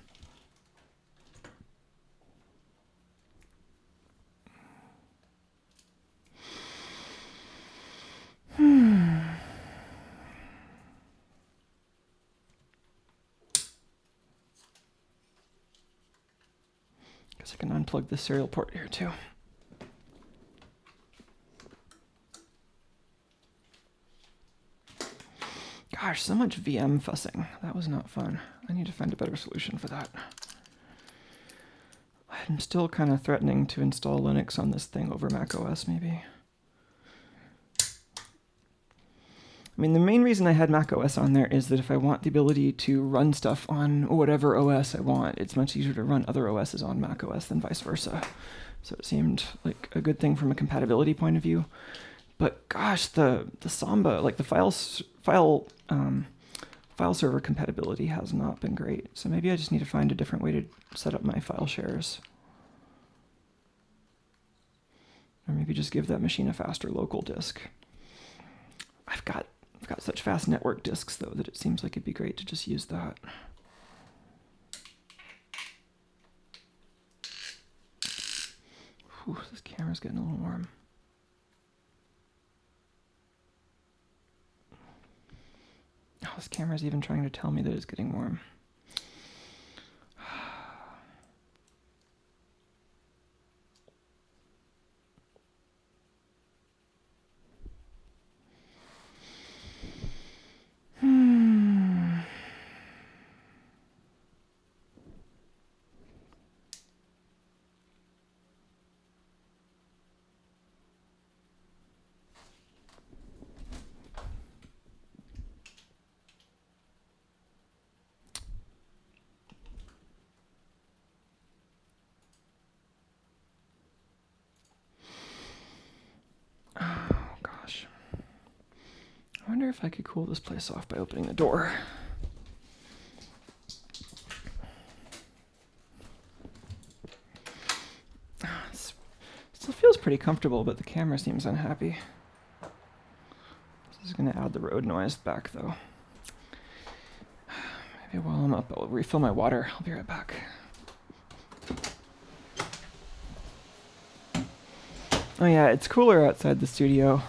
Guess I can unplug the serial port here too. Gosh, so much VM fussing. That was not fun. I need to find a better solution for that. I'm still kind of threatening to install Linux on this thing over Mac OS, maybe. I mean, the main reason I had Mac OS on there is that if I want the ability to run stuff on whatever OS I want, it's much easier to run other OSs on Mac OS than vice versa. So it seemed like a good thing from a compatibility point of view. But gosh, the Samba, like the file server compatibility has not been great. So maybe I just need to find a different way to set up my file shares. Or maybe just give that machine a faster local disk. I've got such fast network disks though that it seems like it'd be great to just use that. Whew, this camera's getting a little warm. Oh, this camera's even trying to tell me that it's getting warm. I wonder if I could cool this place off by opening the door. It still feels pretty comfortable, but the camera seems unhappy. This is going to add the road noise back, though. Maybe while I'm up, I'll refill my water. I'll be right back. Oh yeah, it's cooler outside the studio.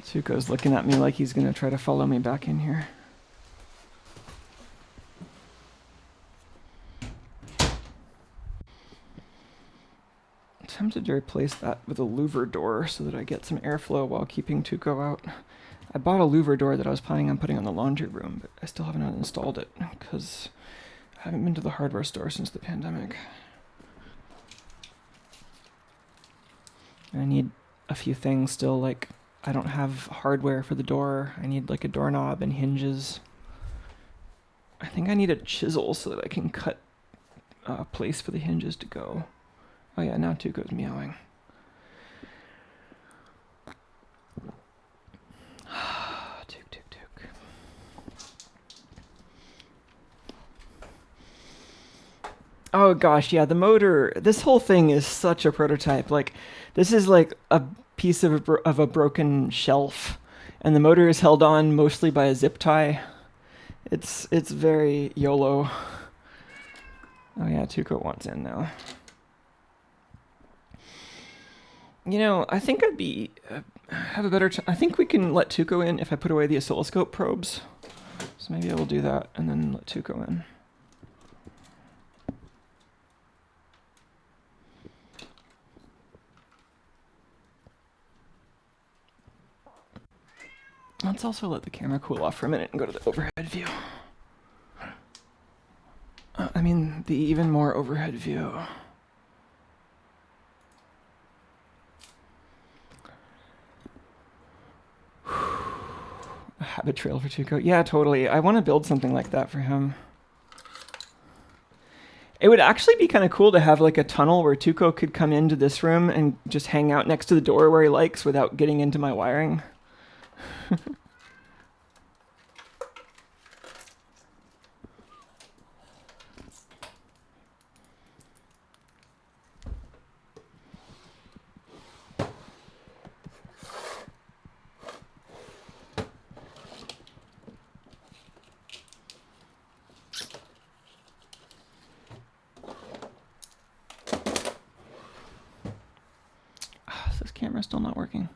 Tuco's looking at me like he's going to try to follow me back in here. I'm tempted to replace that with a louver door so that I get some airflow while keeping Tuco out. I bought a louver door that I was planning on putting on the laundry room, but I still haven't installed it because I haven't been to the hardware store since the pandemic. And I need a few things still, like I don't have hardware for the door. I need like a doorknob and hinges. I think I need a chisel so that I can cut a place for the hinges to go. Oh yeah, now Tuco's meowing. Tuk, tuk, tuk. Oh gosh, yeah, the motor, this whole thing is such a prototype. Like, this is like a piece of a broken shelf, and the motor is held on mostly by a zip tie. It's very YOLO. Oh yeah, Tuco wants in now. You know, I think I'd be have a better I think we can let Tuco in if I put away the oscilloscope probes. So maybe I will do that and then let Tuco in. Let's also let the camera cool off for a minute and go to the overhead view. I mean, the even more overhead view. A habit trail for Tuco. Yeah, totally. I want to build something like that for him. It would actually be kind of cool to have like a tunnel where Tuco could come into this room and just hang out next to the door where he likes without getting into my wiring. Is this camera still not working?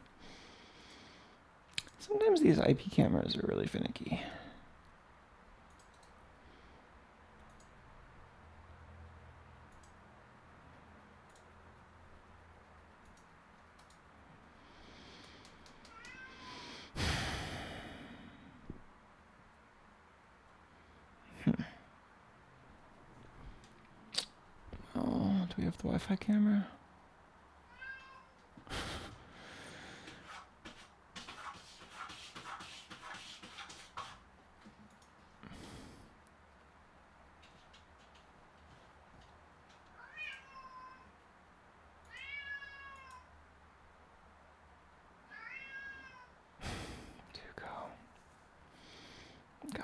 Sometimes these IP cameras are really finicky. Oh, do we have the Wi-Fi camera?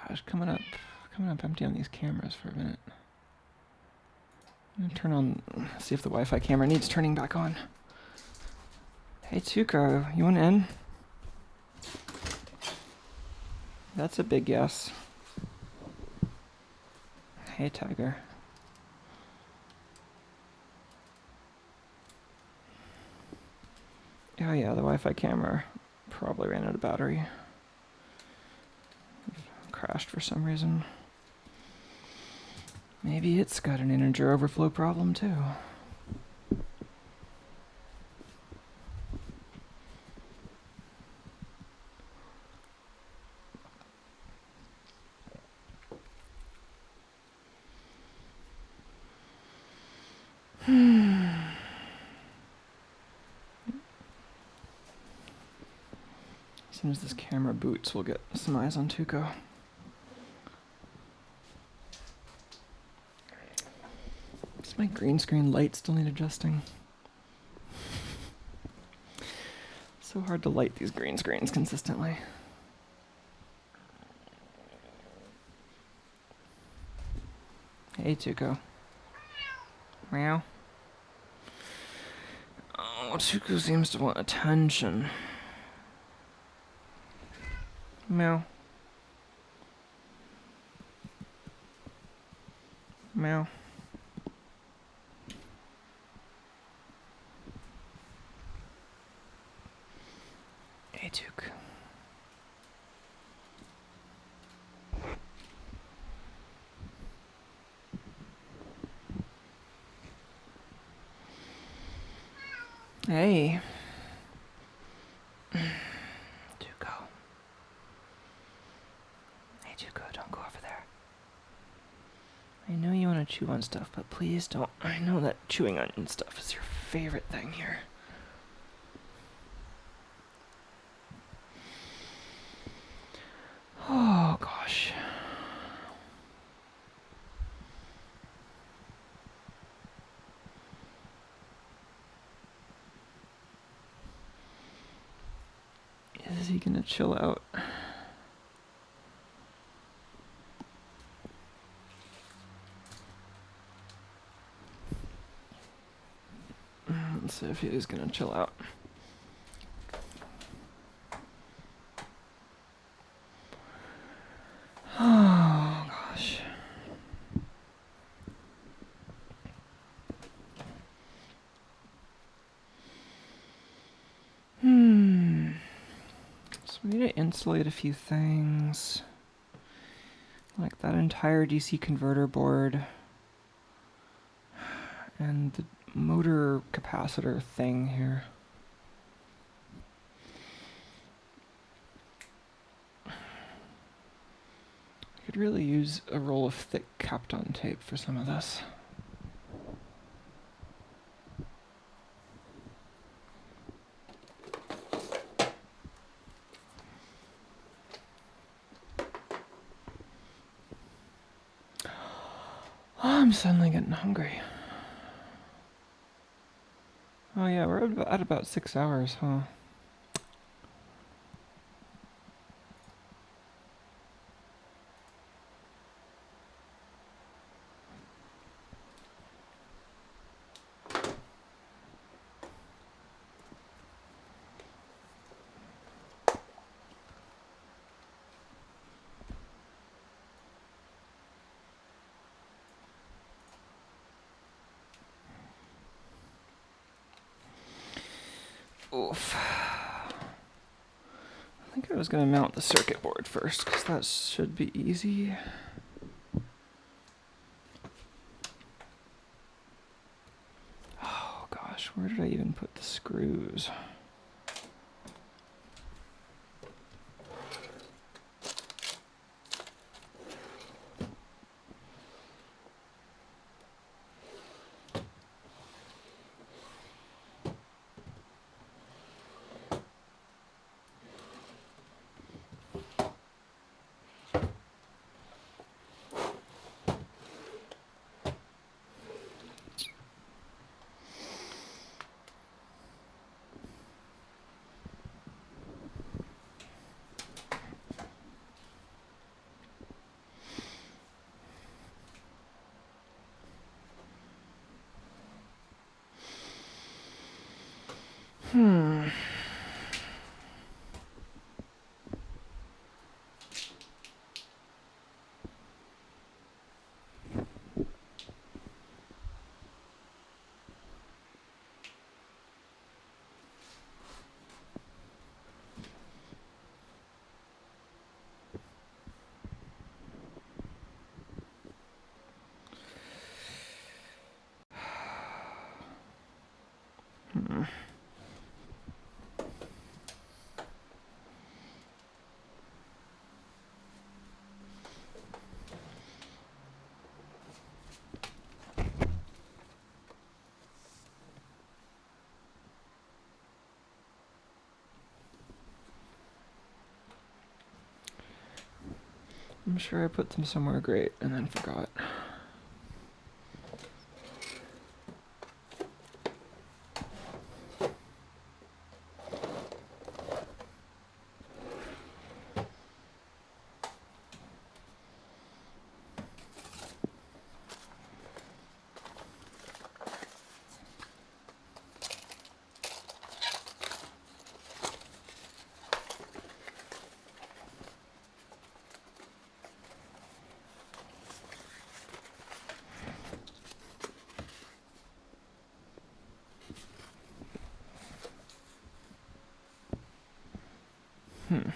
Gosh, coming up empty on these cameras for a minute. I'm gonna turn on, see if the Wi-Fi camera needs turning back on. Hey Tuco, you want in? That's a big yes. Hey Tiger. Oh yeah, the Wi-Fi camera probably ran out of battery. Crashed for some reason. Maybe it's got an integer overflow problem too. As soon as this camera boots, we'll get some eyes on Tuco. Does my green screen light still need adjusting? So hard to light these green screens consistently. Hey Tuco. Meow. Oh, Tuco seems to want attention. Meow. Meow. Hey, Tuke. Hey. Tuco. Hey, Tuco, don't go over there. I know you want to chew on stuff, but please don't. I know that chewing on stuff is your favorite thing here. Oh, gosh. Is he gonna chill out? Let's see if he is gonna chill out. Oh, gosh. So we need to insulate a few things. Like that entire DC converter board. And the motor capacitor thing here. could really use a roll of thick Kapton tape for some of this. Oh, I'm suddenly getting hungry. Oh yeah, we're at about 6 hours, huh? Oof. I think I was gonna mount the circuit board first, because that should be easy. Oh gosh, where did I even put the screws? Hmm. Hmm. I'm sure I put them somewhere great and then forgot. Hmm.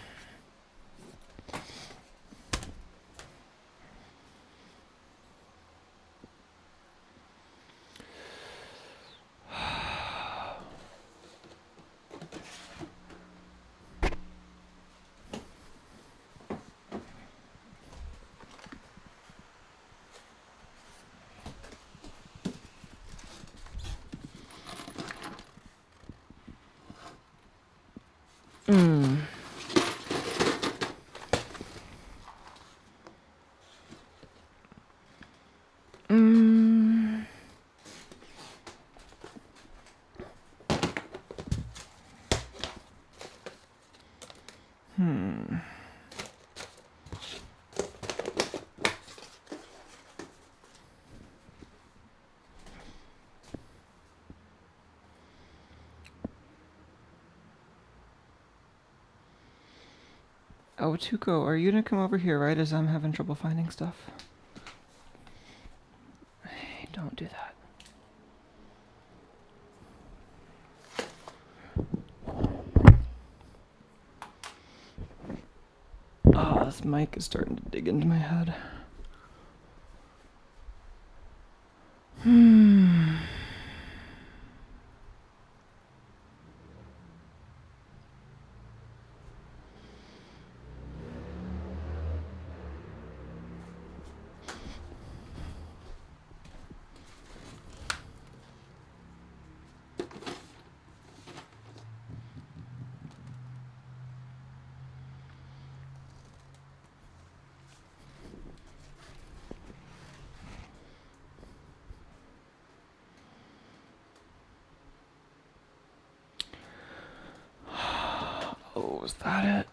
Mm. Mm. Hmm. Oh, Tuco, are you gonna come over here right as I'm having trouble finding stuff? Hey, don't do that. Oh, this mic is starting to dig into my head. Hmm. was that it?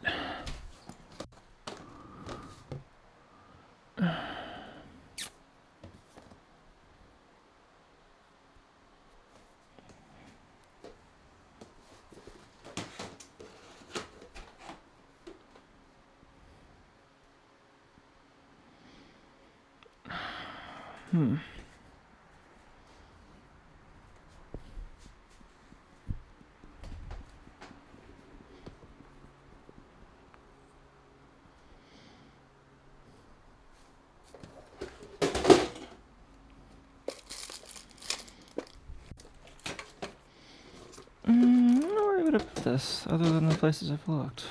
I don't know where I would have put this, other than the places I've looked.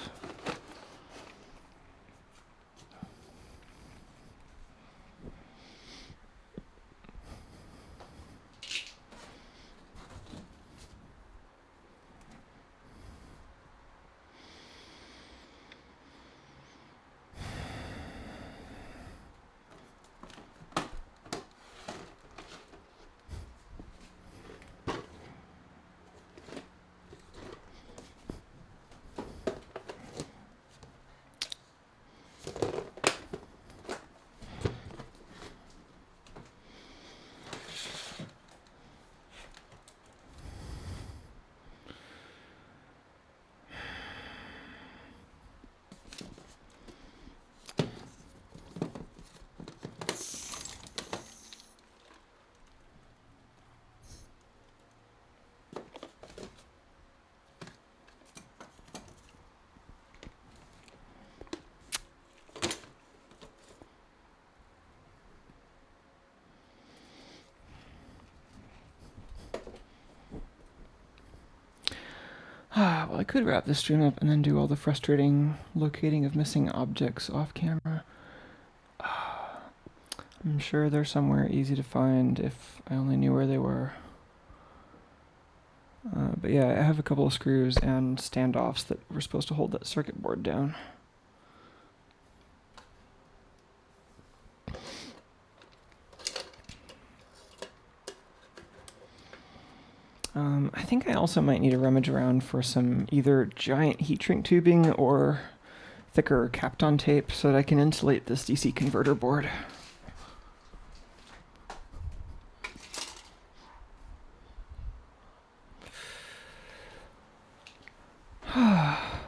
Well, I could wrap this stream up and then do all the frustrating locating of missing objects off camera. I'm sure they're somewhere easy to find if I only knew where they were. But yeah, I have a couple of screws and standoffs that were supposed to hold that circuit board down. I think I also might need to rummage around for some either giant heat shrink tubing or thicker Kapton tape so that I can insulate this DC converter board.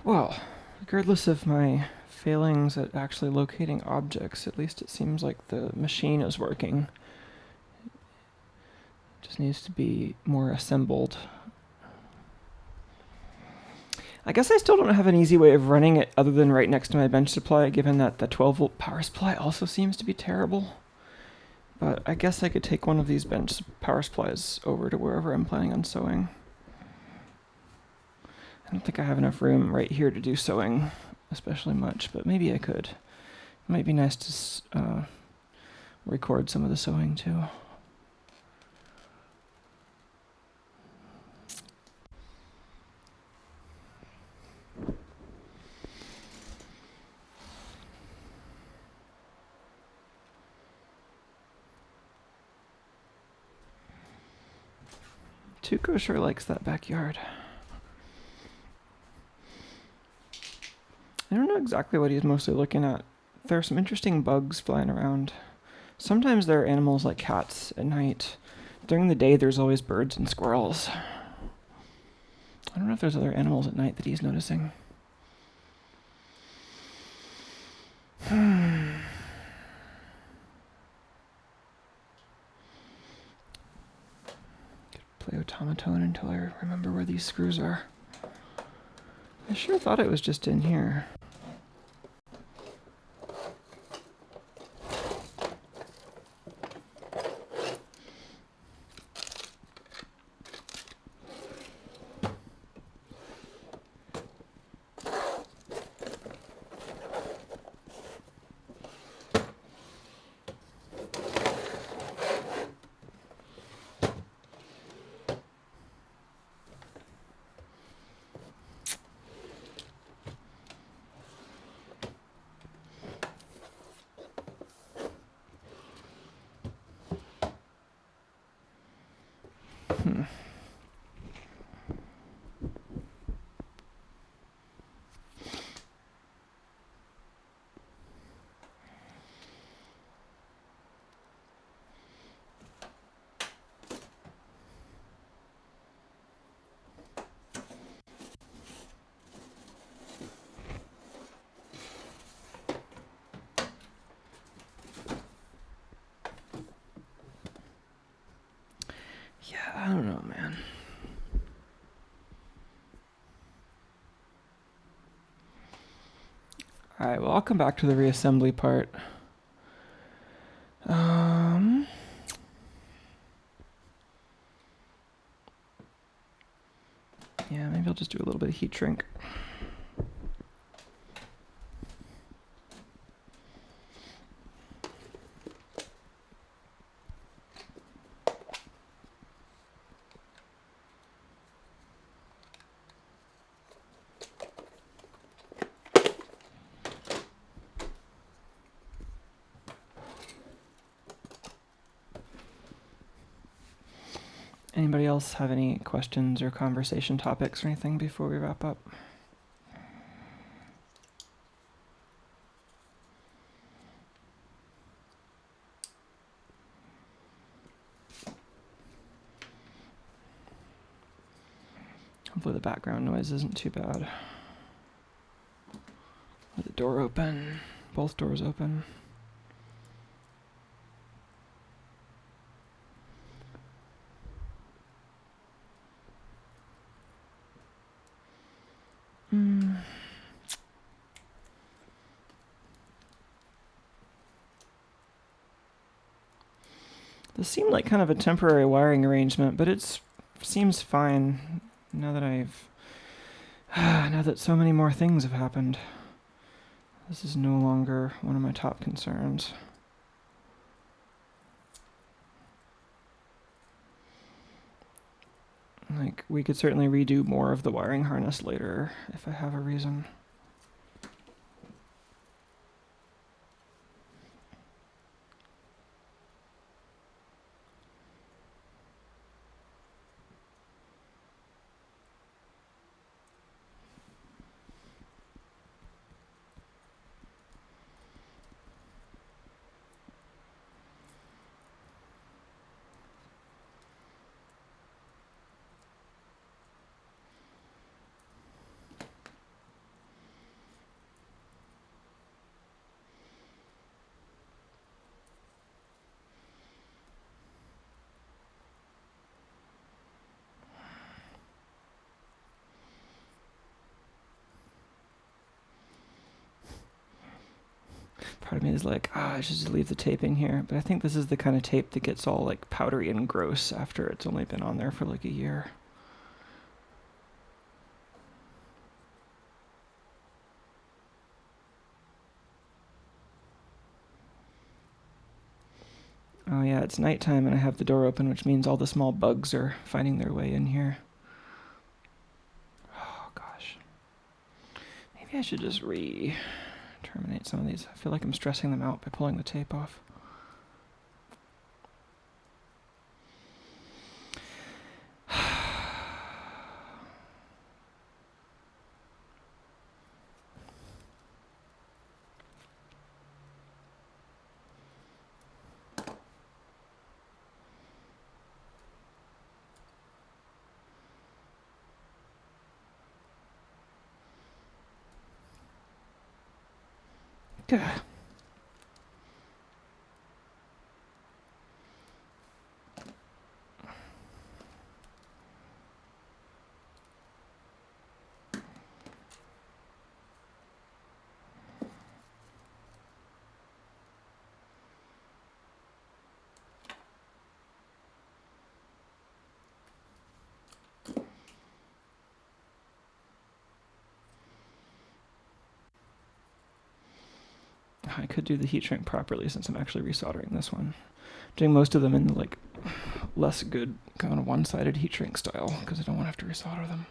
Well, regardless of my failings at actually locating objects, at least it seems like the machine is working. It just needs to be more assembled. I guess I still don't have an easy way of running it other than right next to my bench supply, given that the 12-volt power supply also seems to be terrible. But I guess I could take one of these bench power supplies over to wherever I'm planning on sewing. I don't think I have enough room right here to do sewing, especially much, but maybe I could. It might be nice to record some of the sewing too. Tuco sure likes that backyard. I don't know exactly what he's mostly looking at. There are some interesting bugs flying around. Sometimes there are animals like cats at night. During the day, there's always birds and squirrels. I don't know if there's other animals at night that he's noticing. Play automaton until I remember where these screws are. I sure thought it was just in here. Alright, well, I'll come back to the reassembly part. Yeah, maybe I'll just do a little bit of heat shrink. Anybody else have any questions or conversation topics or anything before we wrap up? Hopefully the background noise isn't too bad. With the door open, both doors open. This seemed like kind of a temporary wiring arrangement, but it seems fine now that now that so many more things have happened. This is no longer one of my top concerns. Like, we could certainly redo more of the wiring harness later if I have a reason. Part of me is like, I should just leave the tape in here. But I think this is the kind of tape that gets all like powdery and gross after it's only been on there for like a year. Oh yeah, it's nighttime and I have the door open, which means all the small bugs are finding their way in here. Oh gosh. Maybe I should just terminate some of these. I feel like I'm stressing them out by pulling the tape off. Good. I could do the heat shrink properly since I'm actually resoldering this one. Doing most of them in the like less good kind of one-sided heat shrink style because I don't want to have to resolder them.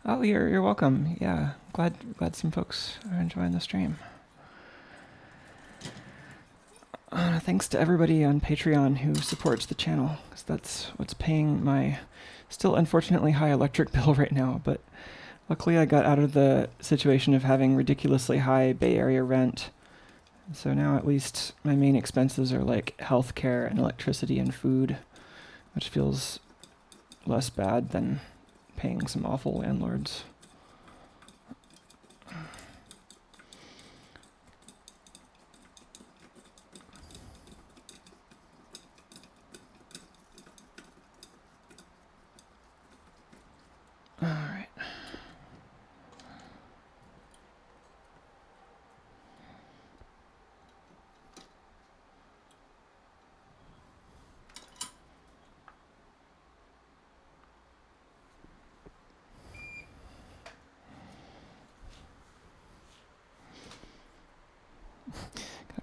Oh, you're welcome. Yeah, glad some folks are enjoying the stream. Thanks to everybody on Patreon who supports the channel, because that's what's paying my still unfortunately high electric bill right now. But luckily, I got out of the situation of having ridiculously high Bay Area rent. So now at least my main expenses are like healthcare and electricity and food, which feels less bad than paying some awful landlords.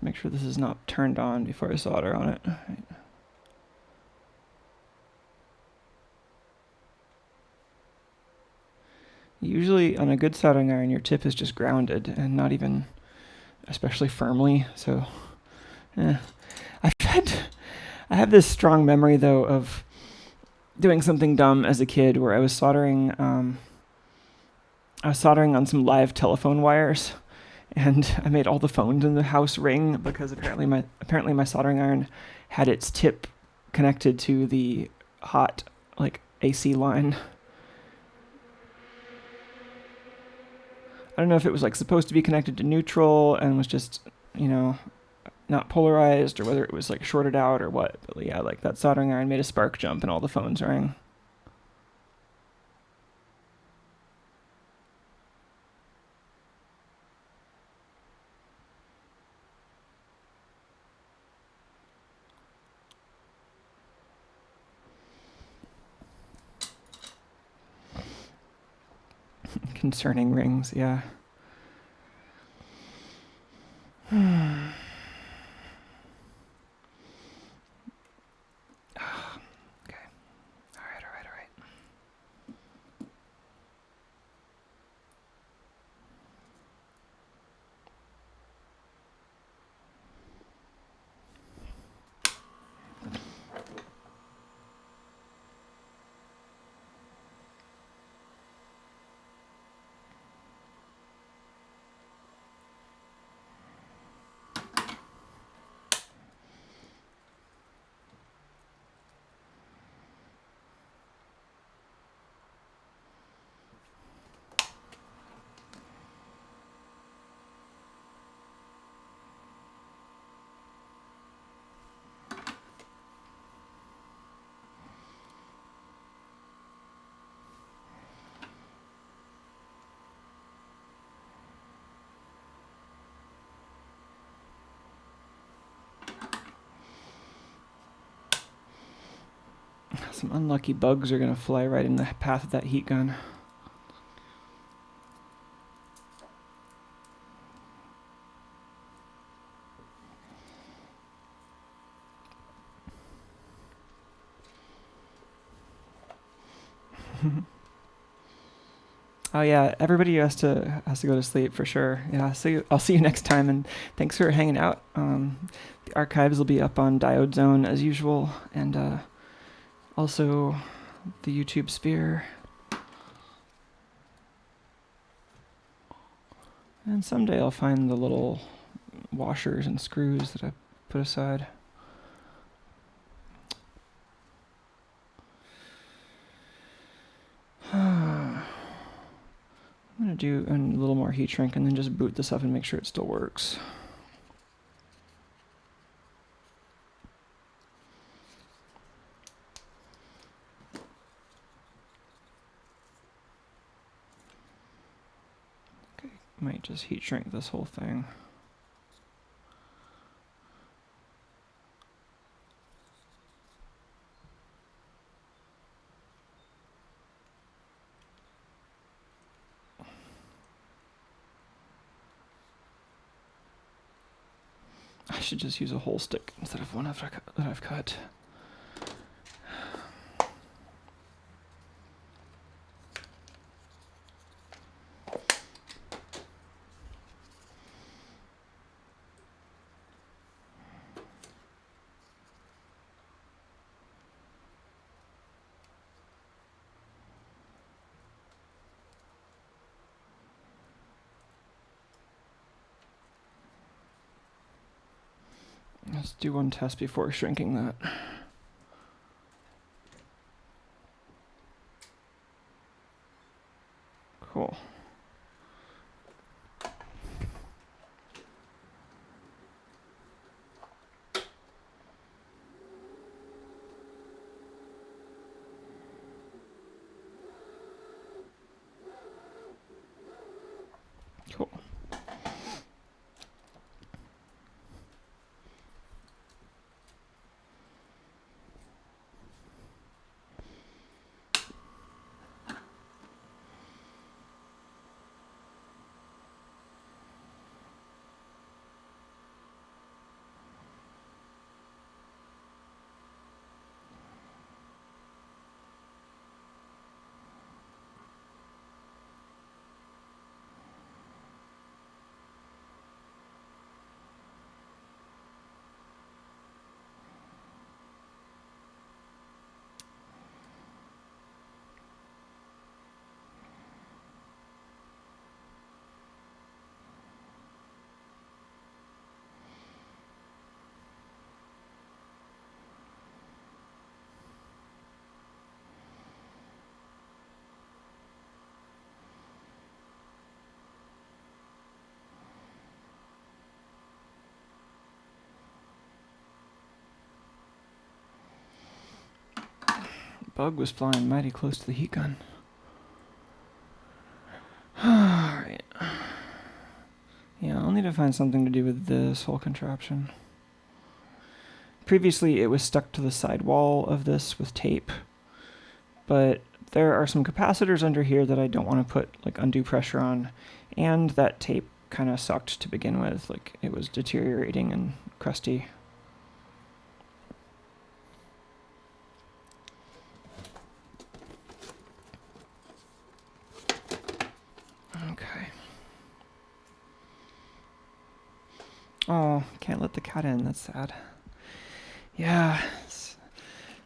make sure this is not turned on before I solder on it. Right. Usually on a good soldering iron, your tip is just grounded and not even especially firmly. So, I have this strong memory though of doing something dumb as a kid where I was soldering on some live telephone wires, and I made all the phones in the house ring because apparently my soldering iron had its tip connected to the hot AC line. I don't know if it was supposed to be connected to neutral and was just, not polarized, or whether it was shorted out or what. But yeah, that soldering iron made a spark jump and all the phones rang. Concerning rings, yeah. Okay. All right. Some unlucky bugs are going to fly right in the path of that heat gun. Oh yeah, everybody has to go to sleep for sure. Yeah, I'll see you next time, and thanks for hanging out. The archives will be up on Diode Zone as usual, and also the YouTube sphere. And someday I'll find the little washers and screws that I put aside. I'm going to do a little more heat shrink and then just boot this up and make sure it still works. Okay, might just heat shrink this whole thing. I should just use a whole stick instead of one that I've cut. Let's do one test before shrinking that. Cool. Cool. bug was flying mighty close to the heat gun. Alright. Yeah, I'll need to find something to do with this whole contraption. Previously, it was stuck to the side wall of this with tape, but there are some capacitors under here that I don't want to put like undue pressure on, and that tape kind of sucked to begin with, like it was deteriorating and crusty. Okay. Oh, can't let the cat in, that's sad. Yeah,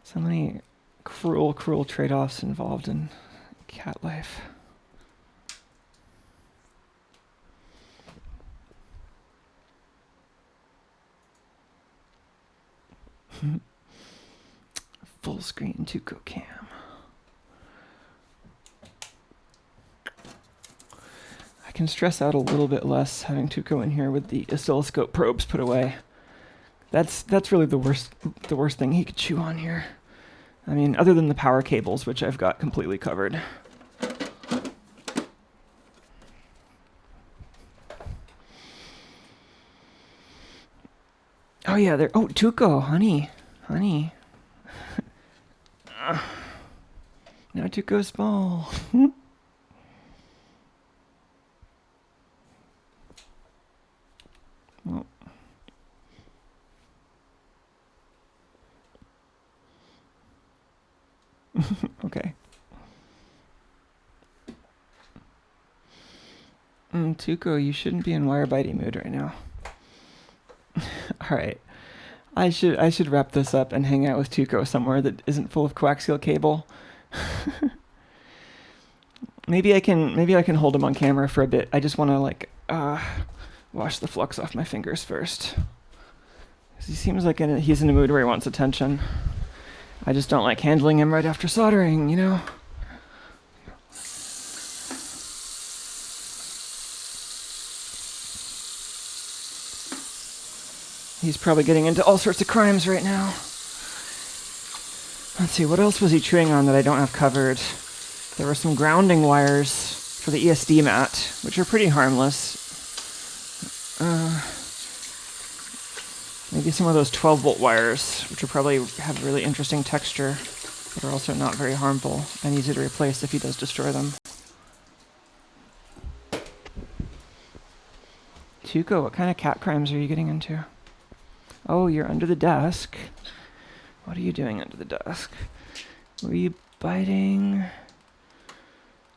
so many cruel, cruel trade-offs involved in cat life. Full screen Tuco cam. I can stress out a little bit less having Tuco in here with the oscilloscope probes put away. That's really the worst thing he could chew on here. I mean, other than the power cables, which I've got completely covered. Oh yeah, there. Oh, Tuco, honey. Now Tuco's small. Well. Okay. Tuco, you shouldn't be in wire biting mood right now. All right. I should wrap this up and hang out with Tuco somewhere that isn't full of coaxial cable. Maybe I can hold him on camera for a bit. I just want to like wash the flux off my fingers first. He seems like he's in a mood where he wants attention. I just don't like handling him right after soldering, you know? He's probably getting into all sorts of crimes right now. Let's see, what else was he chewing on that I don't have covered? There were some grounding wires for the ESD mat, which are pretty harmless. Maybe some of those 12-volt wires, which will probably have really interesting texture, but are also not very harmful and easy to replace if he does destroy them. Tuco, what kind of cat crimes are you getting into? Oh, you're under the desk. What are you doing under the desk? Were you biting?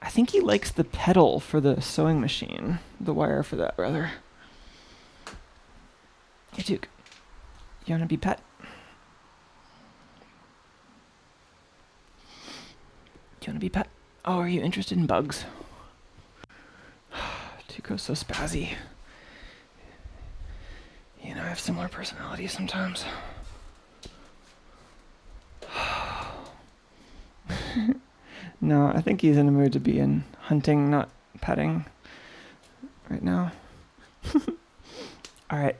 I think he likes the pedal for the sewing machine. The wire for that, rather. Hey, Tuke. You want to be pet? Do you want to be pet? Oh, are you interested in bugs? Tuco's so spazzy. You know, I have similar personalities sometimes. No, I think he's in a mood to be in hunting, not petting right now. All right.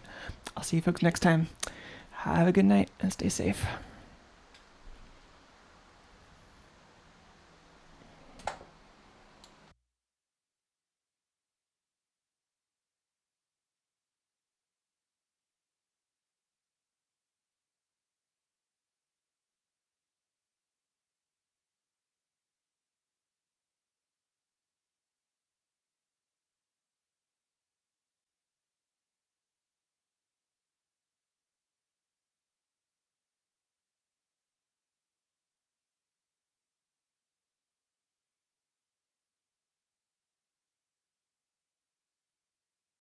I'll see you folks next time. Have a good night and stay safe.